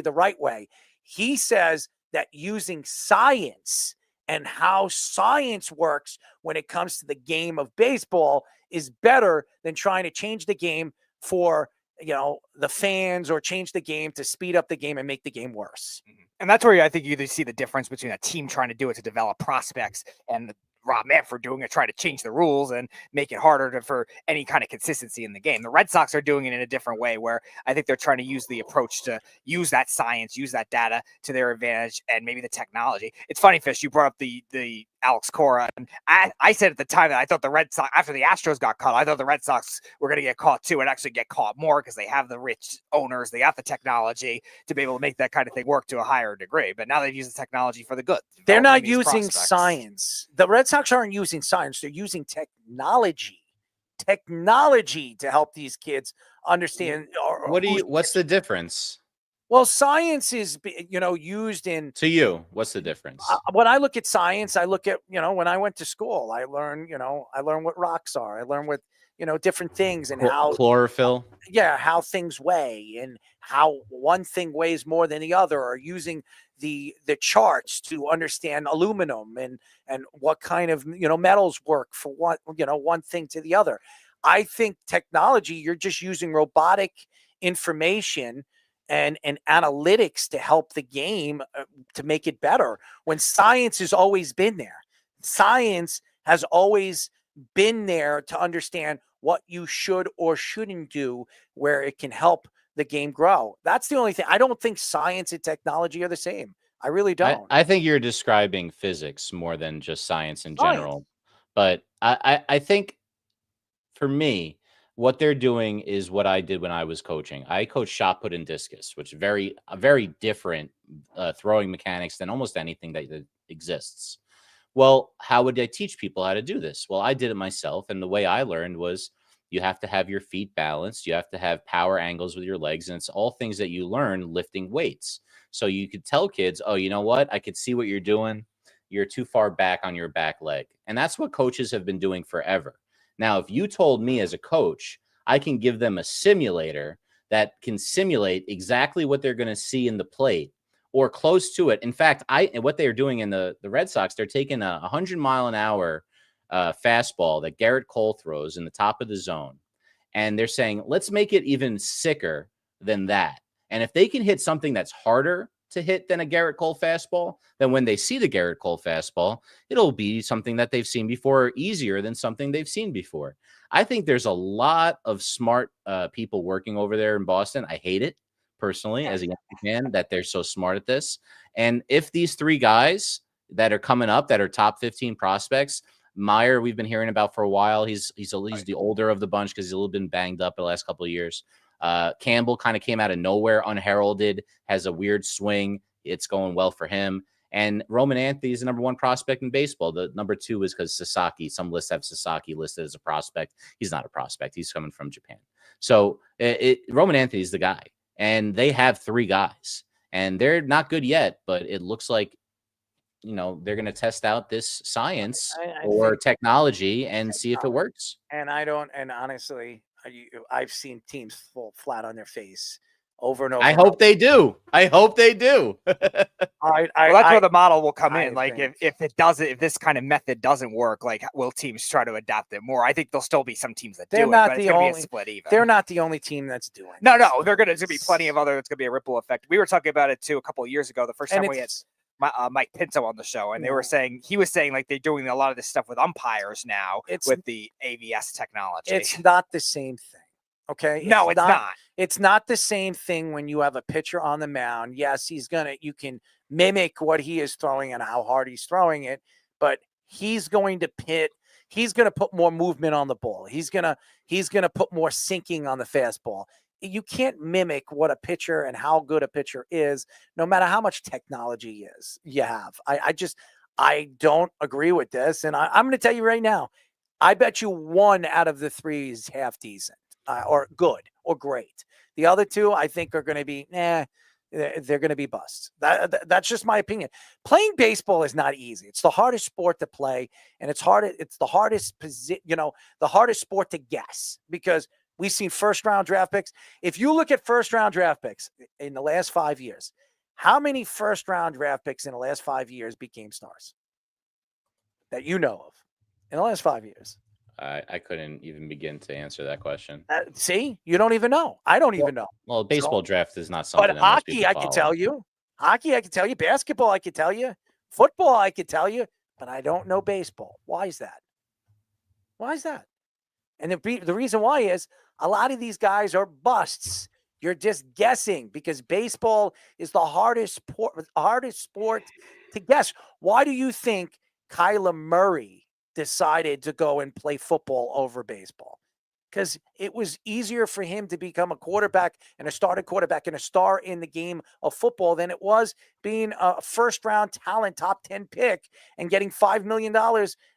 the right way. He says that using science and how science works when it comes to the game of baseball is better than trying to change the game for the fans, or change the game to speed up the game and make the game worse. And that's where I think you see the difference between a team trying to do it to develop prospects and Rob Manfred doing it, trying to change the rules and make it harder for any kind of consistency in the game. The Red Sox are doing it in a different way, where I think they're trying to use the approach to use that science, use that data to their advantage, and maybe the technology. It's funny, Fish, you brought up the Alex Cora, and I said at the time that I thought the Red Sox, after the Astros got caught, I thought the Red Sox were going to get caught too, and actually get caught more because they have the rich owners, they got the technology to be able to make that kind of thing work to a higher degree. But now they've used the technology for the good. They're not using science. The Red Sox aren't using science. They're using technology to help these kids understand. What's the difference? Well, science is, used in. To you, what's the difference? When I look at science, I look at, when I went to school, I learned what rocks are. I learned what, different things and how chlorophyll. Yeah, how things weigh and how one thing weighs more than the other, or using the charts to understand aluminum and what kind of, metals work for what, one thing to the other. I think technology, you're just using robotic information and analytics to help the game to make it better, when science has always been there. Science has always been there to understand what you should or shouldn't do, where it can help the game grow. That's the only thing. I don't think science and technology are the same. I really don't. I think you're describing physics more than just science in general. But I think for me, what they're doing is what I did when I was coaching. I coached shot put and discus, which are very different throwing mechanics than almost anything that exists. Well, how would I teach people how to do this? Well, I did it myself. And the way I learned was you have to have your feet balanced. You have to have power angles with your legs. And it's all things that you learn lifting weights. So you could tell kids, oh, you know what? I could see what you're doing. You're too far back on your back leg. And that's what coaches have been doing forever. Now, if you told me as a coach, I can give them a simulator that can simulate exactly what they're going to see in the plate or close to it. In fact, what they're doing in the Red Sox, they're taking a 100-mile-an-hour fastball that Garrett Cole throws in the top of the zone. And they're saying, let's make it even sicker than that. And if they can hit something that's harder to hit than a Garrett Cole fastball, then when they see the Garrett Cole fastball, it'll be something that they've seen before, or easier than something they've seen before. I think there's a lot of smart people working over there in Boston. I hate it personally as a Yankee fan that they're so smart at this. And if these three guys that are coming up that are top 15 prospects, Meyer, we've been hearing about for a while. He's the older of the bunch because he's a little been banged up the last couple of years. Campbell kind of came out of nowhere unheralded, has a weird swing. It's going well for him. And Roman Anthony is the number one prospect in baseball. The number two is because Sasaki, some lists have Sasaki listed as a prospect. He's not a prospect. He's coming from Japan. So Roman Anthony is the guy. And they have three guys. And they're not good yet, but it looks like, they're going to test out this science or technology and see if it works. And honestly, I've seen teams fall flat on their face over and over. I hope they do. I hope they do. I Well, that's where the model will come I in. Like think- if it doesn't, if this kind of method doesn't work, like will teams try to adapt it more? I think there'll still be some teams that They're do not it, but the it's gonna be only- a split even. They're not the only team that's doing it. No, there's gonna be plenty of other. It's gonna be a ripple effect. We were talking about it too a couple of years ago. The first And time we had it's- Mike Pinto on the show, and they Yeah. were saying he was saying like they're doing a lot of this stuff with umpires now It's- with the AVS technology. It's not the same thing. Okay. no, it's not. It's not the same thing when you have a pitcher on the mound. Yes, you can mimic what he is throwing and how hard he's throwing it, but he's going to put more movement on the ball. He's going to put more sinking on the fastball. You can't mimic what a pitcher and how good a pitcher is, no matter how much technology you have. I don't agree with this. And I'm going to tell you right now, I bet you 1 out of the 3 is half decent or good or great. The other 2, I think, are going to be, they're going to be busts. That's just my opinion. Playing baseball is not easy. It's the hardest sport to play, and it's the hardest the hardest sport to guess, because we've seen first-round draft picks. If you look at first-round draft picks in the last 5 years, how many first-round draft picks in the last 5 years became stars that you know of in the last 5 years? I couldn't even begin to answer that question. See, you don't even know. I don't even know. Well, baseball draft is not something. But that most hockey, people I can follow. tell you. Hockey, I can tell you. Basketball, I can tell you. Football, I can tell you. But I don't know baseball. Why is that? Why is that? And the reason why is a lot of these guys are busts. You're just guessing, because baseball is the hardest sport to guess. Why do you think Kyler Murray decided to go and play football over baseball? Because it was easier for him to become a quarterback and a starting quarterback and a star in the game of football than it was being a first-round talent, top 10 pick, and getting $5 million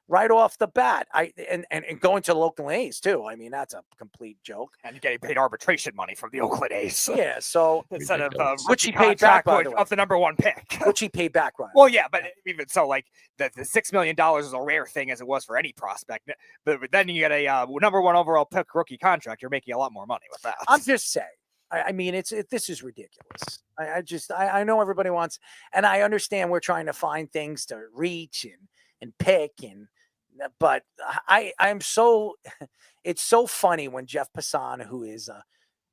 right off the bat. And going to the Oakland A's too. I mean, that's a complete joke. And getting paid arbitration money from the Oakland A's. Yeah, so Instead of which he paid back, by the way. of the number 1 pick. Which he paid back, right? Well, yeah, but even so, like the $6 million is a rare thing as it was for any prospect. But then you get a number 1 overall pick rookie contract. You're making a lot more money with that. I'm just saying. I mean, this is ridiculous. I know everybody wants, and I understand we're trying to find things to reach and pick, but I'm so, it's so funny when Jeff Passan, who is a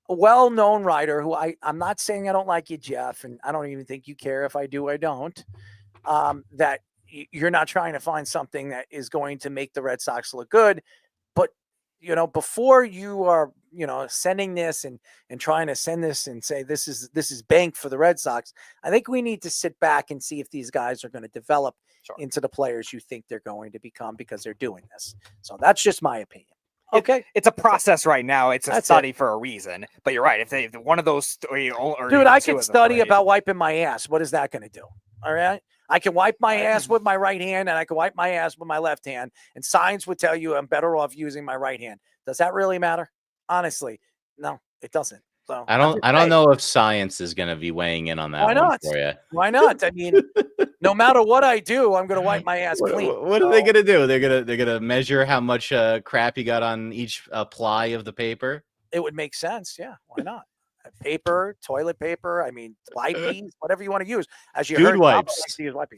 well-known writer, who I'm not saying I don't like you, Jeff, and I don't even think you care if I do or don't, that you're not trying to find something that is going to make the Red Sox look good. But, before you are, sending this and trying to send this and say, this is bank for the Red Sox, I think we need to sit back and see if these guys are going to develop into the players you think they're going to become, because they're doing this. So that's just my opinion. Okay. It's a process right now. It's a That's study it. for a reason. But you're right. If one of those three, or Dude, I two could of the study three- about wiping my ass. What is that going to do? All right. I can wipe my ass with my right hand, and I can wipe my ass with my left hand. And science would tell you I'm better off using my right hand. Does that really matter? Honestly, no, it doesn't. So I don't know if science is going to be weighing in on that Why one not? for you. Why not? I mean, no matter what I do, I'm going to wipe my ass clean. What are they going to do? They're gonna measure how much crap you got on each ply of the paper. It would make sense. Yeah. Why not? Paper, toilet paper. I mean, wipes, whatever you want to use. As you Dude heard, Papa wipes. likes to use wipes.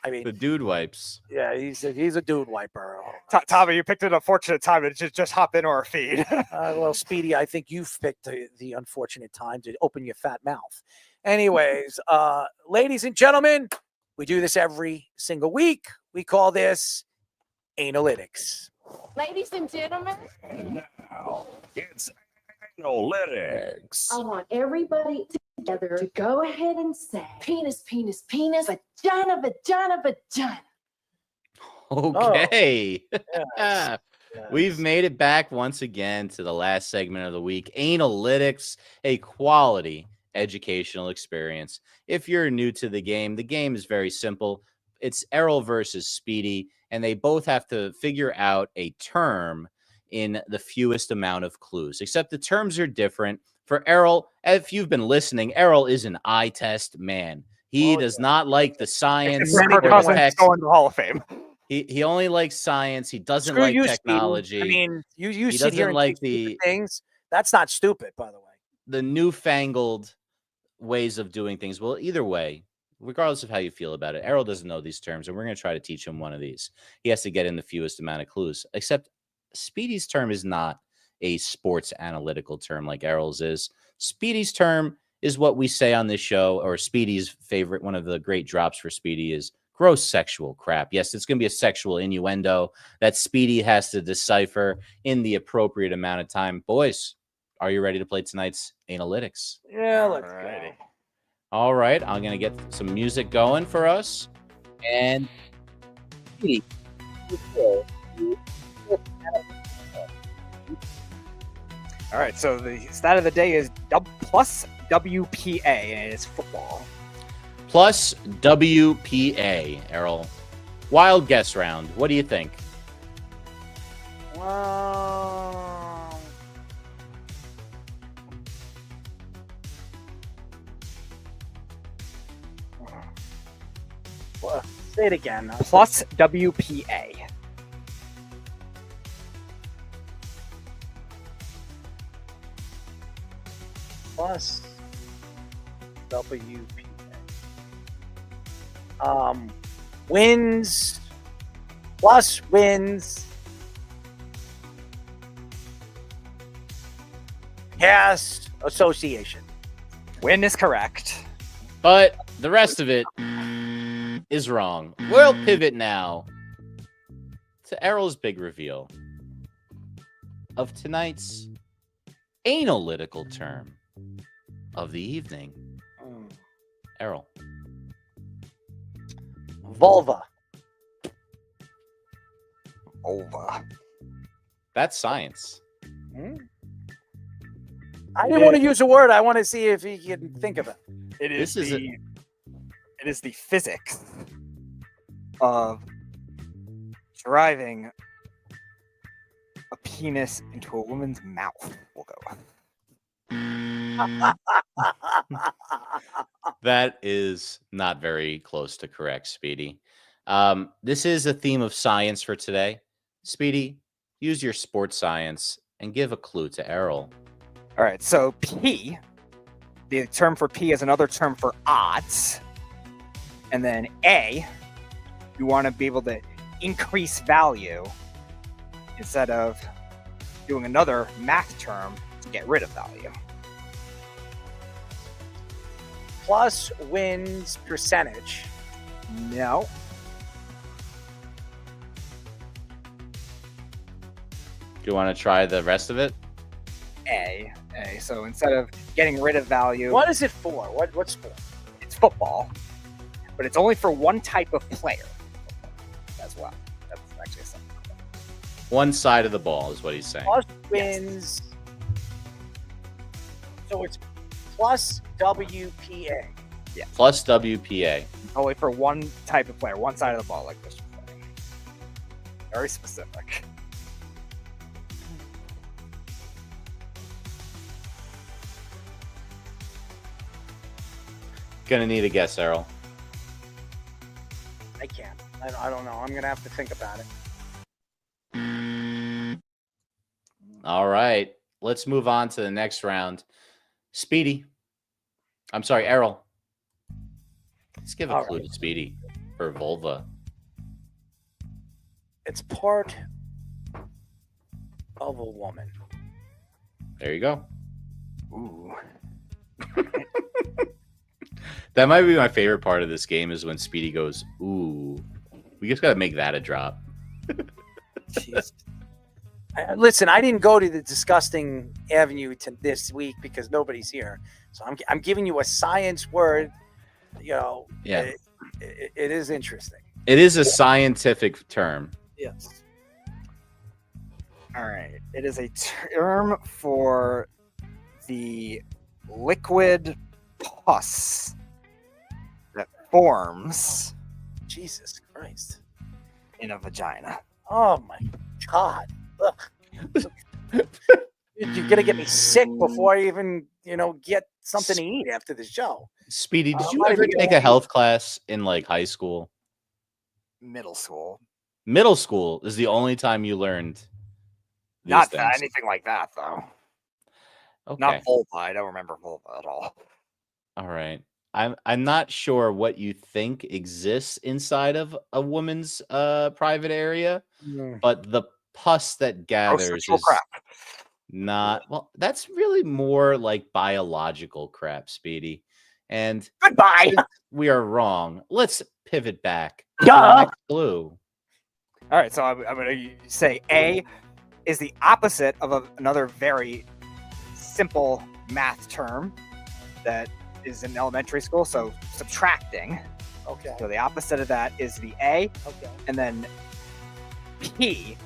I mean, The dude wipes. yeah, he's a dude wiper. Tommy, you picked an unfortunate time to just hop into our feed. Well, Speedy, I think you've picked the unfortunate time to open your fat mouth. Anyways, ladies and gentlemen, we do this every single week. We call this analytics. Ladies and gentlemen, Now it's analytics. I want everybody together to go ahead and say penis, penis, penis, vagina, vagina, vagina. Okay. Yes. We've made it back once again to the last segment of the week. Analytics, a quality educational experience. If you're new to the game is very simple. It's Errol versus Speedy, and they both have to figure out a term in the fewest amount of clues, except the terms are different. For Errol, if you've been listening, Errol is an eye test man. He does not like the science It's Kirk or the Cousins tech. going to the Hall of Fame. He only likes science. He doesn't Screw like you, Speedy. technology. I mean, you He sit here doesn't and like say stupid the things. That's not stupid, by the way. newfangled ways of doing things. Well, either way, regardless of how you feel about it, Errol doesn't know these terms, and we're going to try to teach him one of these. He has to get in the fewest amount of clues, except Speedy's term is not a sports analytical term like Errol's is. Speedy's term is what we say on this show, or Speedy's favorite, one of the great drops for Speedy is gross sexual crap. Yes, it's going to be a sexual innuendo that Speedy has to decipher in the appropriate amount of time. Boys, are you ready to play tonight's analytics? Yeah, let's go. All right, I'm going to get some music going for us. And Speedy, All right, so the stat of the day is plus WPA, and it's football. plus WPA, Errol. Wild guess round. What do you think? Say it again. Plus WPA. Plus WPA. Wins. Plus wins. Pass association. Win is correct. But the rest of it is wrong. We'll pivot now to Errol's big reveal of tonight's analytical term of the evening. Errol. Vulva. Vulva. That's science. I didn't want to use a word. I want to see if he can think of it. It is This is it is the physics of driving a penis into a woman's mouth. We'll go. That is not very close to correct, Speedy. This is a theme of science for today. Speedy, use your sports science and give a clue to Errol. All right, so P, the term for P is another term for odds. And then A, you want to be able to increase value instead of doing another math term to get rid of value. Plus wins percentage. No. Do you want to try the rest of it? A. So instead of getting rid of value, What is it for? What's for? it's football, but it's only for one type of player as well. That's actually something. One side of the ball is what he's saying. Plus wins. So it's plus WPA. Plus WPA. Only for one type of player, one side of the ball, like this. Very specific. Gonna need a guess, Errol. I can't. I don't know. I'm gonna have to think about it. All right. Let's move on to the next round. Speedy. I'm sorry, Errol. Let's give a All clue right. to Speedy for vulva. It's part of a woman. There you go. Ooh. That might be my favorite part of this game is when Speedy goes, ooh. We just got to make that a drop. Jeez. Listen, I didn't go to the disgusting avenue this week because nobody's here. So I'm giving you a science word. You know, Yeah. it is interesting. It is a scientific term. Yes. All right. It is a term for the liquid pus that forms Jesus Christ. in a vagina. Oh my God. Ugh. You're gonna get me sick before I even, get something to eat after the show. Speedy, did you might ever be take a health class in like high school? Middle school. Middle school is the only time you learned these Not things. anything like that, though. Okay. Not vulva. I don't remember vulva at all. All right. I'm not sure what you think exists inside of a woman's private area, but the pus that gathers sexual is crap. not well. That's really more like biological crap, Speedy. And Goodbye. we are wrong. Let's pivot back to Duh. the next clue. All right, so I'm going to say A is the opposite of another very simple math term that is in elementary school. So subtracting. Okay. So the opposite of that is the A. Okay. And then P.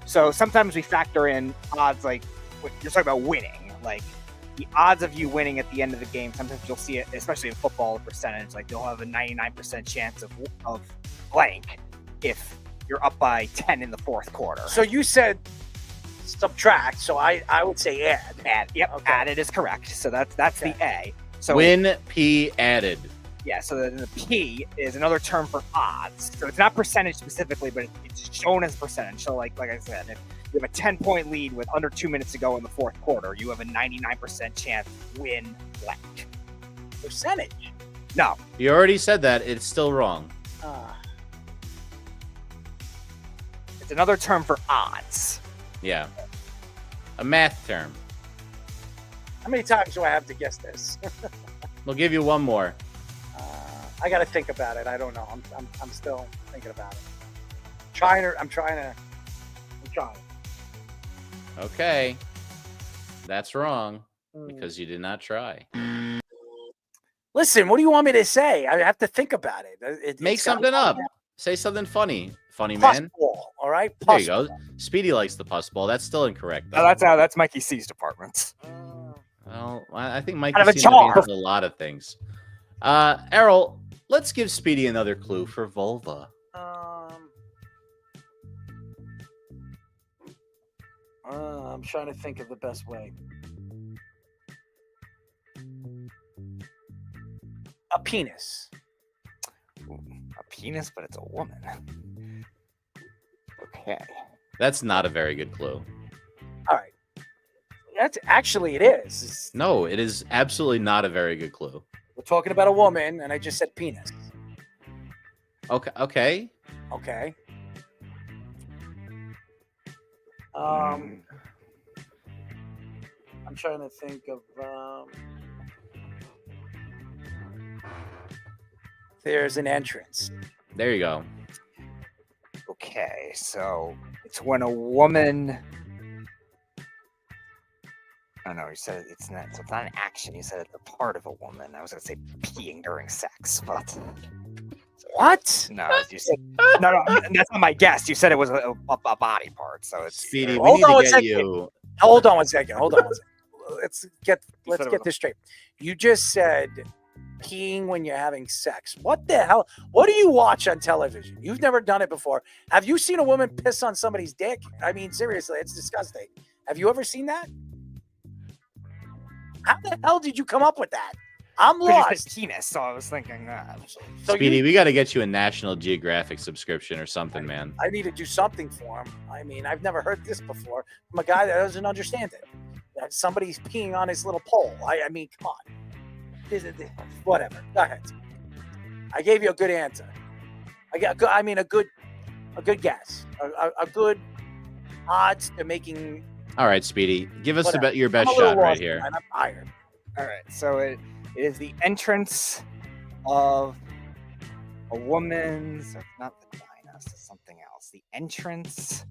So sometimes we factor in odds like you're talking about winning, like the odds of you winning at the end of the game. Sometimes you'll see it, especially in football, the percentage. Like you'll have a 99% chance of blank if you're up by 10 in the fourth quarter. So you said subtract, so I would say add. Add. Yep. Okay. Added is correct. So that's Okay. the A. So Win P added. yeah. So the P is another term for odds. So it's not percentage specifically, but it's shown as percentage. So like I said, if you have a 10-point lead with under 2 minutes to go in the fourth quarter, you have a 99% chance to win blank. Percentage. No. You already said that. It's still wrong. It's another term for odds. Yeah. A math term. How many times do I have to guess this? We'll give you one more. I got to think about it. I don't know. I'm still thinking about it. I'm trying. Okay. That's wrong because you did not try. Listen, what do you want me to say? I have to think about it. Make something up. Say something funny. Funny Pus man. ball, all right? There you go. Speedy likes the pus ball. That's still incorrect, though. No, that's Mikey C's department. Well, I think Mike Out of a seems to be jar. into a lot of things. Errol, let's give Speedy another clue for vulva. I'm trying to think of the best way. A penis. A penis, but it's a woman. Okay. That's not a very good clue. All right. That's actually it is. No, it is absolutely not a very good clue. We're talking about a woman, and I just said penis. Okay. Okay. Okay. I'm trying to think of. There's an entrance. There you go. Okay, so it's when a woman. Oh no, you said it's not. So it's not an action. You said it's a part of a woman. I was going to say peeing during sex, but what? No, you said no. That's not my guess. You said it was a body part. So it's Speedy. We Hold need on to one get second. you. Hold on one second. Let's get said it was this straight. You just said peeing when you're having sex. What the hell? What do you watch on television? You've never done it before. Have you seen a woman piss on somebody's dick? I mean, seriously, it's disgusting. Have you ever seen that? How the hell did you come up with that? I'm lost. Penis, so I was thinking that. So Speedy, we got to get you a National Geographic subscription or something, man. I need to do something for him. I mean, I've never heard this before from a guy that doesn't understand it. That somebody's peeing on his little pole. I mean, come on. Whatever. Go ahead. I gave you a good answer. A good guess. A good odds to making. All right, Speedy, give us Whatever. your best I'm a little shot right lost, here. man. I'm tired. All right, so it is the entrance of a woman's. So it's not vagina, so something else. The entrance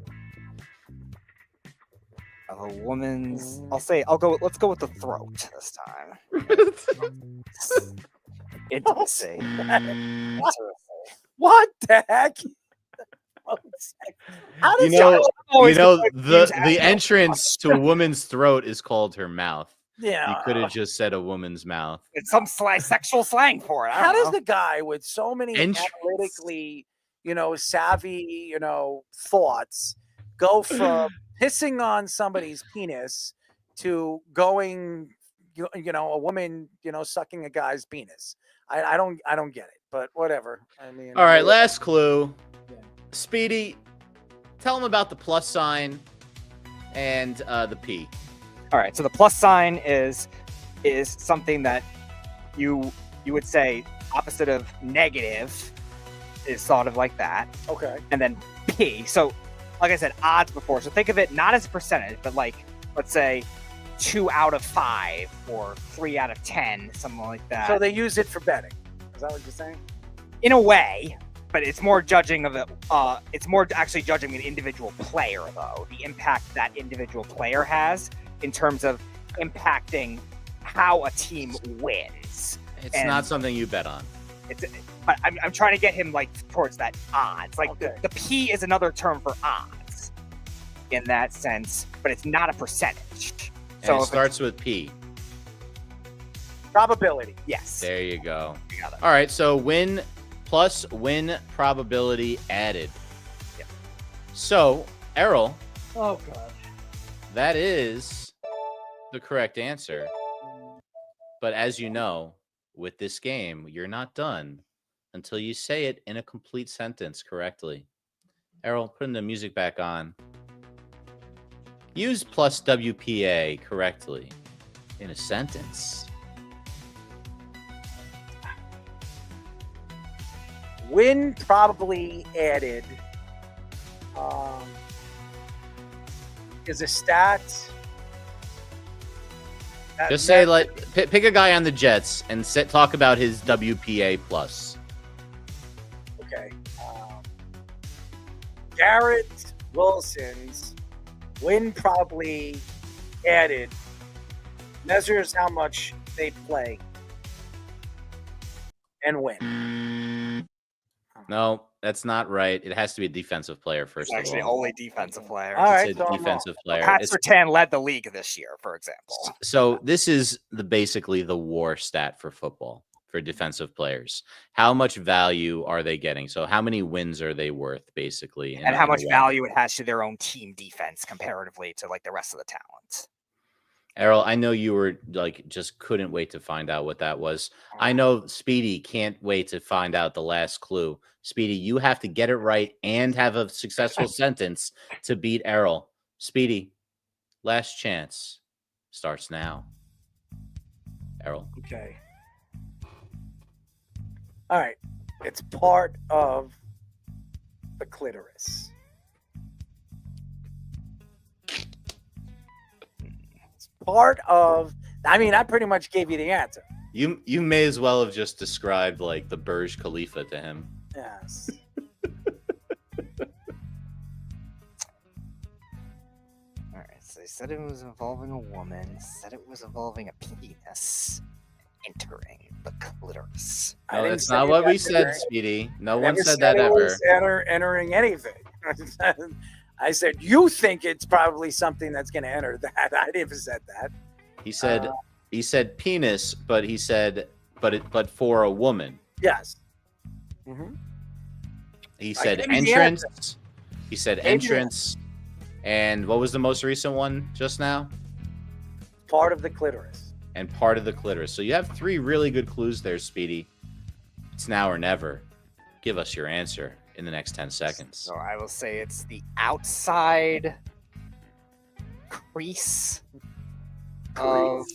of a woman's. Let's go with the throat this time. Intimacy. What the heck? How does The entrance to a woman's throat is called her mouth. Yeah. You could have just said a woman's mouth. It's some sexual slang for it. How does the guy with so many Entrance. analytically, savvy, thoughts go from pissing on somebody's penis to going, a woman, sucking a guy's penis? I don't get it, but whatever. I mean, All right, last clue. Speedy, tell him about the plus sign and the P. All right, so the plus sign is something that you would say opposite of negative is sort of like that. Okay. And then P. So, like I said, odds before. So think of it not as a percentage, but like, let's say 2 out of 5 or 3 out of 10, something like that. So they use it for betting. Is that what you're saying? In a way, but it's more judging of it. It's more actually judging an individual player, though, the impact that individual player has in terms of impacting how a team wins. It's not something you bet on. But I'm trying to get him like towards that odds. Like the P is another term for odds in that sense, but it's not a percentage. And so it starts with P. Probability. Yes. There you go. All right. So win plus win probability added. Yeah. So, Errol. Oh, God. That is the correct answer. But as you know, with this game, you're not done until you say it in a complete sentence correctly. Errol, putting the music back on. Use plus WPA correctly in a sentence. Win probably added is a stat. Just say, like, pick a guy on the Jets and talk about his WPA plus. Okay. Garrett Wilson's win probably added measures how much they play and win. No, that's not right. It has to be a defensive player first. It's actually only defensive player. All right, it's a defensive player. Pat Surtain led the league this year, for example. So this is basically the war stat for football for defensive players. How much value are they getting? So how many wins are they worth, basically? And how much value it has to their own team defense comparatively to like the rest of the talent. Errol, I know you were like just couldn't wait to find out what that was. I know Speedy can't wait to find out the last clue. Speedy, you have to get it right and have a successful sentence to beat Errol. Speedy, last chance starts now. Errol. Okay. All right. It's part of the clitoris. It's part of, I mean, I pretty much gave you the answer. You may as well have just described like the Burj Khalifa to him. Yes. All right. So they said it was involving a woman, said it was involving a penis entering the clitoris. No, that's not what we said, Speedy. No one said that ever. Entering anything. I said, you think it's probably something that's going to enter that. I never said that. He said penis, but he said but for a woman. Yes. Mm-hmm. He said entrance. He said entrance. And what was the most recent one just now? Part of the clitoris. And part of the clitoris. So you have 3 really good clues there, Speedy. It's now or never. Give us your answer in the next 10 seconds. So I will say it's the outside crease of... Oh,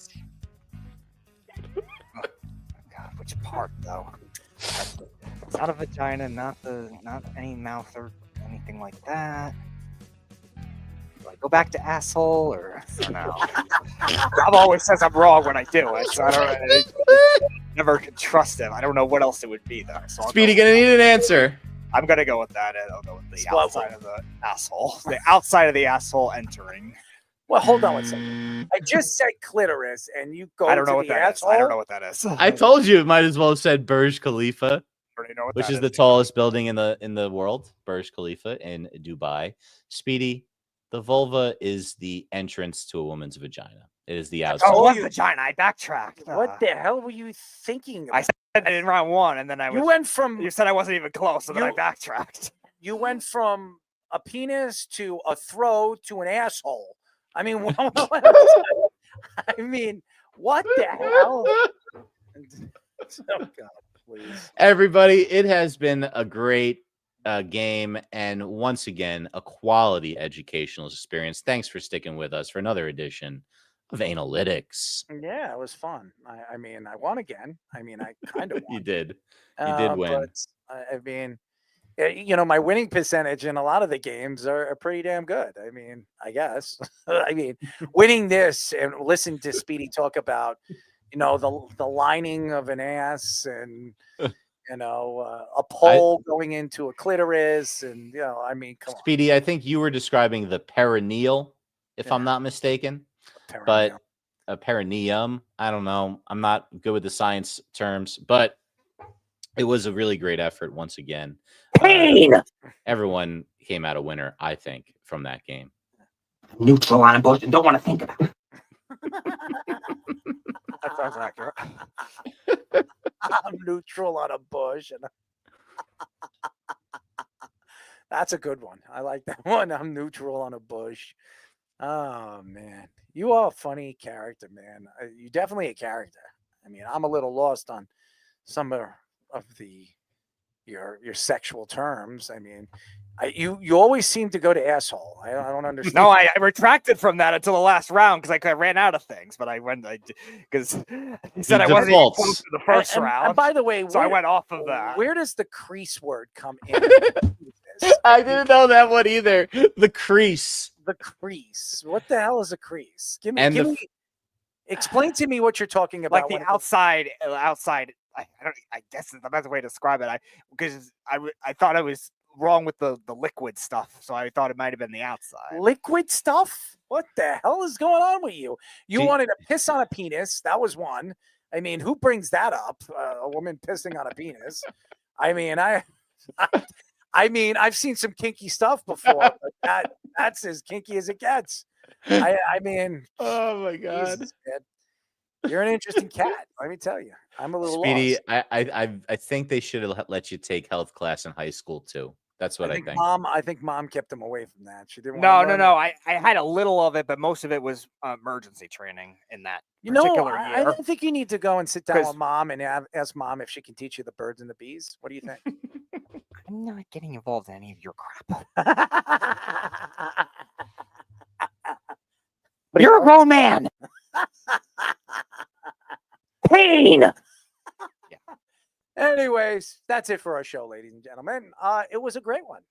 God, which part though? It's not a vagina, not any mouth or anything like that. Do I go back to asshole or no? Rob always says I'm wrong when I do it, so I never can trust him. I don't know what else it would be though. So Speedy, gonna need an answer. I'm gonna go with that. I'll go with the outside of the asshole. The outside of the asshole entering. Well, hold on one second. I just said clitoris, and you go. I don't know to what the that is. asshole? I don't know what that is. I told you it might as well have said Burj Khalifa, Know which that is the tallest building in the world, Burj Khalifa in Dubai. Speedy, the vulva is the entrance to a woman's vagina. It is the outside. Oh, vagina. I backtracked. What the hell were you thinking about? I said it in round 1, and then You went from. You said I wasn't even close, so then I backtracked. You went from a penis to a throat to an asshole. I mean, what the hell? Oh, God, please. Everybody, it has been a great game, and once again, a quality educational experience. Thanks for sticking with us for another edition of analytics. Yeah, it was fun. I mean, I won again. I mean, I kind of won. You did. You did win. But I mean, you know, my winning percentage in a lot of the games are pretty damn good. I mean, I guess. I mean, winning this and listen to Speedy talk about, you know, the lining of an ass and you know, a pole going into a clitoris, and you know, I mean, come on. Speedy, I think you were describing the perineal, if I'm not mistaken. But a perineum, I don't know. I'm not good with the science terms, but it was a really great effort once again. Pain! Everyone came out a winner, I think, from that game. Neutral on a bush and don't want to think about it. That sounds accurate. I'm neutral on a bush, and that's a good one. I like that one. I'm neutral on a bush. Oh man, you are a funny character, man. You definitely a character. I mean, I'm a little lost on some of your sexual terms. I mean, you always seem to go to asshole. I don't understand. No, I retracted from that until the last round because I ran out of things. But I went because he said I wasn't even close to the first round. And by the way, so I went off of that. Where does the crease word come in? I didn't know that one either. The crease. The crease. What the hell is a crease? Explain to me what you're talking about. Like the outside. I guess is the best way to describe it. Because I thought I was wrong with the liquid stuff, so I thought it might have been the outside. Liquid stuff? What the hell is going on with you? You wanted to piss on a penis. That was one. I mean, who brings that up? A woman pissing on a penis. I mean, I mean, I've seen some kinky stuff before, but that's as kinky as it gets. I mean, oh my God. Jesus, man. You're an interesting cat. Let me tell you. I'm a little Speedy, lost. I think they should have let you take health class in high school too. That's what I think. I think mom kept him away from that. She didn't. No. I had a little of it, but most of it was emergency training in that particular year. I don't think you need to go and sit down with mom and ask mom if she can teach you the birds and the bees. What do you think? I'm not getting involved in any of your crap. But you're a grown man. Pain. Anyways, that's it for our show, ladies and gentlemen. It was a great one.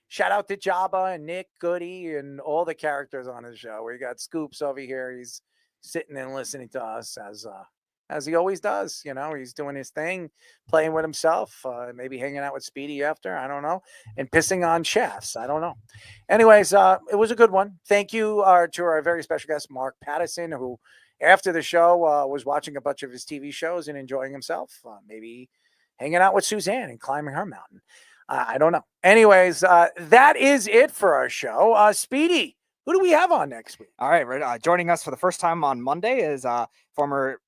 Shout out to Jabba and Nick, Goody, and all the characters on the show. We got Scoops over here. He's sitting and listening to us as he always does. You know, he's doing his thing, playing with himself, maybe hanging out with Speedy after, I don't know, and pissing on shafts. I don't know. Anyways, it was a good one. Thank you to our very special guest, Mark Pattison, who after the show was watching a bunch of his TV shows and enjoying himself, maybe hanging out with Suzanne and climbing her mountain. I don't know. Anyways, that is it for our show. Speedy, who do we have on next week? All right. Joining us for the first time on Monday is former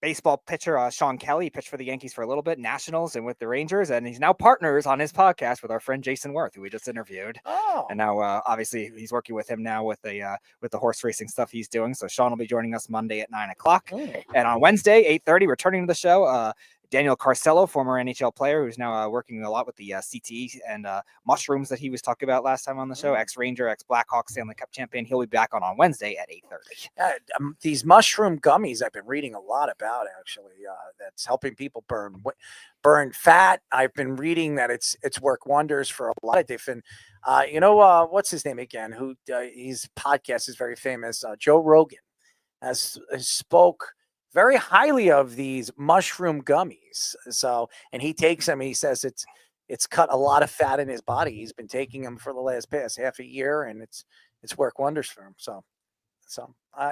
baseball pitcher Schoen Kelce. He pitched for the Yankees for a little bit, Nationals, and with the Rangers, and he's now partners on his podcast with our friend Jason Worth, who we just interviewed. Oh, and now obviously he's working with him now with the horse racing stuff he's doing. So Sean will be joining us Monday at 9:00, and on Wednesday 8:30, returning to the show. Daniel Carcello, former NHL player, who's now working a lot with the CTE and mushrooms that he was talking about last time on the show. Ex-Ranger, ex-Blackhawks Stanley Cup champion. He'll be back on Wednesday at 8:30. These mushroom gummies I've been reading a lot about, actually. That's helping people burn fat. I've been reading that it's worked wonders for a lot of different. What's his name again? His podcast is very famous. Joe Rogan has spoke very highly of these mushroom gummies. So, and he takes them. He says it's cut a lot of fat in his body. He's been taking them for the past half a year, and it's worked wonders for him. So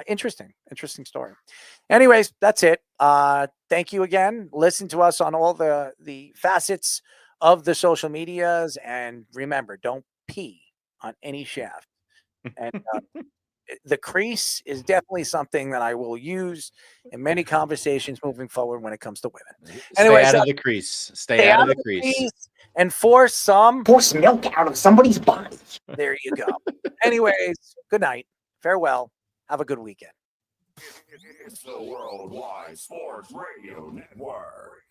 interesting story. Anyways, that's it. Thank you again. Listen to us on all the facets of the social medias, and remember, don't pee on any shaft. And the crease is definitely something that I will use in many conversations moving forward when it comes to women. Anyway, stay out of the crease. Stay out of the crease. And pour some milk out of somebody's body. There you go. Anyways, good night. Farewell. Have a good weekend. It's the Worldwide Sports Radio Network.